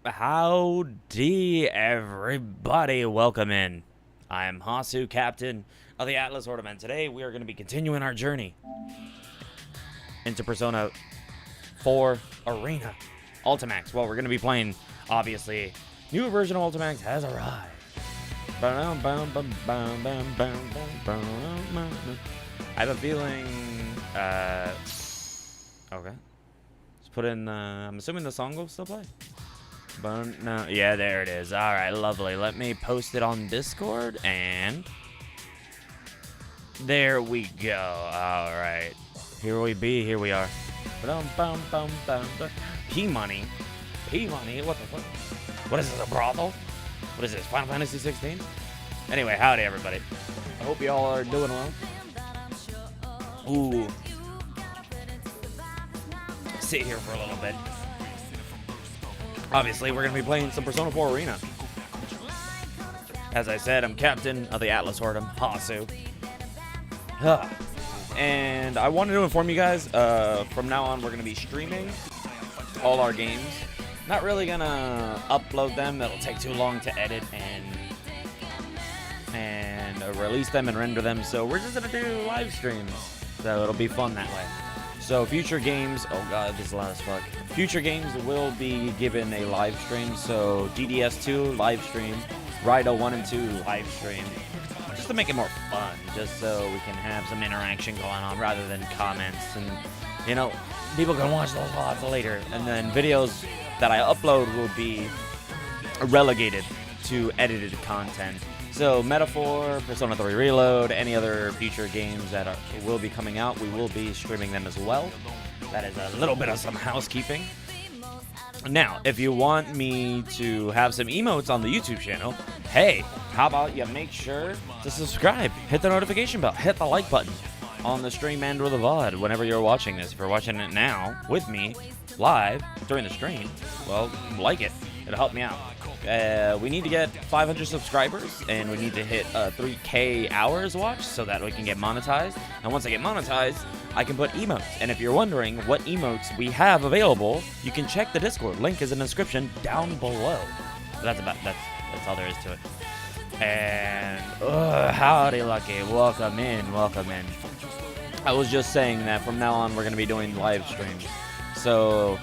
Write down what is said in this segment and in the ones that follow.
Howdy, everybody. Welcome in. I'm Hasu, captain of the Atlas Horde, and today we are going to be continuing our journey into Persona 4 Arena Ultimax. Well, we're going to be playing, obviously, new version of Ultimax has arrived. I have a feeling, okay. Let's put in, I'm assuming the song will still play. No, yeah, there it is. All right, lovely. Let me post it on Discord, and there we go. All right, here we be. Here we are. P-Money. P-Money. What the fuck? What is this, a brothel? What is this, Final Fantasy 16? Anyway, howdy, everybody. I hope you all are doing well. Ooh. Sit here for a little bit. Obviously, we're going to be playing some Persona 4 Arena. As I said, I'm captain of the Atlas Horde, Hasu. And I wanted to inform you guys, from now on, we're going to be streaming all our games. Not really going to upload them. That'll take too long to edit and release them and render them. So we're just going to do live streams. So it'll be fun that way. So future games, oh god, this is loud as fuck. Future games will be given a live stream. So DDS 2 live stream, Rido 1 and 2 live stream, just to make it more fun, just so we can have some interaction going on rather than comments, and you know, people can watch those lots later. And then videos that I upload will be relegated to edited content. So Metaphor, Persona 3 Reload, any other future games that will be coming out, we will be streaming them as well. That is a little bit of some housekeeping. Now, if you want me to have some emotes on the YouTube channel, hey, how about you make sure to subscribe, hit the notification bell, hit the like button on the stream and or the VOD whenever you're watching this. If you're watching it now with me, live, during the stream, well, like it. It'll help me out. We need to get 500 subscribers, and we need to hit 3K hours watched so that we can get monetized. And once I get monetized, I can put emotes. And if you're wondering what emotes we have available, you can check the Discord. Link is in the description down below. That's all there is to it. And howdy, Lucky. Welcome in. Welcome in. I was just saying that from now on we're going to be doing live streams. So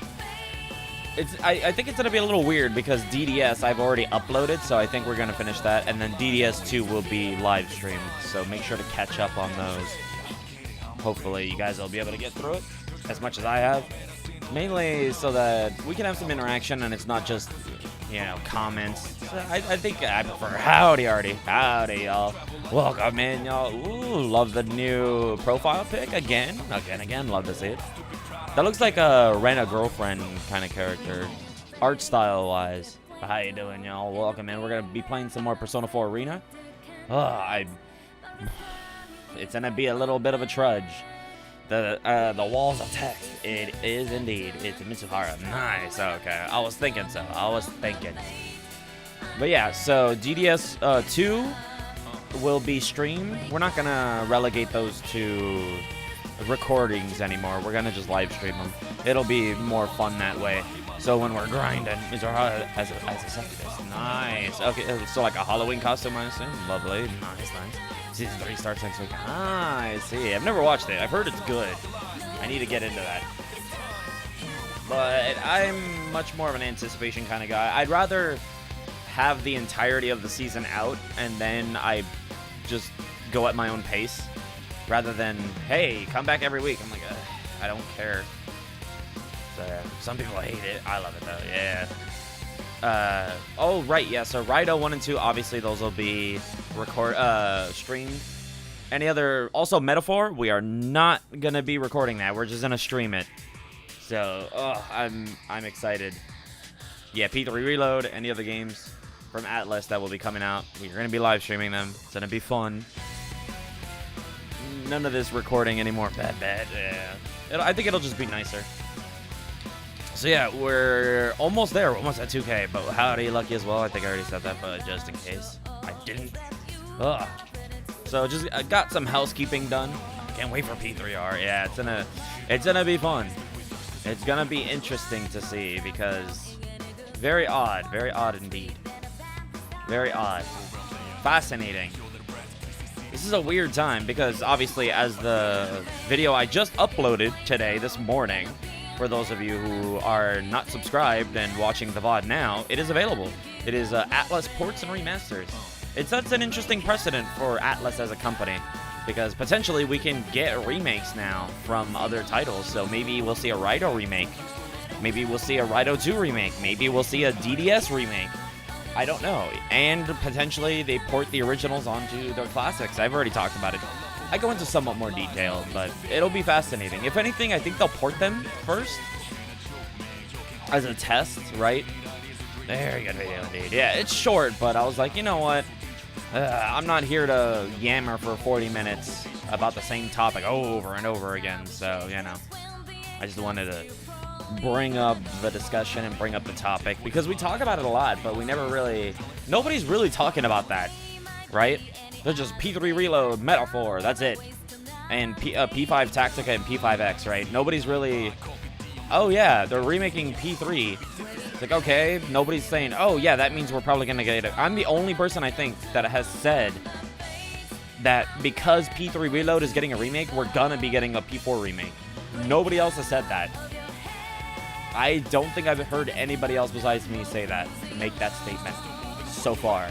I think it's going to be a little weird because DDS I've already uploaded, so I think we're going to finish that. And then DDS 2 will be live streamed, so make sure to catch up on those. Hopefully you guys will be able to get through it as much as I have. Mainly so that we can have some interaction and it's not just, you know, comments. I think I prefer howdy, y'all. Welcome in, y'all. Ooh, love the new profile pic again. Love to see it. That looks like a rent-a-girlfriend kind of character, art style-wise. How you doing, y'all? Welcome in. We're going to be playing some more Persona 4 Arena. It's going to be a little bit of a trudge. The walls of text. It is indeed. It's Mitsuhara. Nice. Okay. I was thinking so. But yeah, so DDS 2 will be streamed. We're not going to relegate those to recordings anymore. We're gonna just live stream them. It'll be more fun that way. So when we're grinding, Mitsuhara as a sacrifice. Nice. Okay, so like a Halloween costume, I assume. Lovely. Nice. Season 3 starts next week. I see. I've never watched it. I've heard it's good. I need to get into that. But I'm much more of an anticipation kind of guy. I'd rather have the entirety of the season out and then I just go at my own pace, rather than, hey, come back every week. I'm like, I don't care. So, some people hate it. I love it, though. Yeah. Oh, right, yeah. So, Rido 1 and 2, obviously, those will be streamed. Any other... Also, Metaphor, we are not going to be recording that. We're just going to stream it. So, I'm excited. Yeah, P3 Reload, any other games from Atlas that will be coming out. We're going to be live streaming them. It's going to be fun. None of this recording anymore. Bad. Yeah. I think it'll just be nicer. So yeah, we're almost there. We're almost at 2K. But howdy, Lucky as well. I think I already said that, but just in case I didn't. So I got some housekeeping done. Can't wait for P3R. Yeah, it's gonna be fun. It's gonna be interesting to see because Very odd. Very odd indeed. Very odd. Fascinating. This is a weird time because obviously as the video I just uploaded today, this morning, for those of you who are not subscribed and watching the VOD now, it is available. It is Atlas Ports and Remasters. It sets an interesting precedent for Atlas as a company because potentially we can get remakes now from other titles. So maybe we'll see a Raito remake. Maybe we'll see a Raito 2 remake. Maybe we'll see a DDS remake. I don't know. And potentially they port the originals onto their classics. I've already talked about it. I go into somewhat more detail, but it'll be fascinating. If anything, I think they'll port them first as a test, right? Very good video indeed. Yeah, it's short, but I was like, you know what? I'm not here to yammer for 40 minutes about the same topic over and over again. So, you know, I just wanted to bring up the discussion and bring up the topic because we talk about it a lot, but we never really, nobody's really talking about that, right? They're just P3 Reload, Metaphor, that's it. And P5 Tactica and P5X, right? Nobody's really, oh yeah, they're remaking P3. It's like, okay, nobody's saying, oh yeah, that means we're probably gonna get it. I'm the only person I think that has said that because P3 Reload is getting a remake, we're gonna be getting a P4 remake. Nobody else has said that. I don't think I've heard anybody else besides me say that, make that statement so far.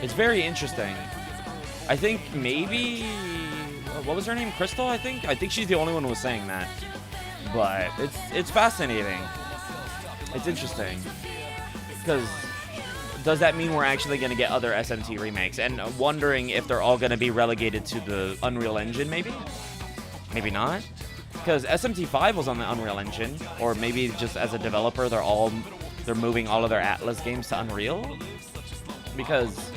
It's very interesting. I think maybe, what was her name? Crystal, I think? I think she's the only one who was saying that. But it's fascinating. It's interesting. Because does that mean we're actually going to get other SMT remakes? And wondering if they're all going to be relegated to the Unreal Engine, maybe? Maybe not? Because SMT5 was on the Unreal Engine, or maybe just as a developer, they're moving all of their Atlas games to Unreal. Because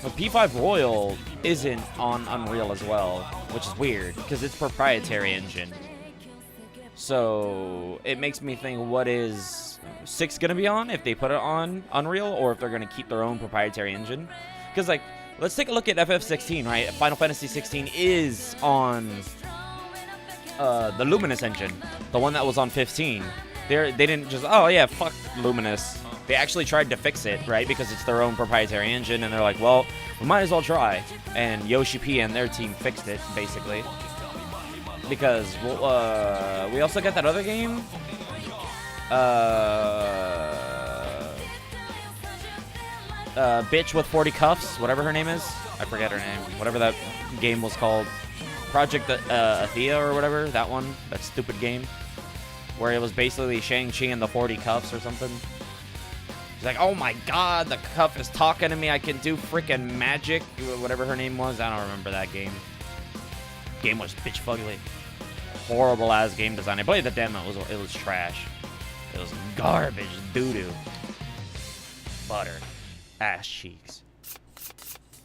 P5 Royal isn't on Unreal as well, which is weird because it's proprietary engine. So it makes me think, what is 6 gonna be on if they put it on Unreal, or if they're gonna keep their own proprietary engine? Because like, let's take a look at FF16, right? Final Fantasy 16 is on the Luminous engine, the one that was on 15. They didn't just, oh yeah, fuck Luminous. They actually tried to fix it, right? Because it's their own proprietary engine, and they're like, well, we might as well try. And Yoshi P and their team fixed it, basically. Because we also got that other game. Bitch with 40 cuffs, whatever her name is. I forget her name. Whatever that game was called. Project Athea or whatever, that one. That stupid game. Where it was basically Shang-Chi and the 40 cuffs or something. She's like, oh my god, the cuff is talking to me. I can do freaking magic. Whatever her name was. I don't remember that game. Game was bitch fugly. Horrible ass game design. I played the demo. It was trash. It was garbage doo-doo. Butter. Ass cheeks.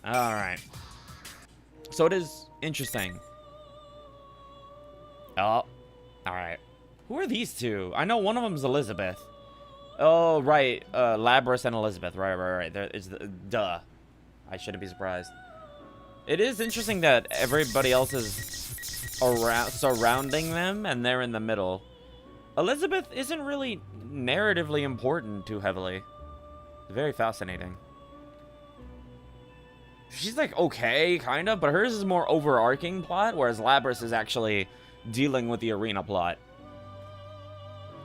Alright. So it is interesting. Oh. Alright. Who are these two? I know one of them's Elizabeth. Oh, right. Labyrinth and Elizabeth. Right. There is the... Duh. I shouldn't be surprised. It is interesting that everybody else is around, surrounding them, and they're in the middle. Elizabeth isn't really narratively important too heavily. It's very fascinating. She's like, okay, kind of, but hers is more overarching plot, whereas Labyrinth is actually dealing with the arena plot.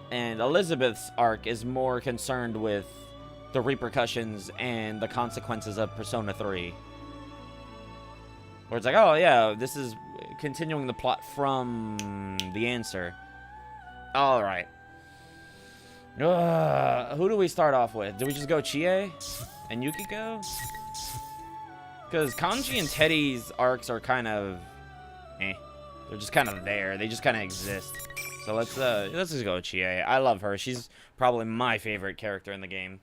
And Elizabeth's arc is more concerned with the repercussions and the consequences of Persona 3. Where it's like, oh yeah, this is continuing the plot from the answer. Alright. Who do we start off with? Do we just go Chie and Yukiko? Because Kanji and Teddy's arcs are kind of... eh. They're just kind of there. They just kind of exist. So let's just go with Chie. I love her. She's probably my favorite character in the game.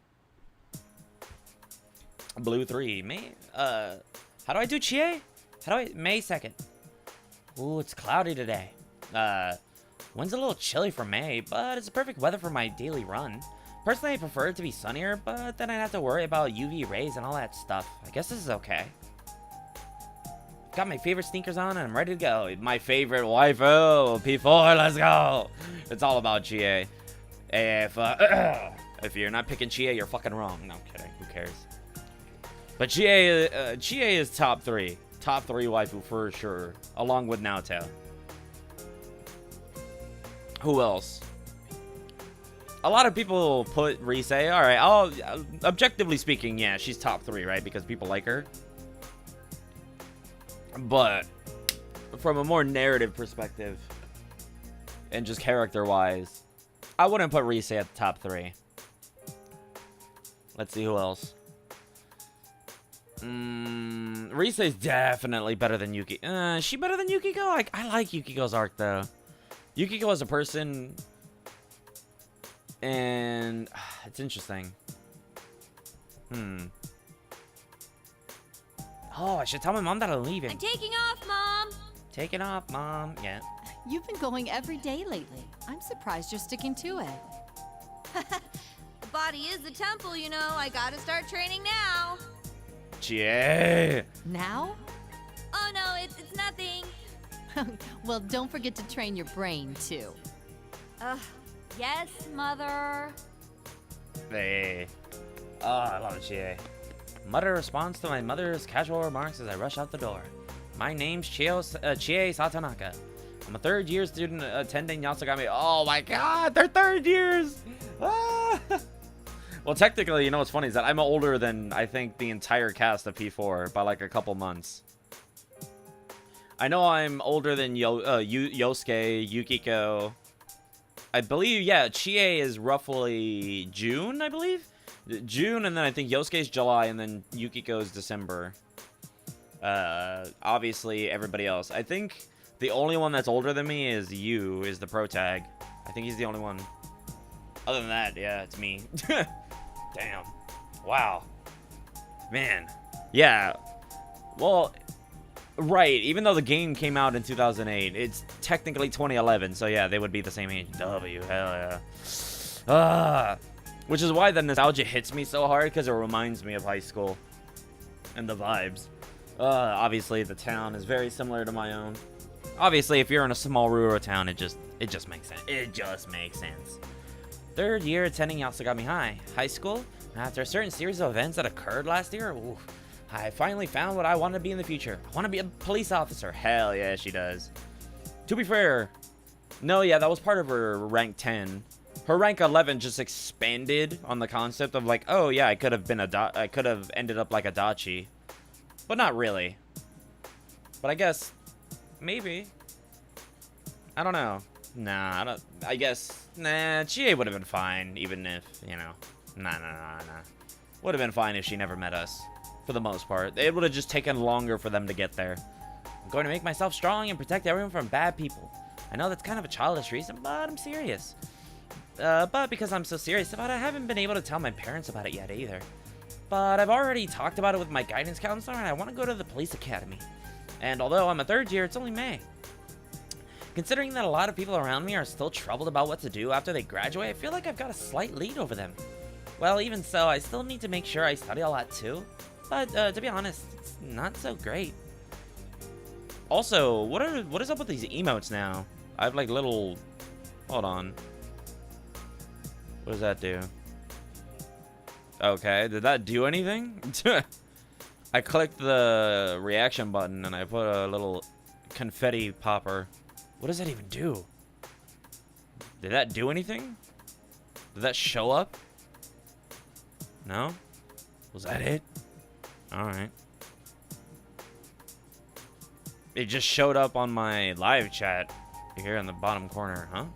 Blue 3. May, how do I do Chie? How do I... May 2nd. Ooh, it's cloudy today. Wind's a little chilly for May, but it's perfect weather for my daily run. Personally, I prefer it to be sunnier, but then I'd have to worry about UV rays and all that stuff. I guess this is okay. Got my favorite sneakers on, and I'm ready to go. My favorite waifu, P4, let's go. It's all about GA. If If you're not picking Chie, you're fucking wrong. No, I'm kidding. Who cares? But Chie is top 3. Top 3 waifu for sure. Along with Naoto. Who else? A lot of people put Rise. Alright, objectively speaking, yeah, she's top 3, right? Because people like her. But from a more narrative perspective, and just character-wise, I wouldn't put Rise at the top 3. Let's see who else. Rise is definitely better than Yuki. Is she better than Yukiko? I like Yukiko's arc, though. Yukiko as a person, and it's interesting. Oh, I should tell my mom that I'm leaving. I'm taking off, Mom. Taking off, Mom. Yeah. You've been going every day lately. I'm surprised you're sticking to it. The body is the temple, you know. I gotta start training now. Yeah. Now? Oh no, it's nothing. Well, don't forget to train your brain, too. Yes, Mother. Hey. Oh, I love Chie. Mother responds to my mother's casual remarks as I rush out the door. My name's Chie Satonaka. I'm a third-year student attending Yasogami. Oh my god, they're third years! Ah! Well, technically, you know what's funny is that I'm older than, I think, the entire cast of P4 by like a couple months. I know I'm older than Yosuke, Yukiko. I believe, yeah, Chie is roughly June, I believe? June, and then I think Yosuke's July, and then Yukiko's December. Obviously, everybody else. I think the only one that's older than me is is the pro tag. I think he's the only one. Other than that, yeah, it's me. Damn. Wow. Man. Yeah. Well, right. Even though the game came out in 2008, it's technically 2011. So, yeah, they would be the same age. W. Hell yeah. Which is why the nostalgia hits me so hard, because it reminds me of high school and the vibes. Obviously, the town is very similar to my own. Obviously, if you're in a small rural town, it just makes sense. It just makes sense. Third year attending Yasogami High School. After a certain series of events that occurred last year, I finally found what I want to be in the future. I want to be a police officer. Hell yeah, she does. To be fair, no, yeah, that was part of her rank 10. Her rank 11 just expanded on the concept of like, oh yeah, I could have ended up like a Dachi, but not really. But I guess maybe. I don't know. Nah, I guess, Chie would have been fine, even if, you know, nah. Would have been fine if she never met us, for the most part. It would have just taken longer for them to get there. I'm going to make myself strong and protect everyone from bad people. I know that's kind of a childish reason, but I'm serious. But because I'm so serious about it, I haven't been able to tell my parents about it yet either. But I've already talked about it with my guidance counselor, and I want to go to the police academy. And although I'm a third year, it's only May. Considering that a lot of people around me are still troubled about what to do after they graduate, I feel like I've got a slight lead over them. Well, even so, I still need to make sure I study a lot too. But to be honest, it's not so great. Also, what is up with these emotes now? I have like little... Hold on. What does that do? Okay, did that do anything? I clicked the reaction button and I put a little confetti popper. What does that even do? Did that do anything? Did that show up? No? Was that it? Alright. It just showed up on my live chat here in the bottom corner, huh?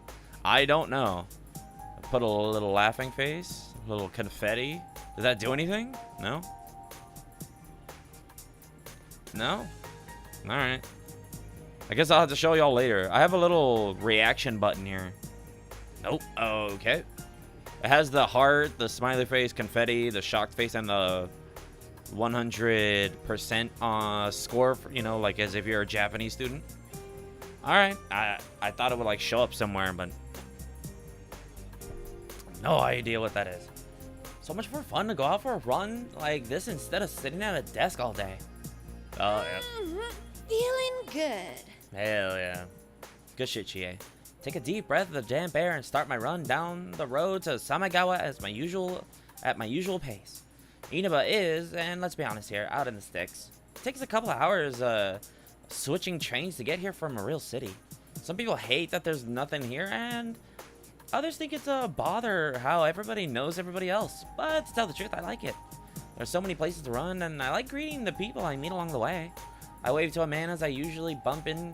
I don't know. I put a little laughing face, a little confetti. Did that do anything? No? No? Alright. I guess I'll have to show y'all later. I have a little reaction button here. Nope. Okay. It has the heart, the smiley face, confetti, the shocked face, and the 100% score, for, you know, like as if you're a Japanese student. Alright. I thought it would like show up somewhere, but no idea what that is. So much more fun to go out for a run like this instead of sitting at a desk all day. Oh, yeah. Feeling good. Hell yeah. Good shit, Chie. take a deep breath of the damp air and start my run down the road to Samigawa at my usual pace. Inaba is, and let's be honest here, out in the sticks. It takes a couple of hours switching trains to get here from a real city. Some people hate that there's nothing here, and others think it's a bother how everybody knows everybody else. But to tell the truth, I like it. There's so many places to run, and I like greeting the people I meet along the way. I wave to a man as I usually bump into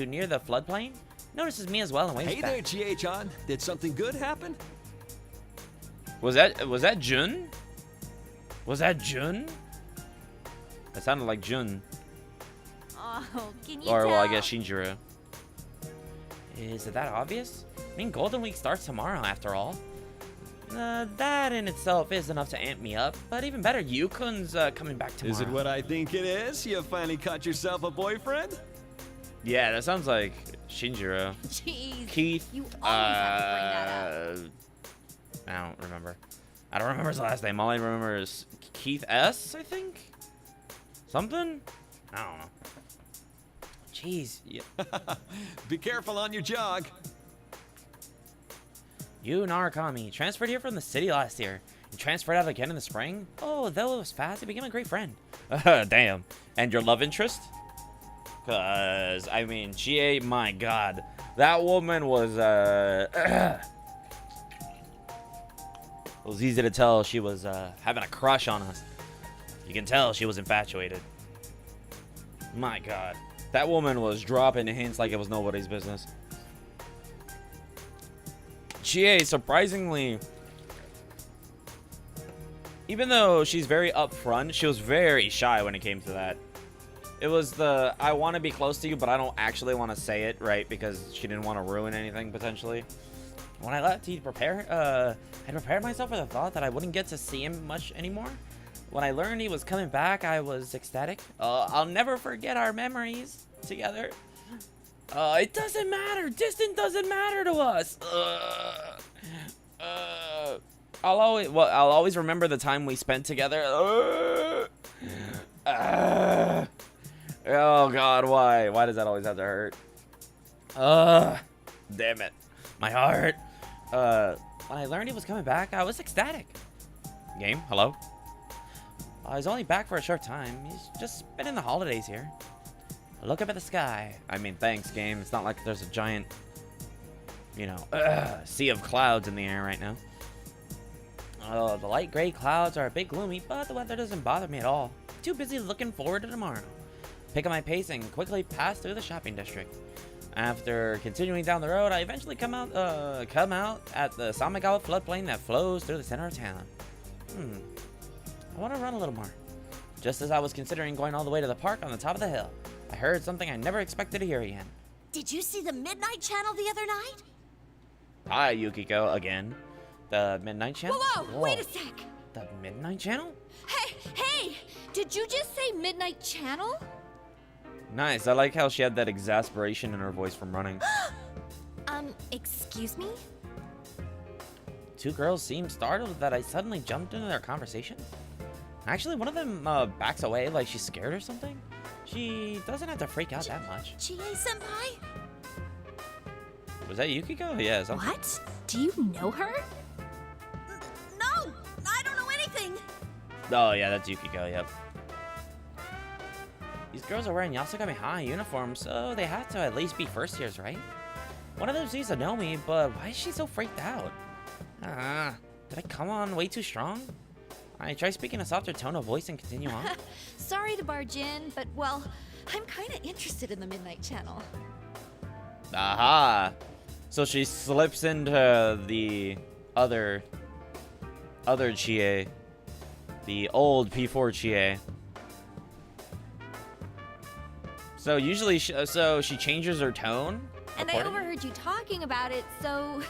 near the floodplain. Notices me as well and waves Hey back. there, Chie-chan. Did something good happen? Was that Jun? Was that Jun? That sounded like Jun. Oh, can you Or, tell? well, I guess Shinjiro. Is it that obvious? I mean, Golden Week starts tomorrow, after all. That in itself is enough to amp me up, but even better, Yukun's coming back tomorrow. Is it what I think it is? You finally caught yourself a boyfriend? Yeah, that sounds like Shinjiro. Jeez. Keith. You always have to bring that up. I don't remember. I don't remember his last name. All I remember is Keith S, I think? Something? I don't know. Jeez. Yeah. Be careful on your jog. You, Narukami, transferred here from the city last year. You transferred out again in the spring? Oh, though it was fast, you became a great friend. Damn. And your love interest? Cause, I mean, GA, my god. That woman was, it was easy to tell she was, having a crush on us. You can tell she was infatuated. My god. That woman was dropping hints like it was nobody's business. GA, surprisingly, even though she's very upfront, she was very shy when it came to that. It was the, I want to be close to you, but I don't actually want to say it, right? Because she didn't want to ruin anything, potentially. When I left, I prepared myself for the thought that I wouldn't get to see him much anymore. When I learned he was coming back, I was ecstatic. I'll never forget our memories together. It doesn't matter. Distance doesn't matter to us. I'll always remember the time we spent together. Oh God, why? Why does that always have to hurt? Damn it, my heart. When I learned he was coming back, I was ecstatic. Game, hello. He's only back for a short time. He's just spending the holidays here. Look up at the sky. I mean, thanks, game. It's not like there's a giant, you know, sea of clouds in the air right now. The light gray clouds are a bit gloomy, but the weather doesn't bother me at all. Too busy looking forward to tomorrow. Pick up my pace and quickly pass through the shopping district. After continuing down the road, I eventually come out at the Samigawa floodplain that flows through the center of town. I want to run a little more. Just as I was considering going all the way to the park on the top of the hill, I heard something I never expected to hear again. Did you see the Midnight Channel the other night? Hi, Yukiko, again. The Midnight Channel? Whoa, wait a sec. The Midnight Channel? Hey! Did you just say Midnight Channel? Nice, I like how she had that exasperation in her voice from running. Excuse me? Two girls seemed startled that I suddenly jumped into their conversation. Actually, one of them backs away like she's scared or something. She doesn't have to freak out that much. Chie-senpai? Was that Yukiko? Yeah, something. What? Do you know her? No! I don't know anything! Oh, yeah, that's Yukiko, yep. These girls are wearing Yasogami High uniforms, so they have to at least be first years, right? One of them seems to know me, but why is she so freaked out? Did I come on way too strong? I try speaking a softer tone of voice and continue on. Sorry to barge in, but well, I'm kind of interested in the Midnight Channel. Aha! So she slips into the other Chie, the old P4 Chie. So usually, she changes her tone. And I accordingly? overheard you talking about it, so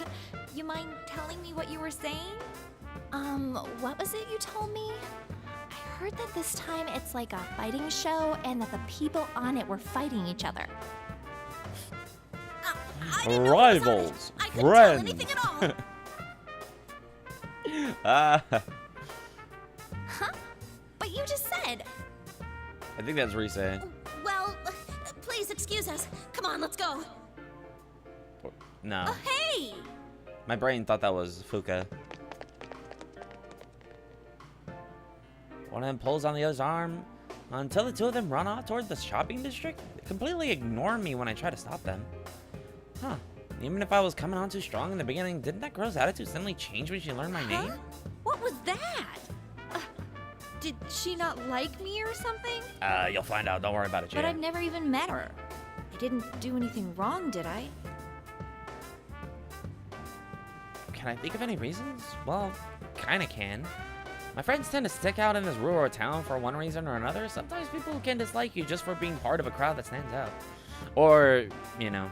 you mind telling me what you were saying? What was it you told me? I heard that this time it's like a fighting show and that the people on it were fighting each other. I didn't know what was on it. Rivals, I couldn't tell friends. anything at all. Huh? But you just said. I think that's Rise. Well, please excuse us. Come on, let's go. No. Oh, hey! My brain thought that was Fuka. One of them pulls on the other's arm until the two of them run off towards the shopping district. They completely ignore me when I try to stop them. Huh. Even if I was coming on too strong in the beginning, didn't that girl's attitude suddenly change when she learned my name? What was that? Did she not like me or something? You'll find out. Don't worry about it, Jay. But I've never even met her. I didn't do anything wrong, did I? Can I think of any reasons? Well, kinda can. My friends tend to stick out in this rural town for one reason or another. Sometimes people can dislike you just for being part of a crowd that stands out. Or, you know,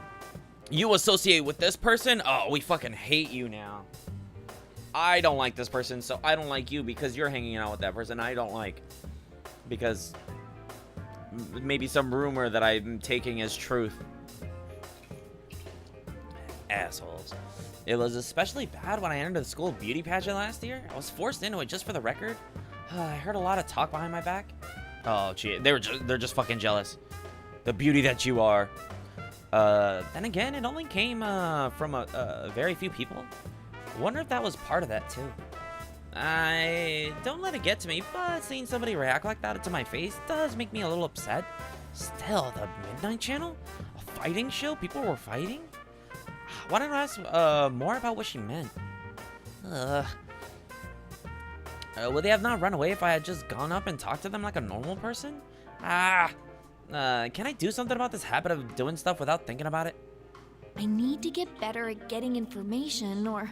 you associate with this person? Oh, we fucking hate you now. I don't like this person, so I don't like you because you're hanging out with that person I don't like. Because maybe some rumor that I'm taking as truth. Assholes. It was especially bad when I entered the school beauty pageant last year. I was forced into it just for the record. I heard a lot of talk behind my back. Oh, gee, they're just fucking jealous. The beauty that you are. Then again, it only came from a very few people. Wonder if that was part of that too. I don't let it get to me, but seeing somebody react like that to my face does make me a little upset. Still, the Midnight Channel? A fighting show? People were fighting? Why don't I ask more about what she meant? Would they have not run away if I had just gone up and talked to them like a normal person? Can I do something about this habit of doing stuff without thinking about it? I need to get better at getting information, or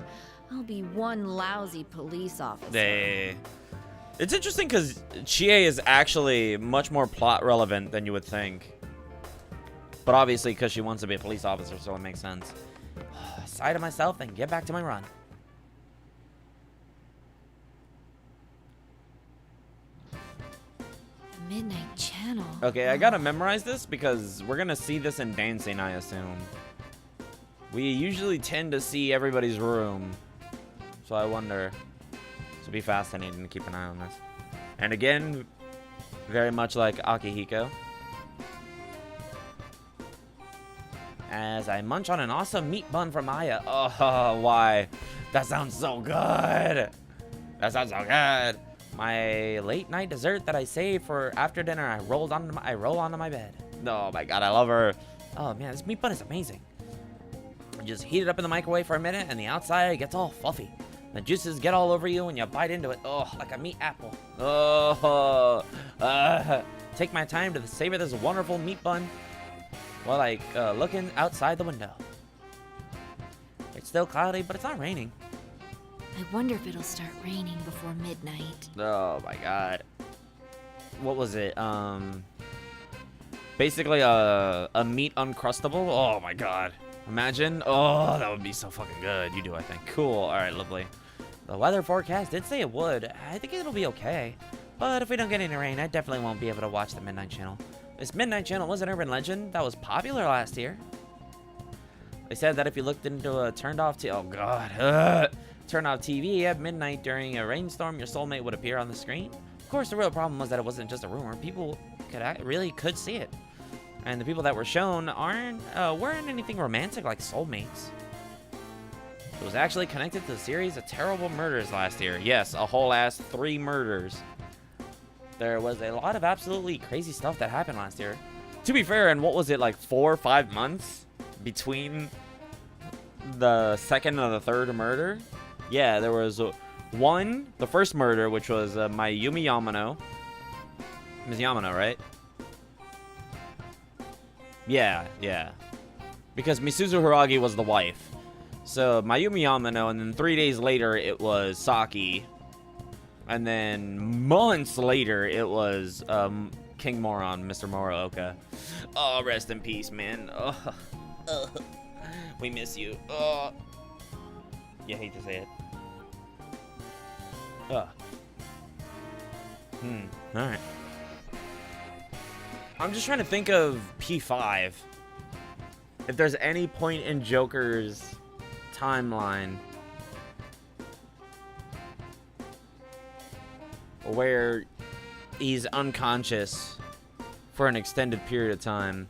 I'll be one lousy police officer. It's interesting because Chie is actually much more plot relevant than you would think. But obviously, because she wants to be a police officer, so it makes sense. Sigh to myself and get back to my run. The Midnight Channel. Okay, I gotta memorize this because we're gonna see this in dancing, I assume. We usually tend to see everybody's room. So I wonder. This will be fascinating to keep an eye on this. And again, very much like Akihiko. As I munch on an awesome meat bun from Aya. Oh, why? That sounds so good. That sounds so good. My late night dessert that I saved for after dinner. I roll onto my bed. Oh my god, I love her. Oh man, this meat bun is amazing. You just heat it up in the microwave for a minute, and the outside gets all fluffy. The juices get all over you, and you bite into it. Oh, like a meat apple. Oh, take my time to savor this wonderful meat bun while I looking outside the window. It's still cloudy, but it's not raining. I wonder if it'll start raining before midnight. Oh my god. What was it? Basically a meat uncrustable. Oh my god. Imagine. Oh, that would be so fucking good. You do, I think. Cool. All right, lovely. The weather forecast did say it would. I think it'll be okay. But if we don't get any rain, I definitely won't be able to watch the Midnight Channel. This Midnight Channel was an urban legend that was popular last year. They said that if you looked into a turned off turned off TV at midnight during a rainstorm, your soulmate would appear on the screen. Of course, the real problem was that it wasn't just a rumor. People really could see it. And the people that were shown weren't anything romantic like soulmates. It was actually connected to a series of terrible murders last year. Yes, a whole ass 3 murders. There was a lot of absolutely crazy stuff that happened last year. To be fair, and what was it, like 4 or 5 months between the second and the third murder? Yeah, there was the first murder, which was Mayumi Yamano. Ms. Yamano, right? Yeah. Because Misuzu Hiragi was the wife. So, Mayumi Yamano, and then 3 days later, it was Saki. And then months later, it was King Moron, Mr. Morooka. Oh, rest in peace, man. Oh, we miss you. Oh. You hate to say it. Alright. I'm just trying to think of P5. If there's any point in Joker's timeline where he's unconscious for an extended period of time.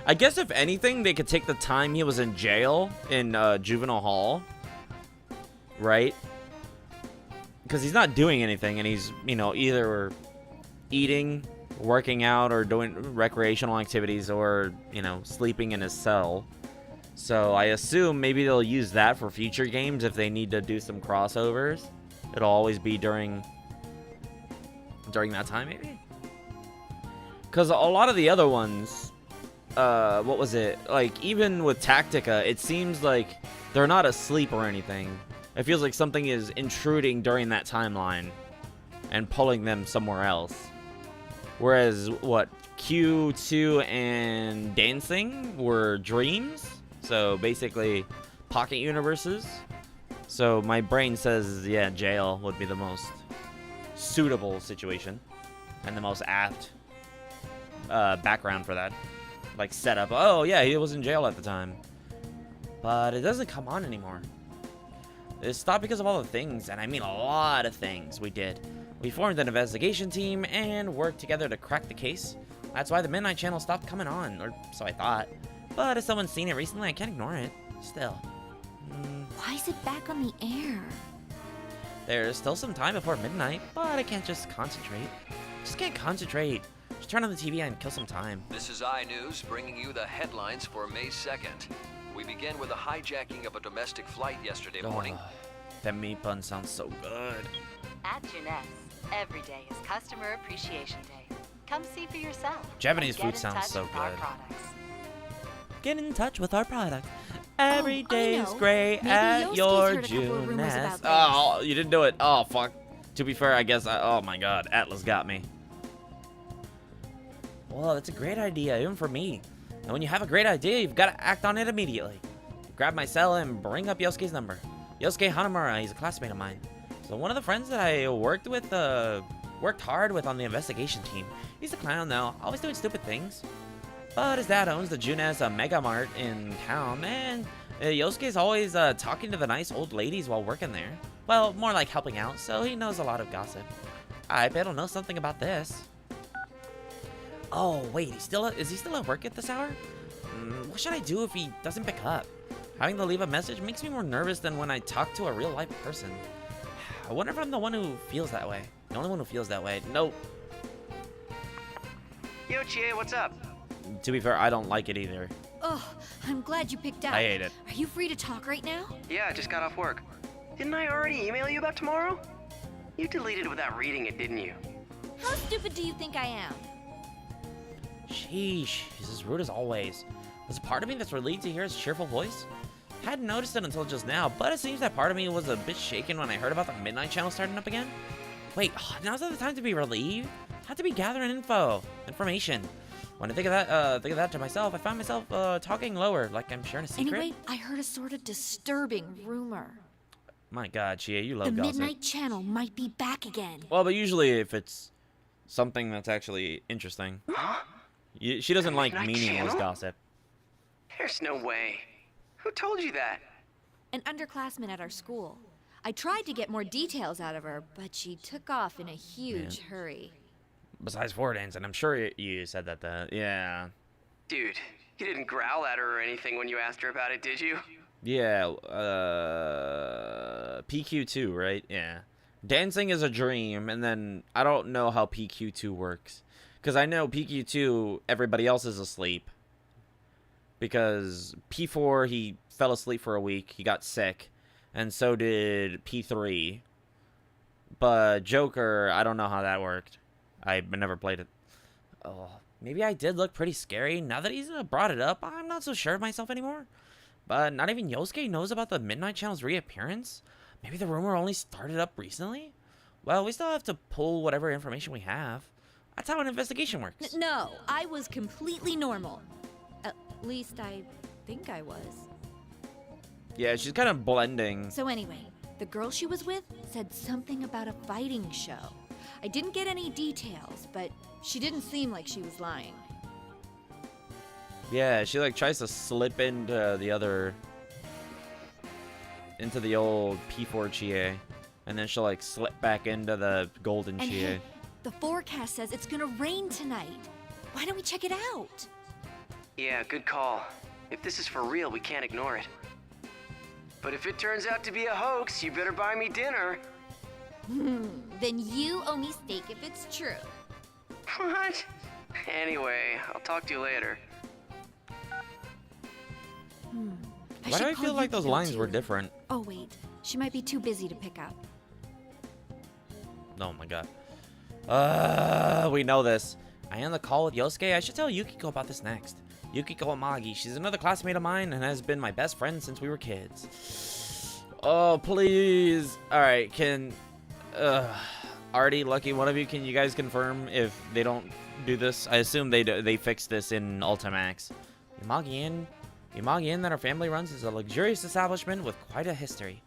I guess if anything, they could take the time he was in jail in juvenile hall, right? Because he's not doing anything, and he's, you know, either eating, working out, or doing recreational activities, or, you know, sleeping in his cell. So I assume maybe they'll use that for future games if they need to do some crossovers. It'll always be during that time, maybe. Because a lot of the other ones, what was it? Like, even with Tactica, it seems like they're not asleep or anything. It feels like something is intruding during that timeline and pulling them somewhere else. Whereas, what, Q2 and Dancing were dreams? So, basically, pocket universes. So, my brain says, yeah, jail would be the most suitable situation. And the most apt background for that. Like, setup. Oh, yeah, he was in jail at the time. But it doesn't come on anymore. It stopped because of all the things, and I mean a lot of things we did. We formed an investigation team and worked together to crack the case. That's why the Midnight Channel stopped coming on, or so I thought. But if someone's seen it recently, I can't ignore it. Still. Why is it back on the air? There's still some time before midnight, but I can't just concentrate. Just can't concentrate. Just turn on the TV and kill some time. This is iNews bringing you the headlines for May 2nd. We begin with a hijacking of a domestic flight yesterday morning. That meat bun sounds so good. At Jeunesse, every day is Customer Appreciation Day. Come see for yourself. Japanese and get food in sounds touch so with our good. products. Get in touch with our product. Every I day is know. great Maybe at Yosuke's your heard a couple of rumors Junes. about this. Oh, you didn't do it. Oh, fuck. To be fair, I guess oh my god, Atlas got me. Well, that's a great idea, even for me. And when you have a great idea, you've got to act on it immediately. Grab my cell and bring up Yosuke's number. Yosuke Hanamura, he's a classmate of mine. So one of the friends that I worked hard with on the investigation team. He's a clown though, always doing stupid things. But his dad owns the Junes Mega Mart in town, and Yosuke's always talking to the nice old ladies while working there. Well, more like helping out, so he knows a lot of gossip. I bet he'll know something about this. Oh, wait, is he still at work at this hour? What should I do if he doesn't pick up? Having to leave a message makes me more nervous than when I talk to a real-life person. I wonder if I'm the one who feels that way. The only one who feels that way. Nope. Yo, Chie, what's up? To be fair, I don't like it either. Oh, I'm glad you picked up. I hate it. Are you free to talk right now? Yeah, I just got off work. Didn't I already email you about tomorrow? You deleted without reading it, didn't you? How stupid do you think I am? Sheesh, he's as rude as always. There's a part of me that's relieved to hear his cheerful voice. Hadn't noticed it until just now, but it seems that part of me was a bit shaken when I heard about the Midnight Channel starting up again. Wait, now's not the time to be relieved? Have to be gathering information. When I think of that to myself, I find myself talking lower, like I'm sharing a secret. Anyway, I heard a sort of disturbing rumor. My God, Chie, you The love gossip. Midnight Channel might be back again. Well, but usually if it's something that's actually interesting. Huh? She doesn't like Midnight meaningless Channel? gossip. There's no way. Who told you that? An underclassman at our school. I tried to get more details out of her, but she took off in a huge hurry. Besides 4 dancing, I'm sure you said that. Yeah. Dude, you didn't growl at her or anything when you asked her about it, did you? Yeah, PQ2, right? Yeah. Dancing is a dream, and then I don't know how PQ2 works. Because I know PQ2, everybody else is asleep. Because P4, he fell asleep for a week. He got sick. And so did P3. But Joker, I don't know how that worked. I never played it. Oh, maybe I did look pretty scary. Now that he's brought it up, I'm not so sure of myself anymore. But not even Yosuke knows about the Midnight Channel's reappearance? Maybe the rumor only started up recently? Well, we still have to pull whatever information we have. That's how an investigation works. No, I was completely normal. At least I think I was. Yeah, she's kind of blending. So anyway, the girl she was with said something about a fighting show. I didn't get any details, but she didn't seem like she was lying. Yeah, she like tries to slip into the old P4 Chie, and then she'll like slip back into the golden And Chie. hey, the forecast says it's gonna rain tonight. Why don't we check it out? Yeah, good call. If this is for real, we can't ignore it. But if it turns out to be a hoax, you better buy me dinner. Then you owe me steak if it's true. What? Anyway, I'll talk to you later. Why do I feel like those lines were different? Oh, wait. She might be too busy to pick up. Oh my god. We know this. I am on the call with Yosuke. I should tell Yukiko about this next. Yukiko Amagi. She's another classmate of mine and has been my best friend since we were kids. Oh, please. Alright, can... Artie, Lucky, one of you, can you guys confirm if they don't do this? I assume they fix this in Ultimax. Yamagi Inn that her family runs is a luxurious establishment with quite a history.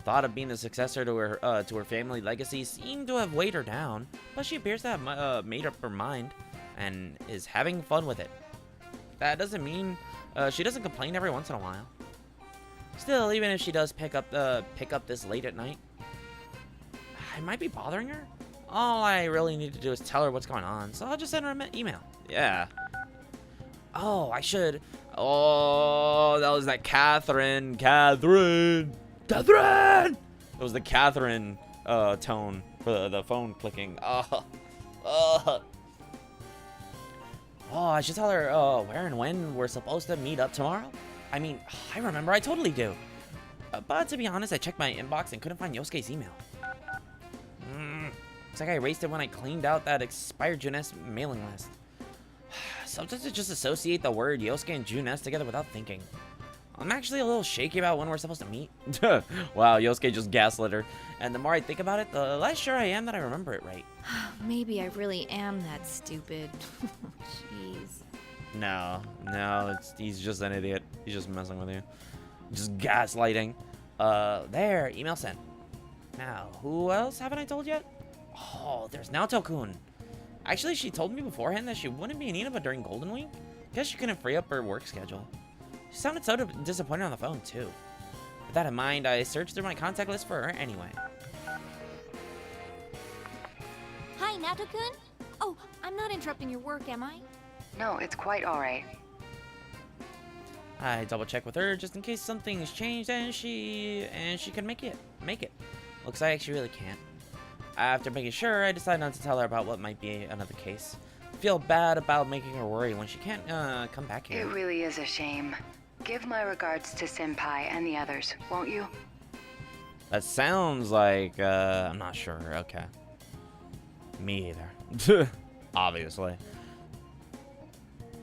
Thought of being the successor to her family legacy seemed to have weighed her down, but she appears to have made up her mind and is having fun with it. That doesn't mean she doesn't complain every once in a while. Still, even if she does pick up this late at night, I might be bothering her. All I really need to do is tell her what's going on, so I'll just send her an email. Yeah. Oh, I should. Oh, that was that Catherine. It was the Catherine tone for the phone clicking. Oh, I should tell her where and when we're supposed to meet up tomorrow. I mean, I remember. I totally do. But to be honest, I checked my inbox and couldn't find Yosuke's email. Looks like I erased it when I cleaned out that expired Juness mailing list. Sometimes I just associate the word Yosuke and Juness together without thinking. I'm actually a little shaky about when we're supposed to meet. Wow, Yosuke just gaslit her. And the more I think about it, the less sure I am that I remember it right. Maybe I really am that stupid. Jeez. No, he's just an idiot. He's just messing with you. Just gaslighting. There, email sent. Now, who else haven't I told yet? Oh, there's Naoto-kun. Actually, she told me beforehand that she wouldn't be in Inaba during Golden Week. Guess she couldn't free up her work schedule. She sounded so disappointed on the phone, too. With that in mind, I searched through my contact list for her anyway. Hi, Nato-kun. Oh, I'm not interrupting your work, am I? No, it's quite alright. I double checked with her just in case something's changed and she can make it. Looks like she really can't. After making sure, I decided not to tell her about what might be another case. I feel bad about making her worry when she can't come back here. It really is a shame. Give my regards to Senpai and the others, won't you? That sounds like, I'm not sure. Okay. Me either. Obviously.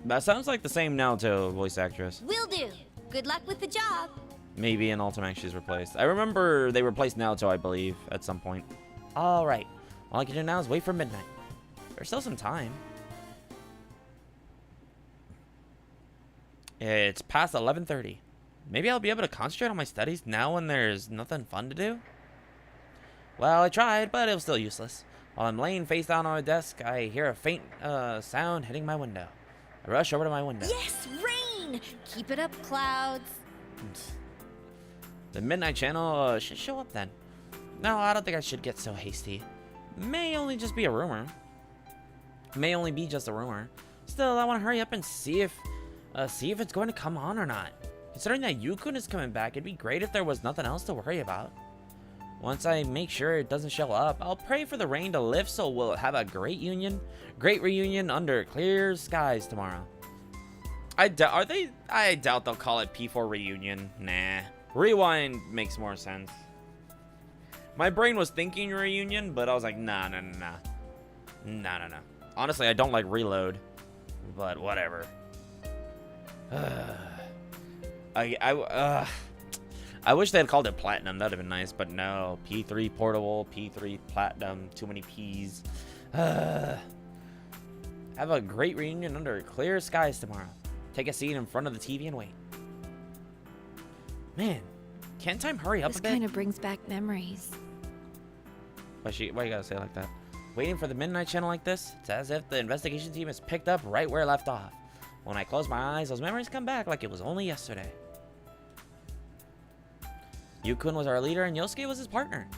That sounds like the same Naoto voice actress. Will do. Good luck with the job. Maybe in Ultimax she's replaced. I remember they replaced Naoto, I believe, at some point. Alright. All I can do now is wait for midnight. There's still some time. It's past 11:30. Maybe I'll be able to concentrate on my studies now when there's nothing fun to do? Well, I tried, but it was still useless. While I'm laying face down on my desk, I hear a faint sound hitting my window. I rush over to my window. Yes, rain! Keep it up, clouds. The Midnight Channel should show up then. No, I don't think I should get so hasty. May only just be a rumor. May only be just a rumor. Still, I want to hurry up and see if it's going to come on or not. Considering that Yukun is coming back, it'd be great if there was nothing else to worry about. Once I make sure it doesn't show up, I'll pray for the rain to lift so we'll have a great reunion under clear skies tomorrow. I doubt they'll call it P4 reunion. Nah. Rewind makes more sense. My brain was thinking reunion, but I was like, nah. Honestly, I don't like reload, but whatever. I wish they had called it platinum. That'd have been nice, but no. P3 portable, P3 platinum. Too many P's. Have a great reunion under clear skies tomorrow. Take a seat in front of the TV and wait. Man, can't time hurry up a bit? This kind of brings back memories. Why you gotta say it like that? Waiting for the Midnight Channel like this? It's as if the investigation team has picked up right where it left off. When I close my eyes, those memories come back like it was only yesterday. Yukun was our leader and Yosuke was his partner.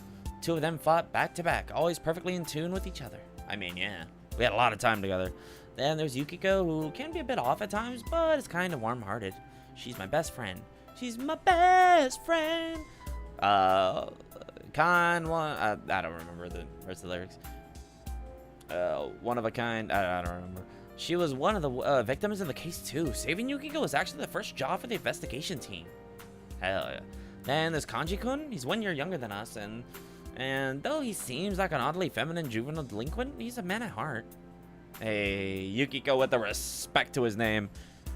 Two of them fought back to back, always perfectly in tune with each other. I mean, yeah, we had a lot of time together. Then there's Yukiko, who can be a bit off at times, but is kind of warm-hearted. She's my best friend. She's my best friend. I don't remember the rest of the lyrics. One of a kind. I don't remember. She was one of the victims in the case too. Saving Yukiko was actually the first job for the investigation team. Hell yeah. Then there's Kanji-kun. He's 1 year younger than us, and though he seems like an oddly feminine juvenile delinquent, he's a man at heart. Hey, Yukiko with the respect to his name.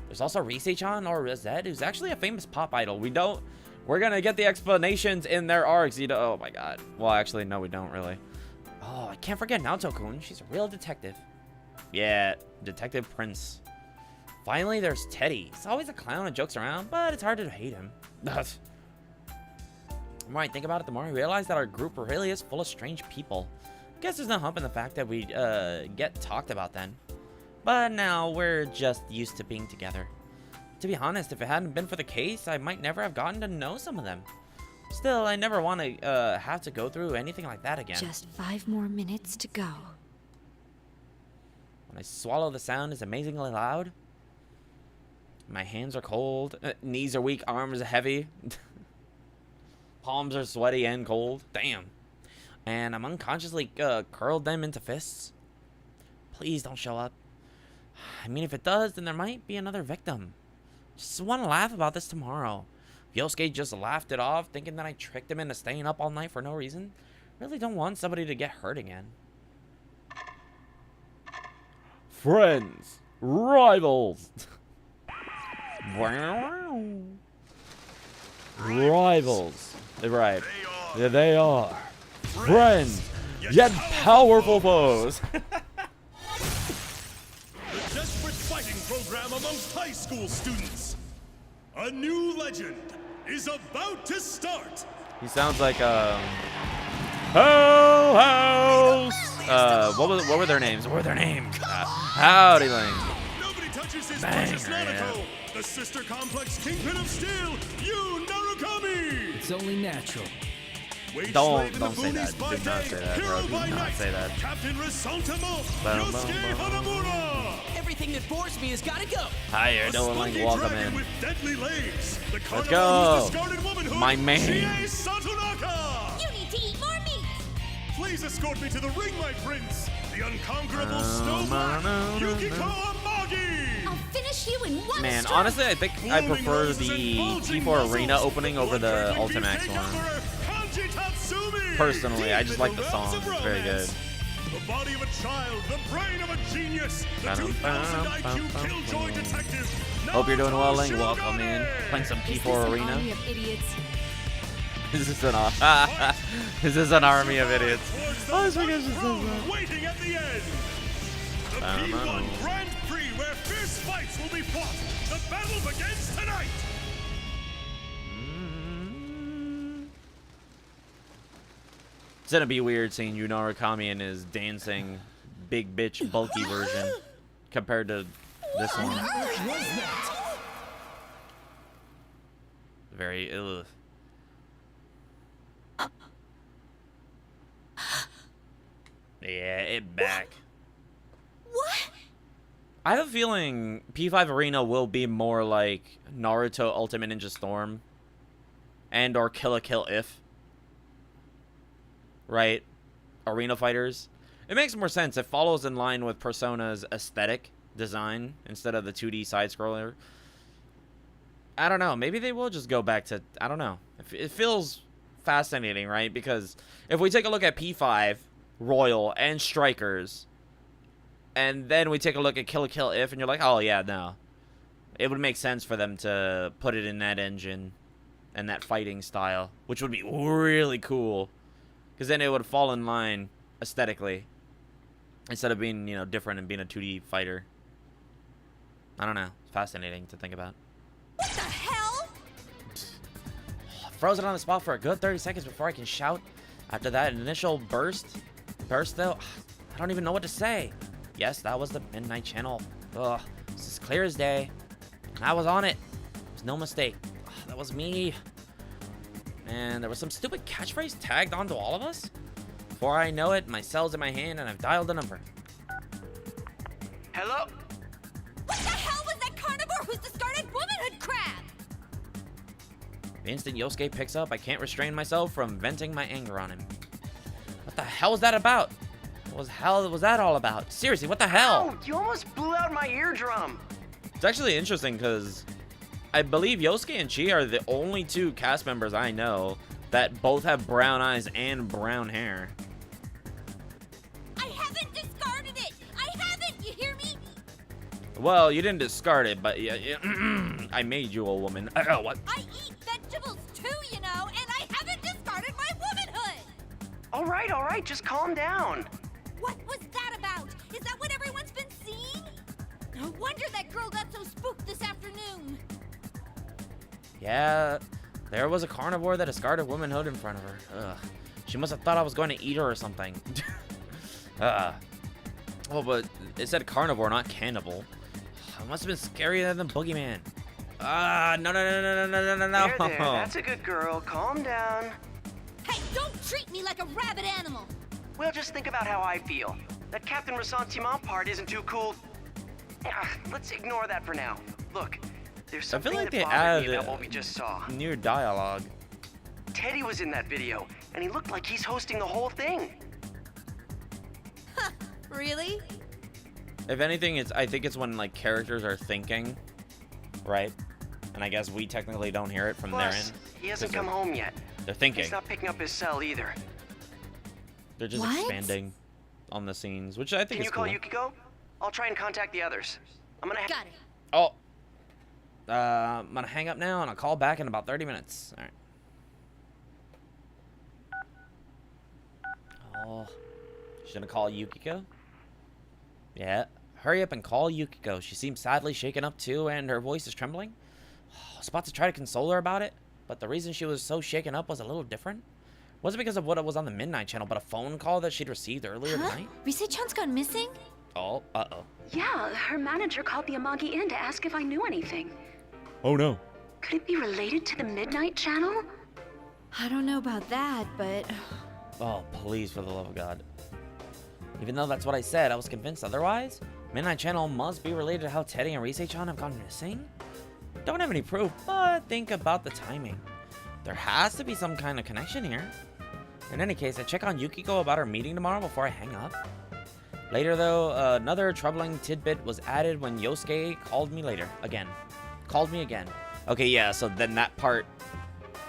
There's also Rise-chan or Rosette, who's actually a famous pop idol. We're gonna get the explanations in their arcs. Oh my god. Well, actually, no, we don't really. Oh, I can't forget Naoto-kun. She's a real detective. Yeah, Detective Prince. Finally, there's Teddy. He's always a clown and jokes around, but it's hard to hate him. The more I think about it, the more I realize that our group really is full of strange people. Guess there's no hump in the fact that we get talked about then. But now we're just used to being together. To be honest, if it hadn't been for the case, I might never have gotten to know some of them. Still, I never want to have to go through anything like that again. Just 5 more minutes to go. When I swallow, the sound is amazingly loud. My hands are cold. Knees are weak. Arms are heavy. Palms are sweaty and cold. Damn. And I'm unconsciously curled them into fists. Please don't show up. I mean, if it does, then there might be another victim. Just want to laugh about this tomorrow. Yosuke just laughed it off, thinking that I tricked him into staying up all night for no reason. Really don't want somebody to get hurt again. Friends. Rivals. Rivals. Right. Yeah, they are. Friends. Yet powerful foes. The desperate fighting program amongst high school students. A new legend is about to start. He sounds like House. What were their names? Howdy Lang. Nobody touches his Banger, precious Nanako. The sister complex kingpin of steel, Yu Narukami. It's only natural. Don't say that. Do not say that, bro. Do not say that. Captain Resentamo, Yosuke Hanamura. Everything that bores me has got to go. Hiya, Noah Ling, welcome in. With deadly legs. The Let's go. Womanhood, My man. Chie Satonaka. You need to eat more meat. Please escort me to the ring, my prince. The unconquerable Snow Black, Yukiko Amagi. I'll finish you in one Man, stroke. honestly, I think I prefer the P4 Arena opening over the Ultimax one. Personally, I just like the song. It's very good. The body of a child, the brain of a genius, the 2000 IQ killjoy detective. Hope you're doing well, Ling. Welcome in. Playing some P4 Arena. Army of idiots. Is this an army of idiots? Oh, this is so bad. Waiting at the end. The P1 Grand Prix, where fierce fights will be fought. The battle begins tonight. It's gonna be weird seeing Yu Narukami in his dancing, big bitch, bulky version compared to this one. Very ugh. Yeah, it back. What? I have a feeling P5 Arena will be more like Naruto Ultimate Ninja Storm and or Kill la Kill If. Right? Arena fighters. It makes more sense. It follows in line with Persona's aesthetic design instead of the 2D side-scroller. I don't know. Maybe they will just go back to... I don't know. It feels fascinating, right? Because if we take a look at P5, Royal, and Strikers, and then we take a look at Kill la Kill If, and you're like, oh, yeah, no. It would make sense for them to put it in that engine and that fighting style, which would be really cool. Because then it would fall in line aesthetically instead of being, you know, different and being a 2D fighter. I don't know. It's fascinating to think about. What the hell? Frozen on the spot for a good 30 seconds before I can shout. After that initial burst though, I don't even know what to say. Yes, that was the Midnight Channel. Ugh, it's as clear as day. I was on it. There's no mistake. Ugh, that was me. And there was some stupid catchphrase tagged onto all of us. Before I know it, my cell's in my hand and I've dialed the number. Hello? What the hell was that carnivore who's discarded womanhood crap? The instant Yosuke picks up, I can't restrain myself from venting my anger on him. What the hell was that about? What the hell was that all about? Seriously, what the hell? Oh, you almost blew out my eardrum. It's actually interesting because I believe Yosuke and Chi are the only two cast members I know that both have brown eyes and brown hair. I haven't discarded it! I haven't, you hear me? Well, you didn't discard it, but yeah, I made you a woman. What? I eat vegetables too, you know, and I haven't discarded my womanhood! All right, just calm down. What was that about? Is that what everyone's been seeing? No wonder that girl got so spooked this afternoon. Yeah, there was a carnivore that discarded womanhood in front of her. Ugh. She must have thought I was going to eat her or something. Oh, but it said carnivore, not cannibal. It must have been scarier than Boogeyman. No. There, that's a good girl. Calm down. Hey, don't treat me like a rabid animal! Well, just think about how I feel. That Captain Ressentiment part isn't too cool. Let's ignore that for now. Look, there's I feel something like they that bothered me add about what we just saw. new dialogue. Teddy was in that video, and he looked like he's hosting the whole thing. Really? If anything, I think it's when like characters are thinking, right? And I guess we technically don't hear it from their Plus, end. he hasn't 'cause come home yet. They're thinking. He's not picking up his cell either. They're just What? expanding on the scenes, which I think Can is you call cool. Yukiko? I'll try and contact the others. I'm gonna Got it. Oh. I'm gonna hang up now and I'll call back in about 30 minutes. All right. Oh. She's gonna call Yukiko? Yeah. Hurry up and call Yukiko. She seems sadly shaken up too, and her voice is trembling. I was about to try to console her about it, but the reason she was so shaken up was a little different. Wasn't because of what it was on the Midnight Channel, but a phone call that she'd received earlier tonight. Rise-chan's gone missing? Oh, uh-oh. Yeah, her manager called the Amagi Inn to ask if I knew anything. Oh no. Could it be related to the Midnight Channel? I don't know about that, but... Oh, please, for the love of God. Even though that's what I said, I was convinced otherwise. Midnight Channel must be related to how Teddy and Rise-chan have gone missing. Don't have any proof, but think about the timing. There has to be some kind of connection here. In any case, I check on Yukiko about our meeting tomorrow before I hang up. Later, though, another troubling tidbit was added when Yosuke called me later. Again. Called me again. Okay, yeah, so then that part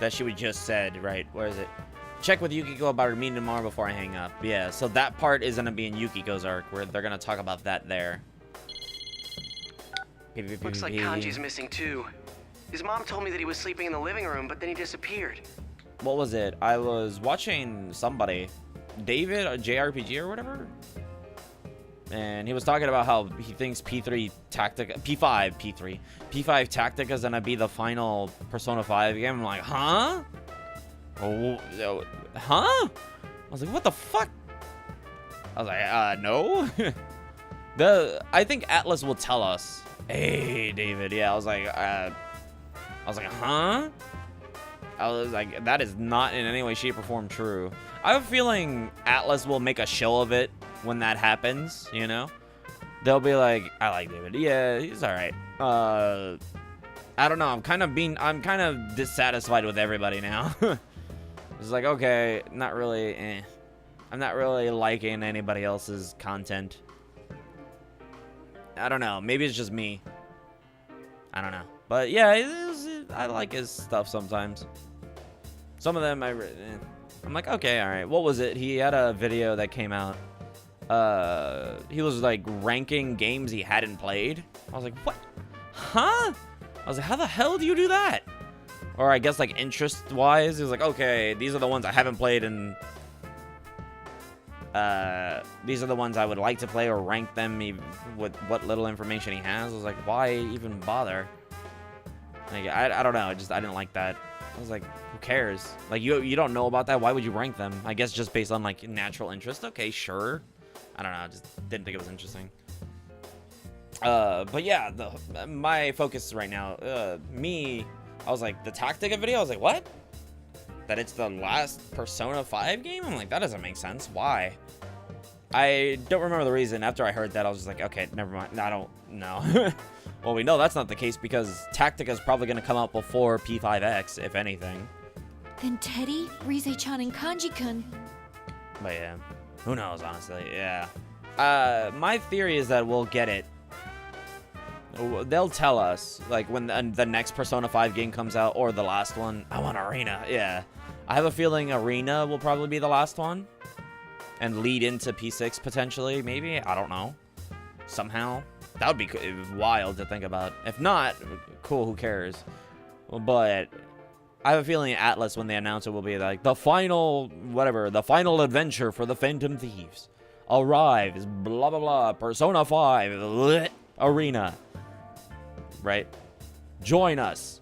that she would just said, right, where is it? Check with Yukiko about her meeting tomorrow before I hang up. Yeah, so that part is going to be in Yukiko's arc, where they're going to talk about that there. Looks like Kanji's missing too. His mom told me that he was sleeping in the living room, but then he disappeared. What was it? I was watching somebody, David, or JRPG or whatever, and he was talking about how he thinks P5 Tactica is gonna be the final Persona 5 game. I'm like, huh? Oh, huh? I was like, what the fuck? I was like, no. I think Atlas will tell us. Hey, David. Yeah, I was like, huh? I was like, that is not in any way, shape, or form true. I have a feeling Atlas will make a show of it when that happens, you know? They'll be like, I like David. Yeah, he's alright. I don't know. I'm kind of dissatisfied with everybody now. It's like, okay, not really, I'm not really liking anybody else's content. I don't know. Maybe it's just me. I don't know. But yeah, I like his stuff sometimes. Some of them I'm like, okay, all right. What was it? He had a video that came out. He was like ranking games he hadn't played. I was like, what? Huh? I was like, how the hell do you do that? Or I guess like interest-wise, he was like, okay, these are the ones I haven't played, and these are the ones I would like to play, or rank them with what little information he has. I was like, why even bother? Like, I don't know. I didn't like that. I was like, who cares? Like, you don't know about that. Why would you rank them? I guess just based on like natural interest. Okay, sure. I don't know. I just didn't think it was interesting. But yeah, my focus right now, I was like, the Tactica video. I was like, what? That it's the last Persona 5 game? I'm like, that doesn't make sense. Why? I don't remember the reason. After I heard that, I was just like, okay, never mind. I don't know. Well, we know that's not the case because Tactica is probably going to come out before P5X, if anything. Then Teddy, Rise-chan, and Kanji-kun. But yeah, who knows, honestly. Yeah. My theory is that we'll get it. They'll tell us, like, when the next Persona 5 game comes out, or the last one. I want Arena, yeah. I have a feeling Arena will probably be the last one. And lead into P6, potentially, maybe? I don't know. Somehow. That would be wild to think about. If not, cool, who cares? But I have a feeling Atlas, when they announce it, will be like, the final, whatever, the final adventure for the Phantom Thieves. Arrives, blah, blah, blah, Persona 5, bleh, Arena. Right? Join us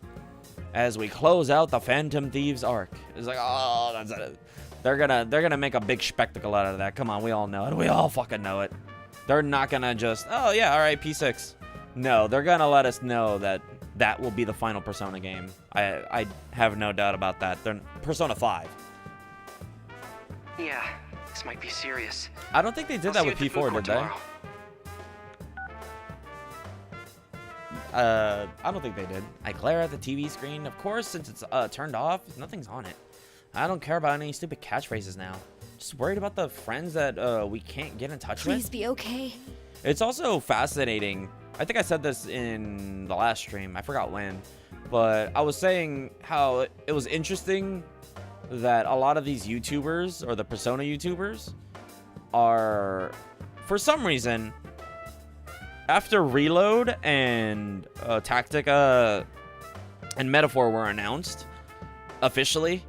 as we close out the Phantom Thieves arc. It's like, oh, that's it. They're gonna make a big spectacle out of that. Come on, we all know it. We all fucking know it. They're not gonna just, oh yeah, all right, P6. No, they're gonna let us know that that will be the final Persona game. I have no doubt about that. They're Persona 5. Yeah, this might be serious. I don't think they did that with P4, did they? I don't think they did. I glare at the TV screen. Of course, since it's turned off, nothing's on it. I don't care about any stupid catchphrases now. Just worried about the friends that we can't get in touch with. Please be okay. It's also fascinating. I think I said this in the last stream. I forgot when. But I was saying how it was interesting that a lot of these YouTubers, or the Persona YouTubers, are, for some reason, after Reload and Tactica and Metaphor were announced officially,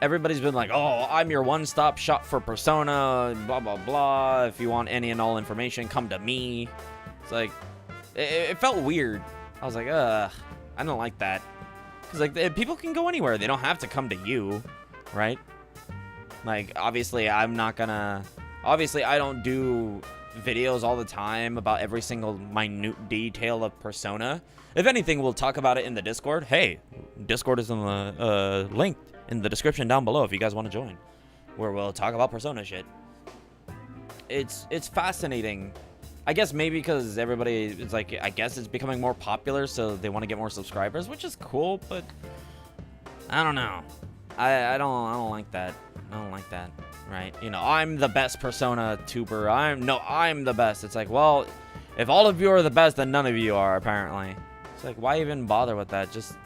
everybody's been like, oh, I'm your one-stop shop for Persona, blah, blah, blah. If you want any and all information, come to me. It's like, it felt weird. I was like, I don't like that. Because, like, people can go anywhere. They don't have to come to you, right? Like, obviously, I'm not gonna... Obviously, I don't do videos all the time about every single minute detail of Persona. If anything, we'll talk about it in the Discord. Hey, Discord is in the link in the description down below if you guys want to join, where we'll talk about Persona shit. It's fascinating. I guess maybe because everybody is like, I guess it's becoming more popular, so they want to get more subscribers, which is cool, but I don't know. I don't like that. I don't like that, right? You know, I'm the best Persona tuber. I'm the best. It's like, well, if all of you are the best, then none of you are, apparently. It's like, why even bother with that? Just,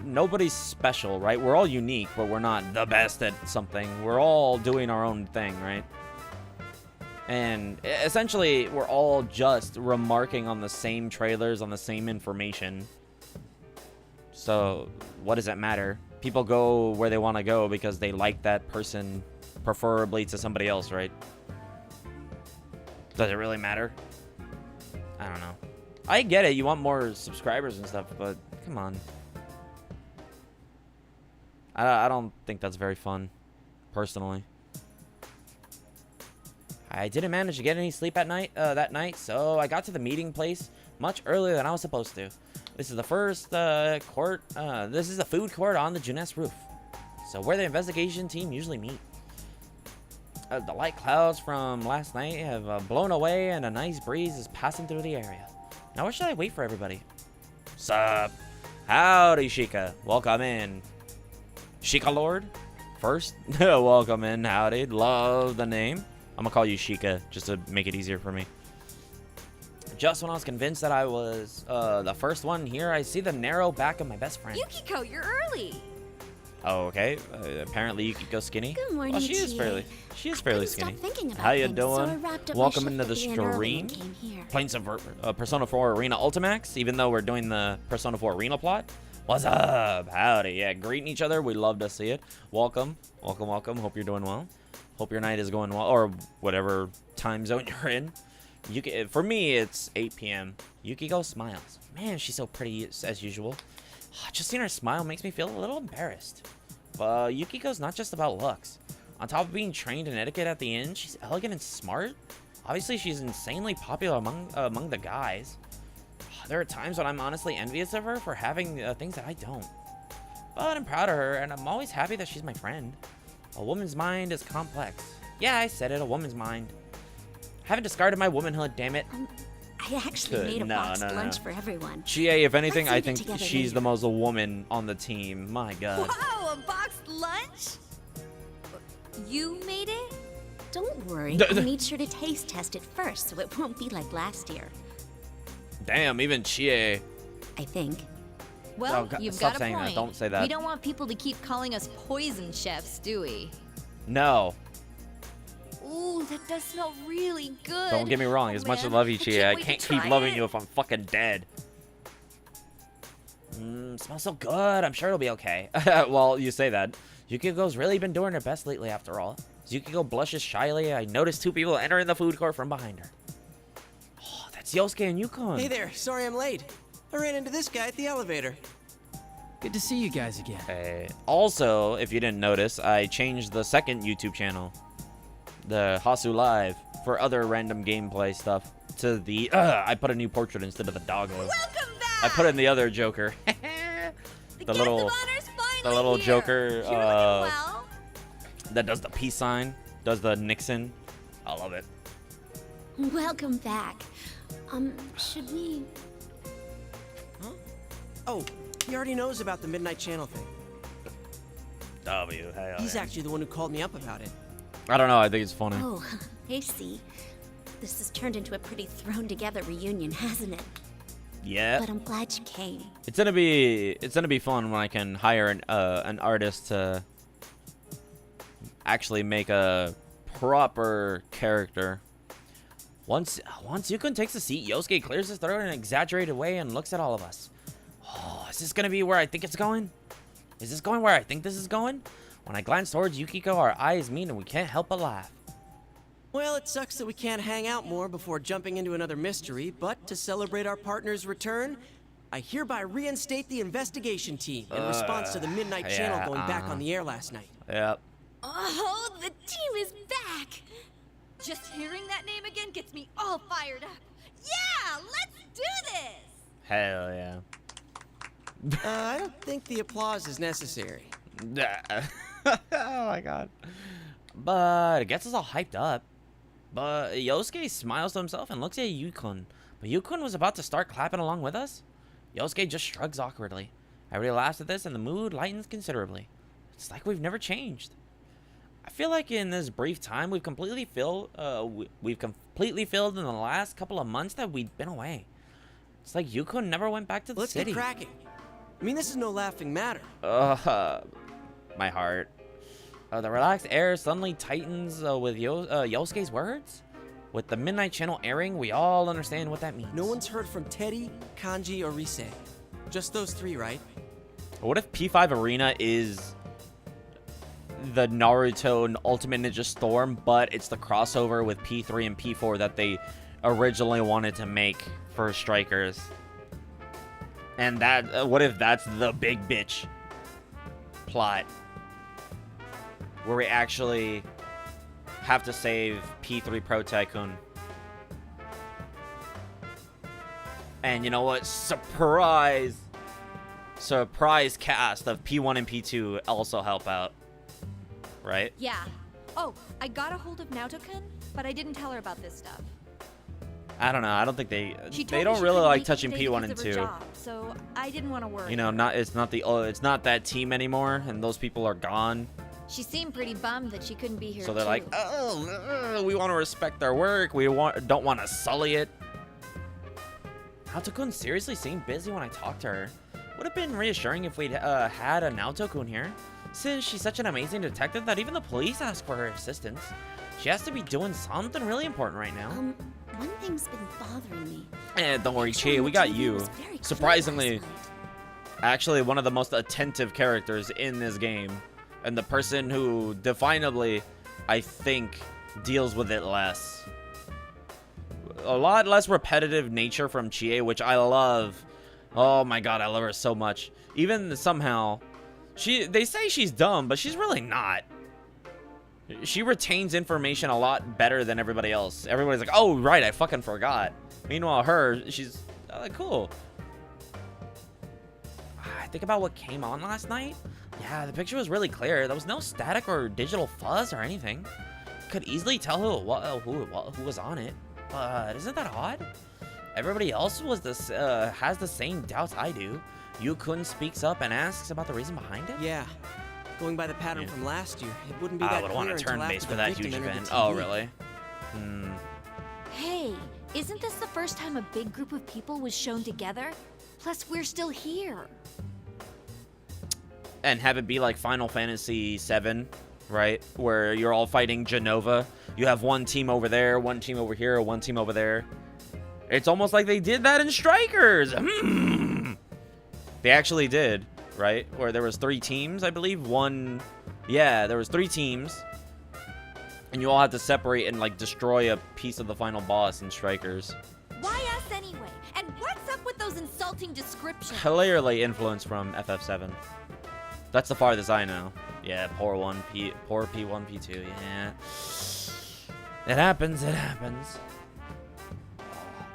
nobody's special, right? We're all unique, but we're not the best at something. We're all doing our own thing, right? And essentially, we're all just remarking on the same trailers, on the same information. So, what does it matter? People go where they want to go because they like that person, preferably to somebody else, right? Does it really matter? I don't know. I get it, you want more subscribers and stuff, but come on. I don't think that's very fun, personally. I didn't manage to get any sleep at night that night, so I got to the meeting place much earlier than I was supposed to. This is the first court. This is the food court on the Jeunesse roof, so where the investigation team usually meet. The light clouds from last night have blown away, and a nice breeze is passing through the area. Now, where should I wait for everybody? Sup? Howdy, Sheikah. Welcome in. Sheikah Lord? First? Welcome in. Howdy. Love the name. I'm gonna call you Sheikah just to make it easier for me. Just when I was convinced that I was the first one here, I see the narrow back of my best friend. Yukiko, you're early. Oh, okay. Apparently Yukiko's skinny. Good morning, well, she is fairly skinny. How you doing? Welcome into the stream. Playing some Persona 4 Arena Ultimax, even though we're doing the Persona 4 Arena plot. What's up? Howdy. Yeah, greeting each other. We love to see it. Welcome. Welcome, welcome. Hope you're doing well. Hope your night is going well, or whatever time zone you're in. For me, it's 8 p.m. Yukiko smiles. Man, she's so pretty as usual. Just seeing her smile makes me feel a little embarrassed. But Yukiko's not just about looks. On top of being trained in etiquette at the inn, she's elegant and smart. Obviously, she's insanely popular among the guys. There are times when I'm honestly envious of her for having things that I don't. But I'm proud of her, and I'm always happy that she's my friend. A woman's mind is complex, Yeah, I said it, a woman's mind. I haven't discarded my womanhood, damn it. I actually made a boxed lunch for everyone. Chie, if anything, Let's I eat it think together she's later. the most woman on the team. My god. Whoa, a boxed lunch? You made it? Don't worry, I made sure to taste test it first so it won't be like last year. Damn, even Chie. I think. Well, Oh, God, you've stop got a saying that. point. Don't say that. We don't want people to keep calling us poison chefs, do we? No. Ooh, that does smell really good. Don't get me wrong. As much as I love you, Chie, I can't keep loving you if I'm fucking dead. Smells so good. I'm sure it'll be okay. Well, you say that. Yukiko's really been doing her best lately, after all. As Yukiko blushes shyly, I notice two people entering the food court from behind her. Oh, that's Yosuke and Yukon. Hey there, sorry I'm late. I ran into this guy at the elevator. Good to see you guys again. Also, if you didn't notice, I changed the second YouTube channel, the Hasu Live, for other random gameplay stuff to the, I put a new portrait instead of the doggo. Welcome back! I put in the other Joker. the little Joker, You're looking well. that does the peace sign, does the Nixon. I love it. Welcome back. Should we... Oh, he already knows about the Midnight Channel thing. W, hell He's yeah. actually the one who called me up about it. I don't know, I think it's funny. Oh, I see. This has turned into a pretty thrown-together reunion, hasn't it? Yeah. But I'm glad you came. It's gonna be fun when I can hire an artist to actually make a proper character. Once Yukon takes a seat, Yosuke clears his throat in an exaggerated way and looks at all of us. Oh, is this gonna be where I think it's going? Is this going where I think this is going? When I glance towards Yukiko, our eyes meet and we can't help but laugh. Well, it sucks that we can't hang out more before jumping into another mystery, but to celebrate our partner's return, I hereby reinstate the investigation team in response to the Midnight Channel going back on the air last night. Yep. Oh, the team is back! Just hearing that name again gets me all fired up. Yeah, let's do this! Hell yeah. I don't think the applause is necessary. Oh my god. But it gets us all hyped up. But Yosuke smiles to himself and looks at Yukon. But Yukon was about to start clapping along with us. Yosuke just shrugs awkwardly. Everybody laughs at this and the mood lightens considerably. It's like we've never changed. I feel like in this brief time we've completely filled in the last couple of months that we've been away. It's like Yukon never went back to the Let's city. get cracking. I mean, this is no laughing matter. My heart. The relaxed air suddenly tightens with Yosuke's words. With the Midnight Channel airing, we all understand what that means. No one's heard from Teddy, Kanji, or Rise. Just those three, right? What if P5 Arena is the Naruto and Ultimate Ninja Storm, but it's the crossover with P3 and P4 that they originally wanted to make for Strikers? And that, what if that's the big bitch plot? Where we actually have to save P3 Pro Tycoon. And you know what? Surprise cast of P1 and P2 also help out. Right? Yeah. Oh, I got a hold of Naoto-kun, but I didn't tell her about this stuff. I don't know. I don't think they She told they me don't she really couldn't like make it touching today P1 because and of her 2. job, so I didn't want to worry. You know, it's not that team anymore, and those people are gone. She seemed pretty bummed that she couldn't be here. So they're too. like, we want to respect their work. We don't want to sully it. Naoto-kun seriously seemed busy when I talked to her. Would have been reassuring if we'd had a Naoto-kun here, since she's such an amazing detective that even the police ask for her assistance. She has to be doing something really important right now. One thing's been bothering me. Don't worry, Chie, we got you. Surprisingly, actually one of the most attentive characters in this game. And the person who definably, I think, deals with it less. A lot less repetitive nature from Chie, which I love. Oh my god, I love her so much. Even somehow, they say she's dumb, but she's really not. She retains information a lot better than everybody else. Everybody's like, oh, right, I fucking forgot. Meanwhile, she's cool. I think about what came on last night. Yeah, the picture was really clear. There was no static or digital fuzz or anything. could easily tell who was on it, but isn't that odd? Everybody else was has the same doubts I do. Yukun speaks up and asks about the reason behind it. Yeah. Going by the pattern from last year, it wouldn't be I that would clear want a until turn after base for the that victim huge entered the event. TV. Oh, really? Hey, isn't this the first time a big group of people was shown together? Plus, we're still here. And have it be like Final Fantasy VII, right? Where you're all fighting Genova. You have one team over there, one team over here, one team over there. It's almost like they did that in Strikers. They actually did, right? Where there was 3 teams, I believe. There was 3 teams. And you all had to separate and like destroy a piece of the final boss in Strikers. Why us anyway? And what's up with those insulting descriptions? Hilariously influenced from FF7. That's the farthest I know. Yeah, poor P1, P2, yeah. It happens, it happens.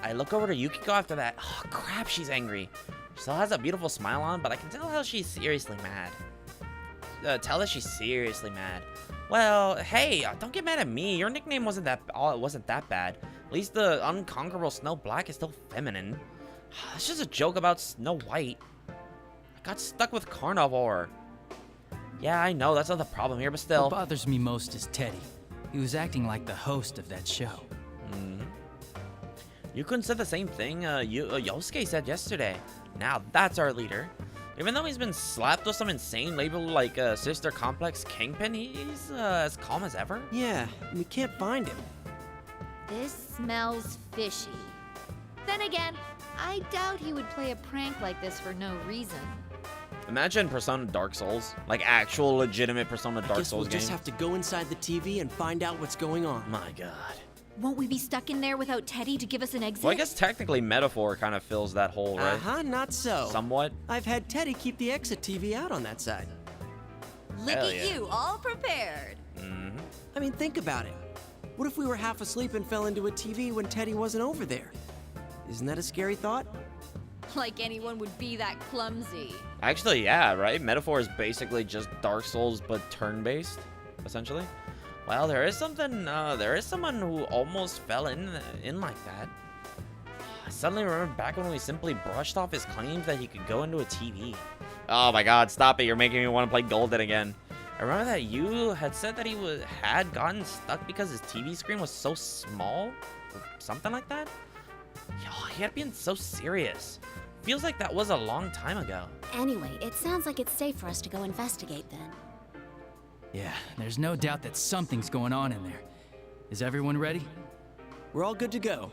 I look over to Yukiko after that. Oh, crap, she's angry. She still has a beautiful smile on, but I can tell how she's seriously mad. Tell that she's seriously mad. Well, hey, don't get mad at me. Your nickname wasn't that bad. At least the unconquerable Snow Black is still feminine. It's just a joke about Snow White. I got stuck with Carnivore. Yeah, I know, that's not the problem here, but still. What bothers me most is Teddy. He was acting like the host of that show. You couldn't say the same thing Yosuke said yesterday. Now that's our leader. Even though he's been slapped with some insane label like Sister Complex Kingpin, he's as calm as ever. Yeah, we can't find him. This smells fishy. Then again, I doubt he would play a prank like this for no reason. Imagine Persona Dark Souls. Like actual legitimate Persona Dark Souls we'll game. just have to go inside the TV and find out what's going on. My god. Won't we be stuck in there without Teddy to give us an exit? Well, I guess technically Metaphor kind of fills that hole, right? Not so. Somewhat. I've had Teddy keep the exit TV out on that side. Look at you, all prepared. I mean, think about it. What if we were half asleep and fell into a TV when Teddy wasn't over there? Isn't that a scary thought? Like anyone would be that clumsy. Actually, yeah, right? Metaphor is basically just Dark Souls, but turn-based, essentially. Well, there is someone who almost fell in like that. I suddenly remember back when we simply brushed off his claims that he could go into a TV. Oh my god, stop it, you're making me want to play Golden again. I remember that you had said that he had gotten stuck because his TV screen was so small, or something like that. Yo, he had been so serious. Feels like that was a long time ago. Anyway, it sounds like it's safe for us to go investigate then. Yeah, there's no doubt that something's going on in there. Is everyone ready? We're all good to go.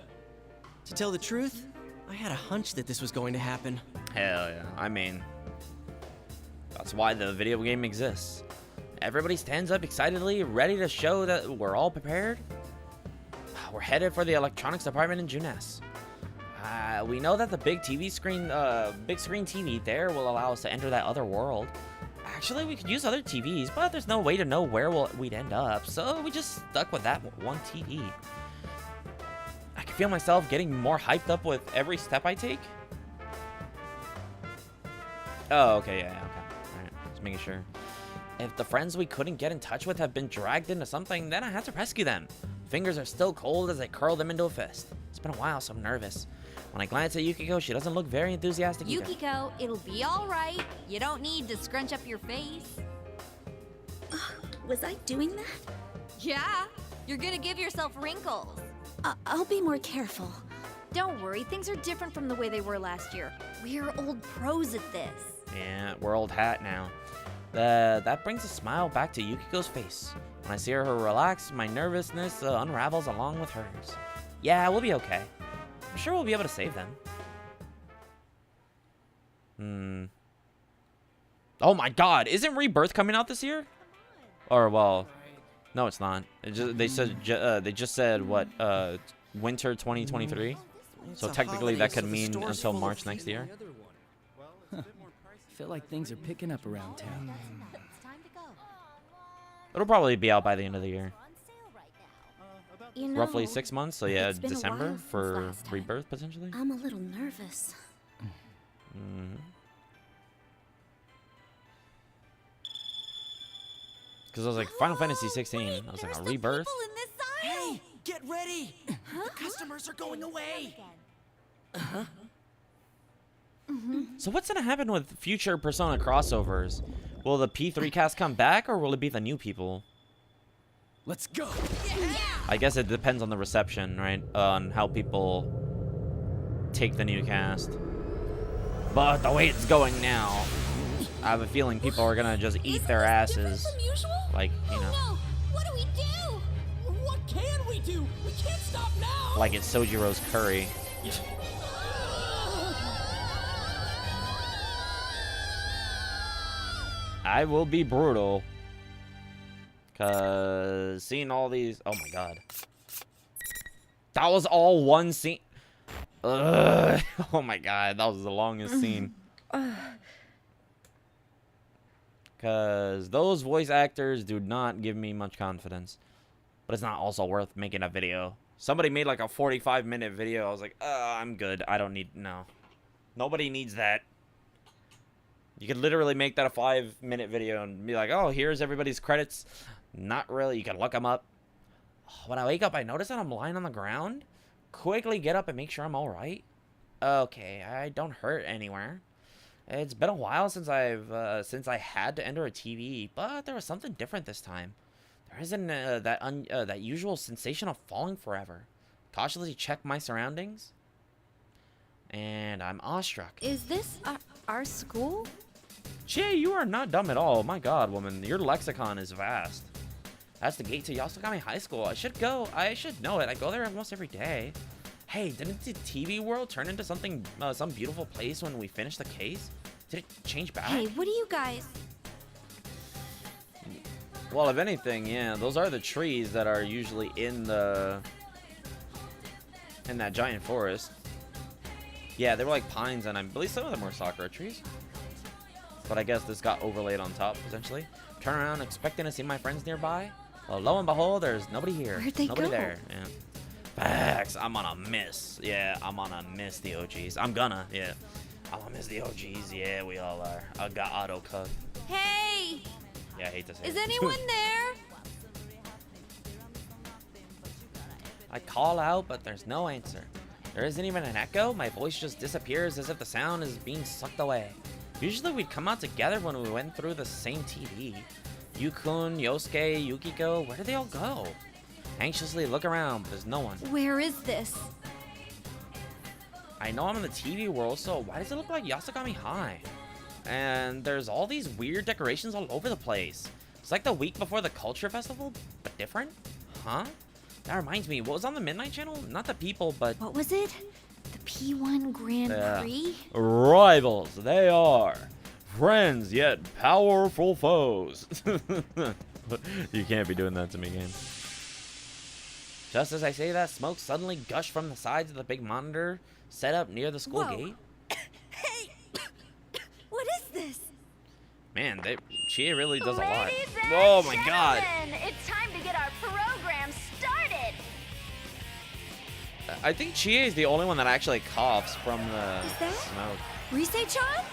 To tell the truth, I had a hunch that this was going to happen. Hell yeah. I mean, that's why the video game exists. Everybody stands up excitedly, ready to show that we're all prepared. We're headed for the electronics department in Junes. We know that the big screen TV there will allow us to enter that other world. Actually, we could use other TVs, but there's no way to know where we'd end up, so we just stuck with that one TV. I can feel myself getting more hyped up with every step I take. Oh, okay, yeah, okay. Alright, just making sure. If the friends we couldn't get in touch with have been dragged into something, then I have to rescue them. Fingers are still cold as I curl them into a fist. It's been a while, so I'm nervous. When I glance at Yukiko, she doesn't look very enthusiastic either. Yukiko, it'll be all right. You don't need to scrunch up your face. Was I doing that? Yeah, you're gonna give yourself wrinkles. I'll be more careful. Don't worry, things are different from the way they were last year. We're old pros at this. Yeah, we're old hat now. That brings a smile back to Yukiko's face. When I see her relax, my nervousness unravels along with hers. Yeah, we'll be okay. I'm sure we'll be able to save them. Oh my god, isn't Rebirth coming out this year? Or, well, no, it's not. They just said what, winter 2023? So technically that could mean until March next year. I feel like things are picking up around town. It'll probably be out by the end of the year. You know, Roughly 6 months, so yeah, it's been a December while for since last time. Rebirth, potentially. I'm a little nervous. Because I was like, Final Fantasy 16. I was like, a rebirth? Hey, get ready! The customers are going away! So what's gonna happen with future Persona crossovers? Will the P3 cast come back, or will it be the new people? Let's go. I guess it depends on the reception, right? On how people take the new cast. But the way it's going now, I have a feeling people are gonna just eat their asses. Like, you know. No! What do we do? What can we do? We can't stop now! Like it's Sojiro's curry. I will be brutal. Cause seeing all these, oh my god. That was all one scene. Ugh. Oh my god, that was the longest scene. Cause those voice actors do not give me much confidence. But it's not also worth making a video. Somebody made like a 45-minute video. I was like, I'm good. I don't need, no. Nobody needs that. You could literally make that a 5-minute video and be like, oh, here's everybody's credits. Not really. You can look them up. When I wake up, I notice that I'm lying on the ground. Quickly get up and make sure I'm all right. Okay, I don't hurt anywhere. It's been a while since since I had to enter a TV, but there was something different this time. There isn't that usual sensation of falling forever. Cautiously check my surroundings, and I'm awestruck. Is this our school? Chie, you are not dumb at all. My god, woman, your lexicon is vast. That's the gate to Yasogami High School. I should go. I should know it. I go there almost every day. Hey, didn't the TV world turn into something, some beautiful place when we finished the case? Did it change back? Hey, what do you guys... Well, if anything, yeah, those are the trees that are usually in that giant forest. Yeah, they were like pines, and I believe some of them were sakura trees. But I guess this got overlaid on top, essentially. Turn around expecting to see my friends nearby. Well, lo and behold, there's nobody here. Where'd they Nobody go? there. Yeah. Facts. I'm on a miss. Yeah, I'm on a miss the OGs. I'm gonna, yeah. I'm gonna miss the OGs. Yeah, we all are. I got auto cut. Hey! Yeah, I hate to say Is it. anyone there? I call out, but there's no answer. There isn't even an echo. My voice just disappears as if the sound is being sucked away. Usually we'd come out together when we went through the same TV. Yukun, Yosuke, Yukiko, where did they all go? Anxiously look around, but there's no one. Where is this? I know I'm in the TV world, so why does it look like Yasogami High? And there's all these weird decorations all over the place. It's like the week before the Culture Festival, but different? Huh? That reminds me, what was on the Midnight Channel? Not the people, but... What was it? The P1 Grand Prix? Rivals, they are. Friends, yet powerful foes. You can't be doing that to me, game. Just as I say that, smoke suddenly gushed from the sides of the big monitor set up near the school Whoa. gate. Hey! What is this? Man, Chie really does a lot. Ladies and Oh my god. gentlemen, it's time to get our program started. I think Chie is the only one that actually coughs from the Is that? smoke. Rise-chan?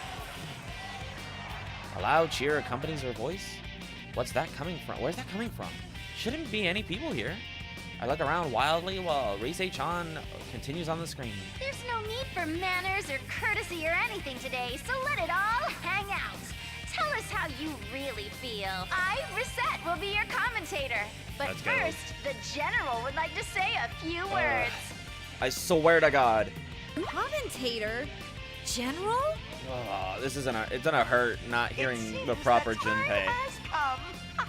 A loud cheer accompanies her voice. What's that coming from? Where's that coming from? Shouldn't be any people here. I look around wildly while Rise-chan continues on the screen. There's no need for manners or courtesy or anything today, so let it all hang out. Tell us how you really feel. I, Reset, will be your commentator. But Let's go. first, the General would like to say a few words. I swear to God. Commentator? General? Oh, this isn't it's gonna hurt not hearing It the seems proper the time Junpei. has come.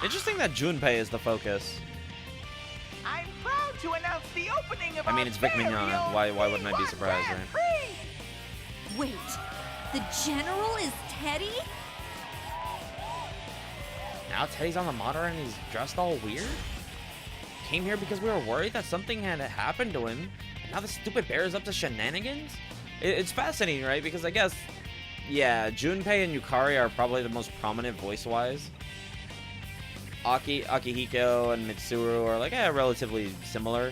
Interesting that Junpei is the focus. I'm proud to announce the opening of I mean, it's Vic our very Mignon. own Why wouldn't I be P1 surprised, Grand right? Prix. Wait, the General is Teddy? Now Teddy's on the monitor and he's dressed all weird? Came here because we were worried that something had happened to him, and now the stupid bear is up to shenanigans? It's fascinating, right? Because I guess, yeah, Junpei and Yukari are probably the most prominent voice-wise. Akihiko and Mitsuru are like relatively similar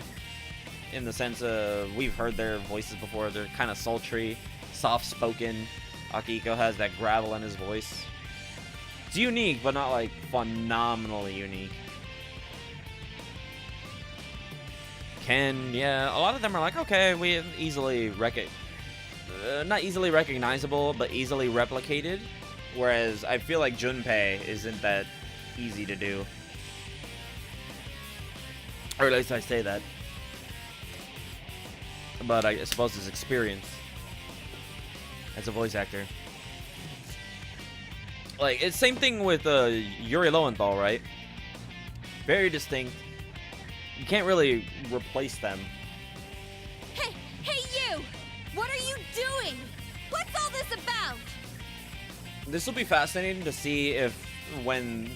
in the sense of we've heard their voices before. They're kind of sultry, soft-spoken. Akihiko has that gravel in his voice. It's unique, but not like phenomenally unique. Yeah, a lot of them are like, okay, we easily not easily recognizable, but easily replicated. Whereas I feel like Junpei isn't that easy to do. Or at least I say that. But I suppose it's experience as a voice actor. Like, it's same thing with Yuri Lowenthal, right? Very distinct. You can't really replace them. Hey, you! What are you doing? What's all this about? This will be fascinating to see if, when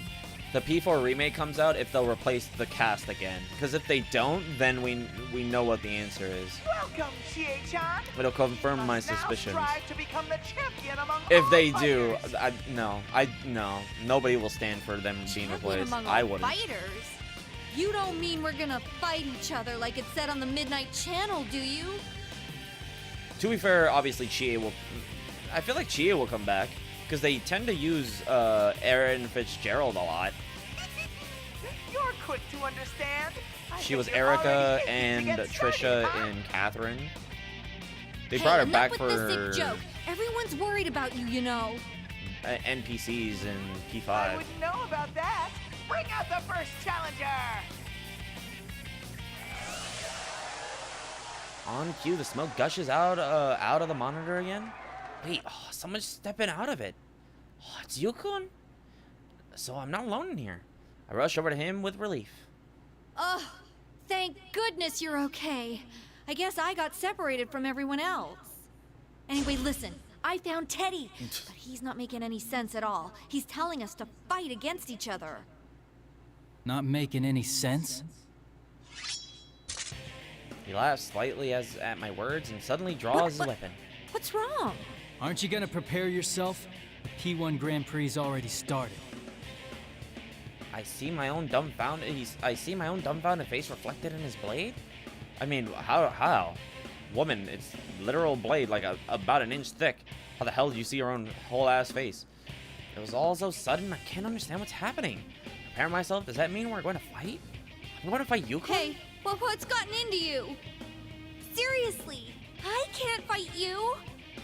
the P4 remake comes out, if they'll replace the cast again. Because if they don't, then we know what the answer is. Welcome, Chie-chan. It'll confirm my Now suspicions. strive to become the champion among If all they do, fighters. no. Nobody will stand for them being replaced. I wouldn't. Fighters? You don't mean we're gonna fight each other like it said on the Midnight Channel, do you? To be fair, obviously Chie will... I feel like Chie will come back. Because they tend to use Aaron Fitzgerald a lot. You're quick to understand. She was Erica and Trisha in Catherine. They brought her back with for the sick joke. Everyone's worried about you, you know. NPCs in P5. I wouldn't know about that. Bring out the first challenger. On cue, the smoke gushes out of the monitor again. Wait, someone's stepping out of it. Oh, it's Yukon? So I'm not alone in here. I rush over to him with relief. Oh, thank goodness you're okay. I guess I got separated from everyone else. Anyway, listen. I found Teddy, but he's not making any sense at all. He's telling us to fight against each other. Not making any sense? He laughs slightly at my words and suddenly draws his weapon. What's wrong? Aren't you gonna prepare yourself? The P1 Grand Prix already started. I see my own dumbfounded face reflected in his blade? I mean, how? Woman, it's literal blade, like about an inch thick. How the hell do you see your own whole ass face? It was all so sudden, I can't understand what's happening. Prepare myself, does that mean we're going to fight? I'm going to fight Yukon? Hey, well, what's gotten into you? Seriously, I can't fight you.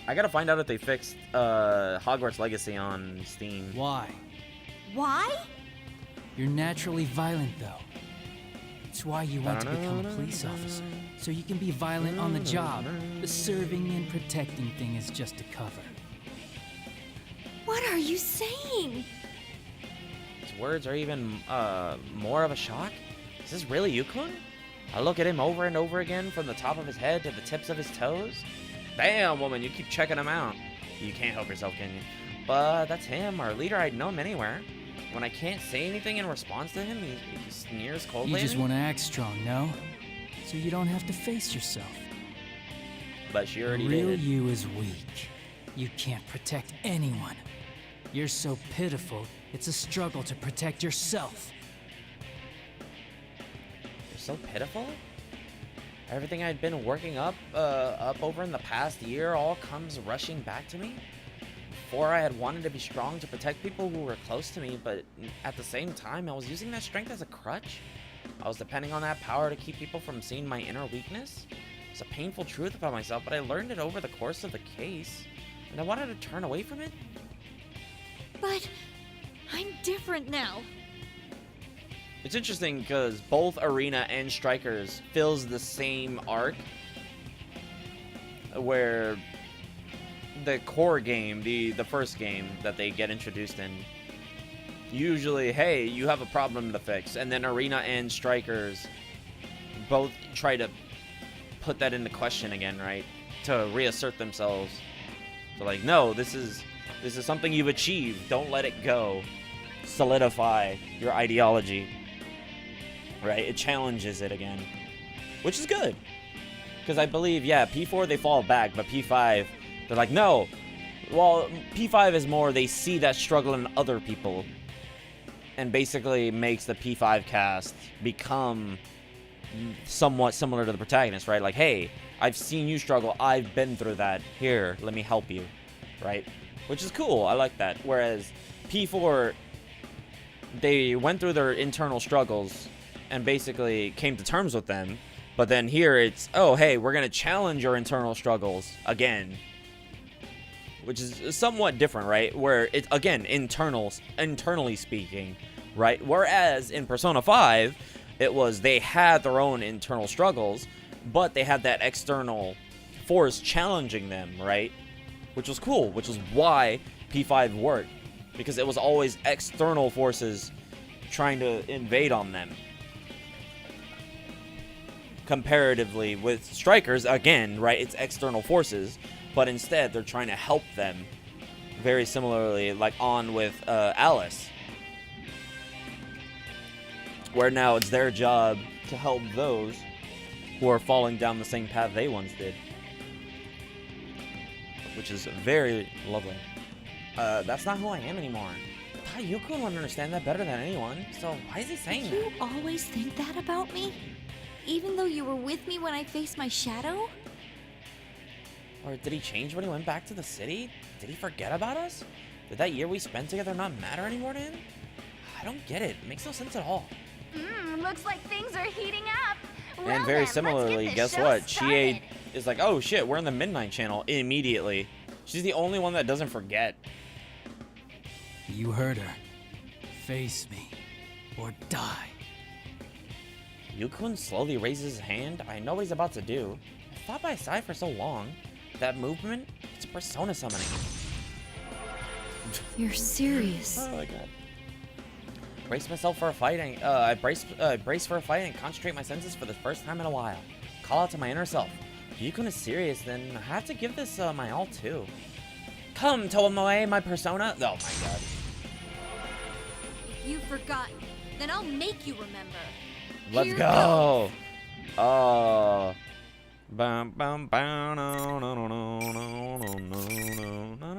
I gotta find out if they fixed Hogwarts Legacy on Steam. Why? Why? You're naturally violent, though. It's why you want to become a police officer, so you can be violent on the job. The serving and protecting thing is just a cover. What are you saying? His words are even more of a shock. Is this really Yukon? I look at him over and over again from the top of his head to the tips of his toes. Damn, woman, you keep checking him out. You can't help yourself, can you? But that's him, our leader. I'd know him anywhere. When I can't say anything in response to him, he sneers coldly. You just want to act strong, no? So you don't have to face yourself. But she already Real did. you is weak. You can't protect anyone. You're so pitiful, it's a struggle to protect yourself. You're so pitiful? Everything I'd been working up over in the past year all comes rushing back to me. Before, I had wanted to be strong to protect people who were close to me, but at the same time, I was using that strength as a crutch. I was depending on that power to keep people from seeing my inner weakness. It's a painful truth about myself, but I learned it over the course of the case, and I wanted to turn away from it. But I'm different now. It's interesting because both Arena and Strikers fills the same arc where the core game, the first game that they get introduced in, usually, hey, you have a problem to fix, and then Arena and Strikers both try to put that into question again, right? To reassert themselves. So like, no, this is something you've achieved. Don't let it go. Solidify your ideology. Right? It challenges it again. Which is good. Because I believe, yeah, P4 they fall back, but P5, they're like, no. Well, P5 is more, they see that struggle in other people. And basically makes the P5 cast become somewhat similar to the protagonist, right? Like, hey, I've seen you struggle. I've been through that. Here, let me help you. Right? Which is cool. I like that. Whereas P4 they went through their internal struggles and basically came to terms with them. But then here it's, oh, hey, we're going to challenge your internal struggles again. Which is somewhat different, right? Where it's, again, internally speaking, right? Whereas in Persona 5, it was they had their own internal struggles, but they had that external force challenging them, right? Which was cool, which is why P5 worked. Because it was always external forces trying to invade on them. Comparatively with Strikers, again, right, it's external forces, but instead they're trying to help them. Very similarly, like on with Alice. Where now it's their job to help those who are falling down the same path they once did. Which is very lovely. That's not who I am anymore. Yuko would understand that better than anyone, so why is he saying that? You always think that about me? Even though you were with me when I faced my shadow? Or did he change when he went back to the city? Did he forget about us? Did that year we spent together not matter anymore to him? I don't get it. It makes no sense at all. Looks like things are heating up. And Well very then, similarly, let's get guess this show what? started. Chie is like, oh shit, we're in the Midnight Channel immediately. She's the only one that doesn't forget. You heard her. Face me, or die. Yukun slowly raises his hand. I know what he's about to do. I fought by his side for so long. That movement, it's a persona summoning. You're serious. Oh my god. Brace myself for a fight. I brace for a fight and concentrate my senses for the first time in a while. Call out to my inner self. If Yukun is serious, then I have to give this my all too. Come, Tomoe, my persona. Oh my god. If you've forgotten, then I'll make you remember. Let's Here go. Oh. Bum bum bum no no no no no no no no no no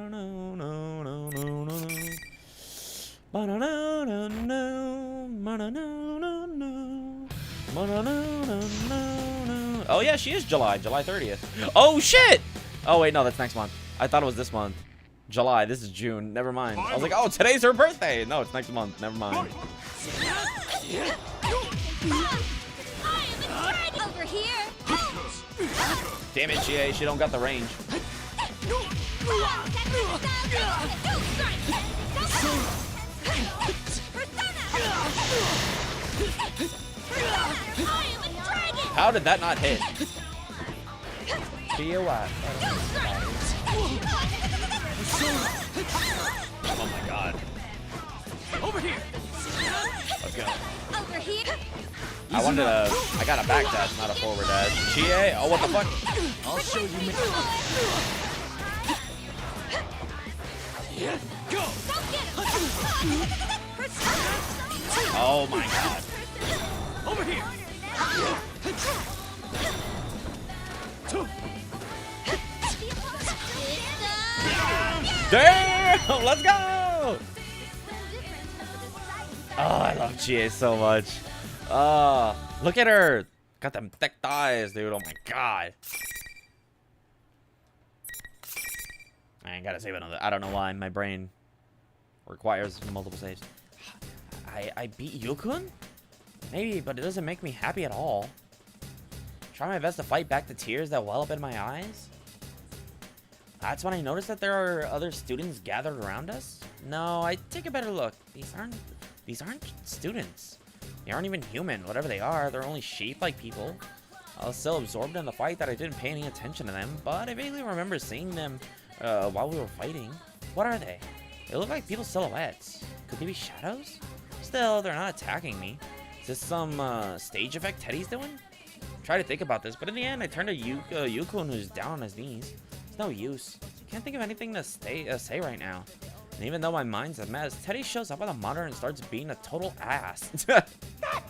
no no. Oh yeah, she is July 30th. Oh shit! Oh wait, no, that's next month. I thought it was this month. July, this is June. Never mind. I was like, oh, today's her birthday. No, it's next month. Never mind. Over here. Damn it, Chie, she don't got the range. How did that not hit? Be a what? Oh my god. Over here. Let's go. Over here. I wanted a... I got a back dash, not a forward dash. Chie? Oh, what the fuck? I'll show you. Go. Oh my god. Over here. Damn! Let's go! Oh, I love Chie so much. Look at her. Got them thick thighs, dude. Oh my god. I ain't gotta save another. I don't know why. My brain requires multiple saves. I beat Yukun? Maybe, but it doesn't make me happy at all. Try my best to fight back the tears that well up in my eyes. That's when I noticed that there are other students gathered around us. No, I take a better look. These aren't students. They aren't even human. Whatever they are, they're only sheep like people. I was so absorbed in the fight that I didn't pay any attention to them, but I vaguely remember seeing them while we were fighting. What are they? They look like people's silhouettes. Could they be shadows? Still, they're not attacking me. Is this some stage effect Teddy's doing? Try to think about this, but in the end, I turned to Yukun, who's down on his knees. It's no use. Can't think of anything to say right now. And even though my mind's a mess, Teddy shows up on the monitor and starts being a total ass. That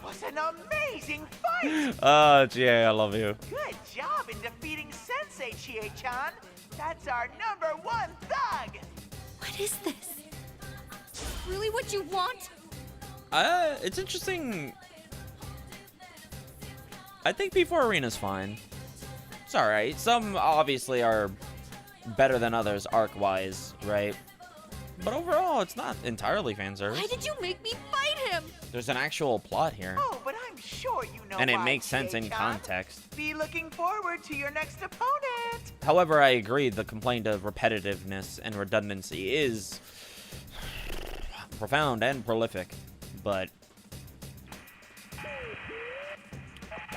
was an amazing fight! Oh, Chie, I love you. Good job in defeating Sensei, Chie-chan. That's our #1 thug! What is this? Really what you want? It's interesting. I think P4 Arena's fine. It's alright. Some obviously are better than others arc-wise, right? But overall, it's not entirely fan service. Why did you make me fight There's an actual plot here. Oh, but I'm sure you know And it why, makes sense in Chie-chan. context. Be looking forward to your next opponent. However, I agree the complaint of repetitiveness and redundancy is profound and prolific, but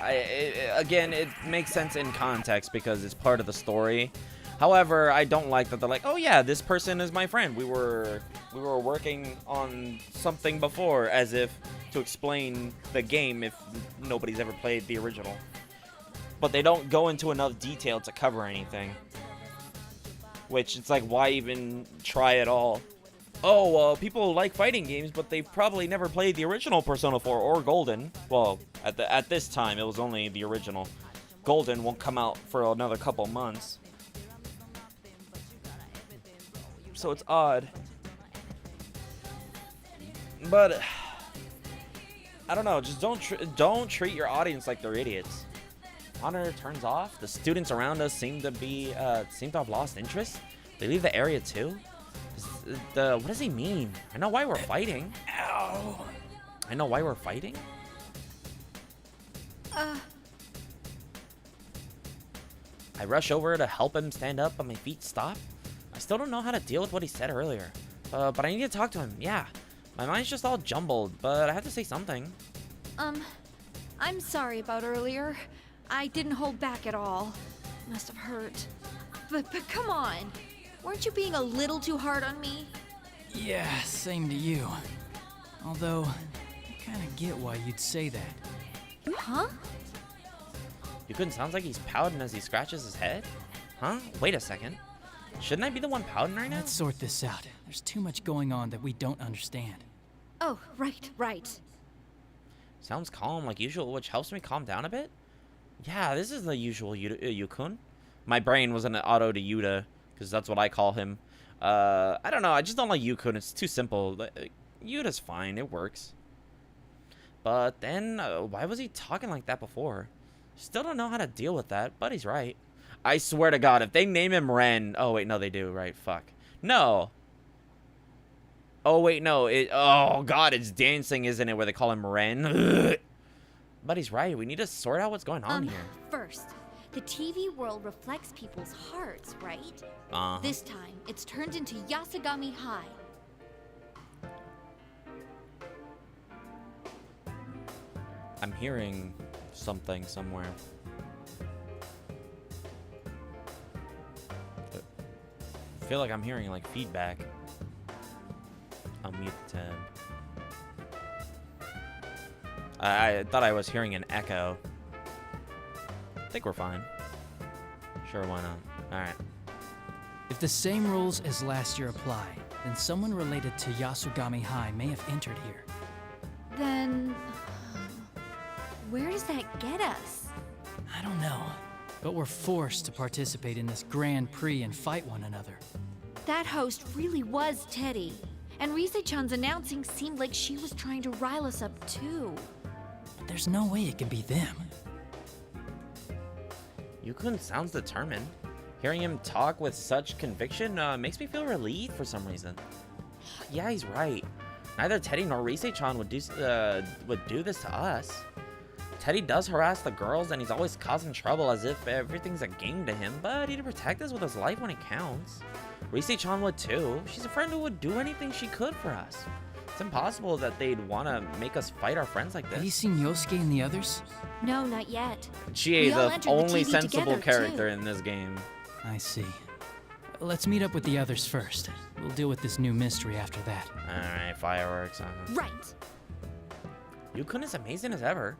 again, it makes sense in context because it's part of the story. However, I don't like that they're like, oh yeah, this person is my friend. We were working on something before, as if to explain the game if nobody's ever played the original. But they don't go into enough detail to cover anything. Which, it's like, why even try at all? Oh, well, people like fighting games, but they've probably never played the original Persona 4 or Golden. Well, at this time, it was only the original. Golden won't come out for another couple months. So it's odd. But I don't know, just don't treat your audience like they're idiots. Honor turns off. The students around us seem to have lost interest. They leave the area too. What does he mean? I know why we're fighting. Ow. I know why we're fighting. I rush over to help him stand up, but my feet stop. I still don't know how to deal with what he said earlier. But I need to talk to him. Yeah. My mind's just all jumbled, but I have to say something. I'm sorry about earlier. I didn't hold back at all. Must have hurt. But come on. Weren't you being a little too hard on me? Yeah, same to you. Although, I kinda get why you'd say that. Huh? Yukun sounds like he's pouting as he scratches his head. Huh? Wait a second. Shouldn't I be the one pouting right now? Let's sort this out. There's too much going on that we don't understand. Oh, right. Sounds calm like usual, which helps me calm down a bit. Yeah, this is the usual Yukun. My brain was an auto to Yuta, because that's what I call him. I don't know, I just don't like Yukun. It's too simple. Yuta's fine, it works. But then, why was he talking like that before? Still don't know how to deal with that, but he's right. I swear to God, if they name him Ren... Oh, wait, no, they do, right? Fuck. No. Oh, wait, no. Oh, God, it's dancing, isn't it, where they call him Ren? But he's right. We need to sort out what's going on here. First, the TV world reflects people's hearts, right? This time, it's turned into Yasugami High. I'm hearing something somewhere. I feel like I'm hearing, like, feedback. I'll mute the tab. I thought I was hearing an echo. I think we're fine. Sure, why not? Alright. If the same rules as last year apply, then someone related to Yasugami High may have entered here. Then... where does that get us? I don't know. But we're forced to participate in this Grand Prix and fight one another. That host really was Teddy. And Rise-chan's announcing seemed like she was trying to rile us up too. But there's no way it can be them. Yukun sounds determined. Hearing him talk with such conviction makes me feel relieved for some reason. Yeah, he's right. Neither Teddy nor Rise-chan would do this to us. Teddy does harass the girls, and he's always causing trouble as if everything's a game to him, but he'd protect us with his life when it counts. Rise-chan would too. She's a friend who would do anything she could for us. It's impossible that they'd want to make us fight our friends like this. Have you seen Yosuke and the others? No, not yet. Chie, the only sensible character in this game. I see. Let's meet up with the others first. We'll deal with this new mystery after that. Alright, fireworks. Right. Yukun is amazing as ever.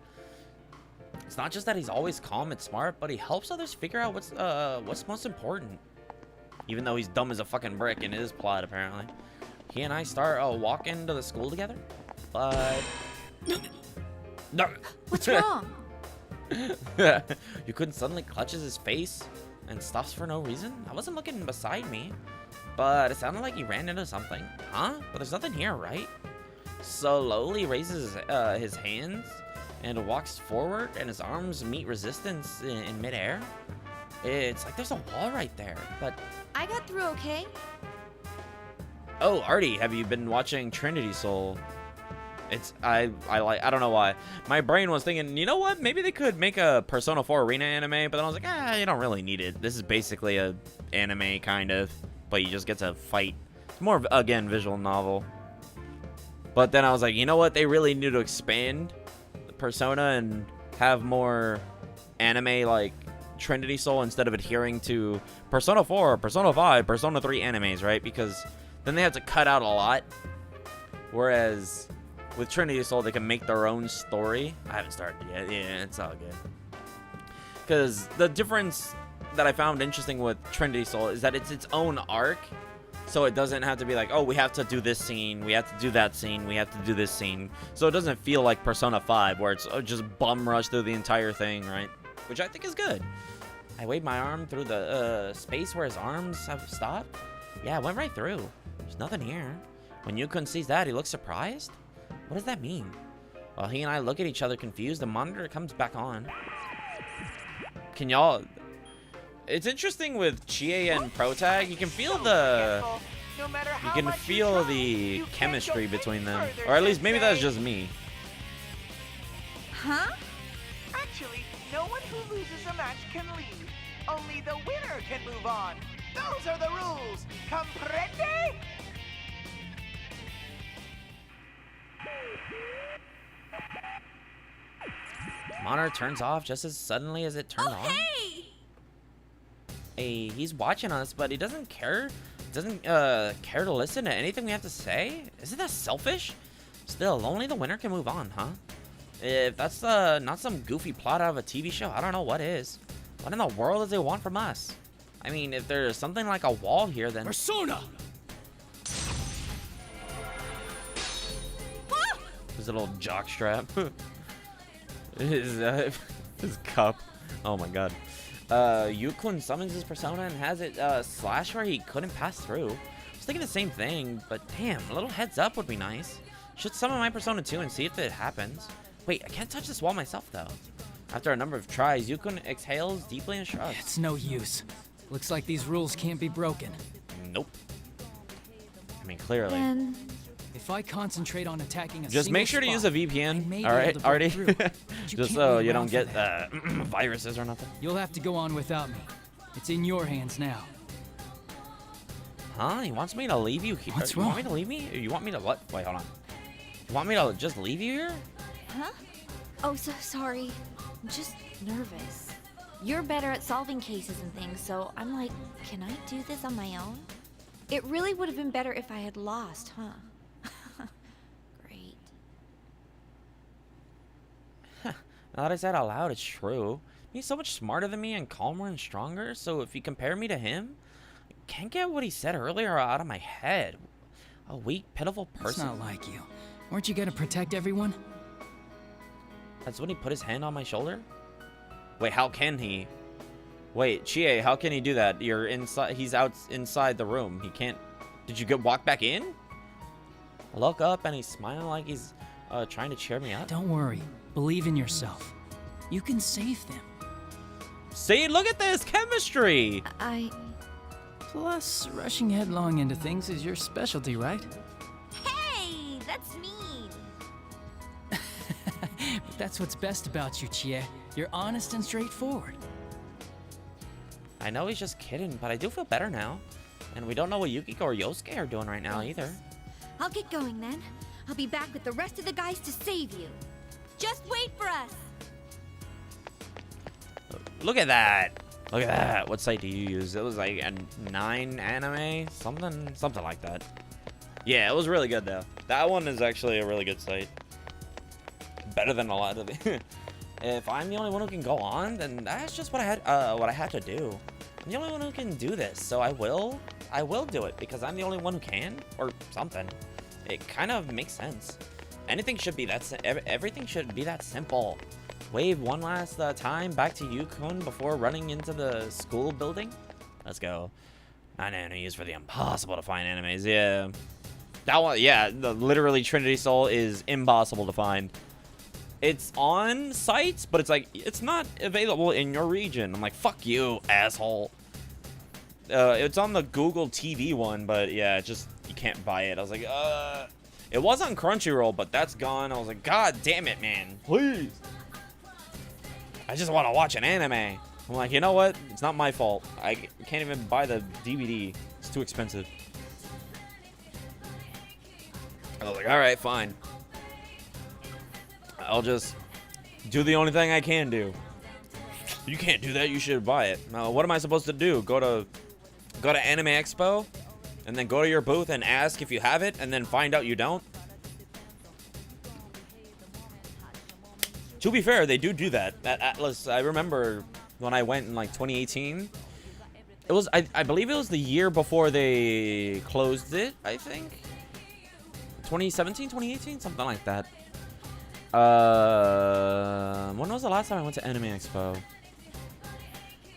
It's not just that he's always calm and smart, but he helps others figure out what's most important. Even though he's dumb as a fucking brick in his plot, apparently. He and I start walking to the school together, but... No. What's wrong? Yukun suddenly clutches his face and stops for no reason. I wasn't looking beside me, but it sounded like he ran into something. Huh? But there's nothing here, right? Slowly raises his hands and walks forward, and his arms meet resistance in midair. It's like there's a wall right there, but... I got through okay. Oh, Artie, have you been watching Trinity Soul? I don't know why. My brain was thinking, you know what? Maybe they could make a Persona 4 Arena anime, but then I was like, you don't really need it. This is basically a anime kind of, but you just get to fight. It's more of, again, visual novel. But then I was like, you know what? They really need to expand Persona and have more anime like Trinity Soul instead of adhering to Persona 4, Persona 5, Persona 3 animes, right? Because then they have to cut out a lot. Whereas with Trinity Soul, they can make their own story. I haven't started yet. Yeah, it's all good. Because the difference that I found interesting with Trinity Soul is that it's its own arc. So it doesn't have to be like, oh, we have to do this scene, we have to do that scene, we have to do this scene. So it doesn't feel like Persona 5, where it's just bum rush through the entire thing, right? Which I think is good. I waved my arm through the space where his arms have stopped. Yeah, it went right through. There's nothing here. When Yukun sees that, he looks surprised. What does that mean? While he and I look at each other confused, the monitor comes back on. Can y'all... It's interesting with Chie and Protag. You can feel the... You can feel the chemistry between them. Or at least maybe that's just me. Huh? Actually, no one who loses a match can leave. Only the winner can move on. Those are the rules. Comprende? Monitor turns off just as suddenly as it turned on. Hey! Hey, he's watching us, but he doesn't care. Doesn't care to listen to anything we have to say. Isn't that selfish? Still, only the winner can move on, huh? If that's not some goofy plot out of a TV show, I don't know what is. What in the world does it want from us? I mean, if there's something like a wall here, then... Persona! His little jockstrap. his cup. Oh my god. Yukun summons his persona and has it slash where he couldn't pass through. I was thinking the same thing, but damn, a little heads up would be nice. Should summon my persona too and see if it happens. Wait, I can't touch this wall myself though. After a number of tries, Yukun exhales deeply and shrugs. It's no use. Looks like these rules can't be broken. Nope. I mean, clearly. Then... If I concentrate on attacking a just make sure to use a VPN, alright, Artie? Just so you don't get viruses or nothing. You'll have to go on without me. It's in your hands now. Huh? He wants me to leave you here? What's wrong? You want me to leave me? Or you want me to what? Wait, hold on. You want me to just leave you here? Huh? Oh, so sorry. I'm just nervous. You're better at solving cases and things, so I'm like, can I do this on my own? It really would have been better if I had lost, huh? Great. Now that I said out loud, it's true. He's so much smarter than me and calmer and stronger, so if you compare me to him, I can't get what he said earlier out of my head. A weak, pitiful person. It's not like you. Weren't you gonna protect everyone? That's when he put his hand on my shoulder? Wait, how can he? Wait, Chie, how can he do that? You're inside. He's out inside the room. He can't. Did you walk back in? I look up and he's smiling like he's trying to cheer me up. Don't worry. Believe in yourself. You can save them. See, look at this chemistry. Plus, rushing headlong into things is your specialty, right? Hey, that's mean. But that's what's best about you, Chie. You're honest and straightforward. I know he's just kidding, but I do feel better now. And we don't know what Yukiko or Yosuke are doing right now either. I'll get going then. I'll be back with the rest of the guys to save you. Just wait for us. Look at that. Look at that. What site do you use? It was like a 9 anime? Something like that. Yeah, it was really good though. That one is actually a really good site. Better than a lot of it. If I'm the only one who can go on, then that's just what I had to do. I'm the only one who can do this, so I will do it because I'm the only one who can, or something. It kind of makes sense. Anything should be everything should be that simple. Wave one last time back to Yukun before running into the school building. Let's go. 9 enemies for the impossible to find animes. Yeah, that one. Yeah, literally Trinity Soul is impossible to find. It's on sites, but it's like, it's not available in your region. I'm like, fuck you, asshole. It's on the Google TV one, but yeah, just, you can't buy it. I was like, It was on Crunchyroll, but that's gone. I was like, God damn it, man. Please. I just want to watch an anime. I'm like, you know what? It's not my fault. I can't even buy the DVD. It's too expensive. I was like, all right, fine. I'll just do the only thing I can do. You can't do that. You should buy it. What am I supposed to do? Go to Anime Expo, and then go to your booth and ask if you have it, and then find out you don't? To be fair, they do that. At Atlas, I remember when I went in like 2018. It was, I believe it was the year before they closed it, I think. 2017, 2018, something like that. When was the last time I went to Anime Expo?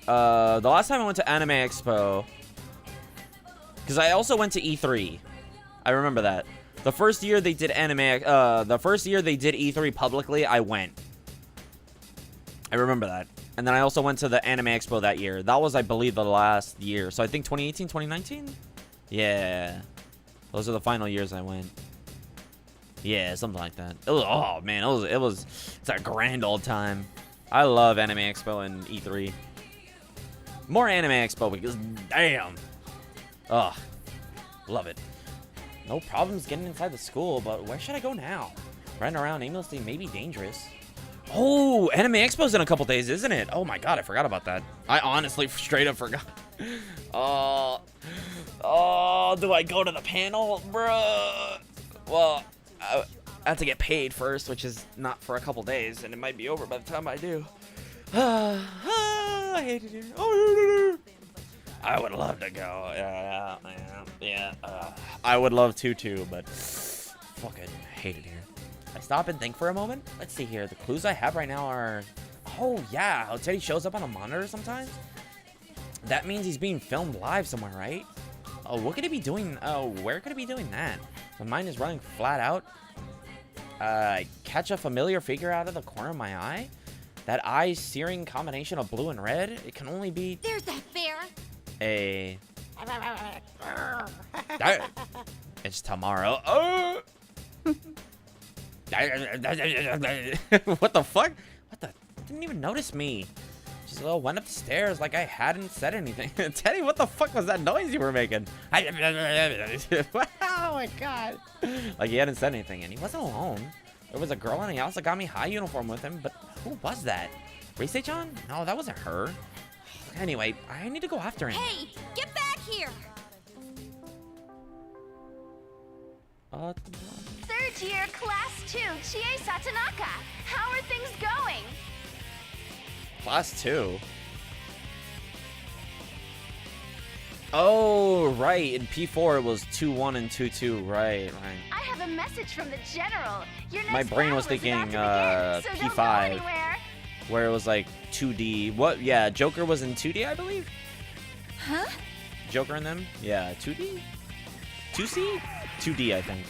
The last time I went to Anime Expo, because I also went to E3. I remember that. The first year they did the first year they did E3 publicly, I went. I remember that. And then I also went to the Anime Expo that year. That was, I believe, the last year. So I think 2018, 2019? Yeah. Those are the final years I went. Yeah, something like that. It was, oh man, it's a grand old time. I love Anime Expo and E3. More Anime Expo because damn. Ugh. Love it. No problems getting inside the school, but where should I go now? Running around aimlessly may be dangerous. Oh, Anime Expo's in a couple days, isn't it? Oh my god, I forgot about that. I honestly straight up forgot. Oh, do I go to the panel? Bruh. Well, I have to get paid first, which is not for a couple days, and it might be over by the time I do. I hate it here. I would love to go. Yeah. I would love to too, but fucking hate it here. I stop and think for a moment. Let's see here. The clues I have right now are, oh yeah, how Teddy shows up on a monitor sometimes. That means he's being filmed live somewhere, right? Oh, what could he be doing? Oh, where could he be doing that? My mind is running flat out. Catch a familiar figure out of the corner of my eye. That eye-searing combination of blue and red. It can only be. There's that bear. It's tomorrow. Oh. What the fuck? What the? Didn't even notice me. Just went up the stairs like I hadn't said anything. Teddy, what the fuck was that noise you were making? Oh my god. Like he hadn't said anything, and he wasn't alone. There was a girl in the house that got me high uniform with him, but who was that? Rise-chan? No, that wasn't her. Anyway, I need to go after him. Hey, get back here! Third year, class 2, Chie Satanaka. How are things going? Class 2? Oh, right. In P4, it was 2-1 and 2-2. Right. I have a message from the general. Your next My brain was thinking battle is about to begin, so P5, don't go anywhere. where it was like 2D. What? Yeah, Joker was in 2D, I believe. Huh? Joker and them? Yeah, 2D? 2C? 2D, I think.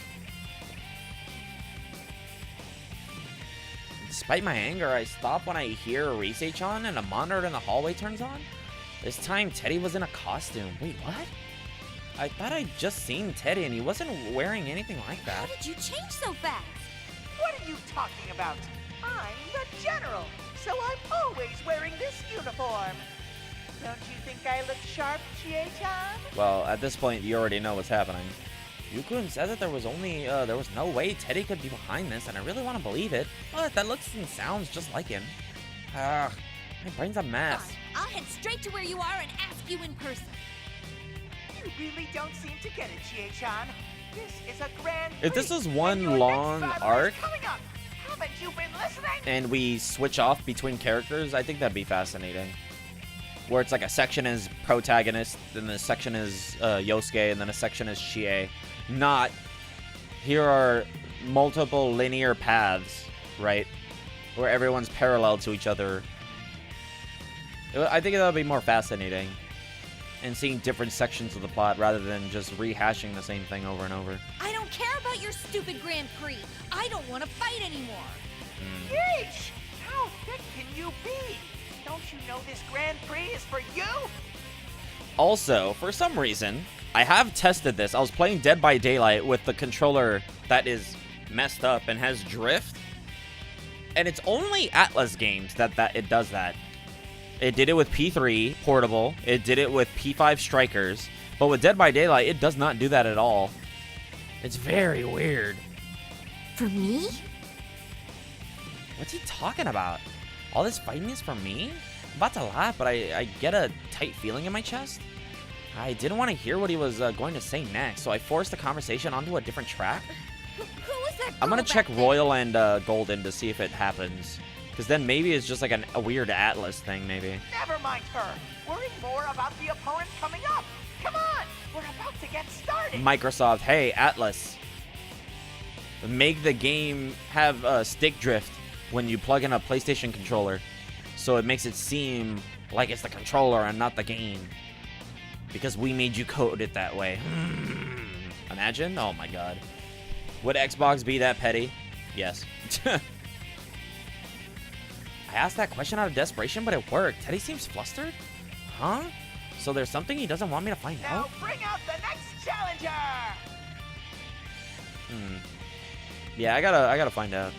Despite my anger, I stop when I hear Rise-chan and a monitor in the hallway turns on. This time, Teddy was in a costume. Wait, what? I thought I'd just seen Teddy and he wasn't wearing anything like that. How did you change so fast? What are you talking about? I'm the general, so I'm always wearing this uniform. Don't you think I look sharp, Chie-chan? Well, at this point, you already know what's happening. Yukun said that there was no way Teddy could be behind this, and I really want to believe it. But that looks and sounds just like him. My brain's a mess. Fine. I'll head straight to where you are and ask you in person. You really don't seem to get it, Chie-chan. This is a grand If this prix, is one and your long next battle arc, is coming up. Haven't you been listening? and we switch off between characters, I think that'd be fascinating. Where it's like a section is protagonist, then the section is Yosuke, and then a section is Chie. Not, here are multiple linear paths, right? Where everyone's parallel to each other. I think that would be more fascinating. And seeing different sections of the plot rather than just rehashing the same thing over and over. I don't care about your stupid Grand Prix. I don't want to fight anymore. Yeesh! How thick can you be? Don't you know this Grand Prix is for you? Also, for some reason, I have tested this. I was playing Dead by Daylight with the controller that is messed up and has drift. And it's only Atlas games that it does that. It did it with P3 Portable. It did it with P5 Strikers. But with Dead by Daylight, it does not do that at all. It's very weird. For me? What's he talking about? All this fighting is for me? I'm about to laugh, but I get a tight feeling in my chest. I didn't want to hear what he was going to say next, so I forced the conversation onto a different track. Who was that? I'm going to check Royal and Golden to see if it happens. Because then maybe it's just like a weird Atlas thing, maybe. Never mind her. Worry more about the opponent coming up. Come on, we're about to get started. Microsoft, hey, Atlas. Make the game have stick drift when you plug in a PlayStation controller. So it makes it seem like it's the controller and not the game. Because we made you code it that way. Imagine? Oh my god. Would Xbox be that petty? Yes. I asked that question out of desperation, but it worked. Teddy seems flustered? Huh? So there's something he doesn't want me to find out? Now bring out the next challenger! Yeah, I gotta find out.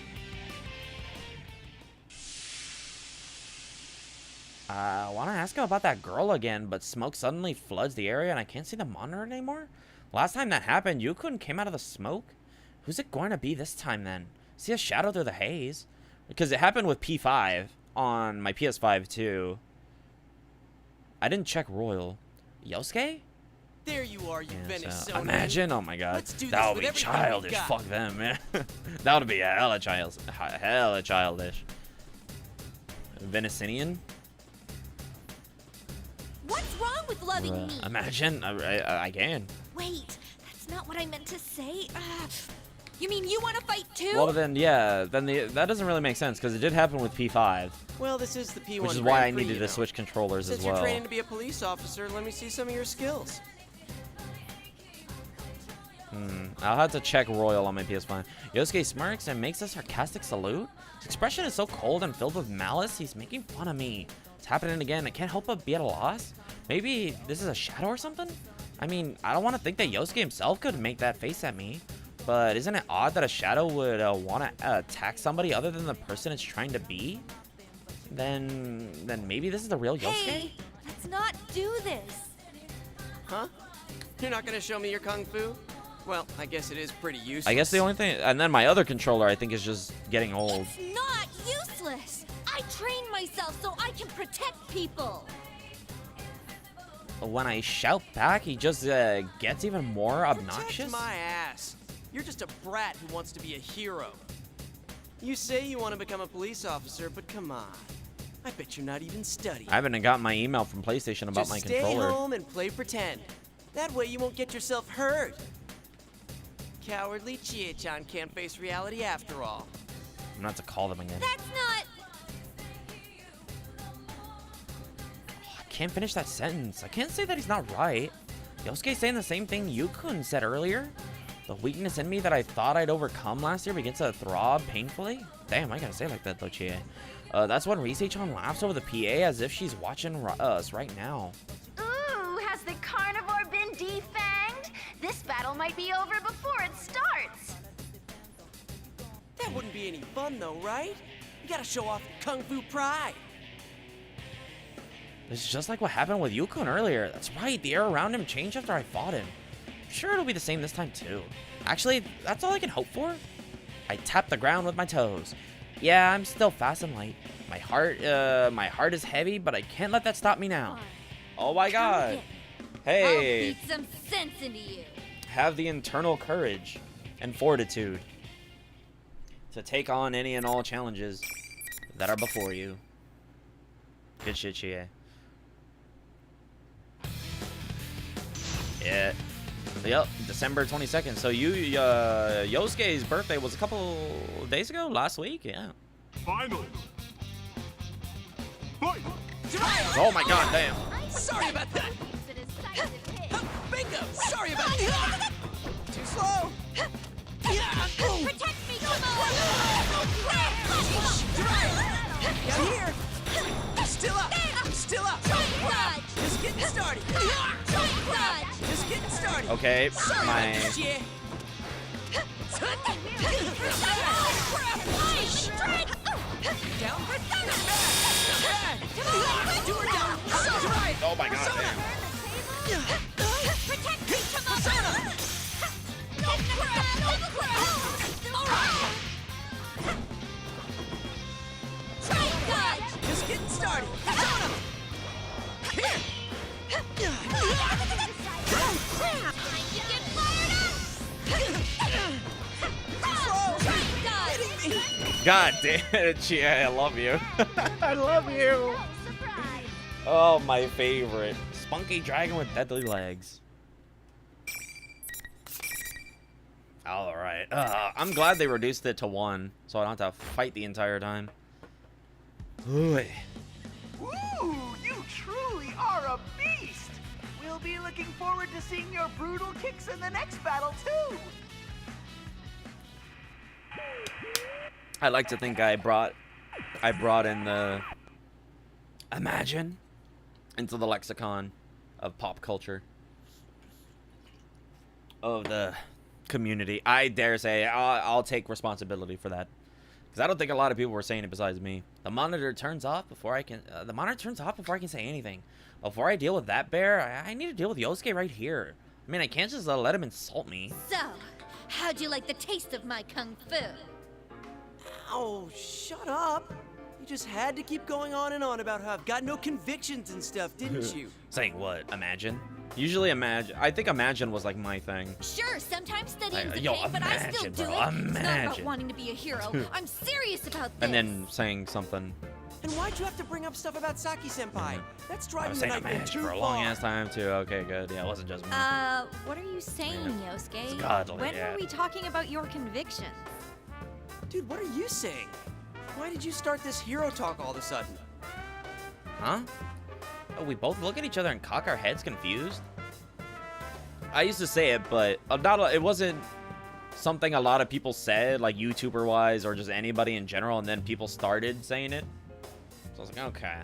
I want to ask him about that girl again, but smoke suddenly floods the area and I can't see the monitor anymore? Last time that happened, Yukun came out of the smoke? Who's it going to be this time then? See a shadow through the haze? Because it happened with P5 on my PS5 too. I didn't check Royal. Yosuke? There you are, you Venezuelan. Imagine, oh my god. That would be childish. Fuck them, man. That would be hella childish. Venezuelan? What's wrong with loving me? Imagine, I can. Wait, that's not what I meant to say. You mean you want to fight too? Well, then, yeah, that doesn't really make sense because it did happen with P5. Well, this is the P1 which is why I Grand Prix, needed to switch controllers Since as well. You're training to be a police officer, let me see some of your skills. I'll have to check Royal on my PS5. Yosuke smirks and makes a sarcastic salute. His expression is so cold and filled with malice, he's making fun of me. It's happening again. I can't help but be at a loss. Maybe this is a shadow or something? I mean, I don't want to think that Yosuke himself could make that face at me. But isn't it odd that a shadow would want to attack somebody other than the person it's trying to be? Then maybe this is the real Yosuke? Hey, let's not do this. Huh? You're not going to show me your kung fu? Well, I guess it is pretty useless. I guess the only thing... And then my other controller, I think, is just getting old. It's not useless. I train myself so I can protect people. When I shout back, he just gets even more obnoxious. Protect my ass. You're just a brat who wants to be a hero. You say you want to become a police officer, but come on. I bet you're not even studying. I haven't gotten my email from PlayStation about my controller. Just stay home and play pretend. That way you won't get yourself hurt. Cowardly Chie-chan can't face reality after all. I'm gonna have to call them again. That's not... I can't finish that sentence. I can't say that he's not right. Yosuke's saying the same thing Yukun said earlier. The weakness in me that I thought I'd overcome last year begins to throb painfully. Damn, I gotta say it like that though, Chie. That's when Rise-chan laughs over the PA as if she's watching us right now. Ooh, has the carnivore been defanged? This battle might be over before it starts. That wouldn't be any fun though, right? You gotta show off kung fu pride. It's just like what happened with Yukun earlier. That's right, the air around him changed after I fought him. I'm sure it'll be the same this time too. Actually, that's all I can hope for. I tap the ground with my toes. Yeah, I'm still fast and light. My heart is heavy, but I can't let that stop me now. Oh my god. Hey. I'll beat some sense into you. Have the internal courage and fortitude to take on any and all challenges that are before you. Good shit, Chie. Yeah. Yep, December 22nd. So Yosuke's birthday was a couple days ago, last week, yeah. Final. Oh my god, damn. Sorry about that. Bingo. Sorry about that. Too slow. Protect me, come on! Down here. Still up. Still up. Dodge! Just getting started. Dodge! Just getting started. Okay, my... Oh my god, damn. Just getting started. God damn it, Chia, I love you. I love you. Oh, my favorite. Spunky dragon with deadly legs. Alright. I'm glad they reduced it to 1, so I don't have to fight the entire time. Ooh. Ooh, you truly are a beast! We'll be looking forward to seeing your brutal kicks in the next battle, too! I like to think I brought in the imagine into the lexicon of pop culture of the community. I dare say I'll take responsibility for that, because I don't think a lot of people were saying it besides me. The monitor turns off before I can. Say anything. Before I deal with that bear, I need to deal with Yosuke right here. I mean, I can't just let him insult me. So, how'd you like the taste of my kung fu? Oh, shut up. You just had to keep going on and on about how I've got no convictions and stuff, didn't you? Saying what? Imagine? Usually imagine. I think imagine was like my thing. Sure, sometimes studying's a yo, pain, but I still do bro, it. It's not about imagine. wanting to be a hero. I'm serious about this. And then saying something. And why'd you have to bring up stuff about Saki-senpai? That's I driving was the saying knife in imagine too for a far. long ass time too. Okay, good. Yeah, it wasn't just me. What are you saying, Yosuke? It's godly, When yeah. were we talking about your convictions? Dude, what are you saying? Why did you start this hero talk all of a sudden? Huh? Oh, we both look at each other and cock our heads confused? I used to say it, but it wasn't something a lot of people said, like YouTuber-wise or just anybody in general, and then people started saying it. So I was like, okay.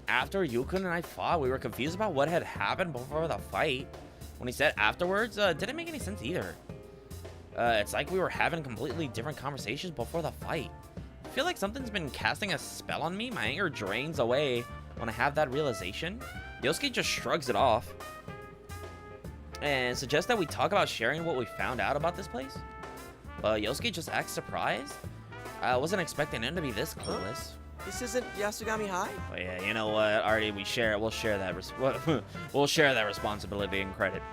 After Yukun and I fought, we were confused about what had happened before the fight. When he said afterwards, didn't make any sense either. It's like we were having completely different conversations before the fight. I feel like something's been casting a spell on me. My anger drains away when I have that realization. Yosuke just shrugs it off and suggests that we talk about sharing what we found out about this place. Yosuke just acts surprised. I wasn't expecting him to be this clueless. This isn't Yasugami High? But yeah, you know what? Already we'll share that we'll share that responsibility and credit.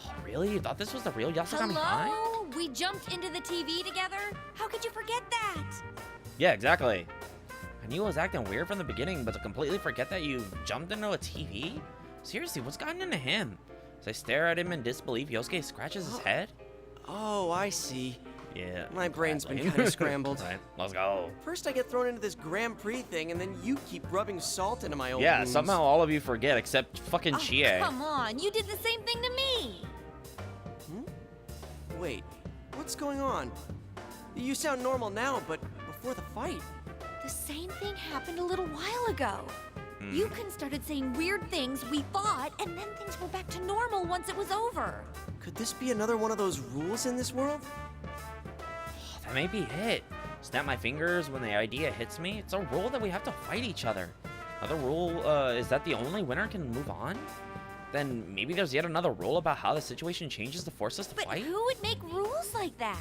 Oh, really? You thought this was the real Yasugami High? Hello? We jumped into the TV together? How could you forget that? Yeah, exactly. I knew I was acting weird from the beginning, but to completely forget that you jumped into a TV? Seriously, what's gotten into him? As I stare at him in disbelief, Yosuke scratches his head. Oh, I see. Yeah. My brain's been kind of scrambled. Right, let's go. First I get thrown into this Grand Prix thing, and then you keep rubbing salt into my old Yeah, wounds. somehow all of you forget, except fucking Chie. Come on, you did the same thing to me. Wait, what's going on? You sound normal now, but before the fight. The same thing happened a little while ago. Yukun started saying weird things, we fought, and then things were back to normal once it was over. Could this be another one of those rules in this world? That may be it. Snap my fingers when the idea hits me. It's a rule that we have to fight each other. Another rule is that the only winner can move on. Then maybe there's yet another rule about how the situation changes to force us to But fight? who would make rules like that?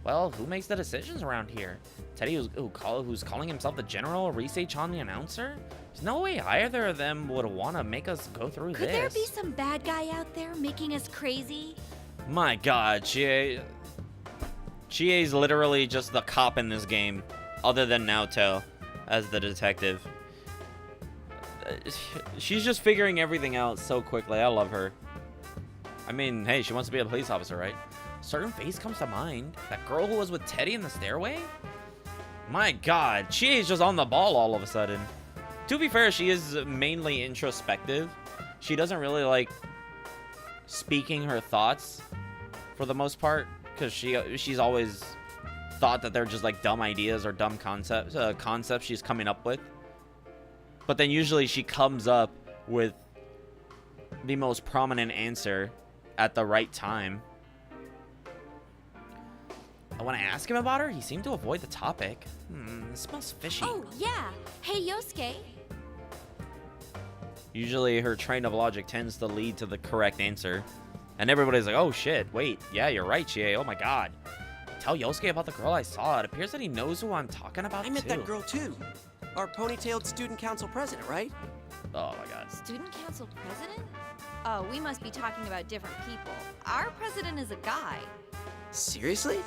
Well, who makes the decisions around here? Teddy, who's calling himself the general, Rise-chan the announcer? There's no way either of them would want to make us go through Could this. there be some bad guy out there making us crazy? My god, Chie's literally just the cop in this game, other than Naoto as the detective. She's just figuring everything out so quickly. I love her. I mean, hey, she wants to be a police officer, right? A certain face comes to mind. That girl who was with Teddy in the stairway? My god, she is just on the ball all of a sudden. To be fair, she is mainly introspective. She doesn't really like speaking her thoughts for the most part, because she's always thought that they're just like dumb ideas or dumb concepts she's coming up with. But then usually she comes up with the most prominent answer at the right time. When I asked him about her, he seemed to avoid the topic. It smells fishy. Oh, yeah. Hey, Yosuke. Usually her train of logic tends to lead to the correct answer. And everybody's like, oh shit, wait, yeah, you're right, Chie. Oh my god. Tell Yosuke about the girl I saw. It appears that he knows who I'm talking about, I met that girl too. Our ponytailed student council president, right? Oh my god. Student council president? Oh, we must be talking about different people. Our president is a guy. Seriously?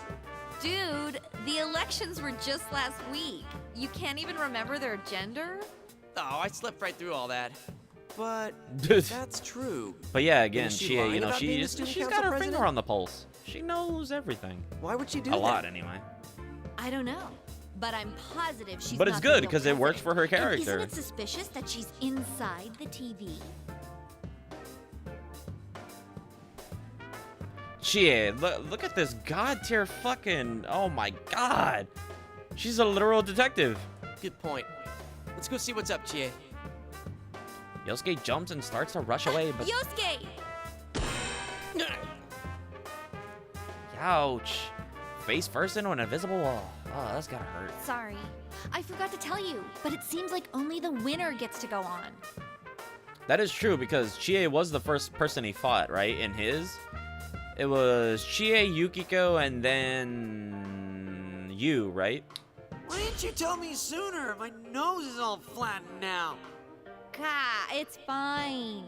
Dude, the elections were just last week. You can't even remember their gender? Oh, I slept right through all that. But that's true. But yeah, again, Is she Chie, lying you know, about being the she's student got council her president? finger on the pulse. She knows everything. Why would she do a that? lot, anyway. I don't know. But I'm positive she's But it's not the good, real because it works for her president. And character. isn't it suspicious that she's inside the TV? Chie, look at this god tier fucking... Oh my god. She's a literal detective. Good point. Let's go see what's up, Chie. Yosuke jumps and starts to rush away, but... Yosuke! Ouch. Face first into an invisible wall. Oh, that's gotta hurt. Sorry. I forgot to tell you, but it seems like only the winner gets to go on. That is true, because Chie was the first person he fought, right? In his... It was Chie, Yukiko, and then... you, right? Why didn't you tell me sooner? My nose is all flattened now. Gah, it's fine.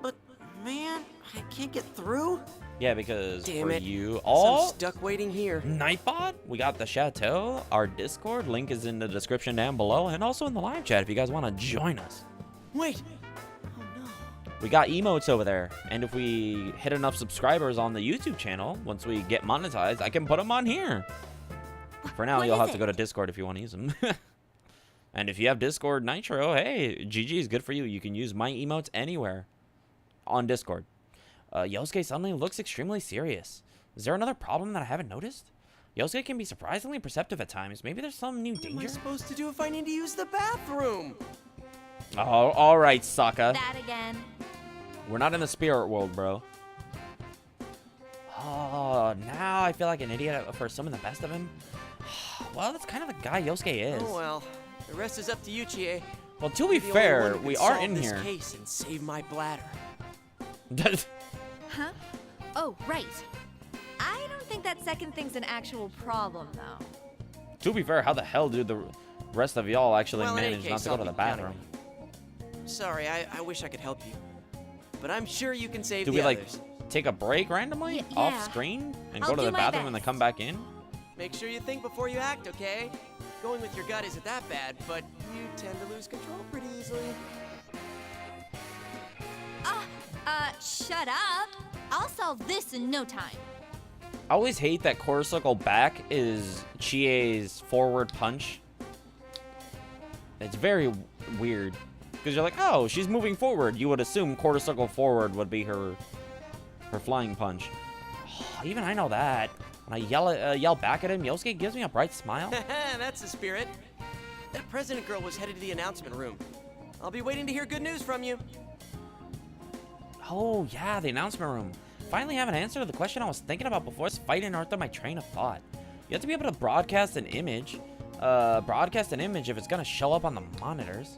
But, man, I can't get through. Yeah, because Damn for it. you... I'm Oh! stuck waiting here. Nightbot, we got the chateau, our Discord, link is in the description down below, and also in the live chat if you guys want to join us. Wait. We got emotes over there, and if we hit enough subscribers on the YouTube channel, once we get monetized, I can put them on here. For now, What you'll is have to go it? to Discord if you want to use them. And if you have Discord Nitro, hey, GG is good for you. You can use my emotes anywhere on Discord. Yosuke suddenly looks extremely serious. Is there another problem that I haven't noticed? Yosuke can be surprisingly perceptive at times. Maybe there's some new What am I danger? supposed to do if I need to use the bathroom? Oh, all right, Sokka. That again. We're not in the spirit world, bro. Oh, now I feel like an idiot for assuming the best of him. Well, that's kind of the guy Yosuke is. Oh well, the rest is up to you, Chie. Well, to be You're the only fair, one who we can are solve in this here. case and save my bladder. Huh? Oh, right. I don't think that second thing's an actual problem, though. To be fair, how the hell do the rest of y'all actually Well, in any manage not case, to go I'll to the be counting bathroom? Sorry, I wish I could help you. But I'm sure you can save Do the we, like, others. take a break randomly off yeah. screen and I'll go to do the my bathroom and then best. come back in? Make sure you think before you act, okay? Going with your gut isn't that bad, but you tend to lose control pretty easily. Shut up. I'll solve this in no time. I always hate that quarter circle back is Chie's forward punch. It's very weird. Because you're like, oh, she's moving forward. You would assume quarter circle forward would be her flying punch. Oh, even I know that. When I yell back at him, Yosuke gives me a bright smile. That's the spirit. That president girl was headed to the announcement room. I'll be waiting to hear good news from you. Oh, yeah, the announcement room. Finally have an answer to the question I was thinking about before this fight interrupted my train of thought. You have to be able to broadcast an image. If it's going to show up on the monitors.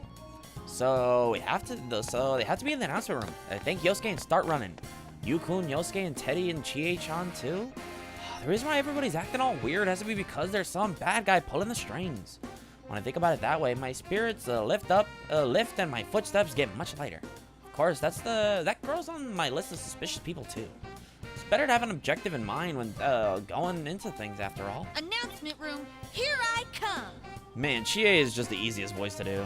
So they have to be in the announcement room. I think Yosuke and start running. Yukun, Yosuke, and Teddy and Chie-chan too. The reason why everybody's acting all weird has to be because there's some bad guy pulling the strings. When I think about it that way, my spirits lift and my footsteps get much lighter. Of course, that girl's on my list of suspicious people too. It's better to have an objective in mind when going into things after all. Announcement room, here I come. Man, Chie is just the easiest voice to do.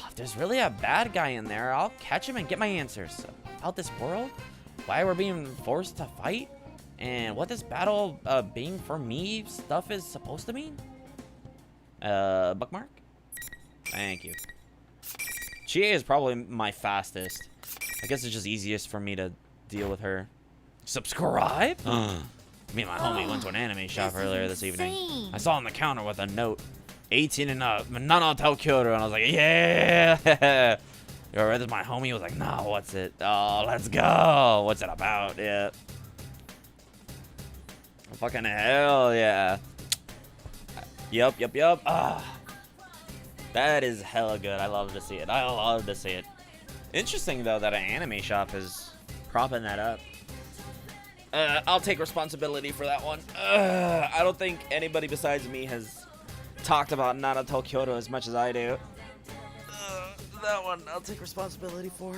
If there's really a bad guy in there, I'll catch him and get my answers. About this world, why we're being forced to fight, and what this battle being for me stuff is supposed to mean. Bookmark? Thank you. Chie is probably my fastest. I guess it's just easiest for me to deal with her. Subscribe? Me and my homie went to an anime shop earlier this evening. I saw on the counter with a note, 18 and up, Nana Tokyo, and I was like, yeah! Yo, this is my homie. He was like, no, what's it? Oh, let's go. What's it about? Yeah. Fucking hell, yeah. Yup. Ah. That is hella good. I love to see it. I love to see it. Interesting, though, that an anime shop is propping that up. I'll take responsibility for that one. I don't think anybody besides me has talked about Naruto Kyoto as much as I do. That one I'll take responsibility for.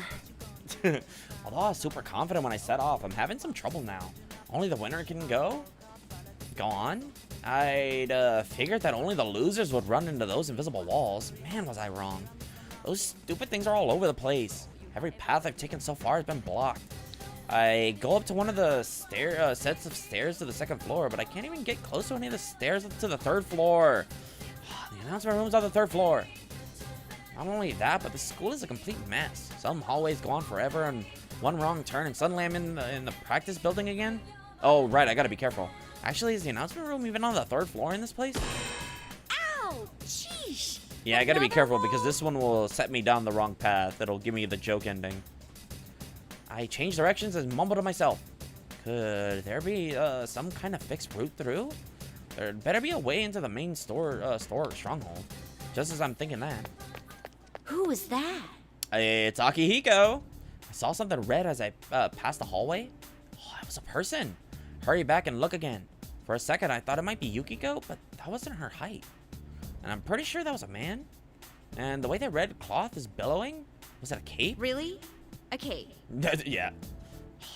Although I was super confident when I set off, I'm having some trouble now. Only the winner can go on. I'd figured that only the losers would run into those invisible walls. Man, was I wrong. Those stupid things are all over the place. Every path I've taken so far has been blocked. I go up to one of the sets of stairs to the second floor, but I can't even get close to any of the stairs up to the third floor. The announcement room's on the third floor. Not only that, but the school is a complete mess. Some hallways go on forever, and one wrong turn, and suddenly I'm in the practice building again. Oh, right, I gotta be careful. Actually, is the announcement room even on the third floor in this place? Ow! Sheesh! Yeah, I gotta be careful because this one will set me down the wrong path. It'll give me the joke ending. I change directions and mumble to myself. Could there be some kind of fixed route through? There better be a way into the main store stronghold. Just as I'm thinking that. Who was that? It's Akihiko. I saw something red as I passed the hallway. Oh, it was a person. Hurry back and look again. For a second, I thought it might be Yukiko, but that wasn't her height. And I'm pretty sure that was a man. And the way that red cloth is billowing, was that a cape? Really? A cape? Yeah.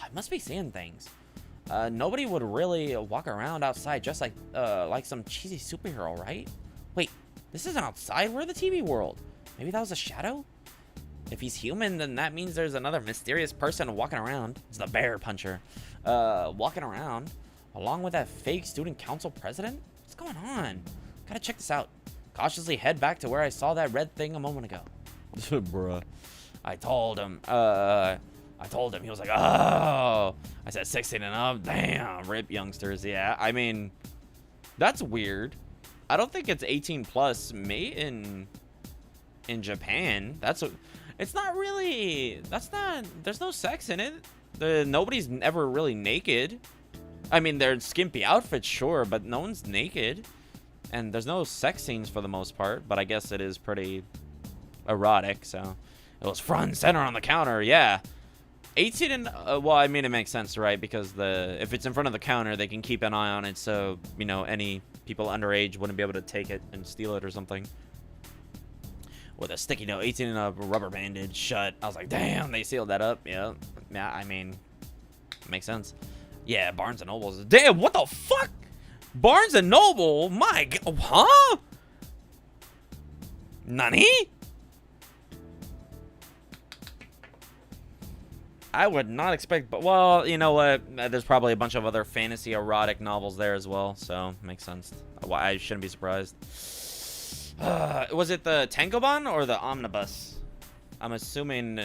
I must be seeing things. Nobody would really walk around outside just like some cheesy superhero, right? Wait, this isn't outside. We're the TV world. Maybe that was a shadow? If he's human, then that means there's another mysterious person walking around. It's the bear puncher. Walking around, along with that fake student council president? What's going on? Gotta check this out. Cautiously head back to where I saw that red thing a moment ago. Bruh. I told him, he was like, oh. I said 16 and up. Damn, rip youngsters. Yeah, I mean, that's weird. I don't think it's 18 plus made in Japan. It's not really, there's no sex in it. Nobody's ever really naked. I mean, they're skimpy outfits, sure, but no one's naked. And there's no sex scenes for the most part, but I guess it is pretty erotic, so. It was front and center on the counter, yeah. 18 and, well, I mean, it makes sense, right? Because if it's in front of the counter, they can keep an eye on it, so, you know, any people underage wouldn't be able to take it and steal it or something. With a sticky note, 18 and a rubber bandage shut. I was like, damn, they sealed that up. Yeah, I mean, makes sense. Yeah, Barnes and Noble's. Damn, what the fuck? Barnes and Noble? My God, huh? Nani? I would not expect, but well, you know what? There's probably a bunch of other fantasy erotic novels there as well, so makes sense. I shouldn't be surprised. Was it the Tangoban or the Omnibus? I'm assuming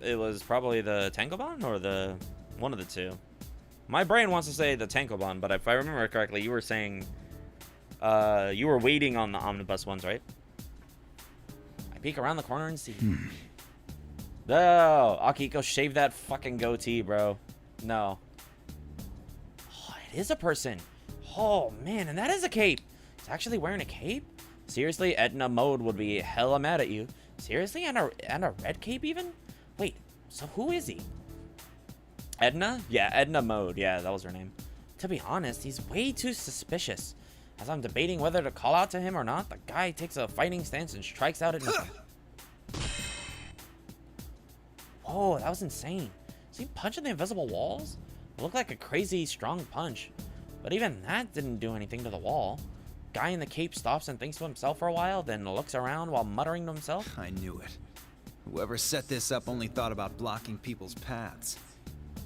it was probably the Tangoban or the one of the two. My brain wants to say the Tangoban, but if I remember correctly, you were saying you were waiting on the Omnibus ones, right? I peek around the corner and see. No, Akihiko, shave that fucking goatee, bro. No. Oh, it is a person. Oh, man, and that is a cape. He's actually wearing a cape? Seriously, Edna Mode would be hella mad at you. Seriously, and a red cape even? Wait, so who is he? Edna? Yeah, Edna Mode. Yeah, that was her name. To be honest, he's way too suspicious. As I'm debating whether to call out to him or not, the guy takes a fighting stance and strikes out at me. Whoa, that was insane. Is he punching the invisible walls? It looked like a crazy strong punch. But even that didn't do anything to the wall. Guy in the cape stops and thinks to himself for a while, then looks around while muttering to himself. I knew it. Whoever set this up only thought about blocking people's paths.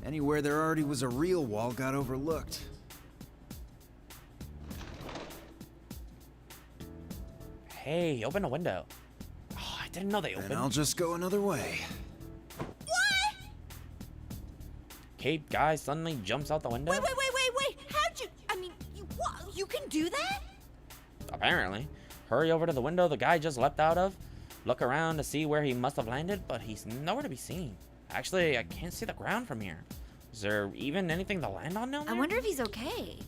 Anywhere there already was a real wall got overlooked. Hey, open a window. Oh, I didn't know they opened. And I'll just go another way. What? Cape guy suddenly jumps out the window? Wait. How'd you... I mean, you can do that? Apparently. Hurry over to the window the guy just leapt out of. Look around to see where he must have landed, but he's nowhere to be seen. Actually, I can't see the ground from here. Is there even anything to land on down there? I wonder if he's okay.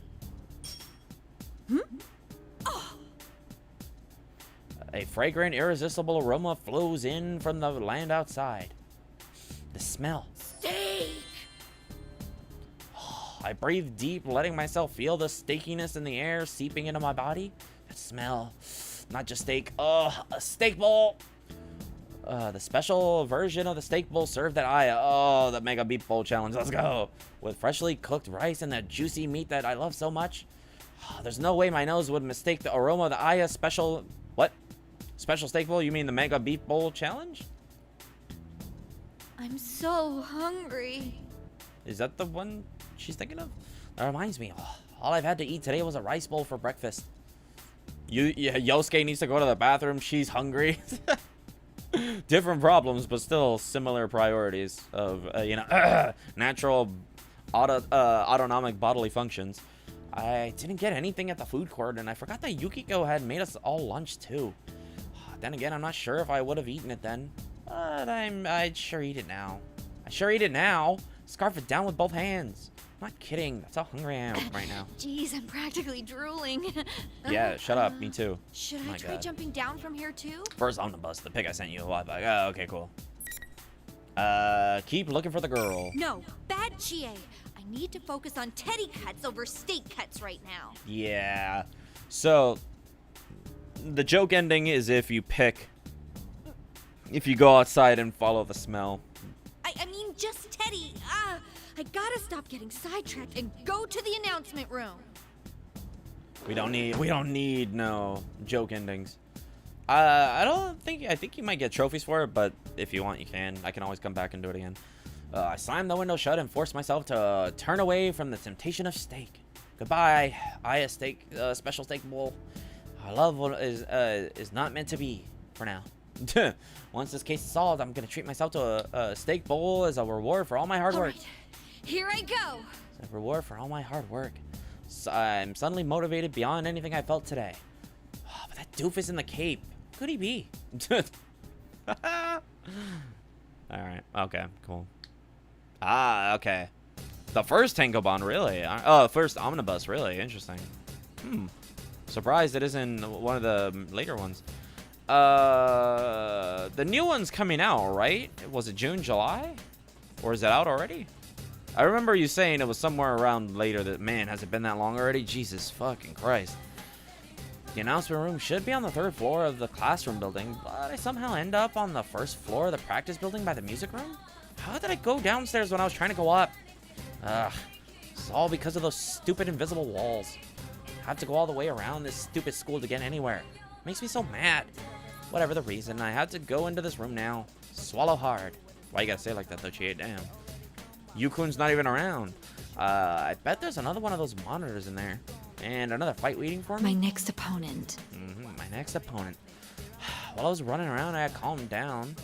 A fragrant, irresistible aroma flows in from the land outside. The smell. Steak! I breathe deep, letting myself feel the steakiness in the air seeping into my body. That smell. Not just steak. A steak bowl. The special version of the steak bowl served at Aya. Oh, the Mega Beef Bowl Challenge. Let's go. With freshly cooked rice and that juicy meat that I love so much. There's no way my nose would mistake the aroma of the Aya special... What? Special steak bowl? You mean the Mega Beef Bowl Challenge? I'm so hungry. Is that the one she's thinking of? That reminds me. All I've had to eat today was a rice bowl for breakfast. Yosuke needs to go to the bathroom. She's hungry. Different problems, but still similar priorities of, natural autonomic bodily functions. I didn't get anything at the food court, and I forgot that Yukiko had made us all lunch, too. Then again, I'm not sure if I would have eaten it then. But I'd sure eat it now. Scarf it down with both hands. I'm not kidding. That's how hungry I am right now. Jeez, I'm practically drooling. Yeah, shut up. Me too. Should I try jumping down from here too? First, I'm gonna bust the pic I sent you a while back. Oh, okay, cool. Keep looking for the girl. No, bad Chie. I need to focus on teddy cuts over steak cuts right now. Yeah. So, the joke ending is if you go outside and follow the smell. I mean, just Teddy. I gotta stop getting sidetracked and go to the announcement room. We don't need no joke endings. I think you might get trophies for it, but if you want, you can. I can always come back and do it again. I slammed the window shut and forced myself to turn away from the temptation of steak. Goodbye, Aya steak, special steak bowl. Our love is not meant to be for now. Once this case is solved, I'm gonna treat myself to a steak bowl as a reward for all my hard work. Right. Here I go. As a reward for all my hard work. So I'm suddenly motivated beyond anything I felt today. Oh, but that doofus in the cape. Who could he be? Alright, okay, cool. Okay. The first Tankobon, really? First Omnibus, really? Interesting. Surprised it isn't one of the later ones. The new one's coming out, right? Was it June, July? Or is it out already? I remember you saying it was somewhere around later. That, man, has it been that long already? Jesus fucking Christ. The announcement room should be on the 3rd floor of the classroom building, but I somehow end up on the 1st floor of the practice building by the music room? How did I go downstairs when I was trying to go up? It's all because of those stupid invisible walls. I have to go all the way around this stupid school to get anywhere. Makes me so mad. Whatever the reason, I had to go into this room now. Swallow hard. Why you gotta say it like that though, Chie? Damn. Yukun's not even around. I bet there's another one of those monitors in there. And another fight waiting for me? My next opponent. My next opponent. While I was running around, I had calmed down.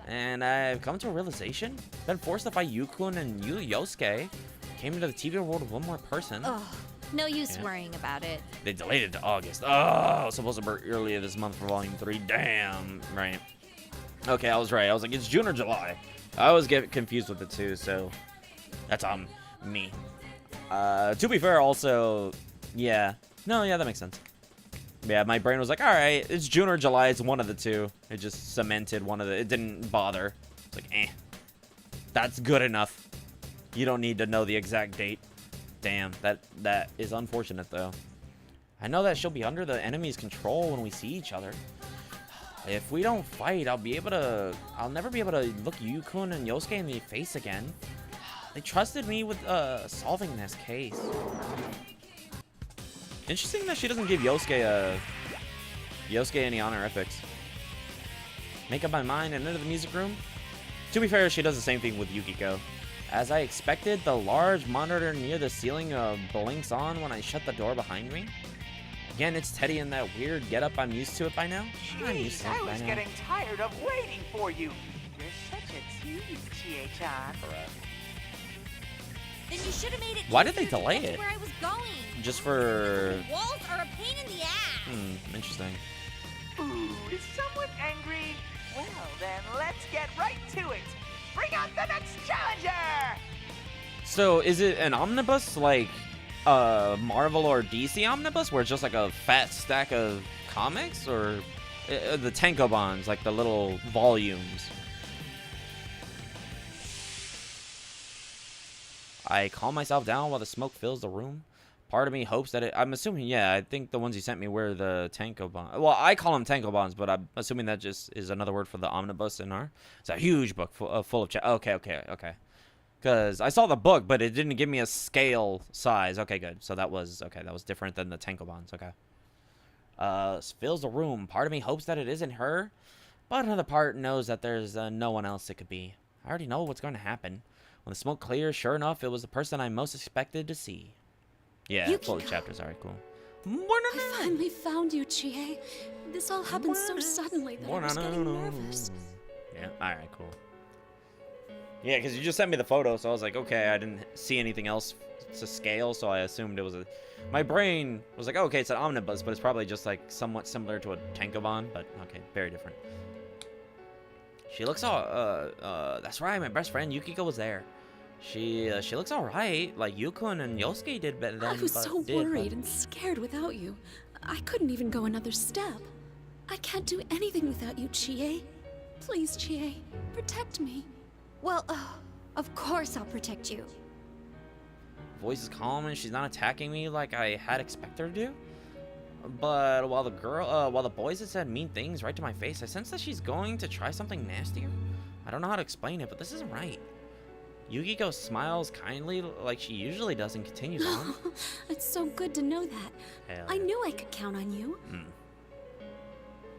And I've come to a realization. Been forced to fight Yukun and Yosuke. Came into the TV world with one more person. Ugh. No use worrying about it. They delayed it to August. Oh, it was supposed to be earlier this month for Volume 3. Damn. Right. Okay, I was right. I was like, it's June or July. I always get confused with the two, so that's on me. To be fair, also, yeah. No, yeah, that makes sense. Yeah, my brain was like, all right, it's June or July. It's one of the two. It just cemented one of the... It didn't bother. It's like, eh. That's good enough. You don't need to know the exact date. Damn, that is unfortunate, though. I know that she'll be under the enemy's control when we see each other. If we don't fight, I'll never be able to look Yukun and Yosuke in the face again. They trusted me with solving this case. Interesting that she doesn't give Yosuke any honorifics. Make up my mind and enter the music room. To be fair, she does the same thing with Yukiko. As I expected, the large monitor near the ceiling blinks on when I shut the door behind me. Again, it's Teddy in that weird getup. I'm used to it by now. Jeez, I was getting tired of waiting for you. You're such a tease, Chie-chan. Then you should have made it. Why did they delay it? Where I was going. Just for... Walls are a pain in the ass. Interesting. Ooh, is someone angry? Well, then let's get right to it. Bring out the next challenger! So is it an omnibus like Marvel or DC omnibus where it's just like a fat stack of comics, or the tankobons, like the little volumes? I calm myself down while the smoke fills the room. Part of me hopes that I'm assuming, yeah, I think the ones you sent me were the tankobons. Well, I call them tankobons, but I'm assuming that just is another word for the omnibus in our... It's a huge book full of... Okay. Because I saw the book, but it didn't give me a scale size. Okay, good. So that was... Okay, that was different than the tankobons. Okay. Fills the room. Part of me hopes that it isn't her, but another part knows that there's no one else it could be. I already know what's going to happen. When the smoke clears, sure enough, it was the person I most expected to see. Yeah, full of chapters. Alright, cool. I finally found you, Chie. This all happened so suddenly that I was getting nervous. Yeah, alright, cool. Yeah, because you just sent me the photo, so I was like, okay, I didn't see anything else to scale, so I assumed it was a... My brain was like, oh, okay, it's an omnibus, but it's probably just like somewhat similar to a tankobon, but okay, very different. She looks all, that's right, my best friend Yukiko was there. She looks alright, like Yukon and Yosuke did better than... I was so worried and scared without you. I couldn't even go another step. I can't do anything without you, Chie. Please, Chie, protect me. Well, of course I'll protect you. Voice is calm and she's not attacking me like I had expected her to do. But while the boys had said mean things right to my face, I sense that she's going to try something nastier. I don't know how to explain it, but this isn't right. Yukiko smiles kindly like she usually does and continues on. It's so good to know that. Hell I knew I could count on you.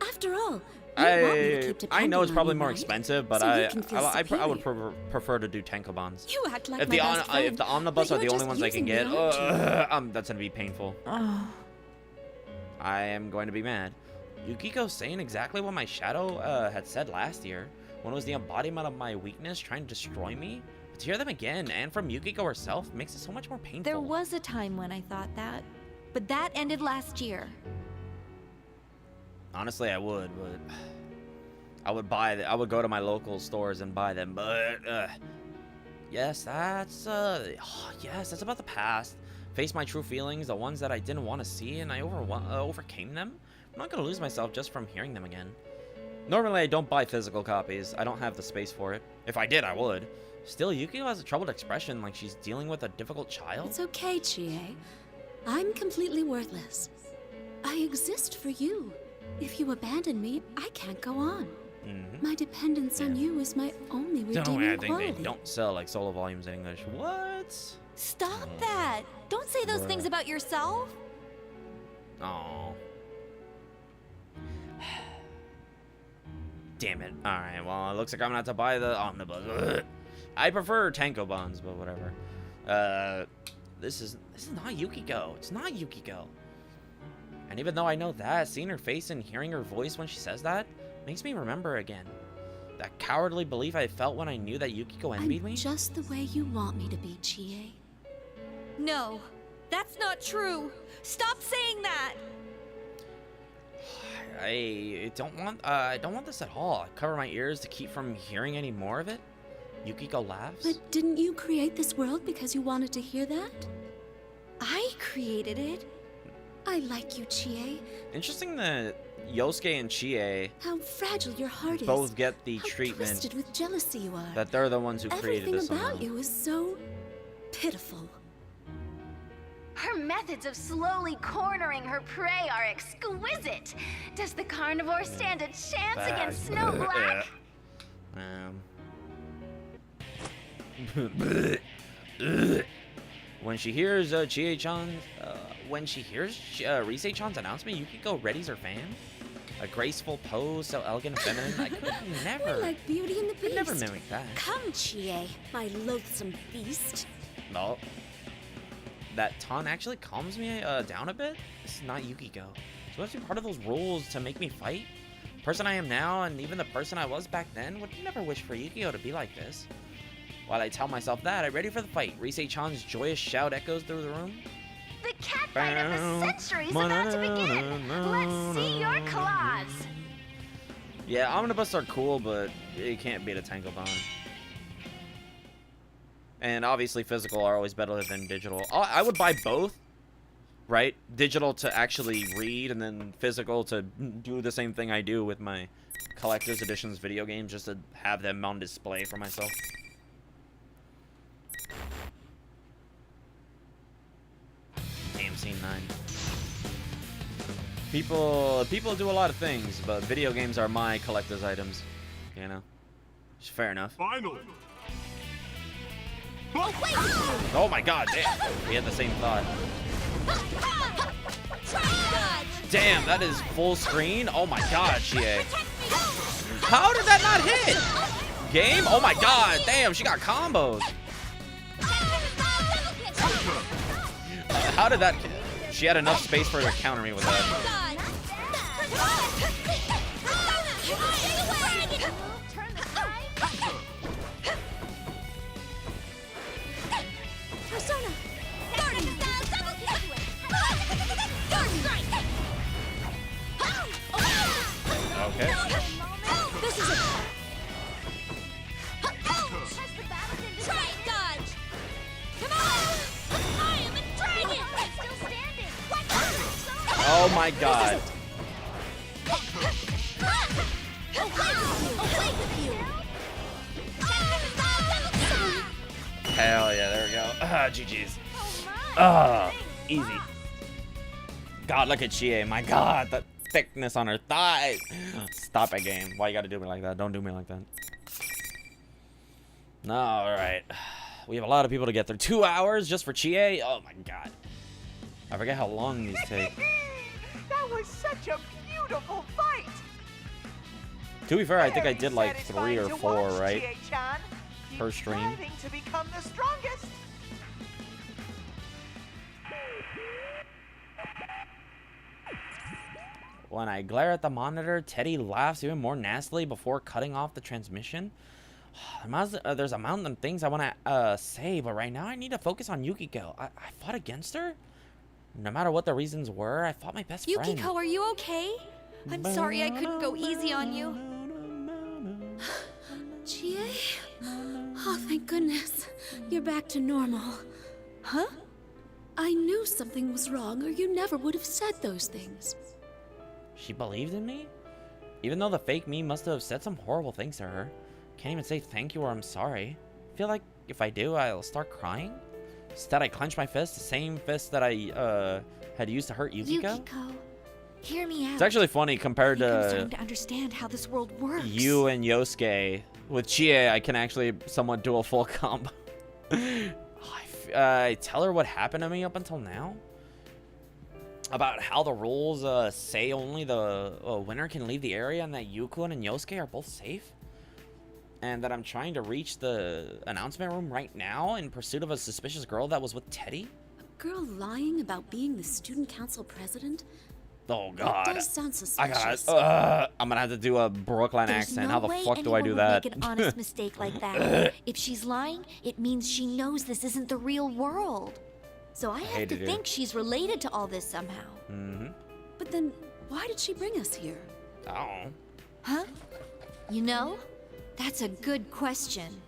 After all, I know it's probably more expensive, but So you I can feel I would prefer to do tankobons. You act like If my the best friend, if the omnibus but are the you're only just ones I can using get, me, aren't you? that's gonna be painful. I am going to be mad. Yukiko saying exactly what my shadow had said last year, when it was the embodiment of my weakness trying to destroy me. But to hear them again, and from Yukiko herself, makes it so much more painful. There was a time when I thought that, but that ended last year. Honestly, I would, but I would go to my local stores and buy them, but yes, that's about the past. Face my true feelings, the ones that I didn't want to see, and I overcame them. I'm not gonna lose myself just from hearing them again. Normally, I don't buy physical copies. I don't have the space for it. If I did, I would. Still, Yukiko has a troubled expression, like she's dealing with a difficult child. It's okay, Chie. I'm completely worthless. I exist for you. If you abandon me, I can't go on. My dependence on you is my only redeeming quality. They don't sell like solo volumes in English. What? Stop that! Don't say those things about yourself. Oh. Damn it. Alright, well, it looks like I'm gonna have to buy the omnibus. I prefer tankobons, but whatever. This is not Yukiko. It's not Yukiko. And even though I know that, seeing her face and hearing her voice when she says that makes me remember again. That cowardly belief I felt when I knew that Yukiko envied me. I'm just the way you want me to be, Chie. No, that's not true. Stop saying that. I don't want this at all. I cover my ears to keep from hearing any more of it. Yukiko laughs. But didn't you create this world because you wanted to hear that? I created it. I like you, Chie. Interesting that Yosuke and Chie How fragile your heart is. both get the How treatment twisted with jealousy you are. that they're the ones who created Everything this. about you is so pitiful. Her methods of slowly cornering her prey are exquisite. Does the carnivore stand a chance against Snow Black? When she hears Chie-chan's, Rise-chan's announcement, Yukiko readies her fan. A graceful pose, so elegant and feminine. I could never. You're like Beauty and the Beast. Never mimic that. Come, Chie, my loathsome beast. No. That taunt actually calms me down a bit. This is not Yukiko. So that's part of those rules to make me fight. The person I am now, and even the person I was back then, would never wish for Yukiko to be like this. While I tell myself that, I'm ready for the fight. Rise-chan's joyous shout echoes through the room. The catfight of the century is about to begin. Let's see your claws. Yeah, omnibus are cool, but you can't beat a Tanglebon. And obviously physical are always better than digital. I would buy both, right? Digital to actually read, and then physical to do the same thing I do with my collector's editions video games, just to have them on display for myself. Damn, scene 9. People do a lot of things, but video games are my collector's items, you know? It's fair enough. Finally. Oh my god, damn. We had the same thought. Damn, that is full screen? Oh my god, Chie. How did that not hit? Game? Oh my god, damn, she got combos. How did that... She had enough space for her to counter me with that. Okay. This is it. Try it, dodge. Come on. I am a dragon. Still standing. Oh my god. Hell yeah, there we go. GG's. Easy. God, look at Chie. My god, the thickness on her thighs. Stop it, game. Why you gotta do me like that? Don't do me like that. Alright. We have a lot of people to get through. 2 hours just for Chie? Oh my god. I forget how long these take. That was such a beautiful fight. To be fair, I think I did like 3 Satisfying or to 4, watch, right? Chie-chan. Per Keep stream. striving to become the strongest. When I glare at the monitor, Teddy laughs even more nastily before cutting off the transmission. There's a mountain of things I want to say, but right now I need to focus on Yukiko. I fought against her? No matter what the reasons were, I fought my best friend. Yukiko, are you okay? I'm sorry I couldn't go easy on you. Chie? Oh, thank goodness. You're back to normal. Huh? I knew something was wrong, or you never would have said those things. She believed in me? Even though the fake me must have said some horrible things to her. Can't even say thank you or I'm sorry. I feel like if I do, I'll start crying. Instead, I clench my fist, the same fist that I had used to hurt Yukiko. Yukiko, hear me out. It's actually funny compared I'm to starting to understand how this world works. you and Yosuke. With Chie, I can actually somewhat do a full combo. I tell her what happened to me up until now. About how the rules say only the winner can leave the area, and that Yukon and Yosuke are both safe. And that I'm trying to reach the announcement room right now in pursuit of a suspicious girl that was with Teddy. A girl lying about being the student council president? Oh god. That does sound suspicious. I'm gonna have to do a Brooklyn There's accent. no How the way fuck do I anyone do would that? Make an honest mistake like that. If she's lying, it means she knows this isn't the real world. So I have to think she's related to all this somehow. Mm-hmm. But then, why did she bring us here? Oh. Huh? You know, that's a good question.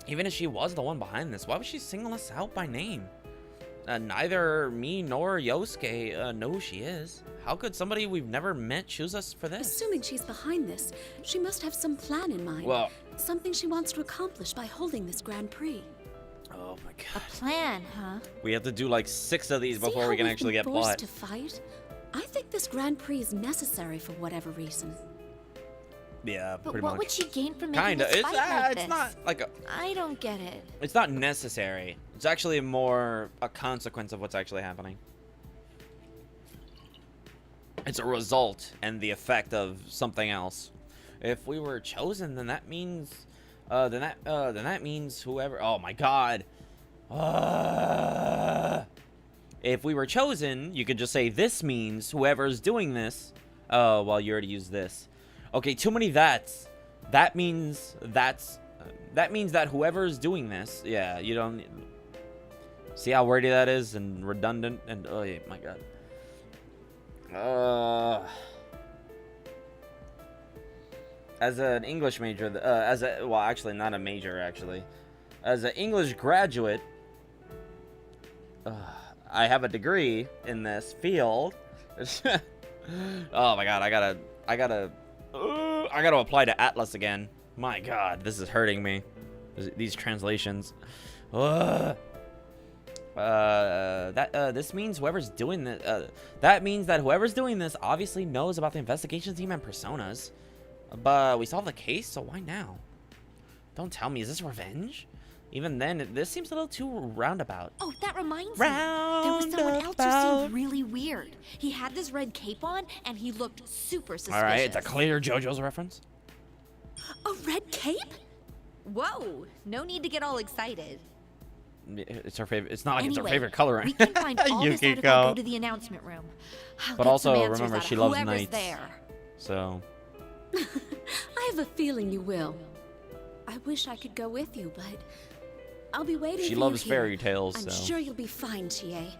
Even if she was the one behind this, why would she single us out by name? Neither me nor Yosuke know who she is. How could somebody we've never met choose us for this? Assuming she's behind this, she must have some plan in mind. Well, something she wants to accomplish by holding this Grand Prix. Oh my god. A plan, huh? We have to do like 6 of these See before how we can we've actually been get forced bought. to fight? I think this Grand Prix is necessary for whatever reason. Yeah, But pretty what much. would she gain from making Kinda. us It's fight like it's this? not like a. I don't get it. It's not necessary. It's actually more a consequence of what's actually happening. It's a result and the effect of something else. If we were chosen, then that means, then that means whoever. Oh my god. If we were chosen, you could just say this means whoever's doing this. Well, you already used this. Okay, too many that's. That means that's. That means that whoever's doing this. Yeah, you don't. See how wordy that is and redundant and oh yeah, my god. as an English major, well, actually not a major, actually, as an English graduate, I have a degree in this field. Oh my god, I gotta apply to Atlas again. My god, this is hurting me. These translations. This means whoever's doing this, that means that whoever's doing this obviously knows about the investigation team and personas. But we solved the case, so why now? Don't tell me, is this revenge? Even then, this seems a little too roundabout. Oh, that reminds me. There was someone else who seemed really weird. He had this red cape on, and he looked super suspicious. All right, it's a clear JoJo's reference. A red cape? Whoa, no need to get all excited. It's her favorite. It's not like Anyway, it's her favorite color. We can find all this out if I go to the announcement room. But also remember, she loves whoever's knights. there. So. I have a feeling you will. I wish I could go with you, but I'll be waiting She for loves you here. fairy tales, I'm so. sure you'll be fine, Chie.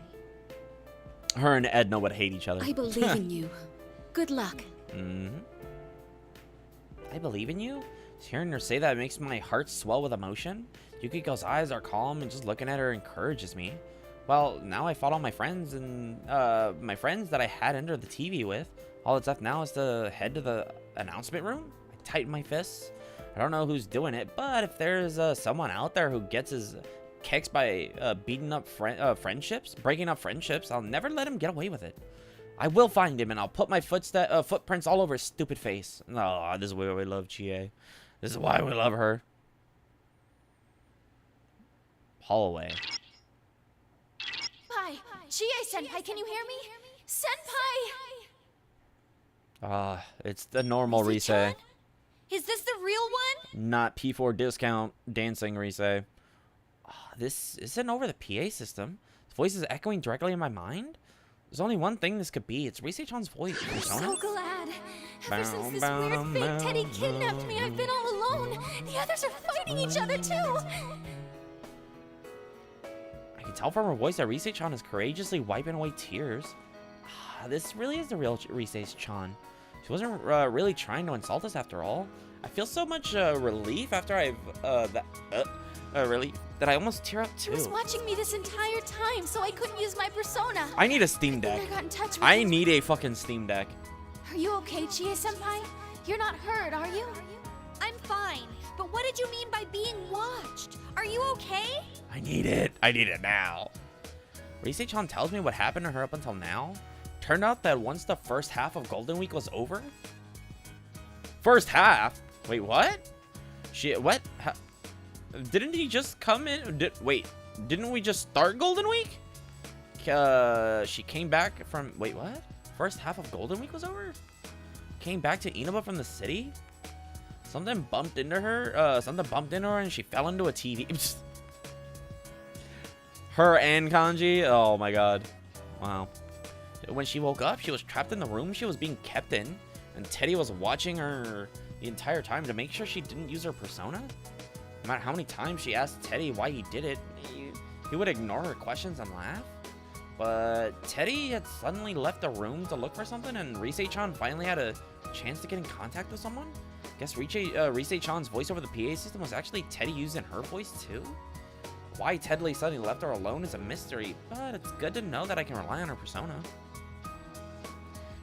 Her and Edna would hate each other. I believe in you. Good luck. I believe in you? Hearing her say that makes my heart swell with emotion. Yukiko's eyes are calm, and just looking at her encourages me. Well, now I fought all my friends and my friends that I had under the TV with. All that's left now is to head to the announcement room. I tighten my fists. I don't know who's doing it, but if there's someone out there who gets his kicks by breaking up friendships, I'll never let him get away with it. I will find him, and I'll put my footprints all over his stupid face. Oh, this is why we love Chie. This is why we love her. Hallway. Hi, Chie-senpai, can you hear me? Senpai! It's the normal Rise. Is this the real one? Not P4 discount dancing Rise. This isn't over the PA system. His voice is echoing directly in my mind. There's only one thing this could be. It's Rise-chan's voice. I'm so glad. Ever since this weird fake Teddy kidnapped me, I've been all alone. The others are fighting each other too. I can tell from her voice that Rise-chan is courageously wiping away tears. This really is the real Rise-chan. She wasn't really trying to insult us after all. I feel so much relief after relief that I almost tear up too. He was watching me this entire time, so I couldn't use my persona. Oh, I need a Steam Deck. I got in touch with I need a fucking Steam Deck. Are you okay, Chie-senpai? You're not hurt, are you? I'm fine, but what did you mean by being watched? Are you okay? I need it. I need it now. Rise-chan tells me what happened to her up until now. Turned out that once the first half of Golden Week was over... First half? Wait, what? What? Didn't he just come in? Wait, didn't we just start Golden Week? She came back from... Wait, what? First half of Golden Week was over? Came back to Inaba from the city? Something bumped into her and she fell into a TV. Her and Kanji? Oh my god. Wow. When she woke up, she was trapped in the room she was being kept in, and Teddy was watching her the entire time to make sure she didn't use her persona. No matter how many times she asked Teddy why he did it, he would ignore her questions and laugh. But Teddy had suddenly left the room to look for something, and Rise-chan finally had a chance to get in contact with someone. Guess Rise-chan's voice over the PA system was actually Teddy using her voice too? Why Teddy suddenly left her alone is a mystery, but it's good to know that I can rely on her persona.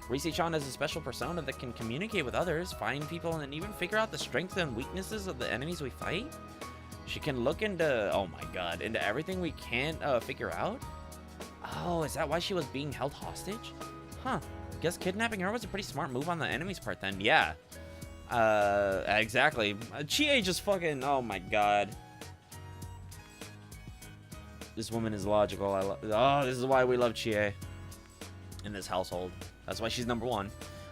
Rise-chan is a special persona that can communicate with others, find people, and even figure out the strengths and weaknesses of the enemies we fight. She can look into, oh my god, into everything we can't figure out? Oh, is that why she was being held hostage? Huh, guess kidnapping her was a pretty smart move on the enemy's part then. Yeah. Exactly. Chie just fucking, oh my god. This woman is logical. This is why we love Chie in this household. That's why she's number one. I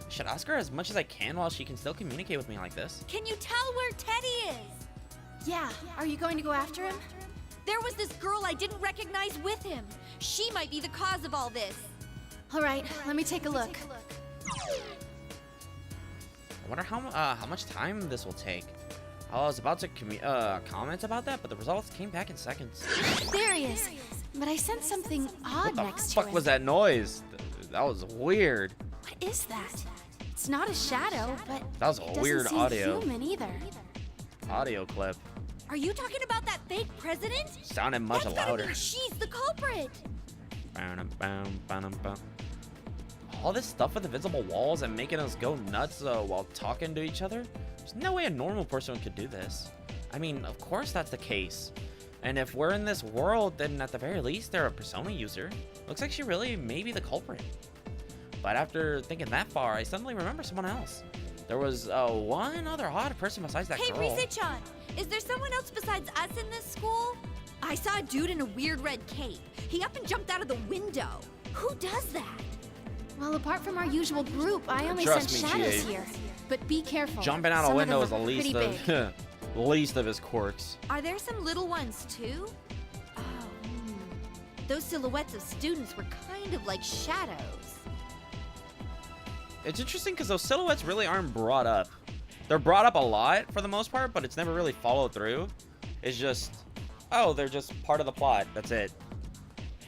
should ask her as much as I can while she can still communicate with me like this. Can you tell where Teddy is? Yeah, are you going to go after him? There was this girl I didn't recognize with him. She might be the cause of all this. All right, let me take a look. I wonder how much time this will take. I was about to comment about that, but the results came back in seconds. There he is. But I sensed something odd next to him. What the fuck was that noise? That was weird. What is that? It's not a shadow, but That was a it doesn't weird seem audio. human either. Audio clip. Are you talking about that fake president? Sounded much That's gotta louder. mean she's the culprit. All this stuff with invisible walls and making us go nuts while talking to each other? There's no way a normal person could do this. I mean, of course that's the case. And if we're in this world, then at the very least, they're a persona user. Looks like she really may be the culprit. But after thinking that far, I suddenly remember someone else. There was one other odd person besides that Hey, girl. Rise-chan, is there someone else besides us in this school? I saw a dude in a weird red cape. He up and jumped out of the window. Who does that? Well, apart from our usual group, I only Trust sent me, shadows GA. here. But be careful. Jumping out a Some window of is the them are least pretty big. of least of his quirks. Are there some little ones too? Oh, those silhouettes of students were kind of like shadows. It's interesting because those silhouettes really aren't brought up. They're brought up a lot for the most part, but it's never really followed through. It's just, oh, they're just part of the plot. That's it.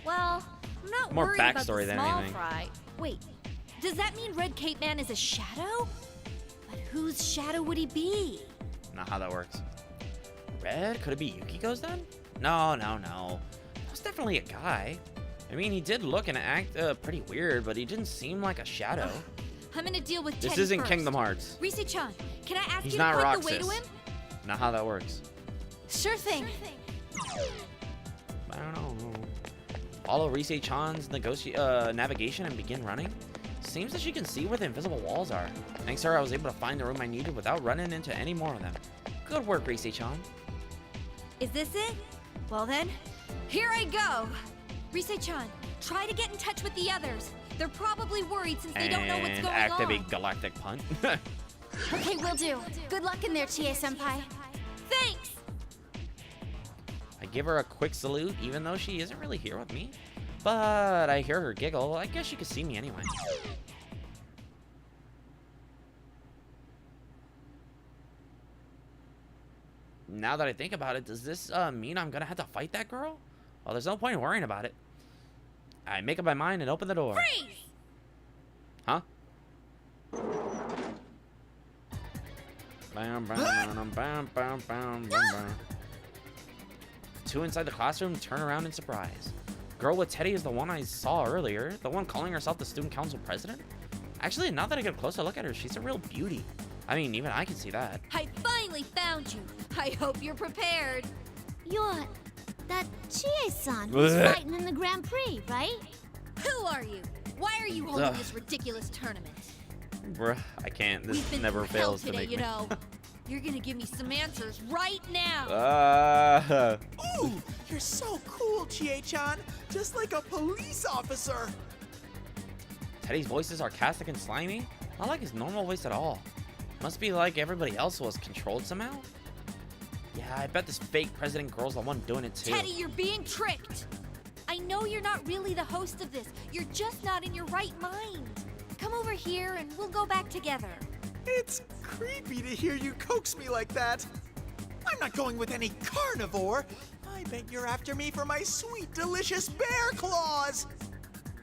Well, I'm not More worried about backstory the than small anything. fry. Wait, does that mean Red Cape Man is a shadow? But whose shadow would he be? Not how that works. Red? Could it be Yukiko's then? No. That was definitely a guy. I mean, he did look and act pretty weird, but he didn't seem like a shadow. I'm gonna deal with This Teddy isn't first. Kingdom Hearts. Rise-chan, can I ask He's you not to point Roxas. the way to him? Not how that works. Sure thing. I don't know. Follow Rise-chan's navigation and begin running. Seems that she can see where the invisible walls are. Thanks to her, I was able to find the room I needed without running into any more of them. Good work, Rise-chan. Is this it? Well then, here I go. Rise-chan, try to get in touch with the others. They're probably worried since they don't know what's And going activate on. galactic punt. Okay, will do. Good luck in there, Chie-senpai. Thanks! I give her a quick salute, even though she isn't really here with me. But I hear her giggle. I guess she could see me anyway. Now that I think about it, does this mean I'm gonna have to fight that girl? Well, there's no point in worrying about it. I make up my mind and open the door. Freeze! Huh? Bam, bam, bam, bam, bam, bam. Two inside the classroom turn around in surprise. Girl with Teddy is the one I saw earlier, the one calling herself the student council president. Actually, now that I get a closer look at her, she's a real beauty. I mean, even I can see that. I finally found you. I hope you're prepared. You're that Chie-san who's Blech. fighting in the Grand Prix, right? Who are you? Why are you holding Ugh. this ridiculous tournament? Bruh, I can't. This We've been never through hell fails to today, make you me. know. You're gonna give me some answers right now. Ooh, you're so cool, Chie-chan. Just like a police officer. Teddy's voice is sarcastic and slimy. Not like his normal voice at all. Must be like everybody else was controlled somehow. Yeah, I bet this fake president girl's the one doing it too. Teddy, you're being tricked. I know you're not really the host of this. You're just not in your right mind. Come over here and we'll go back together. It's creepy to hear you coax me like that. I'm not going with any carnivore. I bet you're after me for my sweet, delicious bear claws.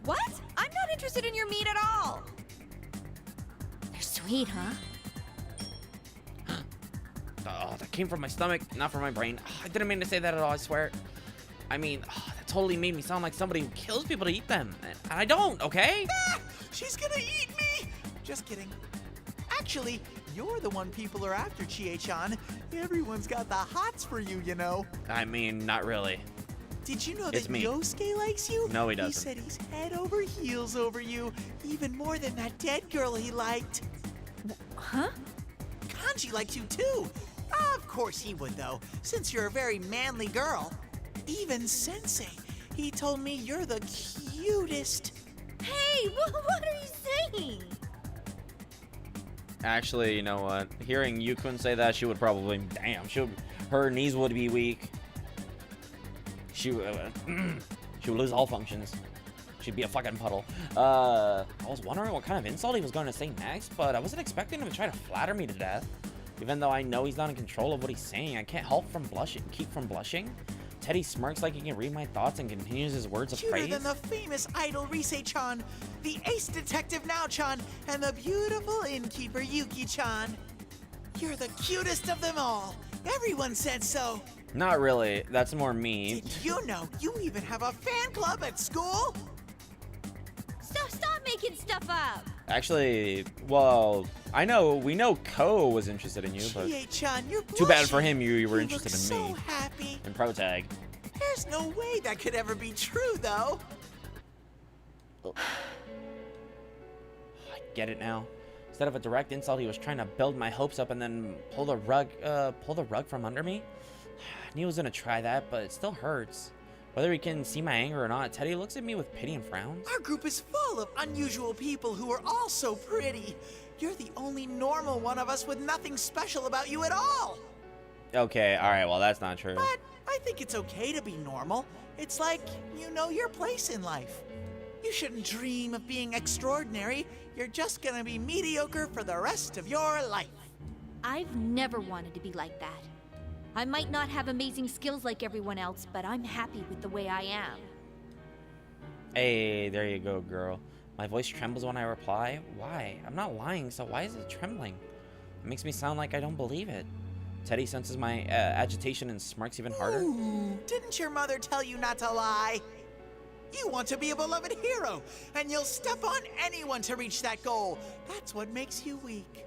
What? I'm not interested in your meat at all. They're sweet, huh? Oh, that came from my stomach, not from my brain. Oh, I didn't mean to say that at all, I swear. I mean, that totally made me sound like somebody who kills people to eat them. And I don't, okay? Ah, she's gonna eat me! Just kidding. Actually, you're the one people are after, Chie-chan. Everyone's got the hots for you, you know. I mean, not really. Did you know It's that me. Yosuke likes you? No, he doesn't. He said he's head over heels over you, even more than that dead girl he liked. Huh? Kanji likes you too. Of course he would, though, since you're a very manly girl. Even Sensei, he told me you're the cutest. Hey, what are you saying? Actually, you know what? Hearing Yukun say that, she would probably, damn, her knees would be weak. She would lose all functions. She'd be a fucking puddle. I was wondering what kind of insult he was going to say next, but I wasn't expecting him to try to flatter me to death. Even though I know he's not in control of what he's saying, I can't keep from blushing. Teddy smirks like he can read my thoughts and continues his words of Cuter praise. than the famous idol Rise-chan, the ace detective Now-chan, and the beautiful innkeeper Yuki-chan. You're the cutest of them all. Everyone said so. Not really. That's more me. Did you know you even have a fan club at school? Stop making stuff up. Actually, well, we know Ko was interested in you, but Chie-chan, you're too bad for blushing. him you were You interested look in me. so happy. In Pro Tag. There's no way that could ever be true, though. I get it now. Instead of a direct insult, he was trying to build my hopes up and then pull the rug from under me. I knew he was gonna try that, but it still hurts. Whether he can see my anger or not, Teddy looks at me with pity and frowns. Our group is full of unusual people who are all so pretty. You're the only normal one of us with nothing special about you at all. Okay, alright, well that's not true. But I think it's okay to be normal. It's like you know your place in life. You shouldn't dream of being extraordinary. You're just gonna be mediocre for the rest of your life. I've never wanted to be like that. I might not have amazing skills like everyone else, but I'm happy with the way I am. Hey, there you go, girl. My voice trembles when I reply. Why? I'm not lying, so why is it trembling? It makes me sound like I don't believe it. Teddy senses my agitation and smirks even harder. Ooh, didn't your mother tell you not to lie? You want to be a beloved hero, and you'll step on anyone to reach that goal. That's what makes you weak.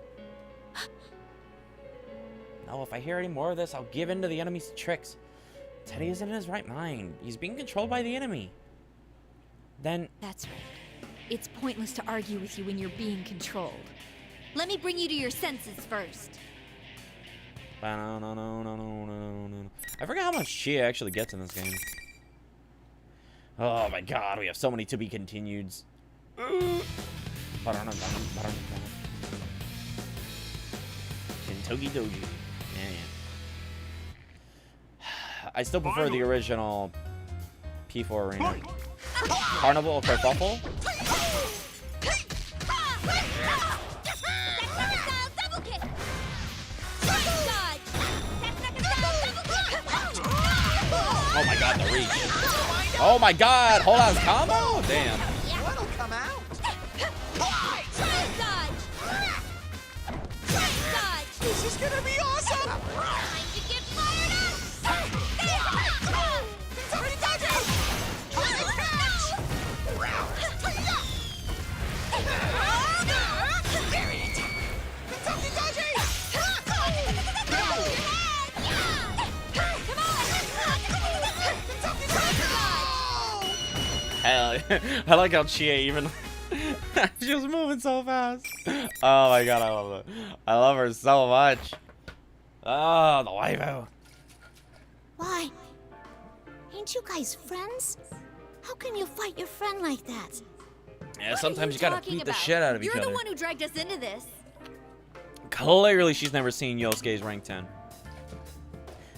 No, if I hear any more of this, I'll give in to the enemy's tricks. Teddy isn't in his right mind. He's being controlled by the enemy. Then... That's right. It's pointless to argue with you when you're being controlled. Let me bring you to your senses first. I forgot how much Chia actually gets in this game. Oh my god, we have so many to be continueds. Kentucky Doji. Yeah. I still prefer the original P4 arena. Carnival or Kerfuffle? Oh my god, the reach. Oh my god, hold on, combo? Damn. What'll come out? This is gonna be awesome! Time to get fired up! Hell, I like how Chia even... she was moving so fast. Oh my god, I love it. I love her so much. Oh, the waifu. Why? Ain't you guys friends? How can you fight your friend like that? Yeah, sometimes you gotta beat the shit out of each You're other. the one who dragged us into this. Clearly, she's never seen Yosuke's rank 10.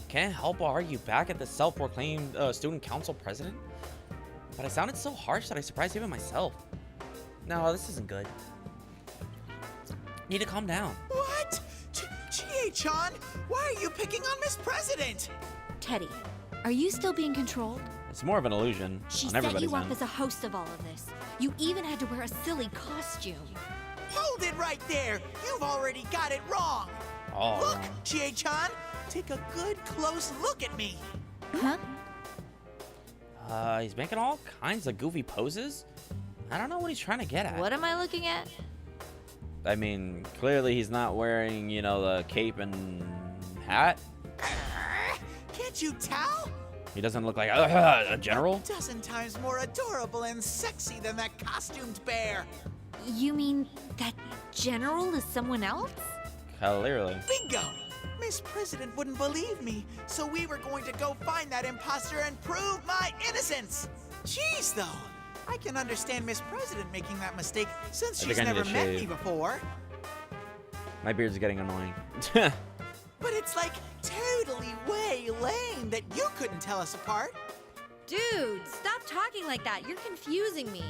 Can't help but argue back at the self-proclaimed student council president. But I sounded so harsh that I surprised even myself. No, this isn't good. Need to calm down. What? Chie-chan, why are you picking on Miss President? Teddy, are you still being controlled? It's more of an illusion She on set everybody's you up end. as a host of all of this. You even had to wear a silly costume. Hold it right there. You've already got it wrong. Oh. Look, Chie-chan, take a good close look at me. Huh? He's making all kinds of goofy poses. I don't know what he's trying to get at. What am I looking at? I mean, clearly he's not wearing, you know, the cape and hat. Can't you tell? He doesn't look like a general. A dozen times more adorable and sexy than that costumed bear. You mean that general is someone else? Clearly. Bingo! Miss President wouldn't believe me, so we were going to go find that imposter and prove my innocence. Jeez, though. I can understand Miss President making that mistake since I she's think I need never to met shave. me before. My beard's getting annoying. But it's like totally way lame that you couldn't tell us apart. Dude, stop talking like that. You're confusing me.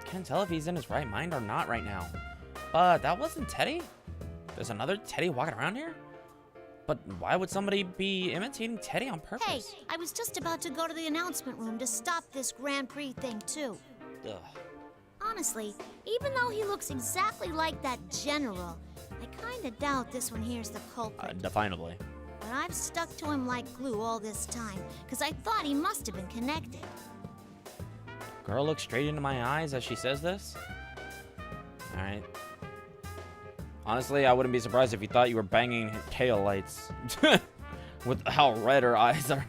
Can't tell if he's in his right mind or not right now. But that wasn't Teddy? There's another Teddy walking around here? But why would somebody be imitating Teddy on purpose? Hey, I was just about to go to the announcement room to stop this Grand Prix thing, too. Ugh. Honestly, even though he looks exactly like that general, I kinda doubt this one here's the culprit. Definably. But I've stuck to him like glue all this time, because I thought he must have been connected. Girl looks straight into my eyes as she says this. Alright. Honestly, I wouldn't be surprised if you thought you were banging tail lights. With how red her eyes are.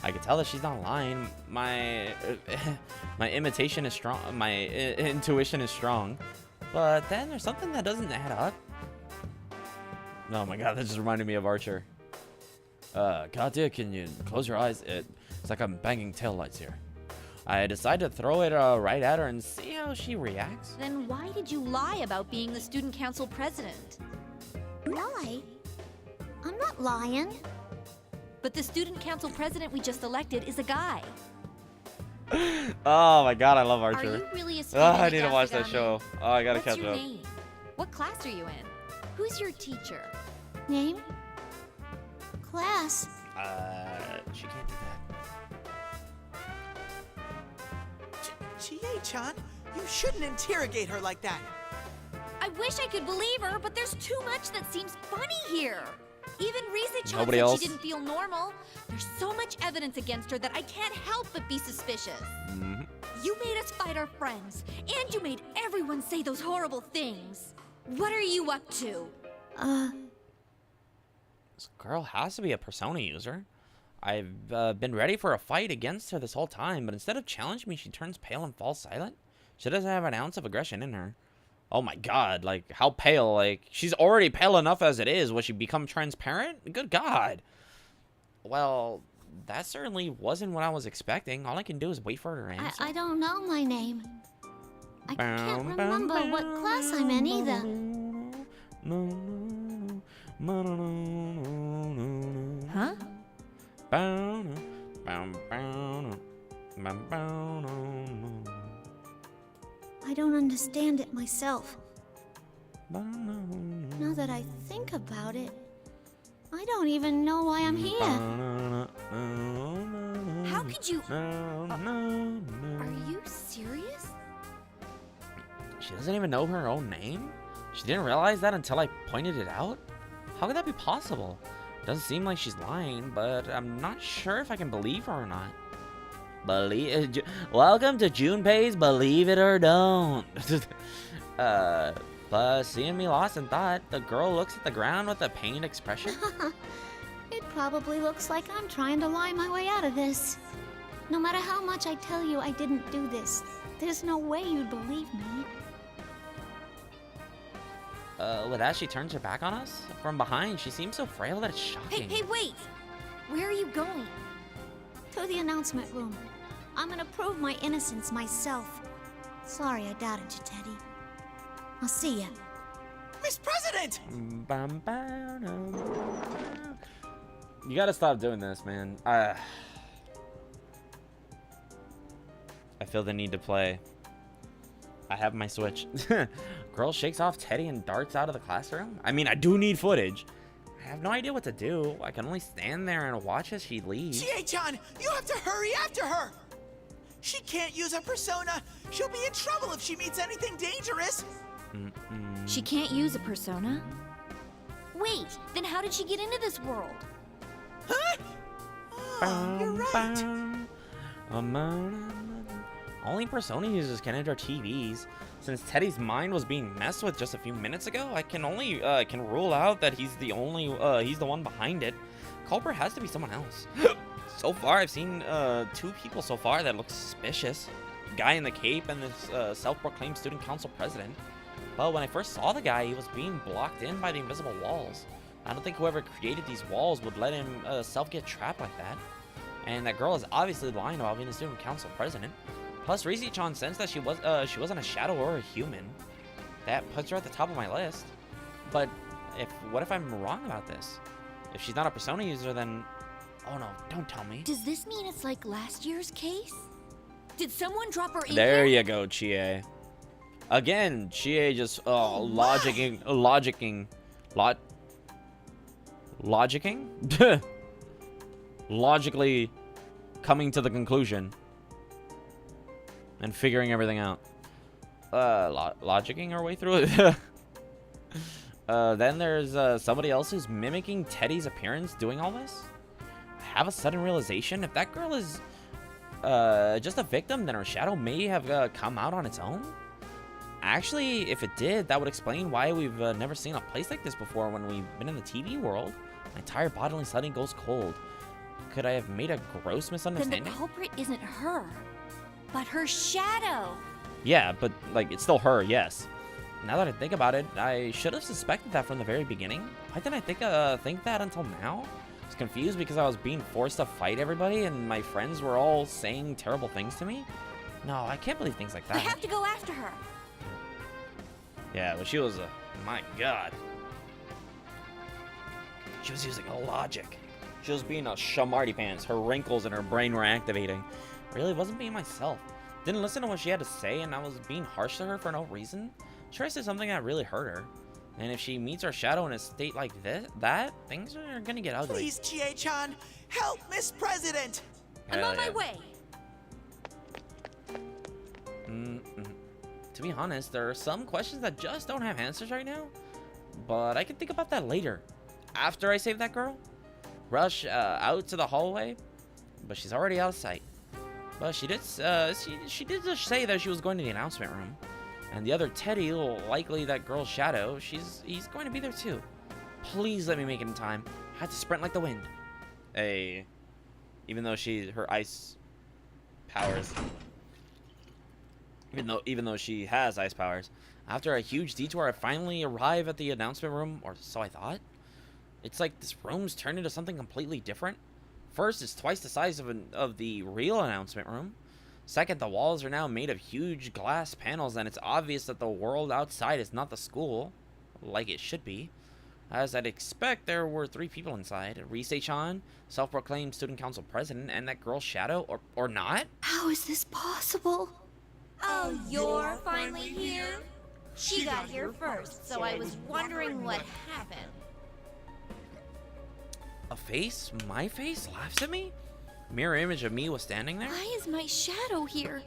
I can tell that she's not lying. My imitation is strong. My intuition is strong. But then there's something that doesn't add up. Oh my god, that just reminded me of Archer. Katya, can you close your eyes? It's like I'm banging tail lights here. I decided to throw it right at her and see how she reacts. Then why did you lie about being the student council president? Lie? I'm not lying. But the student council president we just elected is a guy. Oh my god, I love Archer. Are you really a Oh, I need to watch that show. Oh, I gotta catch up. What's your name? What class are you in? Who's your teacher? Name? Class? She can't do that. Chie-chan, you shouldn't interrogate her like that. I wish I could believe her, but there's too much that seems funny here. Even Rise-chan Nobody said else? she didn't feel normal. There's so much evidence against her that I can't help but be suspicious. You made us fight our friends, and you made everyone say those horrible things. What are you up to? This girl has to be a Persona user. I've been ready for a fight against her this whole time, but instead of challenging me, she turns pale and falls silent. She doesn't have an ounce of aggression in her. Oh my god, like, how pale? Like, she's already pale enough as it is. Will she become transparent? Good god. Well, that certainly wasn't what I was expecting. All I can do is wait for her answer. I don't know my name. I can't remember what class I'm in either. Huh? I don't understand it myself. Now that I think about it, I don't even know why I'm here. How could you... Are you serious? She doesn't even know her own name? She didn't realize that until I pointed it out? How could that be possible? It doesn't seem like she's lying, but I'm not sure if I can believe her or not. Welcome to Junpei's Believe It or Don't. Plus, seeing me lost in thought, the girl looks at the ground with a pained expression. It probably looks like I'm trying to lie my way out of this. No matter how much I tell you I didn't do this, there's no way you'd believe me. With that, she turns her back on us. From behind, she seems so frail that it's shocking. Hey, wait! Where are you going? To the announcement room. I'm gonna prove my innocence myself. Sorry I doubted you, Teddy. I'll see ya. Miss President! You gotta stop doing this, man. I feel the need to play. I have my Switch. Girl shakes off Teddy and darts out of the classroom. I mean, I do need footage. I have no idea what to do. I can only stand there and watch as she leaves. Chie-chan, you have to hurry after her! She can't use her persona. She'll be in trouble if she meets anything dangerous. She can't use a persona? Wait, then how did she get into this world? Huh? Oh, you're right. Only Persona users can enter TVs. Since Teddy's mind was being messed with just a few minutes ago, I can only can rule out that he's the one behind it. Culprit has to be someone else. So far, I've seen 2 people so far that look suspicious. The guy in the cape and this self-proclaimed student council president. But when I first saw the guy, he was being blocked in by the invisible walls. I don't think whoever created these walls would let him self get trapped like that. And that girl is obviously lying about being the student council president. Plus, Rise-chan sensed that she wasn't a shadow or a human. That puts her at the top of my list. But what if I'm wrong about this? If she's not a Persona user, then... Oh no, don't tell me. Does this mean it's like last year's case? Did someone drop her in There here? you go, Chie. Again, Chie just logicking logicking, logically coming to the conclusion and figuring everything out. Logicking our way through it. Then there's somebody else who's mimicking Teddy's appearance doing all this. I have a sudden realization. If that girl is just a victim, then her shadow may have come out on its own. Actually, if it did, that would explain why we've never seen a place like this before when we've been in the TV world. My entire bodily setting goes cold. Could I have made a gross misunderstanding? Then the culprit isn't her, but her shadow. Yeah, but like it's still her, yes. Now that I think about it, I should have suspected that from the very beginning. Why didn't I think that until now? I was confused because I was being forced to fight everybody and my friends were all saying terrible things to me. No, I can't believe things like that. I have to go after her. Yeah, but she was my god. She was using a logic. She was being a shamarty pants. Her wrinkles in her brain were activating. Really wasn't being myself. Didn't listen to what she had to say, and I was being harsh to her for no reason. Sure, I said something that really hurt her. And if she meets her shadow in a state like that, things are gonna get ugly. Please, Chie-chan, help Miss President! I'm on my way. To be honest, there are some questions that just don't have answers right now. But I can think about that later. After I save that girl. Rush out to the hallway. But she's already out of sight. But she did just say that she was going to the announcement room. And the other Teddy, likely that girl's shadow, he's going to be there too. Please let me make it in time. I have to sprint like the wind. Hey. Even though her ice powers. Even though she has ice powers. After a huge detour, I finally arrive at the announcement room, or so I thought. It's like this room's turned into something completely different. First, it's twice the size of the real announcement room. Second, the walls are now made of huge glass panels, and it's obvious that the world outside is not the school, like it should be. As I'd expect, there were 3 people inside. Rise-chan, self-proclaimed student council president, and that girl's shadow, or not? How is this possible? Oh, you're finally here? She got here first, so I was wondering what happened. A face? My face? Laughs at me? Mirror image of me was standing there? Why is my shadow here?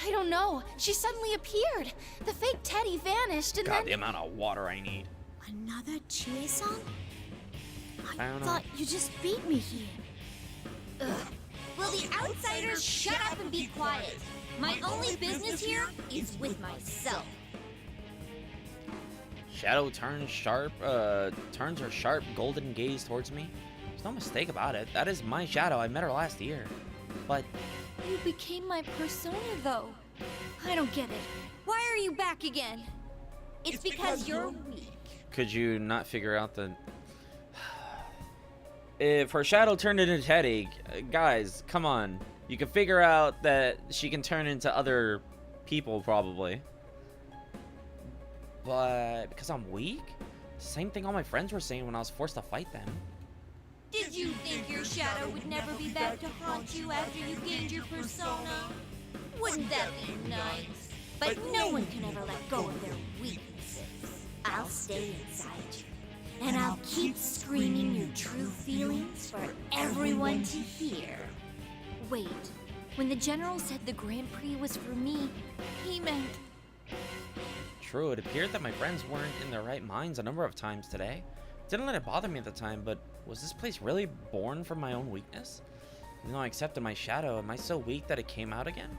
I don't know. She suddenly appeared. The fake Teddy vanished and God, the amount of water I need. Another Chie-san? I thought you just beat me here. Ugh. Will the outsiders shut up and be quiet? My only business here is with myself. Shadow turns her sharp golden gaze towards me. There's no mistake about it. That is my shadow. I met her last year. But you became my persona, though. I don't get it. Why are you back again? It's because you're weak. Could you not figure out the... If her shadow turned into Teddy, guys, come on. You can figure out that she can turn into other people, probably. But because I'm weak? Same thing all my friends were saying when I was forced to fight them. Did you think your shadow would never be back to haunt you after you gained your persona? Wouldn't that be nice? But no one can ever let go of their weaknesses. I'll stay inside you, and I'll keep screaming your true feelings for everyone to hear. Wait, when the general said the Grand Prix was for me, he meant... True, it appeared that my friends weren't in their right minds a number of times today. Didn't let it bother me at the time, but was this place really born from my own weakness? Even though I accepted my shadow, am I so weak that it came out again?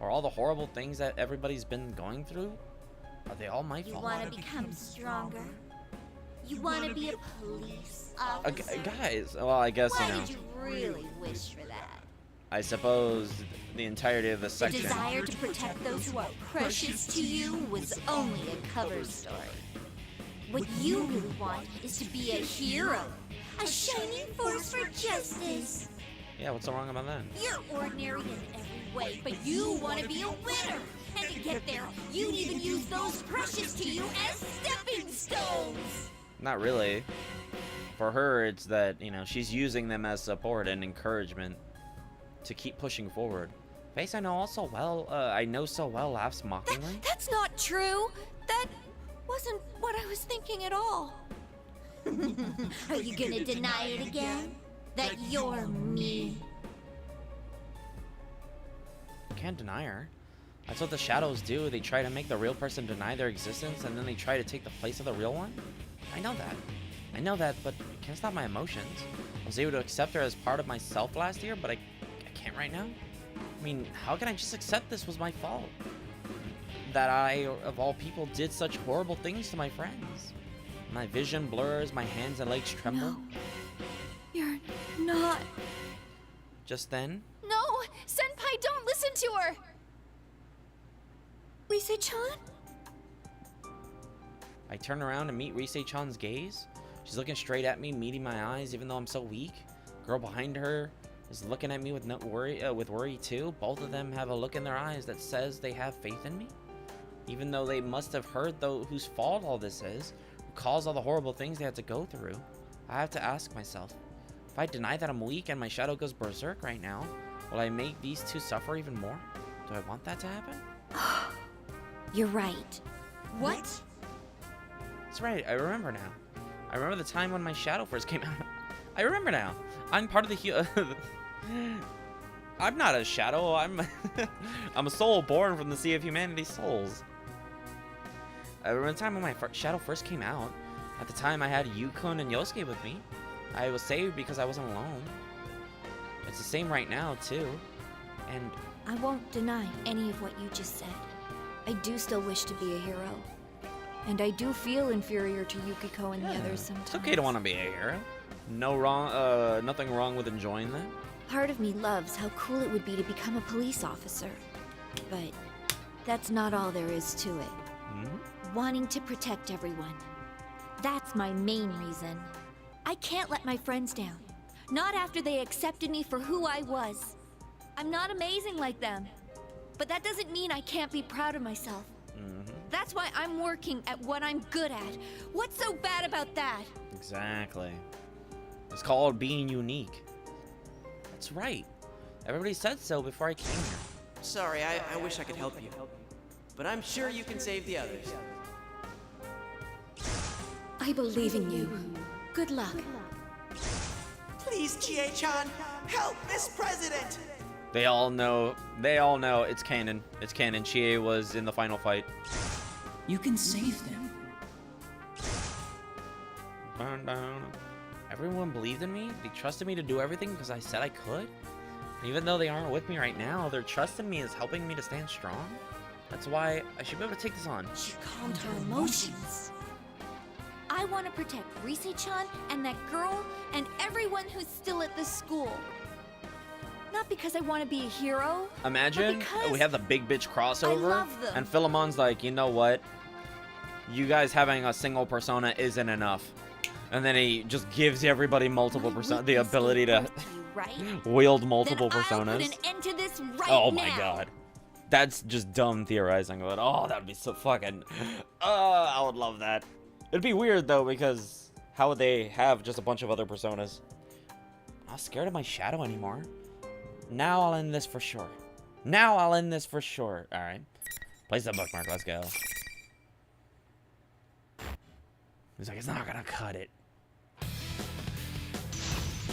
Or all the horrible things that everybody's been going through? Are they all my fault? You want to become stronger? You want to be a police officer? Guys, well, I guess, Why you know. did you really wish for that? I suppose the entirety of the section. The desire to protect those who are precious to you was only a cover story. What you really want is to be a hero, a shining force for justice. Yeah, what's so wrong about that? You're ordinary in every way, but you want to be a winner. And to get there, you'd even use those precious to you as stepping stones. Not really. For her, it's that, you know, she's using them as support and encouragement to keep pushing forward. Face I know so well laughs mockingly. That's not true. That wasn't what I was thinking at all. Are you gonna deny it again? That you're me? Can't deny her. That's what the shadows do. They try to make the real person deny their existence, and then they try to take the place of the real one. I know that, but I can't stop my emotions. I was able to accept her as part of myself last year, but I can't right now. I mean, how can I just accept this was my fault? That I, of all people, did such horrible things to my friends. My vision blurs, my hands and legs tremble. No, you're not. Just then, No, Senpai, don't listen to her. Rise-chan? I turn around and meet Rise-chan's gaze. She's looking straight at me, meeting my eyes, even though I'm so weak. Girl behind her is looking at me with worry too. Both of them have a look in their eyes that says they have faith in me. Even though they must have heard whose fault all this is, who caused all the horrible things they had to go through. I have to ask myself, if I deny that I'm weak and my shadow goes berserk right now, will I make these two suffer even more? Do I want that to happen? You're right. What? That's right, I remember now. I remember the time when my shadow first came out. I remember now. I'm part of the I'm not a shadow. I'm a soul born from the sea of humanity's souls. I remember the time when my shadow first came out. At the time, I had Yukun and Yosuke with me. I was saved because I wasn't alone. It's the same right now, too. And I won't deny any of what you just said. I do still wish to be a hero. And I do feel inferior to Yukiko and the others sometimes. It's okay to want to be a hero. Nothing wrong with enjoying that. Part of me loves how cool it would be to become a police officer. But that's not all there is to it. Wanting to protect everyone. That's my main reason. I can't let my friends down. Not after they accepted me for who I was. I'm not amazing like them. But that doesn't mean I can't be proud of myself. That's why I'm working at what I'm good at. What's so bad about that? Exactly. It's called being unique. That's right. Everybody said so before I came here. Sorry, I wish I could help you. But I'm sure you can save the others. I believe in you. Good luck. Please, Chie-chan, help Miss President! They all know it's canon. It's canon. Chie was in the final fight. You can save them. Everyone believed in me. They trusted me to do everything because I said I could. And even though they aren't with me right now, their trust in me is helping me to stand strong. That's why I should be able to take this on. She calmed her emotions. I want to protect Rise-chan and that girl and everyone who's still at this school. Not because I want to be a hero. Imagine we have the big bitch crossover, I love them. and Philemon's like, you know what? You guys having a single persona isn't enough. And then he just gives everybody multiple persona, the ability to wield multiple personas. I'll put an end to this right Oh now. my god. That's just dumb theorizing. But oh, that would be so fucking. I would love that. It'd be weird though, because how would they have just a bunch of other personas? I'm not scared of my shadow anymore. Now I'll end this for sure. Now I'll end this for sure. All right. Place the bookmark. Let's go. He's like, it's not gonna cut it.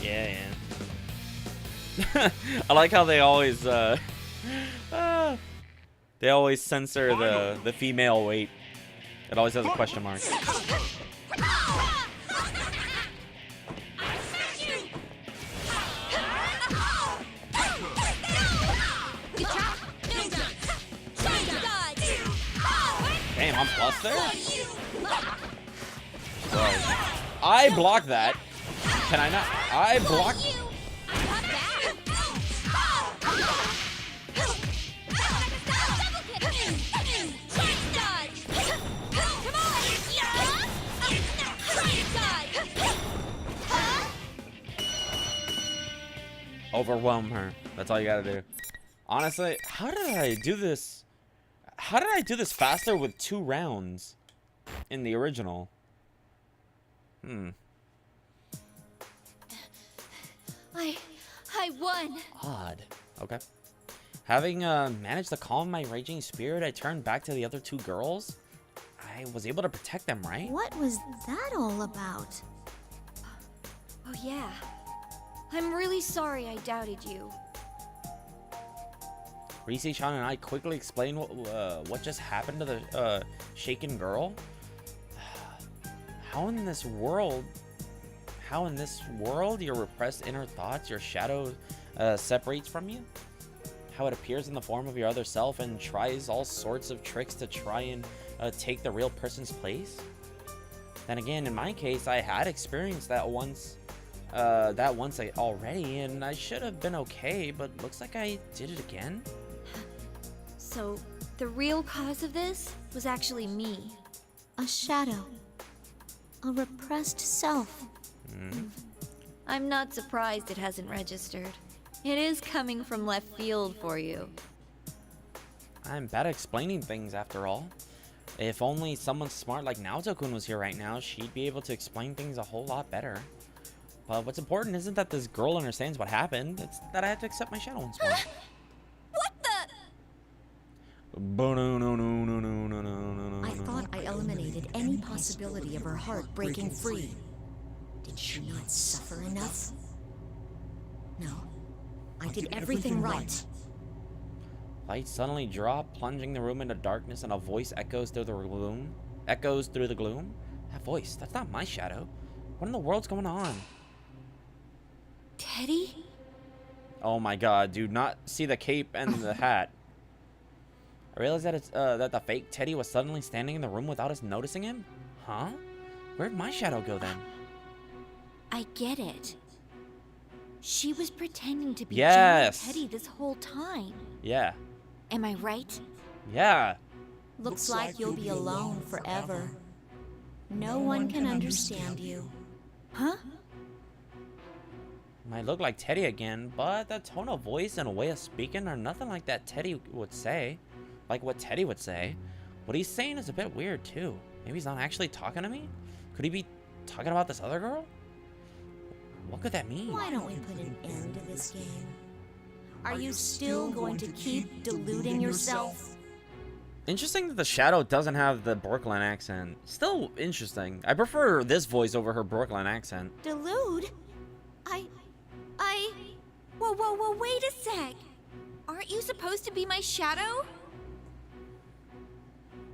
Yeah. I like how they always censor the female weight. It always has a question mark. Damn, I'm plus there? I blocked that. Can I not? I blocked. Overwhelm her. That's all you gotta do. Honestly, how did I do this? How did I do this faster with 2 rounds in the original? I won. Odd. Okay. Having managed to calm my raging spirit, I turned back to the other 2 girls. I was able to protect them, right? What was that all about? Oh, yeah. I'm really sorry I doubted you. Rishi-chan and I quickly explained what just happened to the shaken girl. How in this world your repressed inner thoughts, your shadow separates from you? How it appears in the form of your other self and tries all sorts of tricks to try and take the real person's place? Then again, in my case, I had experienced that once already, and I should have been okay, but looks like I did it again. So, the real cause of this was actually me. A shadow. A repressed self. I'm not surprised it hasn't registered. It is coming from left field for you. I'm bad at explaining things, after all. If only someone smart like Naoto-kun was here right now, she'd be able to explain things a whole lot better. But what's important isn't that this girl understands what happened, it's that I had to accept my shadow once more. What the? I thought I eliminated any possibility of her heart breaking free. Did she not suffer enough? No. I did everything right. Lights suddenly drop, plunging the room into darkness, and a voice echoes through the gloom. That voice, that's not my shadow. What in the world's going on? Teddy? Oh my god, do not see the cape and the hat. I realized that it's that the fake Teddy was suddenly standing in the room without us noticing him? Huh? Where'd my shadow go then? I get it. She was pretending to be Yes. Teddy this whole time. Yeah. Am I right? Yeah. Looks like you'll be alone forever. No one can understand you. Huh? Might look like Teddy again, but the tone of voice and way of speaking are nothing like that Teddy would say. Like what Teddy would say. What he's saying is a bit weird too. Maybe he's not actually talking to me? Could he be talking about this other girl? What could that mean? Why don't we put an end to this game? Are you still going to keep deluding yourself? Interesting that the shadow doesn't have the Brooklyn accent. Still interesting. I prefer this voice over her Brooklyn accent. Delude? Whoa, wait a sec. Aren't you supposed to be my shadow?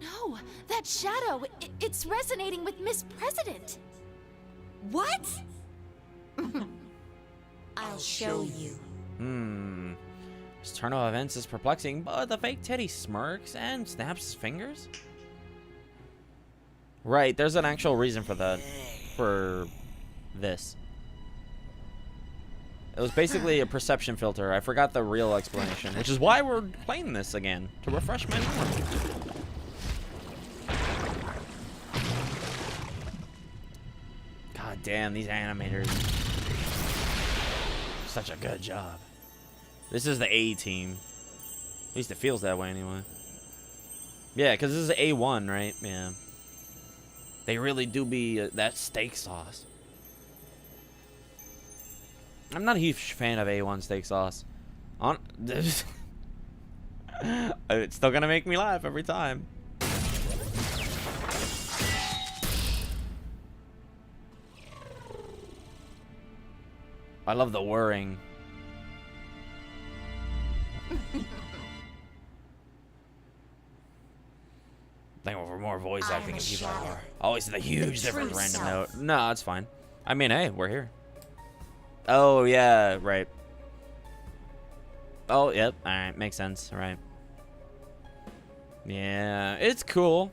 No, that shadow, it's resonating with Miss President. What? I'll show you. This turn of events is perplexing, but the fake Teddy smirks and snaps his fingers. Right, there's an actual reason for that. For this. It was basically a perception filter. I forgot the real explanation, which is why we're playing this again, to refresh my memory. God damn, these animators. Such a good job. This is the A team. At least it feels that way anyway. Yeah, because this is A1, right? Yeah. They really do be that steak sauce. I'm not a huge fan of A1 steak sauce. It's still gonna make me laugh every time. I love the whirring. Thank for more voice acting and people are. Always the huge difference. Random note. No, it's fine. I mean, hey, we're here. Oh yeah, right. Oh yep. All right, makes sense. Right. Yeah, it's cool,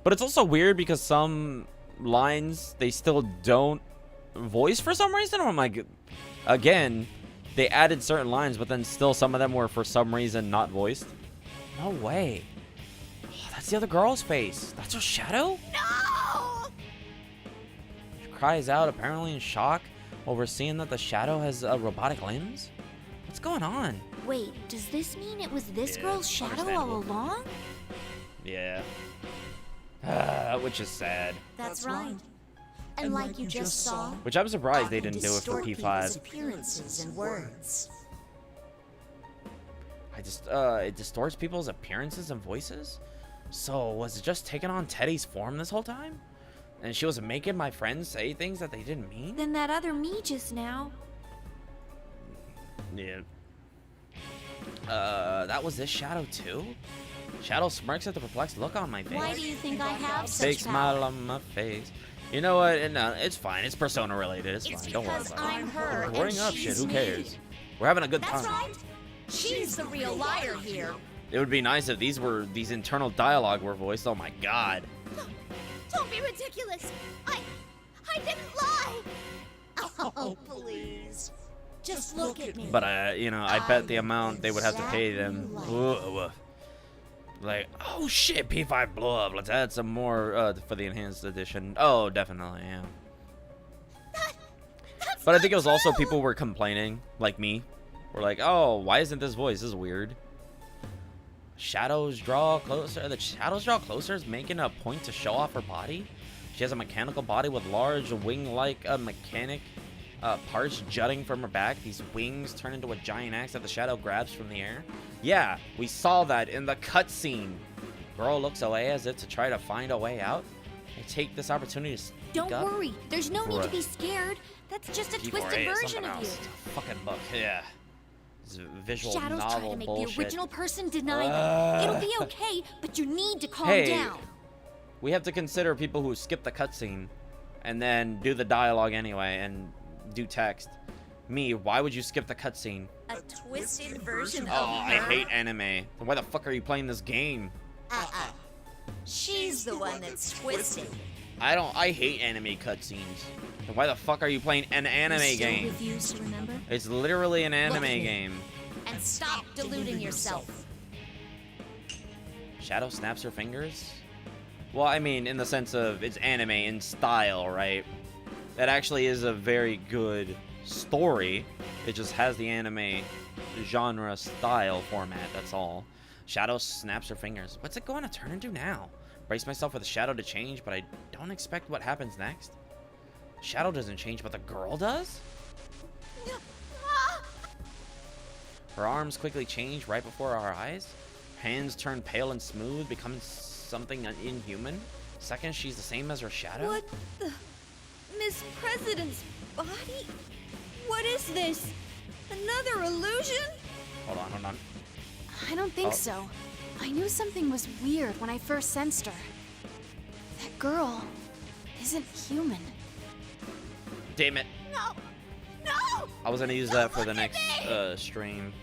but it's also weird because some lines they still don't voice for some reason. I'm like, again, they added certain lines, but then still some of them were for some reason not voiced. No way. Oh, that's the other girl's face. That's her shadow? No! She cries out, apparently in shock, over seeing that the shadow has robotic limbs. What's going on? Wait, does this mean it was this girl's shadow all along? Yeah. Which is sad. That's right. And like you just saw, which I'm surprised they didn't do it for P5. Appearances and words. It distorts people's appearances and voices? So was it just taking on Teddy's form this whole time? And she was making my friends say things that they didn't mean? Then that other me just now. Yeah. That was this Shadow too? Shadow smirks at the perplexed look on my face. Why do you think I have such Big smile on my face. You know what? No, it's fine. It's Persona related. It's fine. Don't worry about I'm her it. Worrying and up shit. she's Who me. cares? We're having a good That's time. right. She's the real liar here. It would be nice if these internal dialogue were voiced. Oh my god. Don't be ridiculous. I didn't lie. Oh, please. Just look at me. But you know, I bet the amount they would have to pay them. Ooh. Like, oh shit, P5 blew up. Let's add some more for the enhanced edition. Oh, definitely, yeah. But I think it was also people were complaining, like me. We're like, oh, why isn't this voice? This is weird. Shadows draw closer. The shadows draw closer is making a point to show off her body. She has a mechanical body with large wing-like mechanic parts jutting from her back. These wings turn into a giant axe that the shadow grabs from the air. Yeah, we saw that in the cutscene. Girl looks away as if to try to find a way out. I take this opportunity to speak Don't up. worry. There's no need to be scared. That's just a twisted version of you. It's a fucking book. Yeah. It's a visual Shadows novel try to make bullshit. the original person deny them. It'll be okay, but you need to calm down. We have to consider people who skip the cutscene and then do the dialogue anyway and do text. Me, why would you skip the cutscene? A twisted version Oh, of I her. hate anime. Then why the fuck are you playing this game? She's the one that's twisted. I hate anime cutscenes. Then why the fuck are you playing an anime You still game? refuse to remember? It's literally an anime Look at me. game. And stop deluding yourself. Shadow snaps her fingers? Well, I mean, in the sense of it's anime in style, right? That actually is a very good story. It just has the anime genre style format, that's all. Shadow snaps her fingers. What's it going to turn into now? Brace myself for the shadow to change, but I don't expect what happens next. Shadow doesn't change, but the girl does? Her arms quickly change right before our eyes. Hands turn pale and smooth, becoming something inhuman. Second, she's the same as her shadow. What the? Miss President's body? What is this? Another illusion? Hold on. I don't think Oh. so. I knew something was weird when I first sensed her. That girl isn't human. Damn it. No! No! I was gonna use that for the next stream.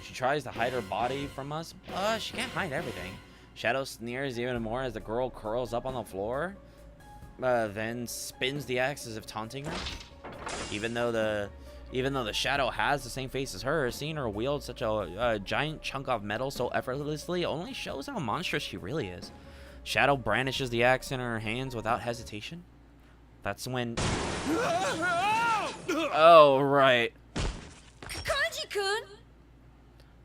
She tries to hide her body from us, but she can't hide everything. Shadow sneers even more as the girl curls up on the floor, then spins the axe as if taunting her. Even though the shadow has the same face as her, seeing her wield such a giant chunk of metal so effortlessly only shows how monstrous she really is. Shadow brandishes the axe in her hands without hesitation. That's when... Oh, right. Kanji-kun!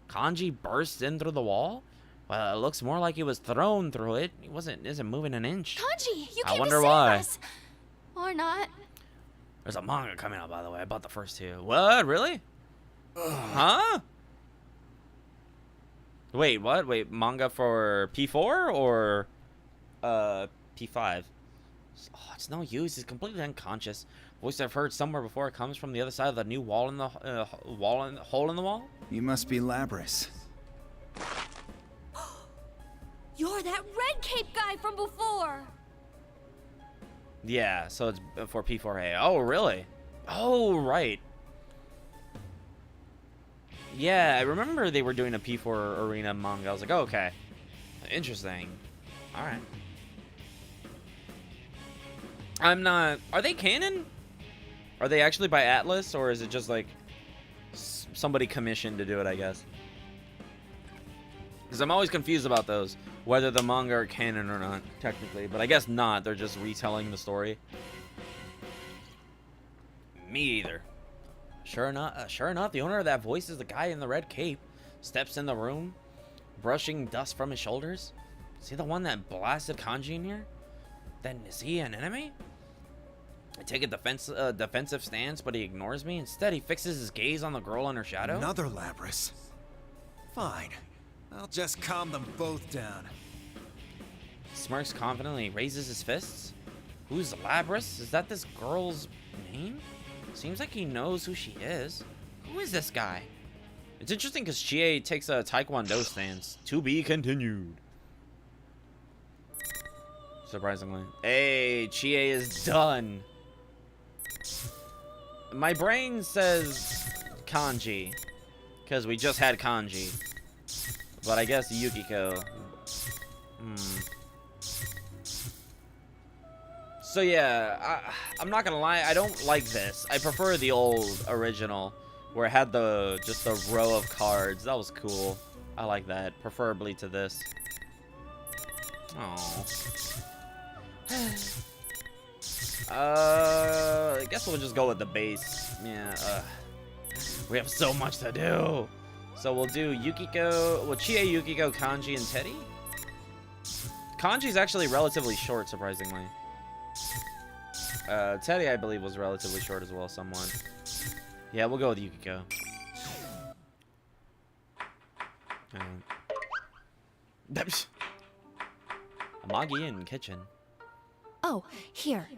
Kanji bursts in through the wall? Well, it looks more like he was thrown through it. He isn't moving an inch. Kanji, you I came wonder to save why. us. Or not. There's a manga coming out, by the way. I bought the first two. What? Really? Huh? Wait, what? Wait, manga for P4 or P5? Oh, it's no use. He's completely unconscious. Voice I've heard somewhere before. It comes from the other side of the new wall in the hole in the wall. You must be Labyrinth. You're that red cape guy from before! Yeah, so it's for P4A. Oh, really? Oh, right. Yeah, I remember they were doing a P4 arena manga. I was like, oh, okay. Interesting. Alright. I'm not... Are they canon? Are they actually by Atlas, or is it just like somebody commissioned to do it, I guess? Because I'm always confused about those. Whether the manga are canon or not, technically. But I guess not. They're just retelling the story. Me either. Sure enough, the owner of that voice is the guy in the red cape. Steps in the room, brushing dust from his shoulders. Is he the one that blasted Kanji in here? Then is he an enemy? I take a defensive stance, but he ignores me. Instead, he fixes his gaze on the girl in her shadow. Another Labyrinth. Fine. I'll just calm them both down. Smirks confidently, raises his fists. Who's Labyrinth? Is that this girl's name? Seems like he knows who she is. Who is this guy? It's interesting because Chie takes a taekwondo stance. To be continued. Surprisingly. Hey, Chie is done. My brain says kanji. Because we just had kanji. But I guess Yukiko. So yeah, I'm not gonna lie, I don't like this. I prefer the old original, where it had just the row of cards. That was cool. I like that, preferably to this. Oh. I guess we'll just go with the base. Yeah. We have so much to do. So we'll do Yukiko, well, Chie, Yukiko, Kanji, and Teddy. Kanji's actually relatively short, surprisingly. Teddy, I believe, was relatively short as well, someone. Yeah, we'll go with Yukiko. Amagi in kitchen. Oh, here.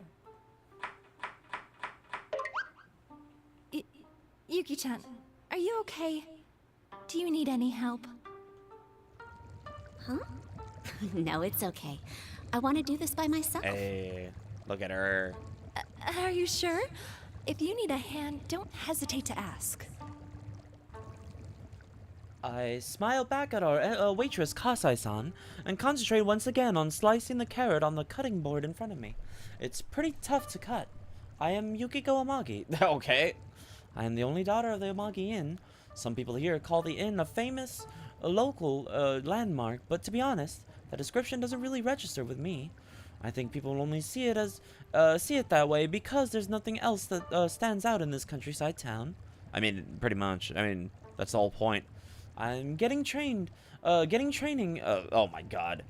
Yuki-chan, are you okay? Do you need any help? Huh? No, it's okay. I want to do this by myself. Hey, look at her. Are you sure? If you need a hand, don't hesitate to ask. I smile back at our waitress Kasai-san and concentrate once again on slicing the carrot on the cutting board in front of me. It's pretty tough to cut. I am Yukiko Amagi. Okay. I am the only daughter of the Amagi Inn. Some people here call the inn a famous local landmark, but to be honest, the description doesn't really register with me. I think people only see it that way because there's nothing else that stands out in this countryside town. I mean, pretty much. I mean, that's the whole point. I'm getting training. Oh my god.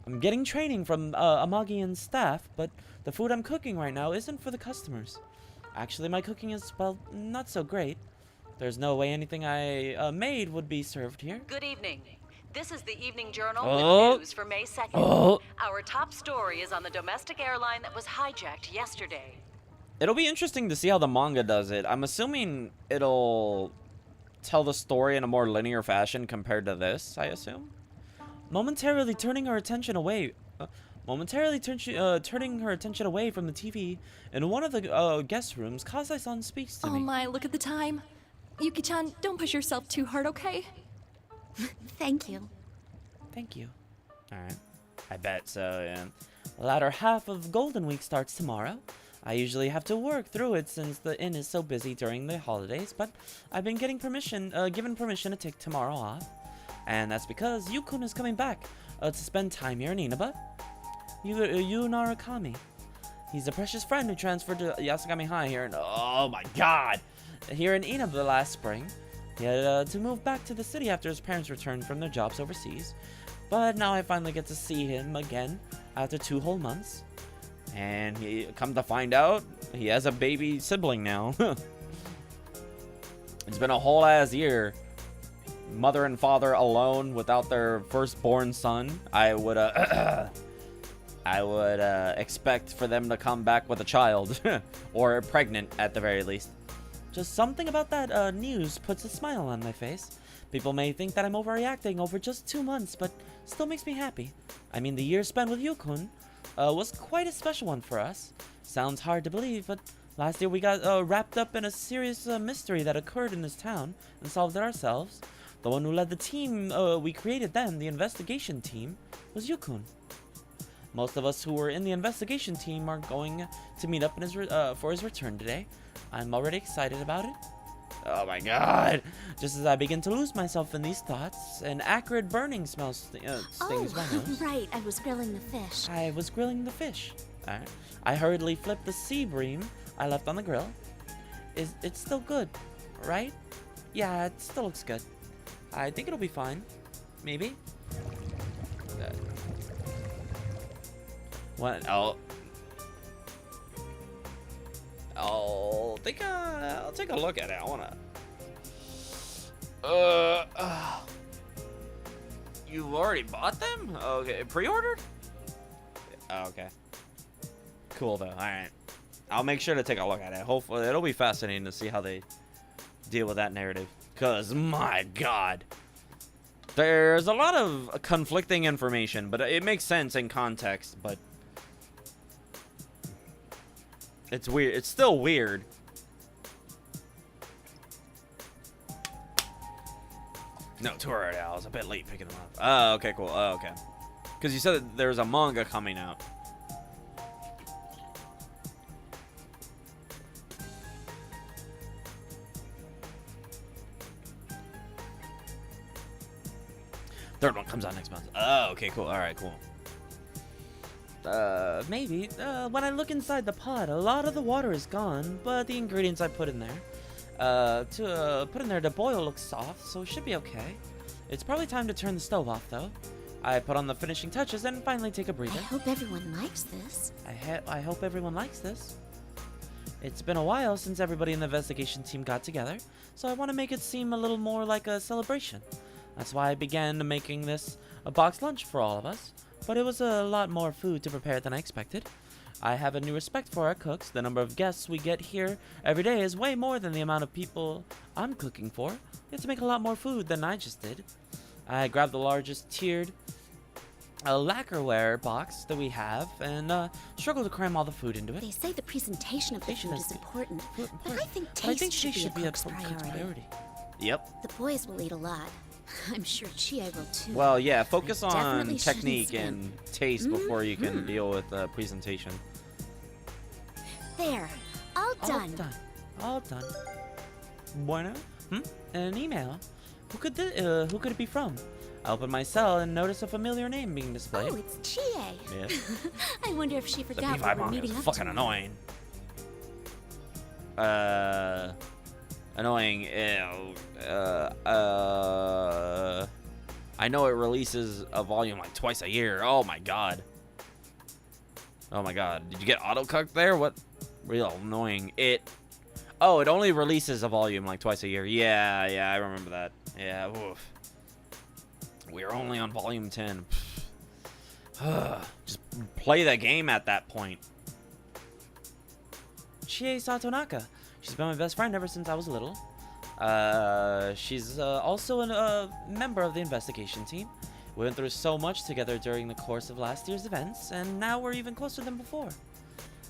I'm getting training from Amagian staff, but the food I'm cooking right now isn't for the customers. Actually, my cooking is, well, not so great. There's no way anything I made would be served here. Good evening. This is the Evening Journal with news for May 2nd. Our top story is on the domestic airline that was hijacked yesterday. It'll be interesting to see how the manga does it. I'm assuming it'll tell the story in a more linear fashion compared to this, I assume. Momentarily turning her attention away from the TV, in one of the guest rooms, Kasai-san speaks to me. Oh my, look at the time. Yuki-chan, don't push yourself too hard, okay? Thank you. Thank you. Alright. I bet so, yeah. The latter half of Golden Week starts tomorrow. I usually have to work through it since the inn is so busy during the holidays, but I've been given permission to take tomorrow off. And that's because Yukun is coming back to spend time here in Inaba. Yu Narakami. He's a precious friend who transferred to Yasagami High here in, oh my god! Here in Inaba last spring. He had to move back to the city after his parents returned from their jobs overseas. But now I finally get to see him again after 2 whole months. And he come to find out, he has a baby sibling now. It's been a whole ass year. Mother and father alone without their firstborn son. I would expect for them to come back with a child. Or pregnant at the very least. Just something about that news puts a smile on my face. People may think that I'm overreacting over just 2 months, but still makes me happy. I mean, the year spent with Yukun was quite a special one for us. Sounds hard to believe, but last year we got wrapped up in a serious mystery that occurred in this town and solved it ourselves. The one who led the team we created then, the investigation team, was Yukun. Most of us who were in the investigation team are going to meet up in his for his return today. I'm already excited about it. Oh my god! Just as I begin to lose myself in these thoughts, an acrid burning smell stings my nose. Right, I was grilling the fish. I was grilling the fish. Alright. I hurriedly flipped the sea bream I left on the grill. It's still good, right? Yeah, it still looks good. I think it'll be fine. Maybe? What? Oh. I'll take a look at it. I wanna. You already bought them? Okay, pre-ordered? Oh, okay. Cool though. All right. I'll make sure to take a look at it. Hopefully, it'll be fascinating to see how they deal with that narrative. Cause my God, there's a lot of conflicting information, but it makes sense in context. But it's weird. It's still weird. No, too early. I was a bit late picking them up. Oh, okay, cool. Oh, okay. Because you said that there's a manga coming out. Third one comes out next month. Oh, okay, cool. All right, cool. Maybe. When I look inside the pot, a lot of the water is gone, but the ingredients I put in there, put in there to boil looks soft, so it should be okay. It's probably time to turn the stove off, though. I put on the finishing touches and finally take a breather. I hope everyone likes this. I hope everyone likes this. It's been a while since everybody in the investigation team got together, so I want to make it seem a little more like a celebration. That's why I began making this a boxed lunch for all of us, but it was a lot more food to prepare than I expected. I have a new respect for our cooks. The number of guests we get here every day is way more than the amount of people I'm cooking for. You have to make a lot more food than I just did. I grabbed the largest tiered lacquerware box that we have and struggled to cram all the food into it. They say the presentation of the food is important, but I think taste should be a cook's priority. Yep. The boys will eat a lot. I'm sure Chie will too. Well, yeah, focus I on definitely technique shouldn't and taste before you can deal with presentation. There, all done. All done. Bueno? An email? Who could it be from? I opened my cell and noticed a familiar name being displayed. Oh, it's Chie. Yeah. I wonder if she The forgot P5 what we're manga meeting is up fucking to. annoying. Annoying. I know it releases a volume like twice a year. Oh my god. Oh my god. Did you get auto-cucked there? What? Real annoying. It only releases a volume like twice a year. Yeah, I remember that. Yeah, oof. We're only on volume 10. Just play the game at that point. Chie Satonaka. She's been my best friend ever since I was little. She's also a member of the investigation team. We went through so much together during the course of last year's events, and now we're even closer than before.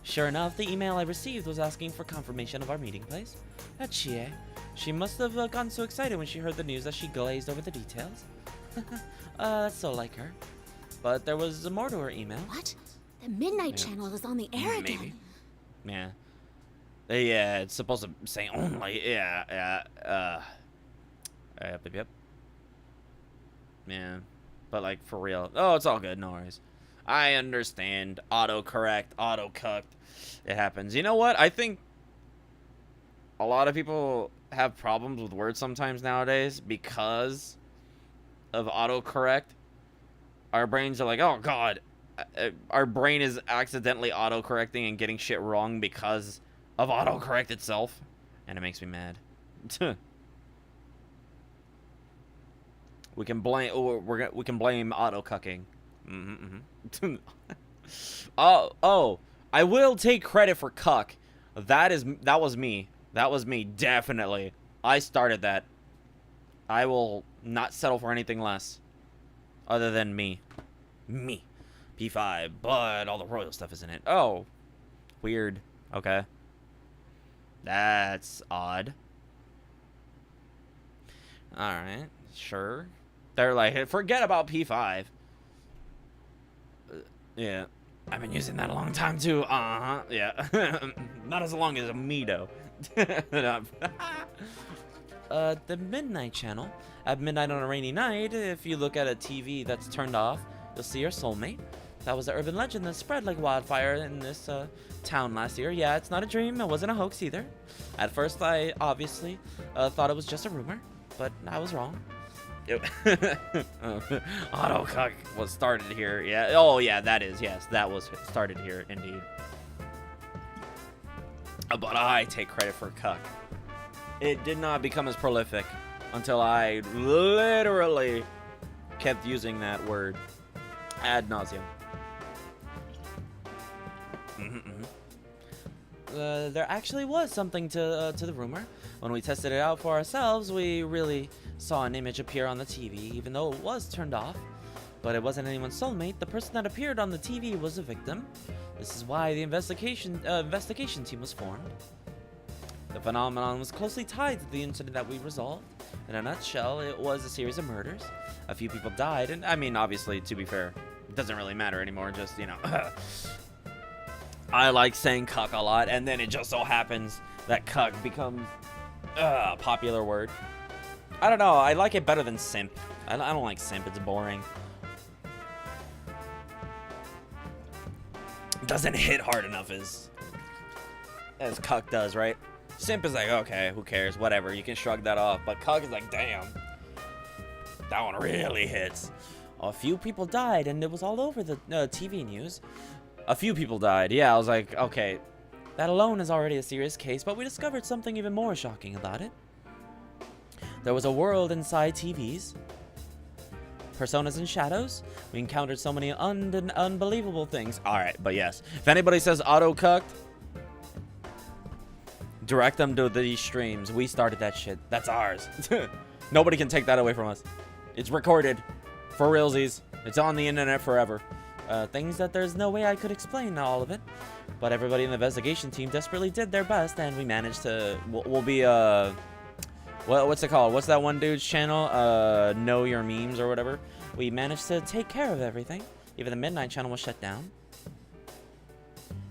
Sure enough, the email I received was asking for confirmation of our meeting place. That's Chie. She must have gotten so excited when she heard the news that she glazed over the details. That's so like her. But there was more to her email. What? The Midnight Channel is on the air again. Maybe. Yeah. Yeah, it's supposed to say only. Yeah. Yep. Yeah. But, like, for real. Oh, it's all good. No worries. I understand. Autocorrect, auto-cucked. It happens. You know what? I think a lot of people have problems with words sometimes nowadays because of autocorrect. Our brains are like, oh, God. Our brain is accidentally autocorrecting and getting shit wrong because of autocorrect itself. And it makes me mad. We can blame we can blame auto-cucking. Oh, I will take credit for cuck. That was me. That was me, definitely. I started that. I will not settle for anything less other than me. Me. P5, but all the royal stuff is in it. Oh. Weird. Okay. That's odd. Alright, sure. They're like, forget about P5. Yeah. I've been using that a long time too. Yeah. Not as long as Amido. The Midnight Channel. At midnight on a rainy night, if you look at a TV that's turned off, you'll see your soulmate. That was an urban legend that spread like wildfire in this town last year. Yeah, it's not a dream. It wasn't a hoax either. At first, I obviously thought it was just a rumor, but I was wrong. Autocuck was started here. Yeah. Oh, yeah, that is. Yes, that was started here, indeed. But I take credit for cuck. It did not become as prolific until I literally kept using that word ad nauseum. There actually was something to the rumor. When we tested it out for ourselves, we really saw an image appear on the TV, even though it was turned off. But it wasn't anyone's soulmate. The person that appeared on the TV was a victim. This is why the investigation team was formed. The phenomenon was closely tied to the incident that we resolved. In a nutshell, it was a series of murders. A few people died, and I mean, obviously, to be fair, it doesn't really matter anymore. Just, you know, I like saying cuck a lot, and then it just so happens that cuck becomes a popular word. I don't know. I like it better than simp. I don't like simp. It's boring. It doesn't hit hard enough as cuck does, right? Simp is like, okay, who cares? Whatever. You can shrug that off. But cuck is like, damn. That one really hits. A few people died, and it was all over the TV news. A few people died. Yeah, I was like, okay, that alone is already a serious case, but we discovered something even more shocking about it. There was a world inside TVs. Personas and shadows. We encountered so many unbelievable things. Alright, but yes. If anybody says auto-cucked, direct them to these streams. We started that shit. That's ours. Nobody can take that away from us. It's recorded. For realsies. It's on the internet forever. Things that there's no way I could explain all of it. But everybody in the investigation team desperately did their best, and we managed to... We'll be, what's it called? What's that one dude's channel? Know Your Memes or whatever. We managed to take care of everything. Even the Midnight channel was shut down.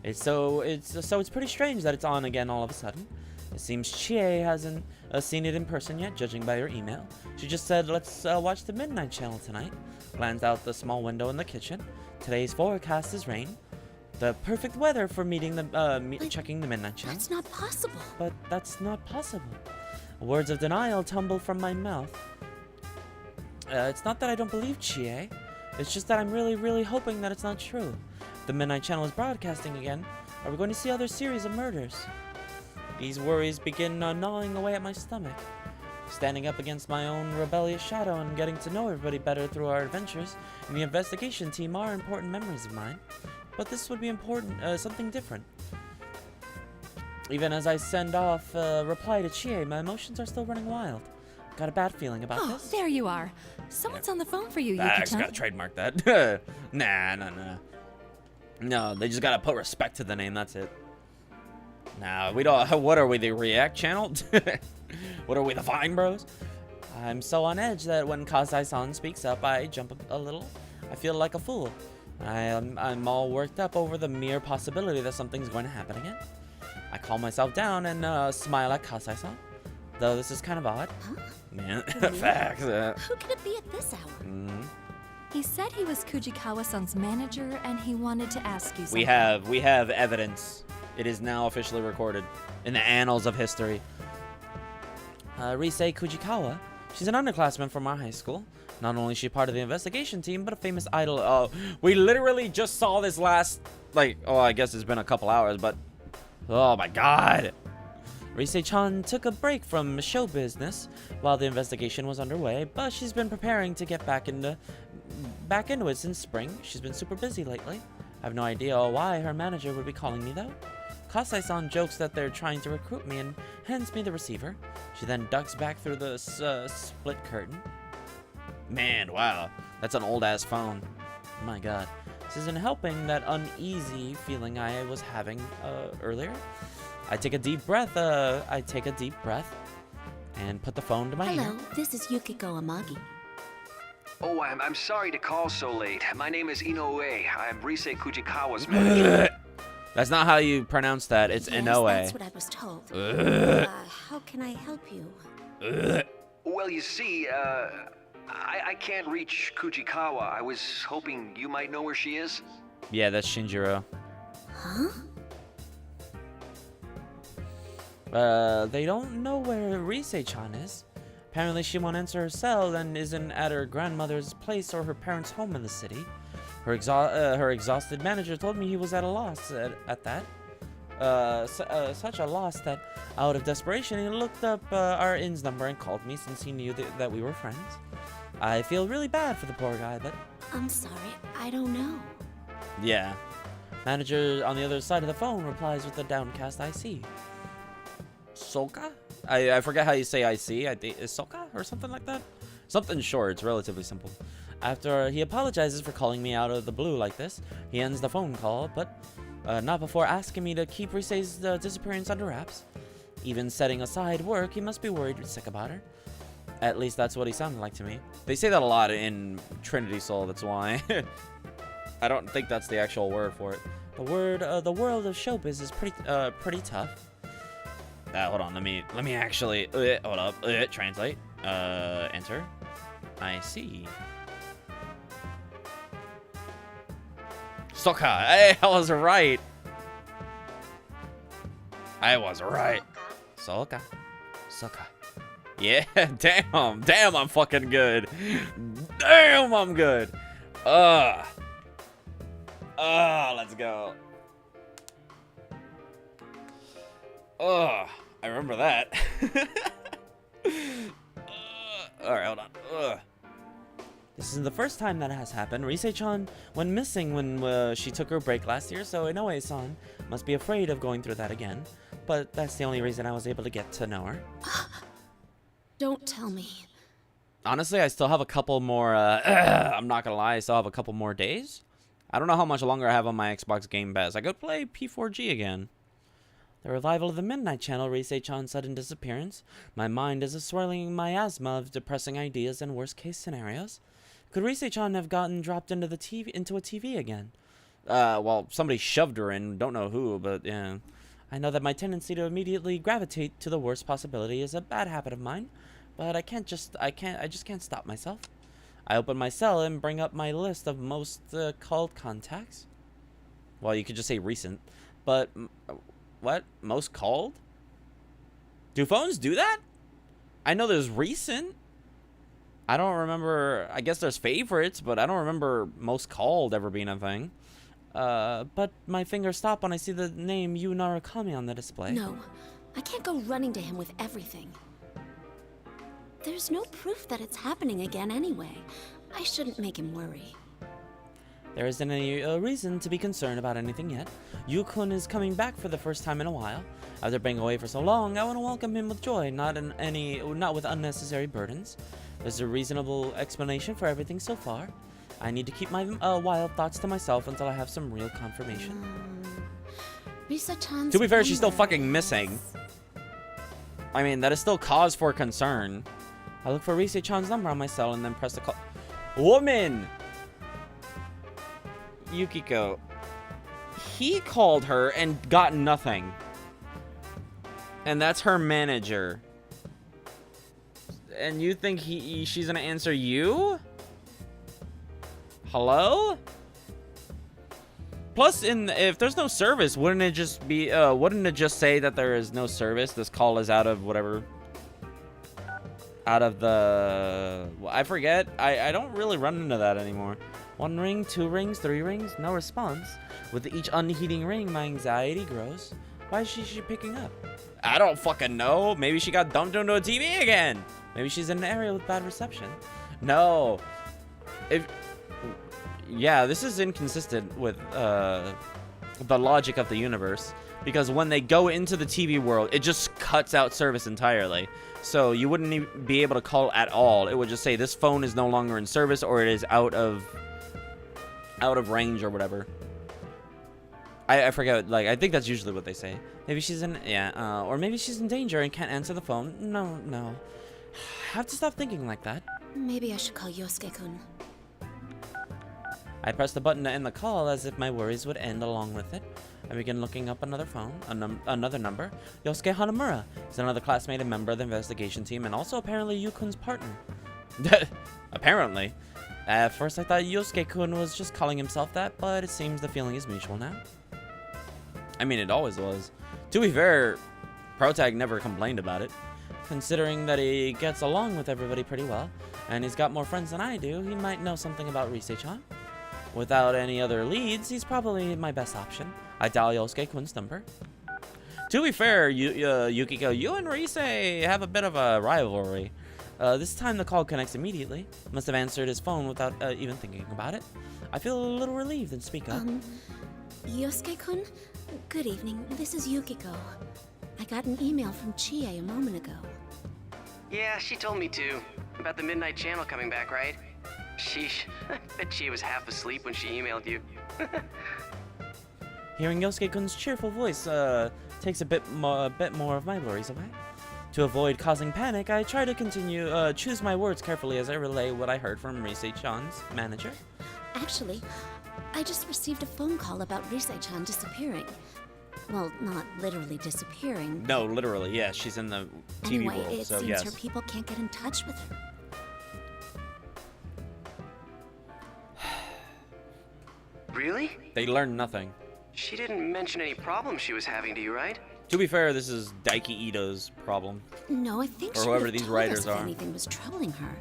It's pretty strange that it's on again all of a sudden. It seems Chie hasn't seen it in person yet, judging by her email. She just said, let's watch the Midnight channel tonight. Glanced out the small window in the kitchen. Today's forecast is rain. The perfect weather for checking the Midnight channel. That's not possible. But that's not possible. Words of denial tumble from my mouth. It's not that I don't believe Chie. It's just that I'm really, really hoping that it's not true. The Midnight channel is broadcasting again. Are we going to see other series of murders? These worries begin gnawing away at my stomach. Standing up against my own rebellious shadow and getting to know everybody better through our adventures in the investigation team are important memories of mine. But this would be important, something different. Even as I send off a reply to Chie, my emotions are still running wild. Got a bad feeling about this. Oh, there you are. Someone's on the phone for you, I Yuki-chan. just gotta trademark that. Nah. No, they just gotta put respect to the name, that's it. Nah, we don't... What are we, the React channel? What are we, the Vine Bros? I'm so on edge that when Kazai-san speaks up, I jump a little. I feel like a fool. I'm all worked up over the mere possibility that something's going to happen again. I calm myself down and smile at Kazai-san. Though this is kind of odd. Huh? Man, facts. Who could it be at this hour? He said he was Kujikawa-san's manager, and he wanted to ask you something. We have evidence. It is now officially recorded in the annals of history. Rise Kujikawa. She's an underclassman from our high school. Not only is she part of the investigation team, but a famous idol. Oh, we literally just saw this last, I guess it's been a couple hours, but oh my god. Rise-chan took a break from show business while the investigation was underway, but she's been preparing to get back into it since spring. She's been super busy lately. I have no idea why her manager would be calling me though. Kasai-san jokes that they're trying to recruit me and hands me the receiver. She then ducks back through the split curtain. Man, wow. That's an old-ass phone. My god. This isn't helping that uneasy feeling I was having earlier. I take a deep breath and put the phone to my ear. Hello, this is Yukiko Amagi. Oh, I'm sorry to call so late. My name is Inoue. I'm Rise Kujikawa's manager. That's not how you pronounce that. It's Inoue. That's what I was told. How can I help you? Well, you see, I can't reach Kujikawa. I was hoping you might know where she is. Yeah, that's Shinjiro. Huh? They don't know where Rise-chan is. Apparently she won't answer her cell and isn't at her grandmother's place or her parents' home in the city. Her exhausted manager told me he was at a loss at that. Such a loss that, out of desperation, he looked up our INS number and called me since he knew that we were friends. I feel really bad for the poor guy, but... I'm sorry, I don't know. Yeah. Manager on the other side of the phone replies with a downcast IC. Soka? I forget how you say IC. I think is Soka or something like that? Something short. It's relatively simple. After he apologizes for calling me out of the blue like this, he ends the phone call, but not before asking me to keep Rise's disappearance under wraps. Even setting aside work, he must be worried sick about her. At least that's what he sounded like to me. They say that a lot in Trinity Soul, that's why. I don't think that's the actual word for it. The world of showbiz is pretty tough. Hold on, let me actually hold up. Translate. Enter. I see. Soka. Hey, I was right. I was right. Soka. Soka. Yeah, damn, I'm fucking good. Damn, I'm good. Let's go. I remember that. Alright, hold on. This is the first time that has happened. Rise-chan went missing when she took her break last year, so Inoue-san must be afraid of going through that again. But that's the only reason I was able to get to know her. Don't tell me. Honestly, I still have a couple more, I'm not gonna lie, I still have a couple more days. I don't know how much longer I have on my Xbox Game Pass. I could play P4G again. The revival of the Midnight Channel, Rise-chan's sudden disappearance. My mind is a swirling miasma of depressing ideas and worst-case scenarios. Could Rise-chan have gotten dropped into a TV again? Well, somebody shoved her in. Don't know who, but yeah. I know that my tendency to immediately gravitate to the worst possibility is a bad habit of mine, but I just can't stop myself. I open my cell and bring up my list of most called contacts. Well, you could just say recent, but what? Most called? Do phones do that? I know there's recent. I don't remember. I guess there's favorites, but I don't remember most called ever being a thing. But my fingers stop when I see the name Yu Narukami on the display. No, I can't go running to him with everything. There's no proof that it's happening again anyway. I shouldn't make him worry. There isn't any reason to be concerned about anything yet. Yu-kun is coming back for the first time in a while. After being away for so long, I want to welcome him with joy, not with unnecessary burdens. There's a reasonable explanation for everything so far. I need to keep my wild thoughts to myself until I have some real confirmation. Risa-chan's to be fair, she's still fucking missing. I mean, that is still cause for concern. I look for Risa-chan's number on my cell and then press the call. Woman! Yukiko. He called her and got nothing. And that's her manager. And you think she's gonna answer you? Hello? Plus, if there's no service, wouldn't it just be? Wouldn't it just say that there is no service? This call is out of whatever. Out of the. Well, I forget. I don't really run into that anymore. 1 ring, 2 rings, 3 rings, no response. With each unheeding ring, my anxiety grows. Why is she picking up? I don't fucking know. Maybe she got dumped into a TV again. Maybe she's in an area with bad reception. No. Yeah, this is inconsistent with the logic of the universe. Because when they go into the TV world, it just cuts out service entirely. So you wouldn't be able to call at all. It would just say this phone is no longer in service, or it is out of range or whatever. I forget. Like, I think that's usually what they say. Maybe she's in, yeah, or maybe she's in danger and can't answer the phone. No. I have to stop thinking like that. Maybe I should call Yosuke-kun. I press the button to end the call as if my worries would end along with it. I begin looking up another phone, another number. Yosuke Hanamura is another classmate and member of the investigation team, and also apparently Yu-kun's partner. Apparently. At first I thought Yosuke-kun was just calling himself that, but it seems the feeling is mutual now. I mean, it always was. To be fair, Protag never complained about it. Considering that he gets along with everybody pretty well, and he's got more friends than I do, he might know something about Rise-chan. Without any other leads, he's probably my best option. I dial Yosuke-kun's number. To be fair, Yukiko, you and Rise have a bit of a rivalry. This time the call connects immediately. Must have answered his phone without even thinking about it. I feel a little relieved and speak up. Yosuke-kun? Good evening. This is Yukiko. I got an email from Chie a moment ago. Yeah, she told me too. About the Midnight Channel coming back, right? Sheesh. I bet she was half asleep when she emailed you. Hearing Yosuke-kun's cheerful voice takes a bit more of my worries away. To avoid causing panic, I try to choose my words carefully as I relay what I heard from Rise-chan's manager. Actually, I just received a phone call about Rise-chan disappearing. Well, not literally disappearing. No, literally, yes. She's in the TV anyway, world, it so seems yes. her people can't get in touch with her. Really? They learned nothing. She didn't mention any problems she was having to you, right? To be fair, this is Daiki Ito's problem. No, I think or she whoever would've these told writers us if are. anything was troubling her.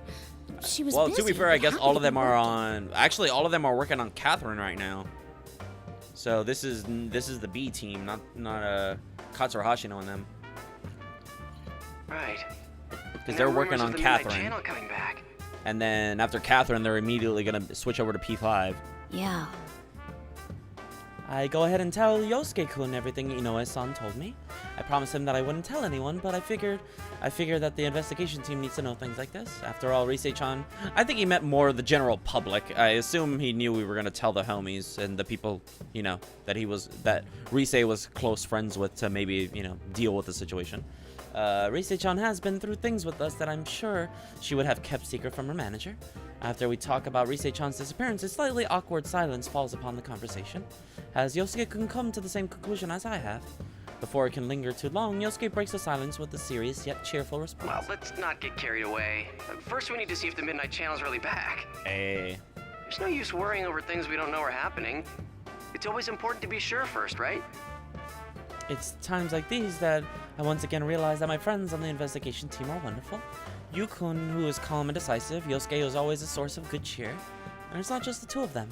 She was Well, busy, to be fair, I but guess happy all to of them be are working. on. Actually, all of them are working on Catherine right now. So this is the B team, not Katsura Hashino and them. Right. Because they're working on Catherine. Channel coming back. And then after Catherine, they're immediately gonna switch over to P5. Yeah. I go ahead and tell Yosuke-kun everything Inoue-san told me. I promised him that I wouldn't tell anyone, but I figured that the investigation team needs to know things like this. After all, Rise-chan, I think he meant more the general public. I assume he knew we were gonna tell the homies and the people, that Rise was close friends with to maybe, deal with the situation. Rise-chan has been through things with us that I'm sure she would have kept secret from her manager. After we talk about Rise-chan's disappearance, a slightly awkward silence falls upon the conversation. Has Yosuke-kun come to the same conclusion as I have? Before it can linger too long, Yosuke breaks the silence with a serious yet cheerful response. Well, let's not get carried away. First, we need to see if the Midnight Channel's really back. Hey. There's no use worrying over things we don't know are happening. It's always important to be sure first, right? It's times like these that I once again realize that my friends on the investigation team are wonderful. Yu-kun, who is calm and decisive, Yosuke is always a source of good cheer. And it's not just the two of them.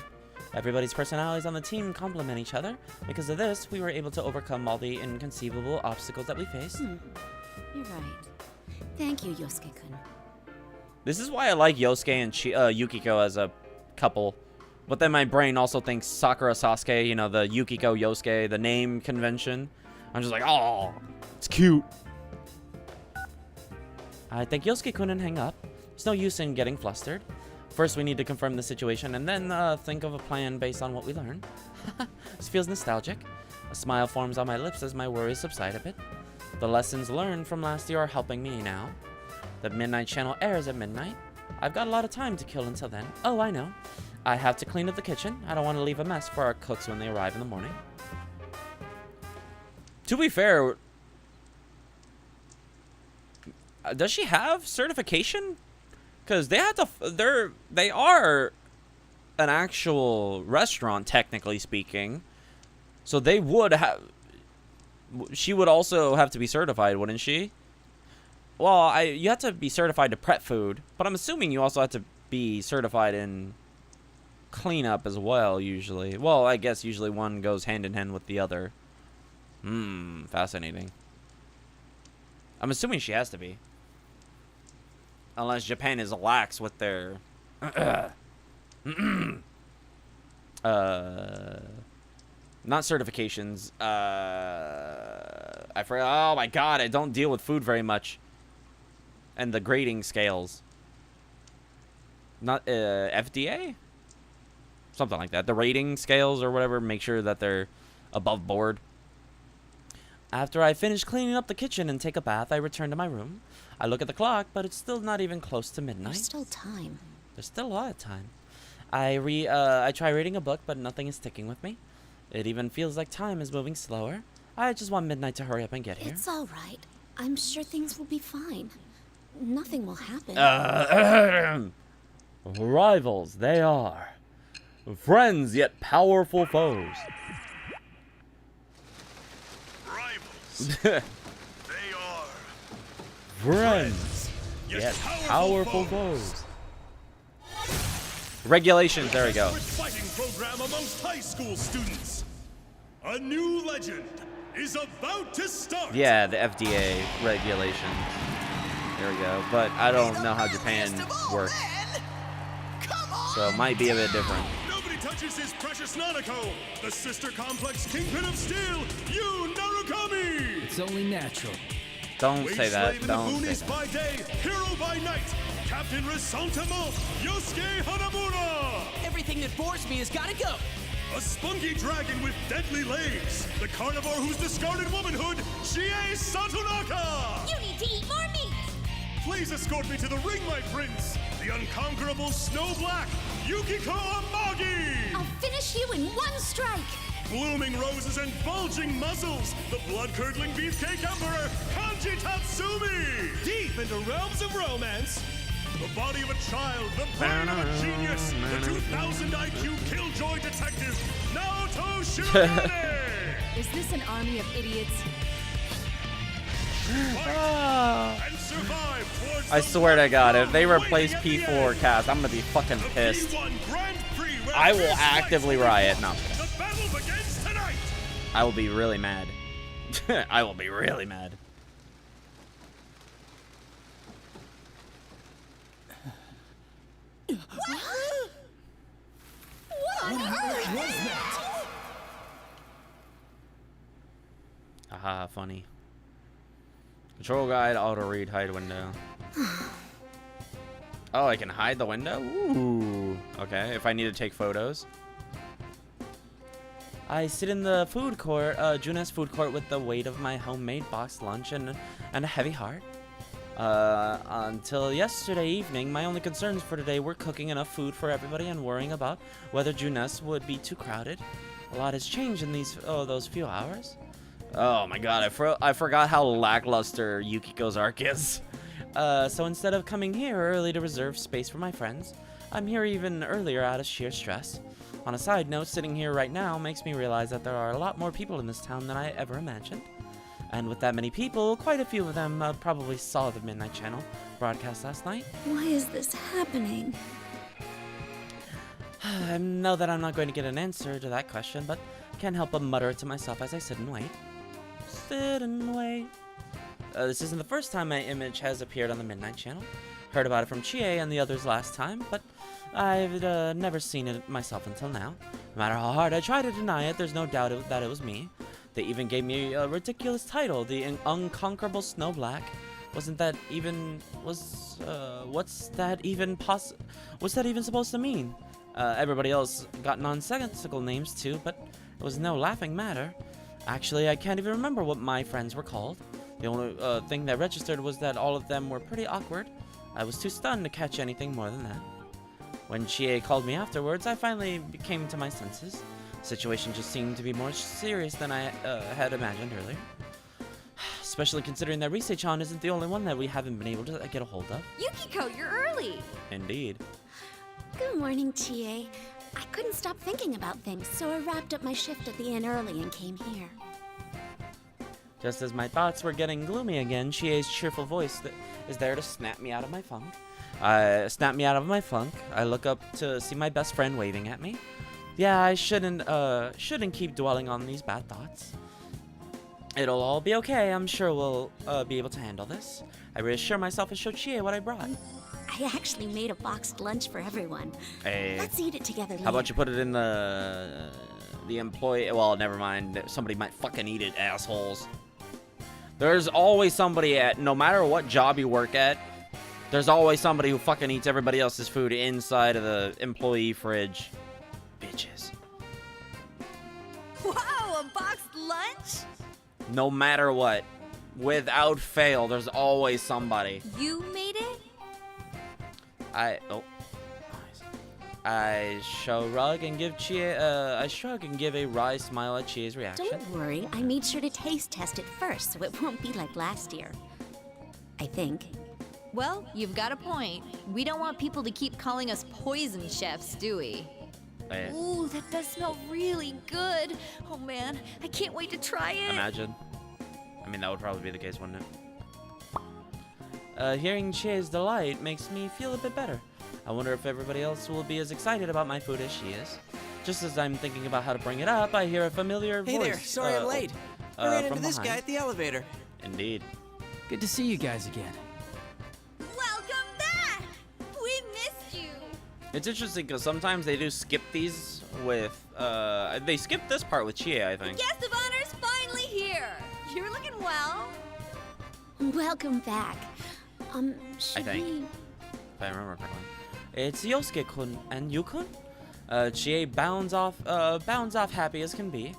Everybody's personalities on the team complement each other. Because of this, we were able to overcome all the inconceivable obstacles that we faced. You're right. Thank you, Yosuke-kun. This is why I like Yosuke and Yukiko as a couple. But then my brain also thinks Sakura Sasuke, the Yukiko Yosuke, the name convention. I'm just like, oh, it's cute. I think Yosuke couldn't hang up. There's no use in getting flustered. First, we need to confirm the situation and then think of a plan based on what we learned. This feels nostalgic. A smile forms on my lips as my worries subside a bit. The lessons learned from last year are helping me now. The Midnight Channel airs at midnight. I've got a lot of time to kill until then. Oh, I know. I have to clean up the kitchen. I don't want to leave a mess for our cooks when they arrive in the morning. To be fair, does she have certification? Because they have to. They are an actual restaurant, technically speaking. So they would have. She would also have to be certified, wouldn't she? Well, you have to be certified to prep food, but I'm assuming you also have to be certified in cleanup as well, usually. Well, I guess usually one goes hand in hand with the other. Fascinating. I'm assuming she has to be. Unless Japan is lax with their... not certifications. I forgot. Oh my god, I don't deal with food very much. And the grading scales. Not FDA? Something like that. The rating scales or whatever, make sure that they're above board. After I finish cleaning up the kitchen and take a bath, I return to my room. I look at the clock, but it's still not even close to midnight. There's still time. There's still a lot of time. I try reading a book, but nothing is sticking with me. It even feels like time is moving slower. I just want midnight to hurry up and get here. It's all right. I'm sure things will be fine. Nothing will happen. Rivals, they are. Friends, yet powerful foes. Rivals. They are. Friends, yet powerful foes. Regulations, there we go. Fighting program amongst high school students. A new legend is about to start. Yeah, the FDA regulations. There we go. But I don't know how Japan works. So it might be a bit different. Nobody touches his precious Nanako, the sister complex kingpin of steel, Yu Narukami! It's only natural. Don't Wage say that. slave in Don't the say boonies that. by day, hero by night, Captain Resentiment, Yosuke Hanamura! Everything that bores me has gotta go! A spunky dragon with deadly legs, the carnivore who's discarded womanhood, Chie Satonaka! You need to eat more meat! Please escort me to the ring, my prince! The unconquerable Snow Black, Yukiko Amagi! I'll finish you in one strike! Blooming roses and bulging muzzles, the blood-curdling beefcake emperor, Kanji Tatsumi! Deep into realms of romance, the body of a child, the brain of a genius, the 2000 IQ killjoy detective, Naoto Shirogane! Is this an army of idiots? And survive towards I swear to God, if they replace P4 cast, I'm gonna be fucking pissed. I will actively riot. No. The battle begins tonight! I will be really mad. I will be really mad. What on earth was that? Aha, funny. Control guide, auto read, hide window. Oh, I can hide the window? Ooh. Okay, if I need to take photos. I sit in the food court, Junes food court, with the weight of my homemade boxed lunch and a heavy heart. Until yesterday evening, my only concerns for today were cooking enough food for everybody and worrying about whether Junes would be too crowded. A lot has changed in those few hours. Oh my God, I forgot how lackluster Yukiko's arc is. So instead of coming here early to reserve space for my friends, I'm here even earlier out of sheer stress. On a side note, sitting here right now makes me realize that there are a lot more people in this town than I ever imagined. And with that many people, quite a few of them probably saw the Midnight Channel broadcast last night. Why is this happening? I know that I'm not going to get an answer to that question, but can't help but mutter it to myself as I sit and wait. Sit and wait. This isn't the first time my image has appeared on the Midnight Channel. Heard about it from Chie and the others last time, but I've never seen it myself until now. No matter how hard I try to deny it, there's no doubt that it was me. They even gave me a ridiculous title, the Unconquerable Snow Black. What's that even supposed to mean? Everybody else got nonsensical names too, but it was no laughing matter. Actually, I can't even remember what my friends were called. The only thing that registered was that all of them were pretty awkward. I was too stunned to catch anything more than that. When Chie called me afterwards, I finally came to my senses. The situation just seemed to be more serious than I had imagined earlier. Especially considering that Rise-chan isn't the only one that we haven't been able to get a hold of. Yukiko, you're early. Indeed. Good morning, Chie. I couldn't stop thinking about things, so I wrapped up my shift at the inn early and came here. Just as my thoughts were getting gloomy again, Chie's cheerful voice is there to snap me out of my funk. I look up to see my best friend waving at me. Yeah, I shouldn't keep dwelling on these bad thoughts. It'll all be okay. I'm sure we'll be able to handle this. I reassure myself and show Chie what I brought. I actually made a boxed lunch for everyone. Hey, let's eat it together later. How about you put it in the employee? Well, never mind. Somebody might fucking eat it, assholes. There's always somebody no matter what job you work at, there's always somebody who fucking eats everybody else's food inside of the employee fridge. Bitches. Wow, a boxed lunch? No matter what, without fail, there's always somebody. You made it? I shrug and give a wry smile at Chie's reaction. Don't worry, I made sure to taste test it first, so it won't be like last year. I think. Well, you've got a point. We don't want people to keep calling us poison chefs, do we? Ooh, that does smell really good. Oh man, I can't wait to try it. Imagine. I mean, that would probably be the case, wouldn't it? Hearing Chie's delight makes me feel a bit better. I wonder if everybody else will be as excited about my food as she is. Just as I'm thinking about how to bring it up, I hear a familiar voice. Hey there, sorry I'm late. I ran into this guy at the elevator. Indeed. Good to see you guys again. It's interesting because sometimes they do skip these with, they skipped this part with Chie, I think. Guest of honor's finally here. You're looking well. Welcome back. Should think. we... If I remember correctly. It's Yosuke-kun and Yu-kun. Chie bounds off happy as can be,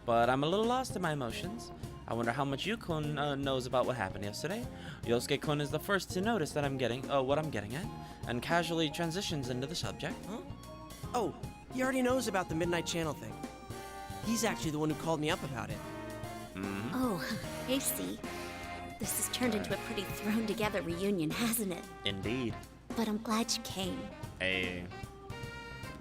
but I'm a little lost in my emotions. I wonder how much Yu-kun knows about what happened yesterday. Yosuke-kun is the first to notice that I'm getting, what I'm getting at, and casually transitions into the subject. Huh? Oh, he already knows about the Midnight Channel thing. He's actually the one who called me up about it. Mm-hmm. Oh, I see. This has turned into a pretty thrown-together reunion, hasn't it? Indeed. But I'm glad you came. Hey.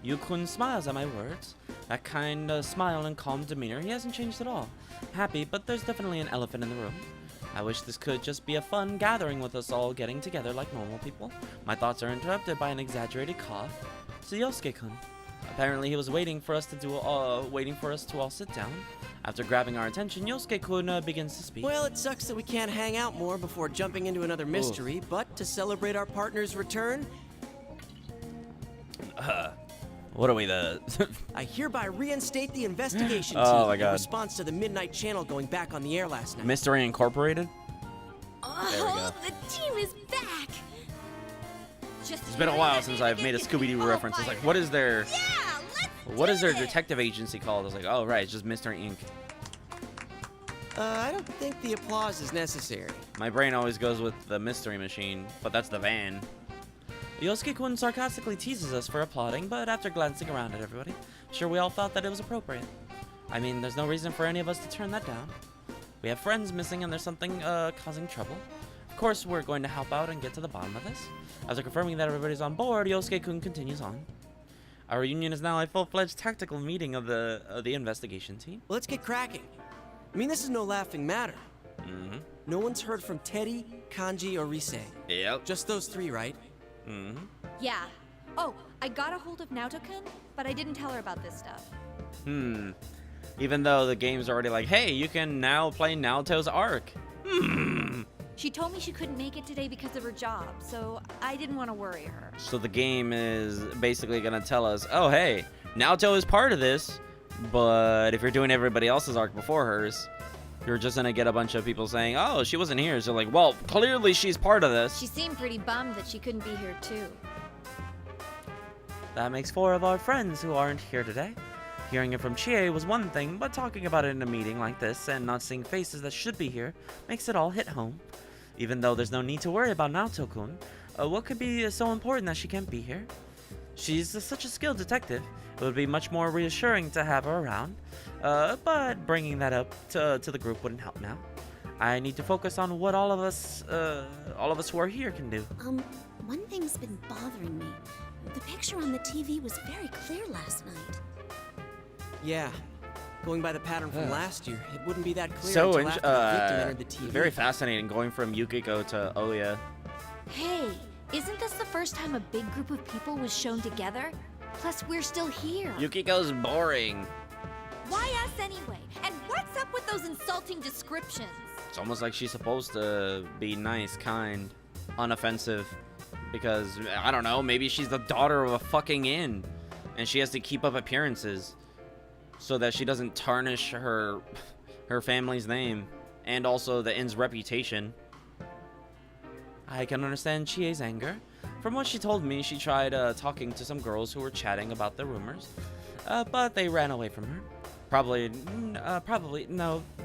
Yu-kun smiles at my words. That kind of smile and calm demeanor, he hasn't changed at all. Happy, but there's definitely an elephant in the room. I wish this could just be a fun gathering with us all getting together like normal people. My thoughts are interrupted by an exaggerated cough. It's Yosuke-kun. Apparently he was waiting for us to all sit down. After grabbing our attention, Yosuke-kun begins to speak. Well, it sucks that we can't hang out more before jumping into another mystery, but to celebrate our partner's return... What are we, the... I hereby reinstate the investigation Oh team my God. in response to the Midnight Channel going back on the air last night. Mystery Incorporated? Oh, the team is back. It's been a while since I've made a Scooby-Doo reference. It's like, what is their... What is their detective agency called? I was like, oh, right, it's just Mystery Inc. I don't think the applause is necessary. My brain always goes with the Mystery Machine, but that's the van. Yosuke-kun sarcastically teases us for applauding, but after glancing around at everybody, sure we all thought that it was appropriate. I mean, there's no reason for any of us to turn that down. We have friends missing and there's something causing trouble. Of course, we're going to help out and get to the bottom of this. After confirming that everybody's on board, Yosuke-kun continues on. Our reunion is now a full-fledged tactical meeting of the investigation team. Well, let's get cracking. I mean, this is no laughing matter. Mm-hmm. No one's heard from Teddy, Kanji, or Rise. Yep. Just those three, right? Mm-hmm. Yeah. Oh, I got a hold of Naoto-kun, but I didn't tell her about this stuff. Even though the game's already like, hey, you can now play Naoto's arc. She told me she couldn't make it today because of her job, so I didn't want to worry her. So the game is basically going to tell us, oh, hey, Naoto is part of this, but if you're doing everybody else's arc before hers, you're just going to get a bunch of people saying, oh, she wasn't here. So like, well, clearly she's part of this. She seemed pretty bummed that she couldn't be here, too. That makes 4 of our friends who aren't here today. Hearing it from Chie was one thing, but talking about it in a meeting like this and not seeing faces that should be here makes it all hit home. Even though there's no need to worry about Naoto-kun, what could be so important that she can't be here? She's such a skilled detective. It would be much more reassuring to have her around, but bringing that up to the group wouldn't help now. I need to focus on what all of us who are here can do. One thing's been bothering me. The picture on the TV was very clear last night. Yeah. Going by the pattern from last year, it wouldn't be that clear So, until after the victim entered the TV. very fascinating going from Yukiko to Oya. Hey, isn't this the first time a big group of people was shown together? Plus, we're still here. Yukiko's boring. Why us anyway? And what's up with those insulting descriptions? It's almost like she's supposed to be nice, kind, unoffensive. Because, I don't know, maybe she's the daughter of a fucking inn. And she has to keep up appearances so that she doesn't tarnish her family's name. And also the inn's reputation. I can understand Chie's anger. From what she told me, she tried talking to some girls who were chatting about the rumors. But they ran away from her.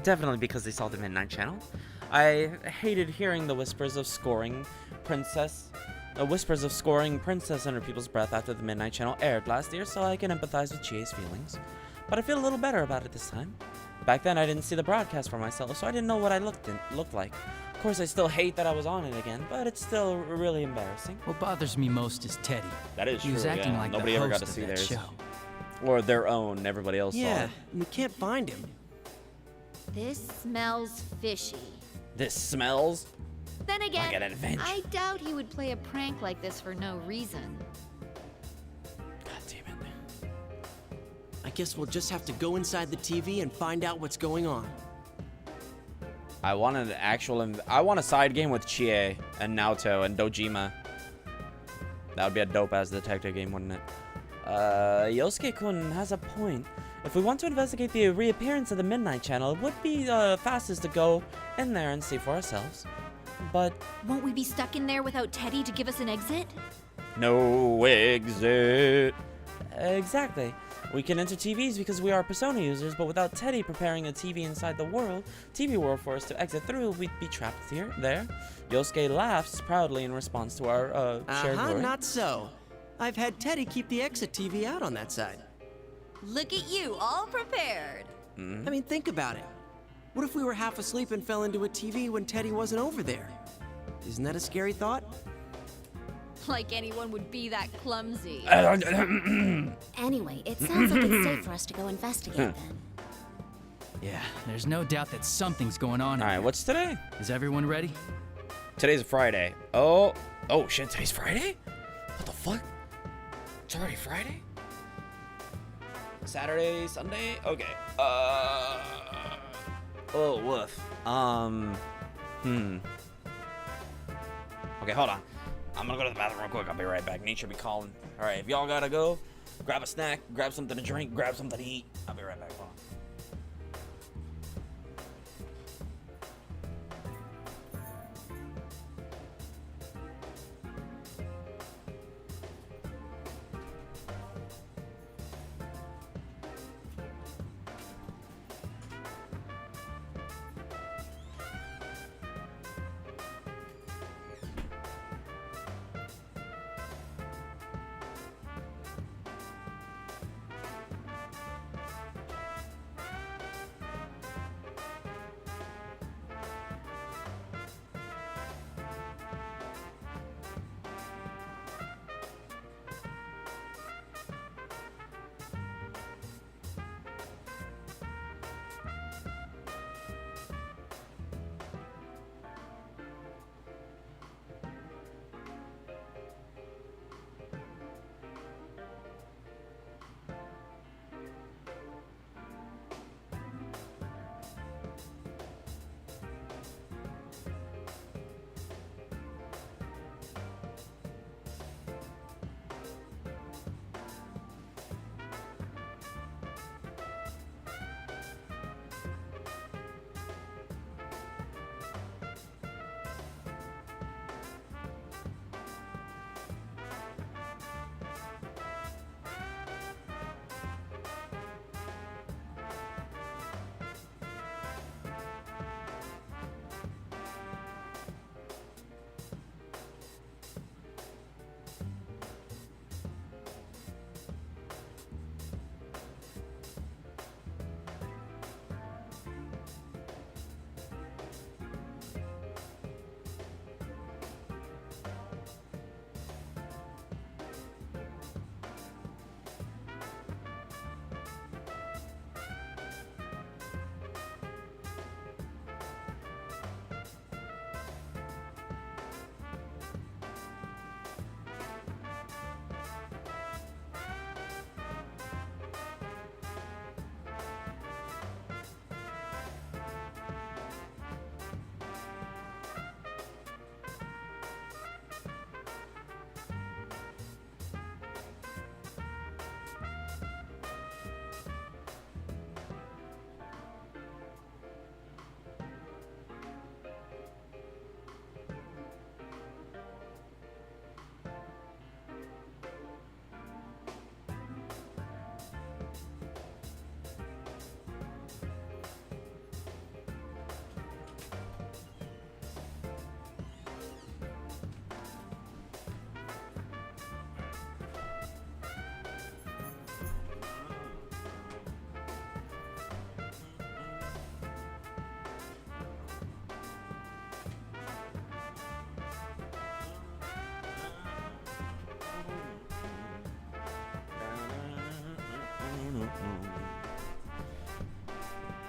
Definitely because they saw the Midnight Channel. I hated hearing the whispers of scoring princess under people's breath after the Midnight Channel aired last year, so I can empathize with Chie's feelings. But I feel a little better about it this time. Back then I didn't see the broadcast for myself, so I didn't know what I looked like. Of course, I still hate that I was on it again, but it's still really embarrassing. What bothers me most is Teddy. That is He was true, acting yeah. like Nobody the ever host got to of see that theirs. show. Or their own. Everybody else saw Yeah, it. we can't find him. This smells fishy. This smells Then again, like an adventure. I doubt he would play a prank like this for no reason. God damn it. I guess we'll just have to go inside the TV and find out what's going on. I want a side game with Chie and Naoto and Dojima. That would be a dope-ass detective game, wouldn't it? Yosuke-kun has a point. If we want to investigate the reappearance of the Midnight Channel, it would be fastest to go in there and see for ourselves. But... Won't we be stuck in there without Teddy to give us an exit? No exit. Exactly. We can enter TVs because we are Persona users, but without Teddy preparing a TV inside the TV world for us to exit through, we'd be trapped there. Yosuke laughs proudly in response to our shared worry. Not so. I've had Teddy keep the exit TV out on that side. Look at you, all prepared. I mean, think about it. What if we were half asleep and fell into a TV when Teddy wasn't over there? Isn't that a scary thought? Like anyone would be that clumsy. Anyway, it sounds like it's safe for us to go investigate then. Yeah, there's no doubt that something's going on. Alright, what's today? Is everyone ready? Today's Friday. Oh shit, today's Friday? What the fuck? It's already Friday? Saturday, Sunday? Okay. Oh, woof. Okay, hold on. I'm gonna go to the bathroom real quick. I'll be right back. Nate should be calling. Alright, if y'all gotta go, grab a snack, grab something to drink, grab something to eat. I'll be right back. Hold on.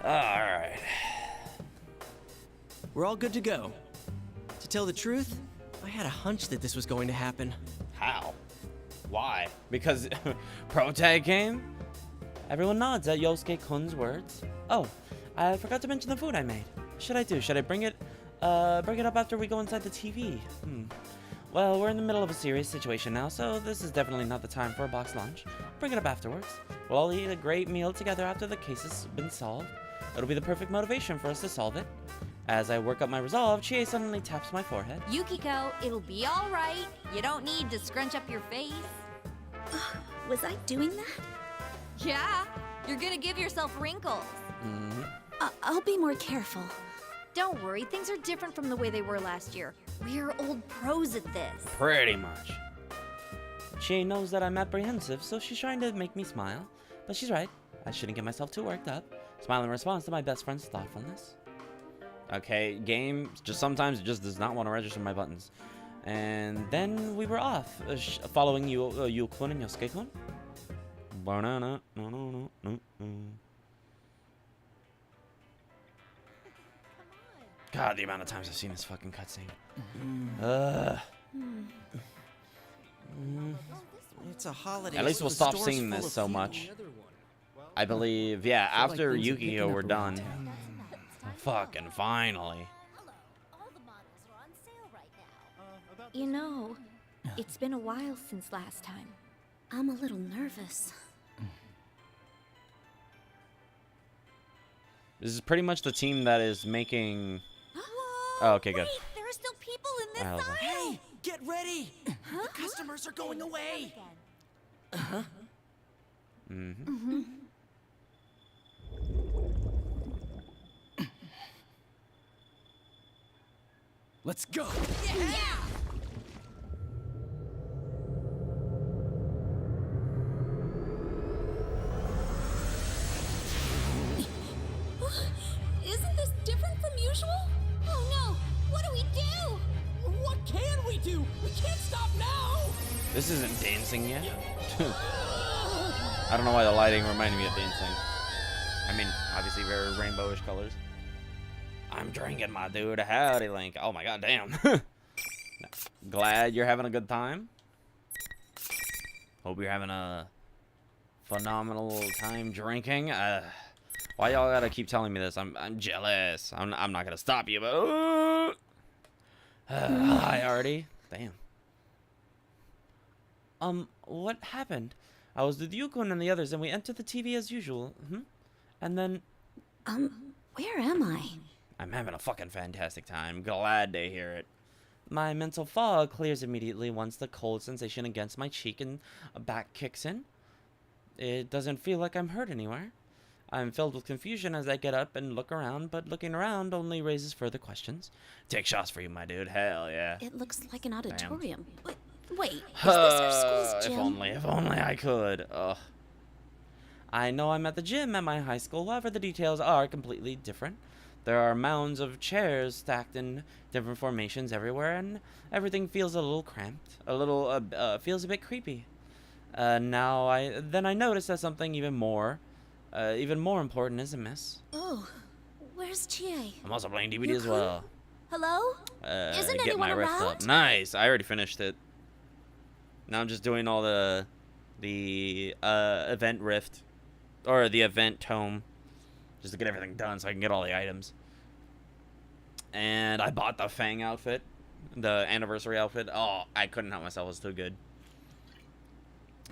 Alright. We're all good to go. To tell the truth, I had a hunch that this was going to happen. How? Why? Because Pro Tag came? Everyone nods at Yosuke-kun's words. Oh, I forgot to mention the food I made. What should I do? Should I bring it up after we go inside the TV? Well, we're in the middle of a serious situation now, so this is definitely not the time for a box lunch. Bring it up afterwards. We'll all eat a great meal together after the case has been solved. It'll be the perfect motivation for us to solve it. As I work up my resolve, Chie suddenly taps my forehead. Yukiko, it'll be all right. You don't need to scrunch up your face. Was I doing that? Yeah, you're gonna give yourself wrinkles. I'll be more careful. Don't worry, things are different from the way they were last year. We're old pros at this. Pretty much. Chie knows that I'm apprehensive, so she's trying to make me smile. But she's right. I shouldn't get myself too worked up. Smile in response to my best friend's thoughtfulness. Okay, game, just sometimes it just does not want to register my buttons. And then we were off, following Yu-kun and Yosuke-kun. God, the amount of times I've seen this fucking cutscene. It's a holiday. At least we'll stop seeing this so much. I believe, yeah, after Yu-Gi-Oh! We're done. Fucking finally. You know, it's been a while since last time. I'm a little nervous. This is pretty much the team that is making... Oh, okay, good. Wait, there are still people in this aisle. Hey, get ready! The customers are going away! Uh-huh. Let's go! Yeah! Isn't this different from usual? Oh no! What do we do? What can we do? We can't stop now! This isn't dancing yet. I don't know why the lighting reminded me of dancing. I mean, obviously very rainbowish colors. I'm drinking, my dude. Howdy, Link. Oh my god, damn. Glad you're having a good time. Hope you're having a phenomenal time drinking. Why y'all gotta keep telling me this? I'm jealous. I'm not gonna stop you, but hi, Artie. Damn. What happened? I was with Yukon and the others, and we entered the TV as usual. And then, where am I? I'm having a fucking fantastic time. Glad to hear it. My mental fog clears immediately once the cold sensation against my cheek and back kicks in. It doesn't feel like I'm hurt anywhere. I'm filled with confusion as I get up and look around, but looking around only raises further questions. Take shots for you, my dude. Hell yeah. It looks like an auditorium. Wait, is this our school's gym? If only I could. Ugh. I know I'm at the gym at my high school, however the details are completely different. There are mounds of chairs stacked in different formations everywhere, and everything feels a little cramped. Feels a bit creepy. Then I notice that something even more important is amiss. Oh, where's Chie? I'm also playing DVD as well. Hello? Isn't Get anyone my rift around? up. Nice. I already finished it. Now I'm just doing all the event rift, or the event tome, just to get everything done so I can get all the items. And I bought the Fang outfit, the anniversary outfit. Oh, I couldn't help myself. It was too good.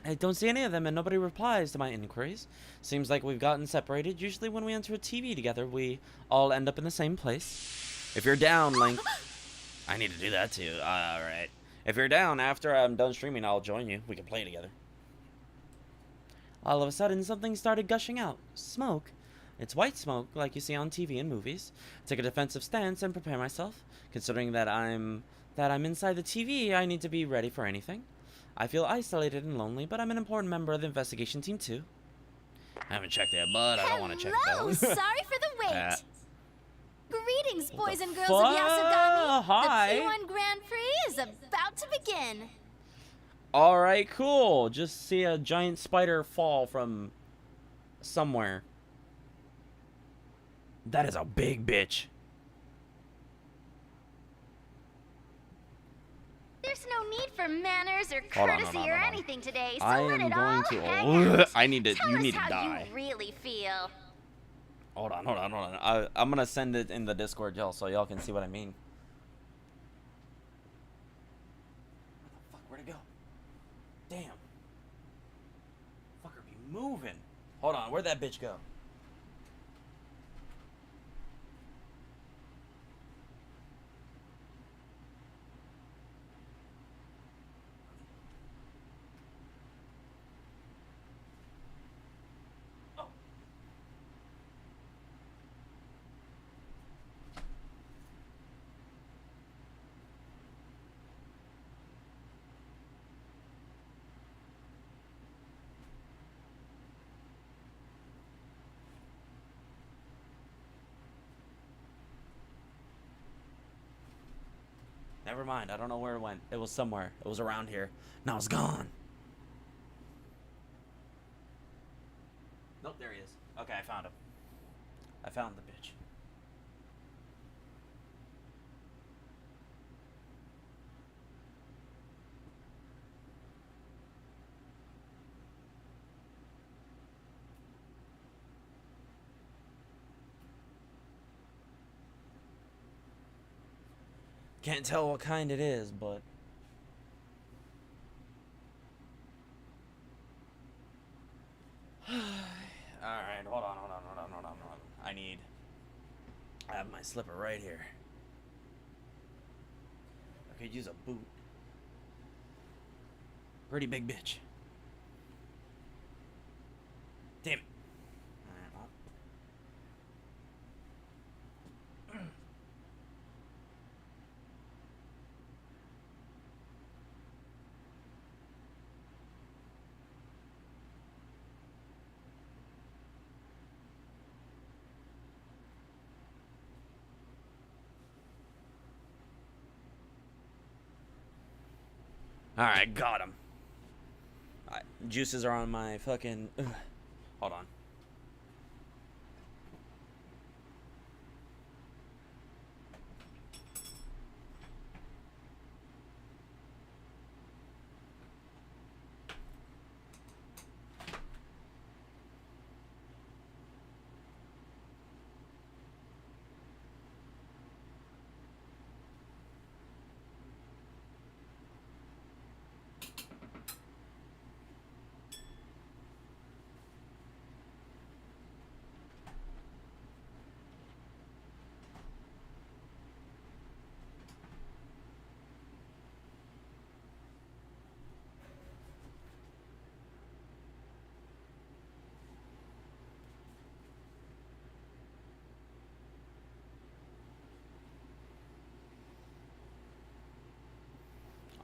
I don't see any of them, and nobody replies to my inquiries. Seems like we've gotten separated. Usually when we enter a TV together, we all end up in the same place. If you're down, Link... I need to do that too. Alright. If you're down, after I'm done streaming, I'll join you. We can play together. All of a sudden, something started gushing out. Smoke. It's white smoke, like you see on TV and movies. Take a defensive stance and prepare myself. Considering that I'm inside the TV, I need to be ready for anything. I feel isolated and lonely, but I'm an important member of the investigation team too. I haven't checked it, but I don't want to check it Hello, though. sorry for the wait. Greetings, boys and girls of fuck? Yasogami. Hi. The P1 Grand Prix is about to begin. Alright, cool. Just see a giant spider fall from somewhere. That is a big bitch. There's no need for manners or Hold on, courtesy no, no, or no, no. anything today, so I let am it going all to. hang out. I need to. Tell You us need to how die. you really feel. Hold on. I'm gonna send it in the Discord, y'all, so y'all can see what I mean. moving. Hold on, where'd that bitch go? Never mind. I don't know where it went. It was somewhere. It was around here. Now it's gone. Nope, there he is. Okay, I found him. I found the bitch. Can't tell what kind it is, but alright, hold on. I have my slipper right here. I could use a boot. Pretty big bitch. Damn it. Alright, well. Alright, got him. Juices are on my fucking... Hold on.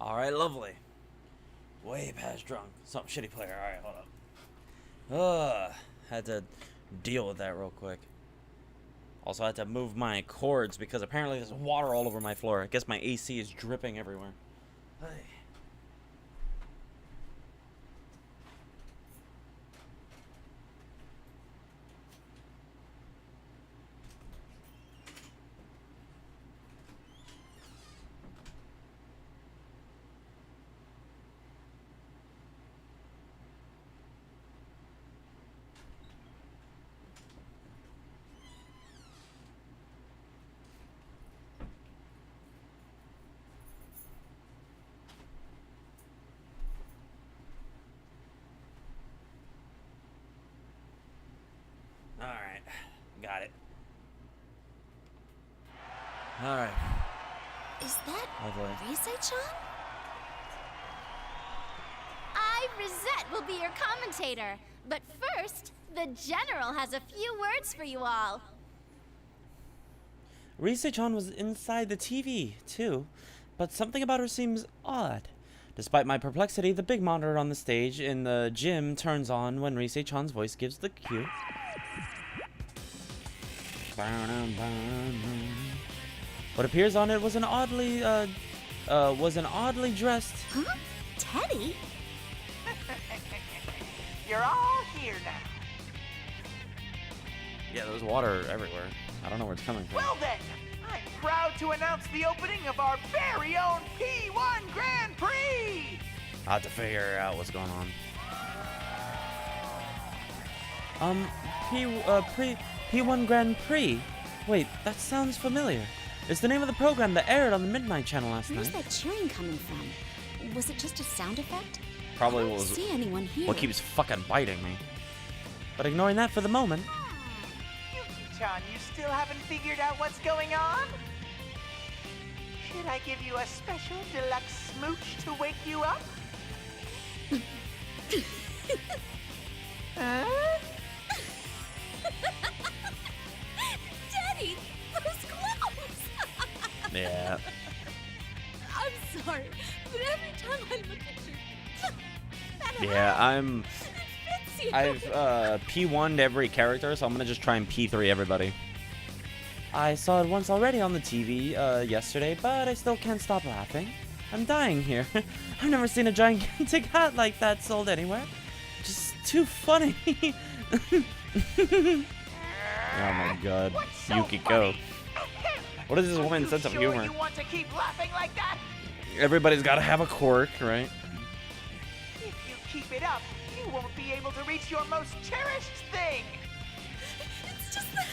Alright, lovely. Way past drunk. Some shitty player. Alright, hold up. Had to deal with that real quick. Also, I had to move my cords because apparently there's water all over my floor. I guess my AC is dripping everywhere. Hey. Alright, got it. Alright. Is that Lovely. Rise-chan? I, Rosette, will be your commentator. But first, the General has a few words for you all. Rise-chan was inside the TV, too, but something about her seems odd. Despite my perplexity, the big monitor on the stage in the gym turns on when Rise-chan's voice gives the cue. What appears on it was an oddly dressed... Huh? Teddy? You're all here now. Yeah, there's water everywhere. I don't know where it's coming from. Well then, I'm proud to announce the opening of our very own P1 Grand Prix! I'll have to figure out what's going on. P1 Grand Prix? Wait, that sounds familiar. It's the name of the program that aired on the Midnight Channel last Where's night. that cheering coming from? Was it just a sound effect? Probably I don't was. see anyone here. What keeps fucking biting me? But ignoring that for the moment. Yuki-chan, you still haven't figured out what's going on? Should I give you a special deluxe smooch to wake you up? Huh? Daddy, those clothes! Yeah. I'm sorry, but every time I look at you, Yeah, I'm... fits you. I've P1'd every character, so I'm gonna just try and P3 everybody. I saw it once already on the TV yesterday, but I still can't stop laughing. I'm dying here. I've never seen a gigantic hat like that sold anywhere. Just too funny. Oh my god. Yukiko. What is this woman's sense of humor? You want to keep laughing like that? Everybody's gotta have a quirk, right? If you keep it up, you won't be able to reach your most cherished thing. It's just that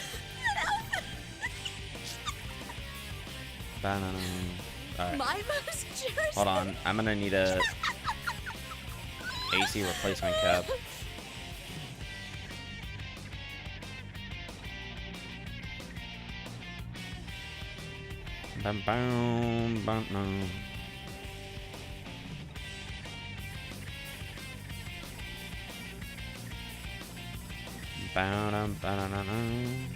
outfit. Alright. My most cherished. Hold on. I'm gonna need a AC replacement cap. Bum, bum, bum, bum. Ba-dum, ba-dum-dum-dum.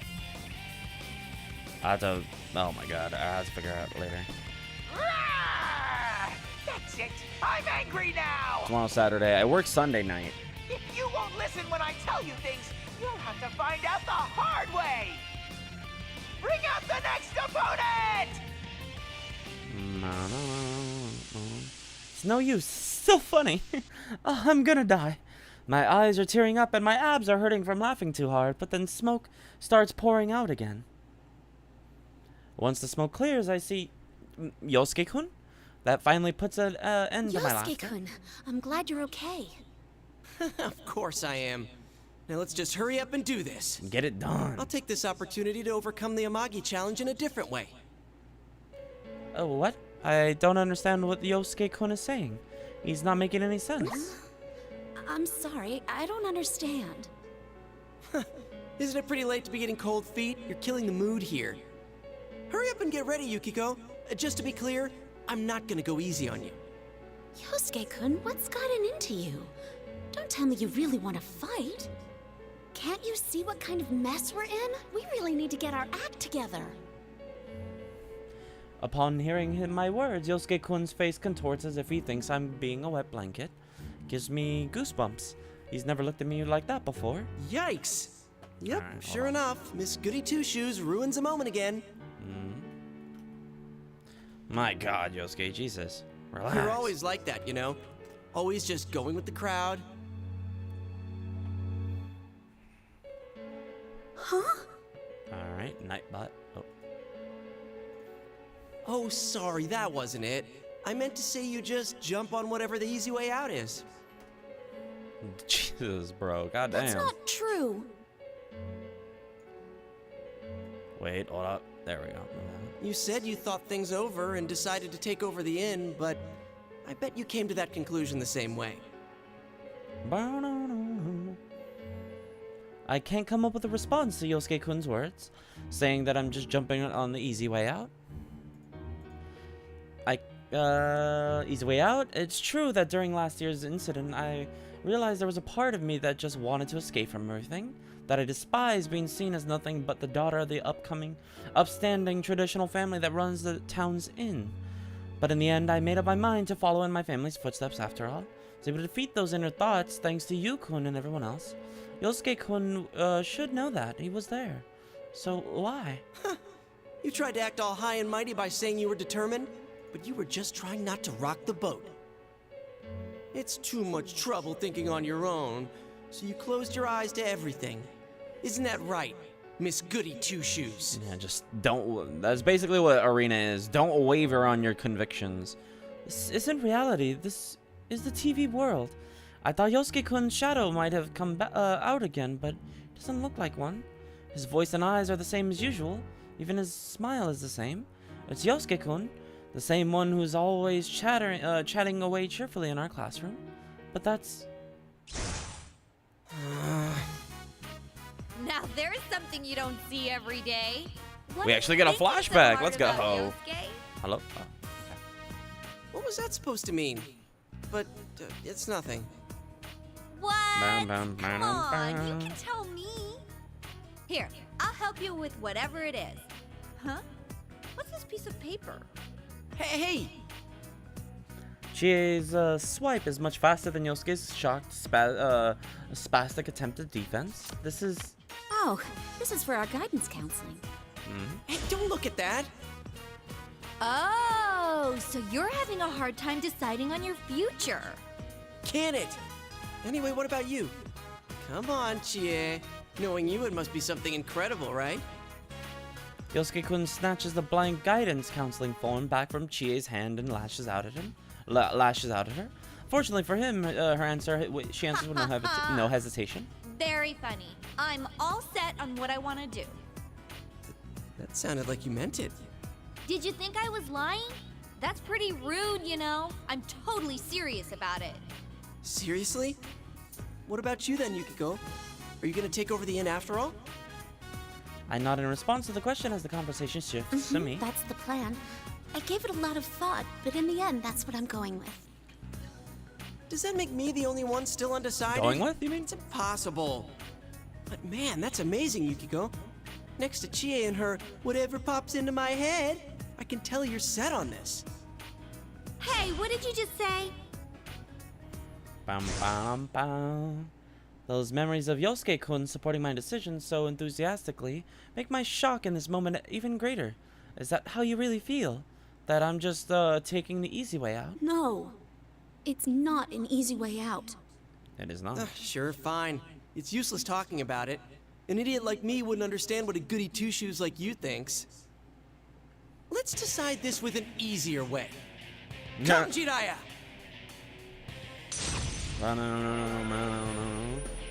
I have to. Oh my god, I have to figure it out later. That's it. I'm angry now. Tomorrow, Saturday. I work Sunday night. If you won't listen when I tell you things, you'll have to find out the hard way. Bring out the next opponent. It's no use. Still funny. Oh, I'm gonna die. My eyes are tearing up and my abs are hurting from laughing too hard, but then smoke starts pouring out again. Once the smoke clears, I see Yosuke-kun. That finally puts an end to my laughter. Yosuke-kun, I'm glad you're okay. Of course I am. Now let's just hurry up and do this. Get it done. I'll take this opportunity to overcome the Amagi challenge in a different way. Oh, what? I don't understand what Yosuke-kun is saying. He's not making any sense. I'm sorry, I don't understand. Isn't it pretty late to be getting cold feet? You're killing the mood here. Hurry up and get ready, Yukiko. Just to be clear, I'm not gonna go easy on you. Yosuke-kun, what's gotten into you? Don't tell me you really want to fight. Can't you see what kind of mess we're in? We really need to get our act together. Upon hearing my words, Yosuke-kun's face contorts as if he thinks I'm being a wet blanket. Gives me goosebumps. He's never looked at me like that before. Yikes! Yep, Alright, sure hold on. enough, Miss Goody Two-Shoes ruins a moment again. My god, Yosuke, Jesus. Relax. You're always like that, you know? Always just going with the crowd. Huh? Alright, Nightbot. Oh. Oh, sorry, that wasn't it. I meant to say you just jump on whatever the easy way out is. Jesus, bro. Goddamn. That's not true. Wait, hold up. There we go. You said you thought things over and decided to take over the inn, but I bet you came to that conclusion the same way. I can't come up with a response to Yosuke-kun's words, saying that I'm just jumping on the easy way out. Easy way out? It's true that during last year's incident, I realized there was a part of me that just wanted to escape from everything, that I despised being seen as nothing but the daughter of the upstanding traditional family that runs the town's inn. But in the end, I made up my mind to follow in my family's footsteps after all. I was able to defeat those inner thoughts thanks to you, Kun, and everyone else. Yosuke-kun should know that. He was there. So why? You tried to act all high and mighty by saying you were determined, but you were just trying not to rock the boat. It's too much trouble thinking on your own, so you closed your eyes to everything. Isn't that right, Miss Goody Two-Shoes? Yeah, just don't. That's basically what Arena is. Don't waver on your convictions. This isn't reality. This is the TV world. I thought Yosuke-kun's shadow might have come out again, but it doesn't look like one. His voice and eyes are the same as usual. Even his smile is the same. It's Yosuke-kun, the same one who's always chatting away cheerfully in our classroom. But that's... there's something you don't see every day. We actually get a flashback. Let's go. Hello? Oh. What was that supposed to mean? But it's nothing. What? Come on, you can tell me. Here, I'll help you with whatever it is. Huh? What's this piece of paper? Hey! Chie's swipe is much faster than Yosuke's shocked, spastic attempt at defense. This is... Oh, this is for our guidance counseling. Hey, don't look at that! Oh, so you're having a hard time deciding on your future. Can it? Anyway, what about you? Come on, Chie. Knowing you, it must be something incredible, right? Yosuke-kun snatches the blank guidance counseling form back from Chie's hand and lashes out at him. Lashes out at her. Fortunately for him, she answers with no hesitation. Very funny. I'm all set on what I want to do. That sounded like you meant it. Did you think I was lying? That's pretty rude, you know. I'm totally serious about it. Seriously? What about you then, Yukiko? Are you gonna take over the inn after all? I nod in response to the question as the conversation shifts to me. That's the plan. I gave it a lot of thought, but in the end, that's what I'm going with. Does that make me the only one still undecided? Going with, you mean? It's impossible. But man, that's amazing, Yukiko. Next to Chie and her whatever pops into my head, I can tell you're set on this. Hey, what did you just say? Bam, bam, bam. Those memories of Yosuke-kun supporting my decision so enthusiastically make my shock in this moment even greater. Is that how you really feel? That I'm just taking the easy way out? No, it's not an easy way out. It is not. Sure, fine. It's useless talking about it. An idiot like me wouldn't understand what a goody two-shoes like you thinks. Let's decide this with an easier way. Come, Jiraiya!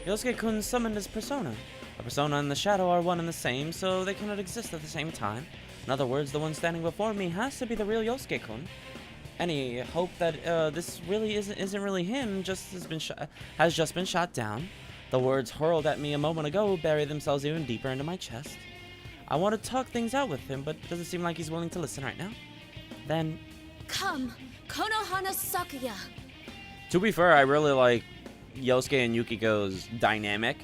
Yosuke-kun summoned his persona. A persona and the shadow are one and the same, so they cannot exist at the same time. In other words, the one standing before me has to be the real Yosuke-kun. Any hope that this really isn't really him has just been shot down. The words hurled at me a moment ago bury themselves even deeper into my chest. I want to talk things out with him, but it doesn't seem like he's willing to listen right now. Then... Come, Konohana Sakuya. To be fair, I really like Yosuke and Yukiko's dynamic,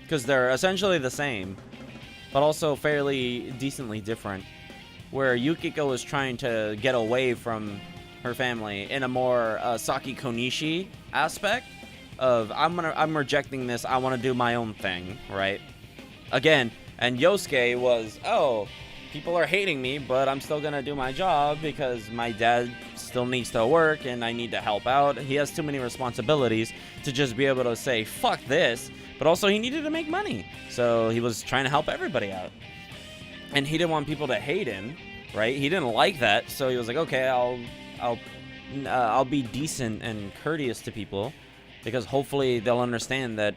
because they're essentially the same, but also fairly decently different. Where Yukiko is trying to get away from her family in a more Saki Konishi aspect of I'm rejecting this, I want to do my own thing, right? Again, and Yosuke was, oh, people are hating me, but I'm still gonna do my job because my dad still needs to work and I need to help out. He has too many responsibilities to just be able to say fuck this, but also he needed to make money, so he was trying to help everybody out, and he didn't want people to hate him, right? He didn't like that, so he was like, okay, I'll be decent and courteous to people, because hopefully they'll understand that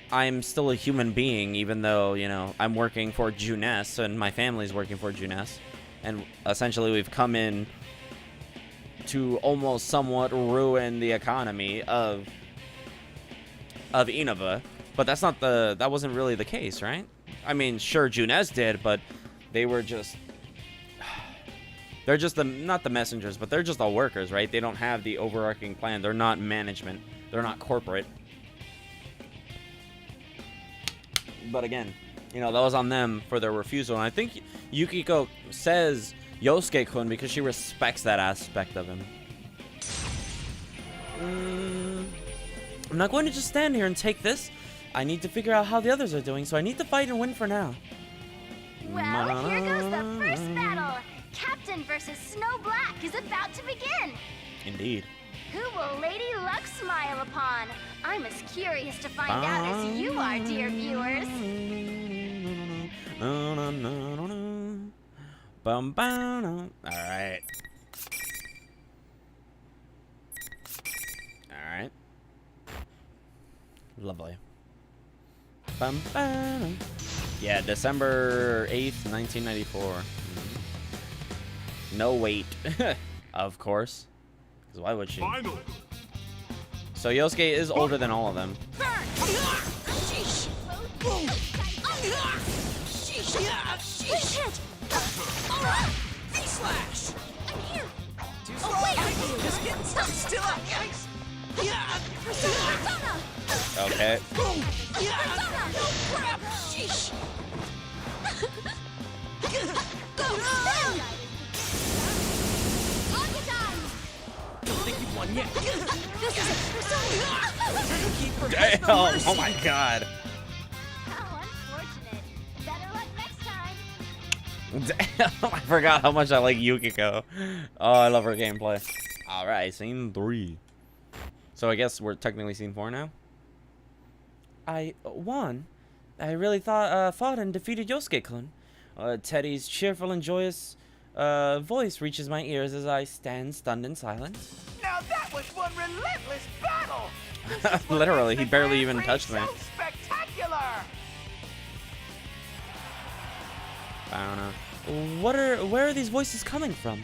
I'm still a human being, even though, you know, I'm working for Juness and my family's working for Juness. And essentially we've come in to almost somewhat ruin the economy of Inaba. But that wasn't really the case, right? I mean, sure, Juness did, but they were just... They're just not the messengers, but they're just the workers, right? They don't have the overarching plan. They're not management. They're not corporate. But again, you know, that was on them for their refusal. And I think Yukiko says Yosuke-kun because she respects that aspect of him. I'm not going to just stand here and take this. I need to figure out how the others are doing, so I need to fight and win for now. Well, here goes the first battle. Captain versus Snow Black is about to begin. Indeed. Who will Lady Luck smile upon? I'm as curious to find out as you are, dear viewers. Alright. Alright. Lovely. Yeah, December 8th, 1994. No wait. Of course. Because why would she? Final. So Yosuke is older than all of them. Please hit! V-slash! I'm here! Oh, wait! Just get still up! Persona! Okay. Persona! No crap! Sheesh! Go! Don't think you've won yet. This is it! Persona! Keep her Damn! Oh my god. How unfortunate. Better luck next time. Damn! I forgot how much I like Yukiko. Oh, I love her gameplay. All right, scene 3. So I guess we're technically scene 4 now. I won. I really fought and defeated Yosuke-kun. Teddy's cheerful and joyous voice reaches my ears as I stand stunned in silence. Now that was one relentless battle. Literally, he barely even touched me. So spectacular. I don't know. Where are these voices coming from?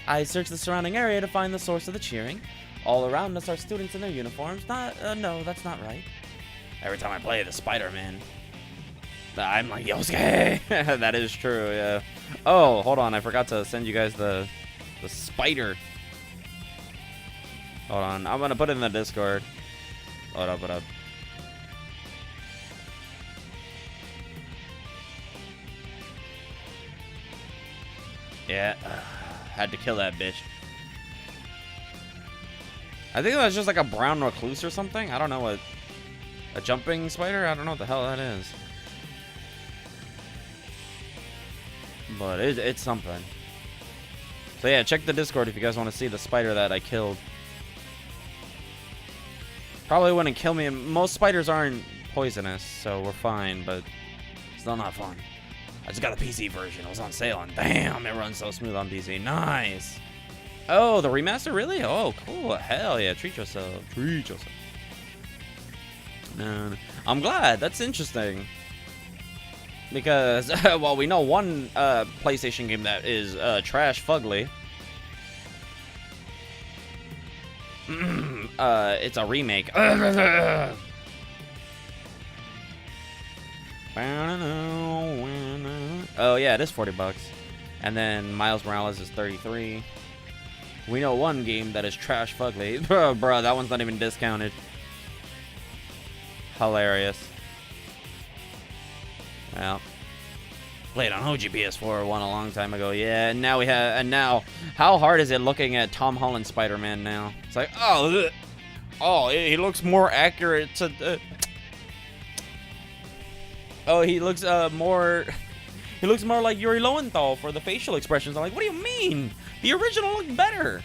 I search the surrounding area to find the source of the cheering. All around us are students in their uniforms. No, that's not right. Every time I play the Spider-Man, I'm like, Yosuke! That is true, yeah. Oh, hold on. I forgot to send you guys the spider. Hold on. I'm going to put it in the Discord. Hold up. Yeah. Had to kill that bitch. I think that's just like a brown recluse or something. I don't know what... A jumping spider? I don't know what the hell that is. But it's something. So yeah, check the Discord if you guys want to see the spider that I killed. Probably wouldn't kill me. Most spiders aren't poisonous, so we're fine, but still not fun. I just got the PC version. It was on sale, and damn, it runs so smooth on PC. Nice. Oh, the remaster? Really? Oh, cool. Hell yeah. Treat yourself. Treat yourself. No. I'm glad. That's interesting. Because, well, we know one PlayStation game that is trash fugly. It's a remake. Oh, yeah, it is $40. And then Miles Morales is $33. We know one game that is trash fugly. Bruh, that one's not even discounted. Hilarious. Well, played on OG PS4 one a long time ago. Yeah, and now now, how hard is it looking at Tom Holland Spider-Man now? It's like, oh, he looks more accurate to. He looks more. He looks more like Yuri Lowenthal for the facial expressions. I'm like, what do you mean? The original looked better,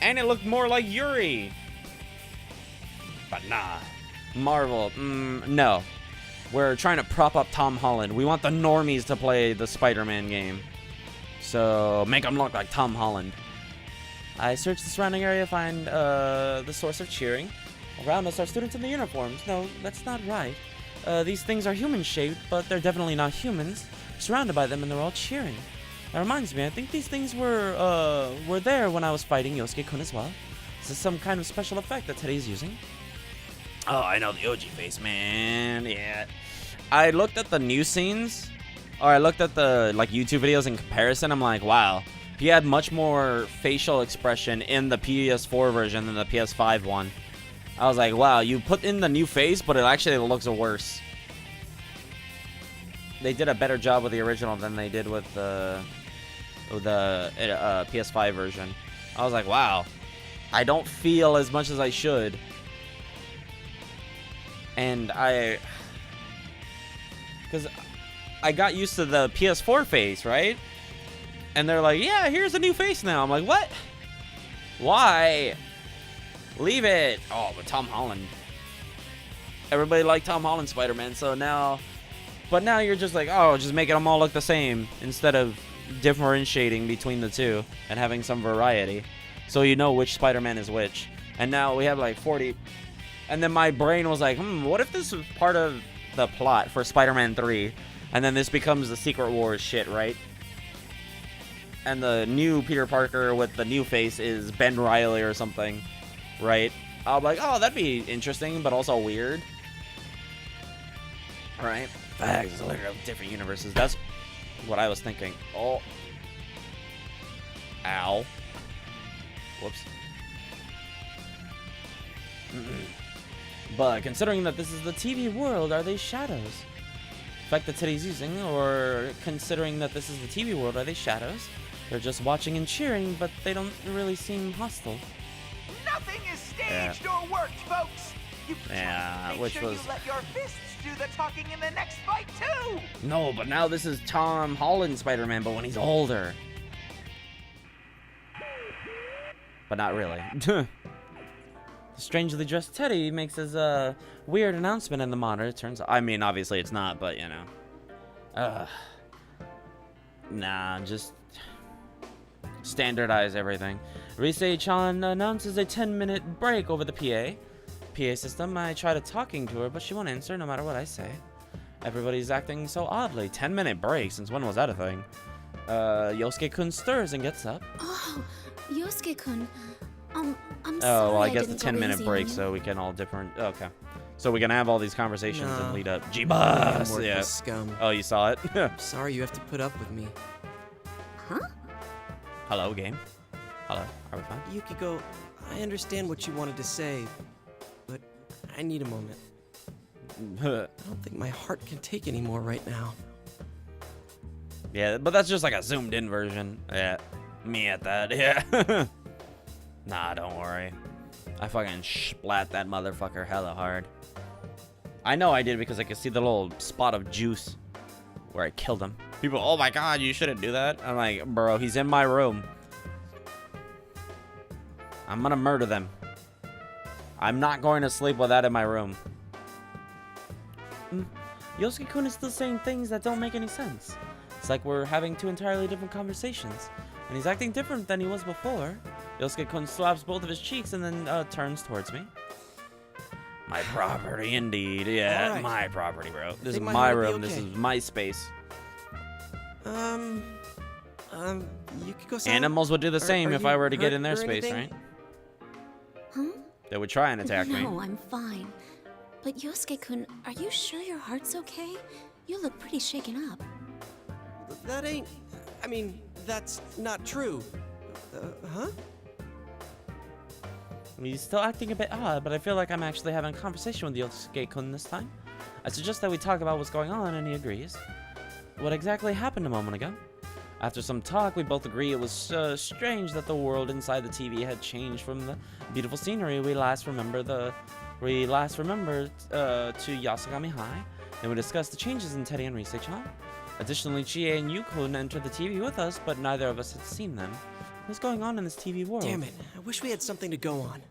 and it looked more like Yuri. But nah, Marvel, no. We're trying to prop up Tom Holland. We want the normies to play the Spider-Man game. So make them look like Tom Holland. I search the surrounding area, find the source of cheering. Around us are students in the uniforms. No, that's not right. These things are human-shaped, but they're definitely not humans. Surrounded by them, and they're all cheering. That reminds me, I think these things were there when I was fighting Yosuke-kun as well. This is some kind of special effect that Teddy's using. Oh, I know the OG face, man. Yeah. I looked at the new scenes, or I looked at the YouTube videos in comparison. I'm like, wow, he had much more facial expression in the PS4 version than the PS5 one. I was like, wow, you put in the new face, but it actually looks worse. They did a better job with the original than they did with the PS5 version. I was like, wow, I don't feel as much as I should. And because I got used to the PS4 face, right? And they're like, yeah, here's a new face now. I'm like, what? Why? Leave it. Oh, but Tom Holland. Everybody liked Tom Holland Spider-Man, so now... But now you're just like, oh, just making them all look the same instead of differentiating between the two and having some variety. So you know which Spider-Man is which. And now we have like 40... And then my brain was like, what if this was part of the plot for Spider-Man 3? And then this becomes the Secret Wars shit, right? And the new Peter Parker with the new face is Ben Reilly or something, right? I'm like, oh, that'd be interesting, but also weird. Right? Facts. It's literally different universes. That's what I was thinking. Oh. Ow. Whoops. But considering that this is the TV world, are they shadows? The fact that Teddy's using, or considering that this is the TV world, are they shadows? They're just watching and cheering, but they don't really seem hostile. Nothing is staged or worked, folks. You make which sure was... you let your fists do the talking in the next fight too. No, but now this is Tom Holland Spider-Man, but when he's older. But not really. The strangely dressed Teddy makes his weird announcement in the monitor. Turns, I mean, obviously it's not, but you know. Nah, just standardize everything. Rise-chan announces a 10-minute break over the PA system. I try talking to her, but she won't answer no matter what I say. Everybody's acting so oddly. 10-minute break? Since when was that a thing? Yosuke-kun stirs and gets up. Oh, Yosuke-kun. I'm sorry. Oh, well, I guess the didn't go 10-minute easy break, on you. so we can all different. Okay. So we can have all these conversations No. and lead up. Damn G-Bus! worthless Yeah. scum. Oh, you saw it? Sorry you have to put up with me. Huh? Hello, game. Hello. Are we fine? Yukiko, I understand what you wanted to say, but I need a moment. I don't think my heart can take any more right now. Yeah, but that's just like a zoomed in version. Yeah. Me at that. Yeah. Nah, don't worry. I fucking splat that motherfucker hella hard. I know I did because I could see the little spot of juice where I killed him. People, oh my god, you shouldn't do that. I'm like, bro, he's in my room. I'm gonna murder them. I'm not going to sleep with that in my room. Yosuke-kun is still saying things that don't make any sense. It's like we're having two entirely different conversations. And he's acting different than he was before. Yosuke-kun slaps both of his cheeks and then turns towards me. My property, indeed. Yeah, right. My property, bro. This is think my my heart will be room. This okay. is my space. Yukiko-san? Animals would do the same if I were to get in their hurt or space, anything? right? Huh? They would try and attack me. No, I'm fine. But Yosuke-kun, are you sure your heart's okay? You look pretty shaken up. That ain't... I mean, that's not true. Huh? He's still acting a bit odd, but I feel like I'm actually having a conversation with Yosuke-kun this time. I suggest that we talk about what's going on, and he agrees. What exactly happened a moment ago? After some talk, we both agree it was strange that the world inside the TV had changed from the beautiful scenery we last remembered to Yasogami High. Then we discussed the changes in Teddy and Rise-chan. Additionally, Chie and Yukun entered the TV with us, but neither of us had seen them. What's going on in this TV world? Damn it. I wish we had something to go on.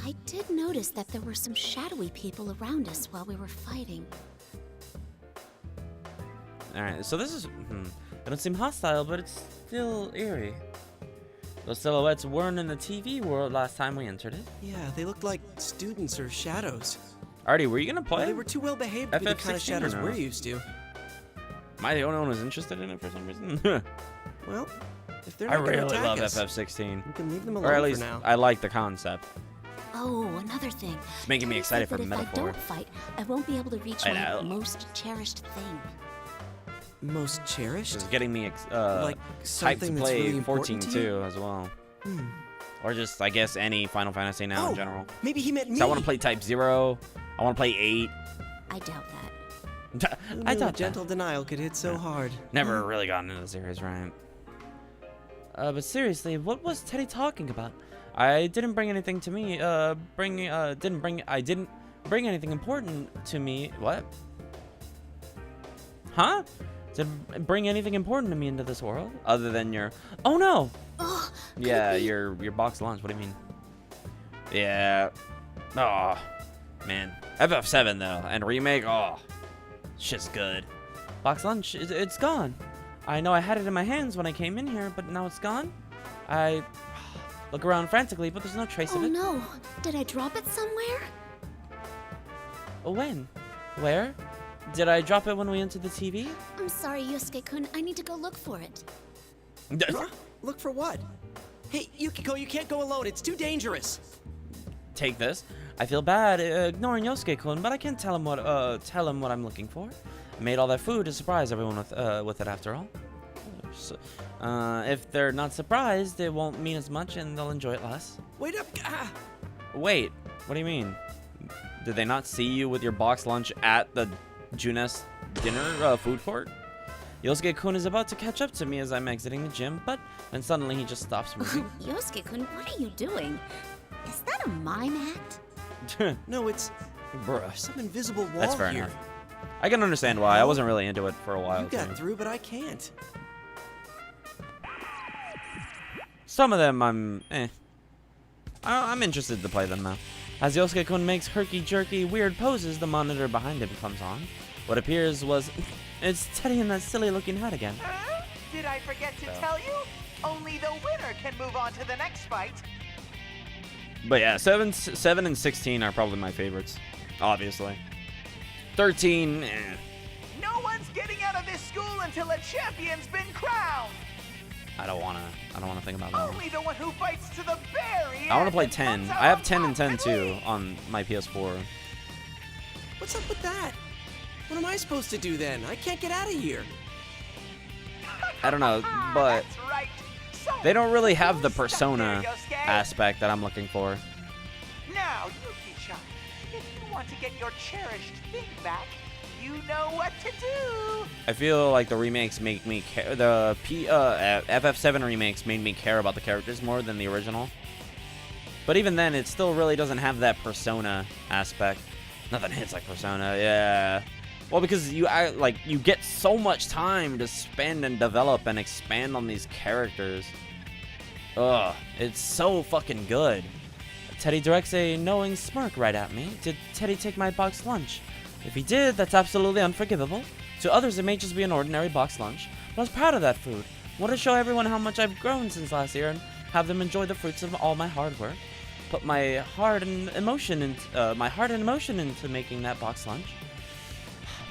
I did notice that there were some shadowy people around us while we were fighting. Alright, so this is... They don't seem hostile, but it's still eerie. Those silhouettes weren't in the TV world last time we entered it. Yeah, they looked like students or shadows. Artie, were you gonna play? Well, they were too well behaved to be the kind of FF16 shadows or no? we're used to. Am I the only one who's interested in it for some reason? Well, if they're I not gonna really attack love us, FF16. we can leave them Or alone at least, for now. I like the concept. Oh, another thing. It's making me Teddy excited said for that metaphor. If I don't fight, I won't be able to reach I my know. most cherished thing. Most cherished? It's getting me Like hyped to something that's play really 14 important to you? too as well. Or just, I guess, any Final Fantasy now in general. Maybe he meant me. So I want to play Type 0. I want to play 8. I doubt that. Who I knew thought gentle denial could hit so hard. Never really gotten into the series, right? But seriously, what was Teddy talking about? I didn't bring anything to me. I didn't bring anything important to me. What? Huh? Didn't bring anything important to me into this world other than your. Oh no! Oh, Yeah, your box lunch. What do you mean? Yeah. Oh, man. FF7 though, and remake. Oh, shit's good. Box lunch. It's gone. I know I had it in my hands when I came in here, but now it's gone. I look around frantically, but there's no trace of Oh it. no! Did I drop it somewhere? When? Where? Did I drop it when we entered the TV? I'm sorry, Yosuke-kun. I need to go look for it. Huh? Look for what? Hey, Yukiko, you can't go alone. It's too dangerous. Take this. I feel bad ignoring Yosuke-kun, but I can't tell him what I'm looking for. I made all that food to surprise everyone with it after all. So, if they're not surprised, it won't mean as much and they'll enjoy it less. Wait up! Ah. Wait, what do you mean? Did they not see you with your box lunch at the Junes dinner food court? Yosuke-kun is about to catch up to me as I'm exiting the gym, but then suddenly he just stops moving. Yosuke-kun, what are you doing? Is that a mime act? No, it's Bruh. some invisible wall That's fair here. enough. I can understand why. I wasn't really into it for a while. You got through, but I can't. Some of them I'm interested to play them now. As Yosuke-kun makes herky-jerky weird poses, the monitor behind him comes on. What appears was... it's Teddy in that silly-looking hat again. Did I forget to tell you? Only the winner can move on to the next fight. But yeah, 7 and 16 are probably my favorites. Obviously. 13, No one's getting out of this school until a champion's been crowned. I don't wanna think about that. Only the one who fights to the very end. I wanna play and 10. comes out I have on 10 and top 10 too on my PS4. What's up with that? What am I supposed to do then? I can't get out of here. I don't know, but That's right. So, they don't really have the stop there, persona Yosuke. aspect that I'm looking for. Now, Yuki-chan, if you want to get your cherished thing back, you know what to do. I feel like the remakes make me care. The FF7 remakes made me care about the characters more than the original. But even then, it still really doesn't have that persona aspect. Nothing hits like Persona, yeah. Well, because you get so much time to spend and develop and expand on these characters. Ugh, it's so fucking good. Teddy directs a knowing smirk right at me. Did Teddy take my box lunch? If he did, that's absolutely unforgivable. To others, it may just be an ordinary box lunch, but I was proud of that food. I want to show everyone how much I've grown since last year and have them enjoy the fruits of all my hard work. Put my heart and emotion into making that box lunch.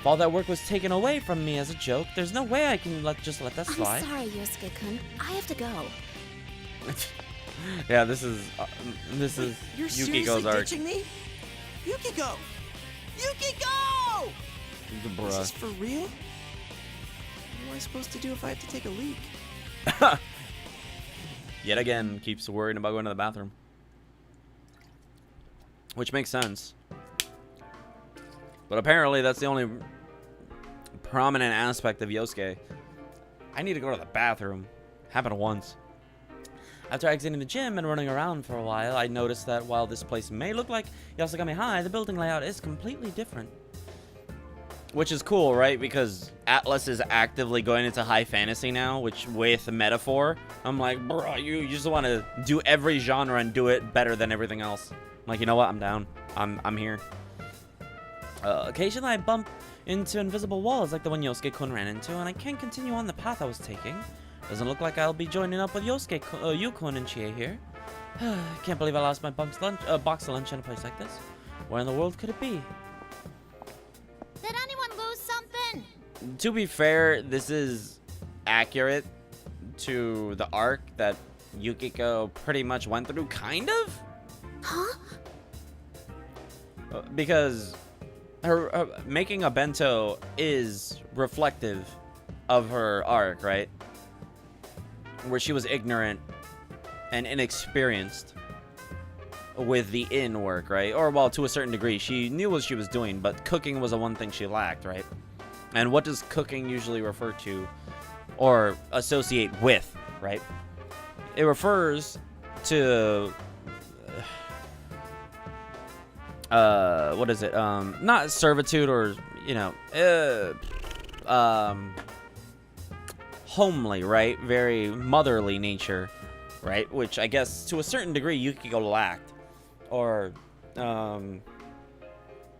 If all that work was taken away from me as a joke, there's no way I can just let that slide. I'm sorry, Yosuke-kun. I have to go. Yeah, this is You're Yukiko's seriously arc. ditching me? Yukiko! Yukiko! Is this Bruh. for real? What am I supposed to do if I have to take a leak? Yet again, keeps worrying about going to the bathroom. Which makes sense. But apparently that's the only prominent aspect of Yosuke. I need to go to the bathroom. Happened once. After exiting the gym and running around for a while, I noticed that while this place may look like Yasogami High, the building layout is completely different. Which is cool, right? Because Atlas is actively going into high fantasy now, which with metaphor, I'm like, bro, you just want to do every genre and do it better than everything else. I'm like, you know what? I'm down. I'm here. Occasionally I bump into invisible walls like the one Yosuke-kun ran into, and I can't continue on the path I was taking. Doesn't look like I'll be joining up with Yukon and Chie here. Can't believe I lost my box of lunch in a place like this. Where in the world could it be? Did anyone lose something? To be fair, this is accurate to the arc that Yukiko pretty much went through, kind of? Huh? Because her making a bento is reflective of her arc, right? Where she was ignorant and inexperienced with the inn work, right? Or, well, to a certain degree, she knew what she was doing, but cooking was the one thing she lacked, right? And what does cooking usually refer to or associate with, right? It refers to what is it? Not servitude or, you know, homely, right? Very motherly nature, right? Which I guess to a certain degree Yukiko lacked. Or,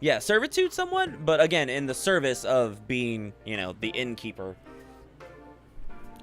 yeah, servitude somewhat, but again, in the service of being, you know, the innkeeper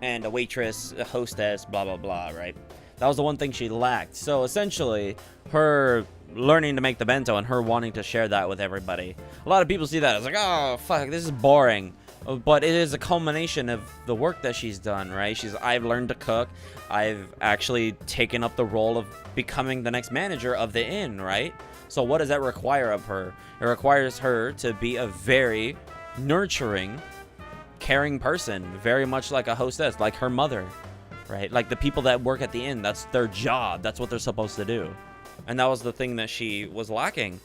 and a waitress, a hostess, blah, blah, blah, right? That was the one thing she lacked. So essentially, her learning to make the bento and her wanting to share that with everybody. A lot of people see that as like, oh, fuck, this is boring. But it is a culmination of the work that she's done, right? I've learned to cook. I've actually taken up the role of becoming the next manager of the inn, right? So what does that require of her? It requires her to be a very nurturing, caring person, very much like a hostess, like her mother, right? Like the people that work at the inn, that's their job. That's what they're supposed to do. And that was the thing that she was lacking.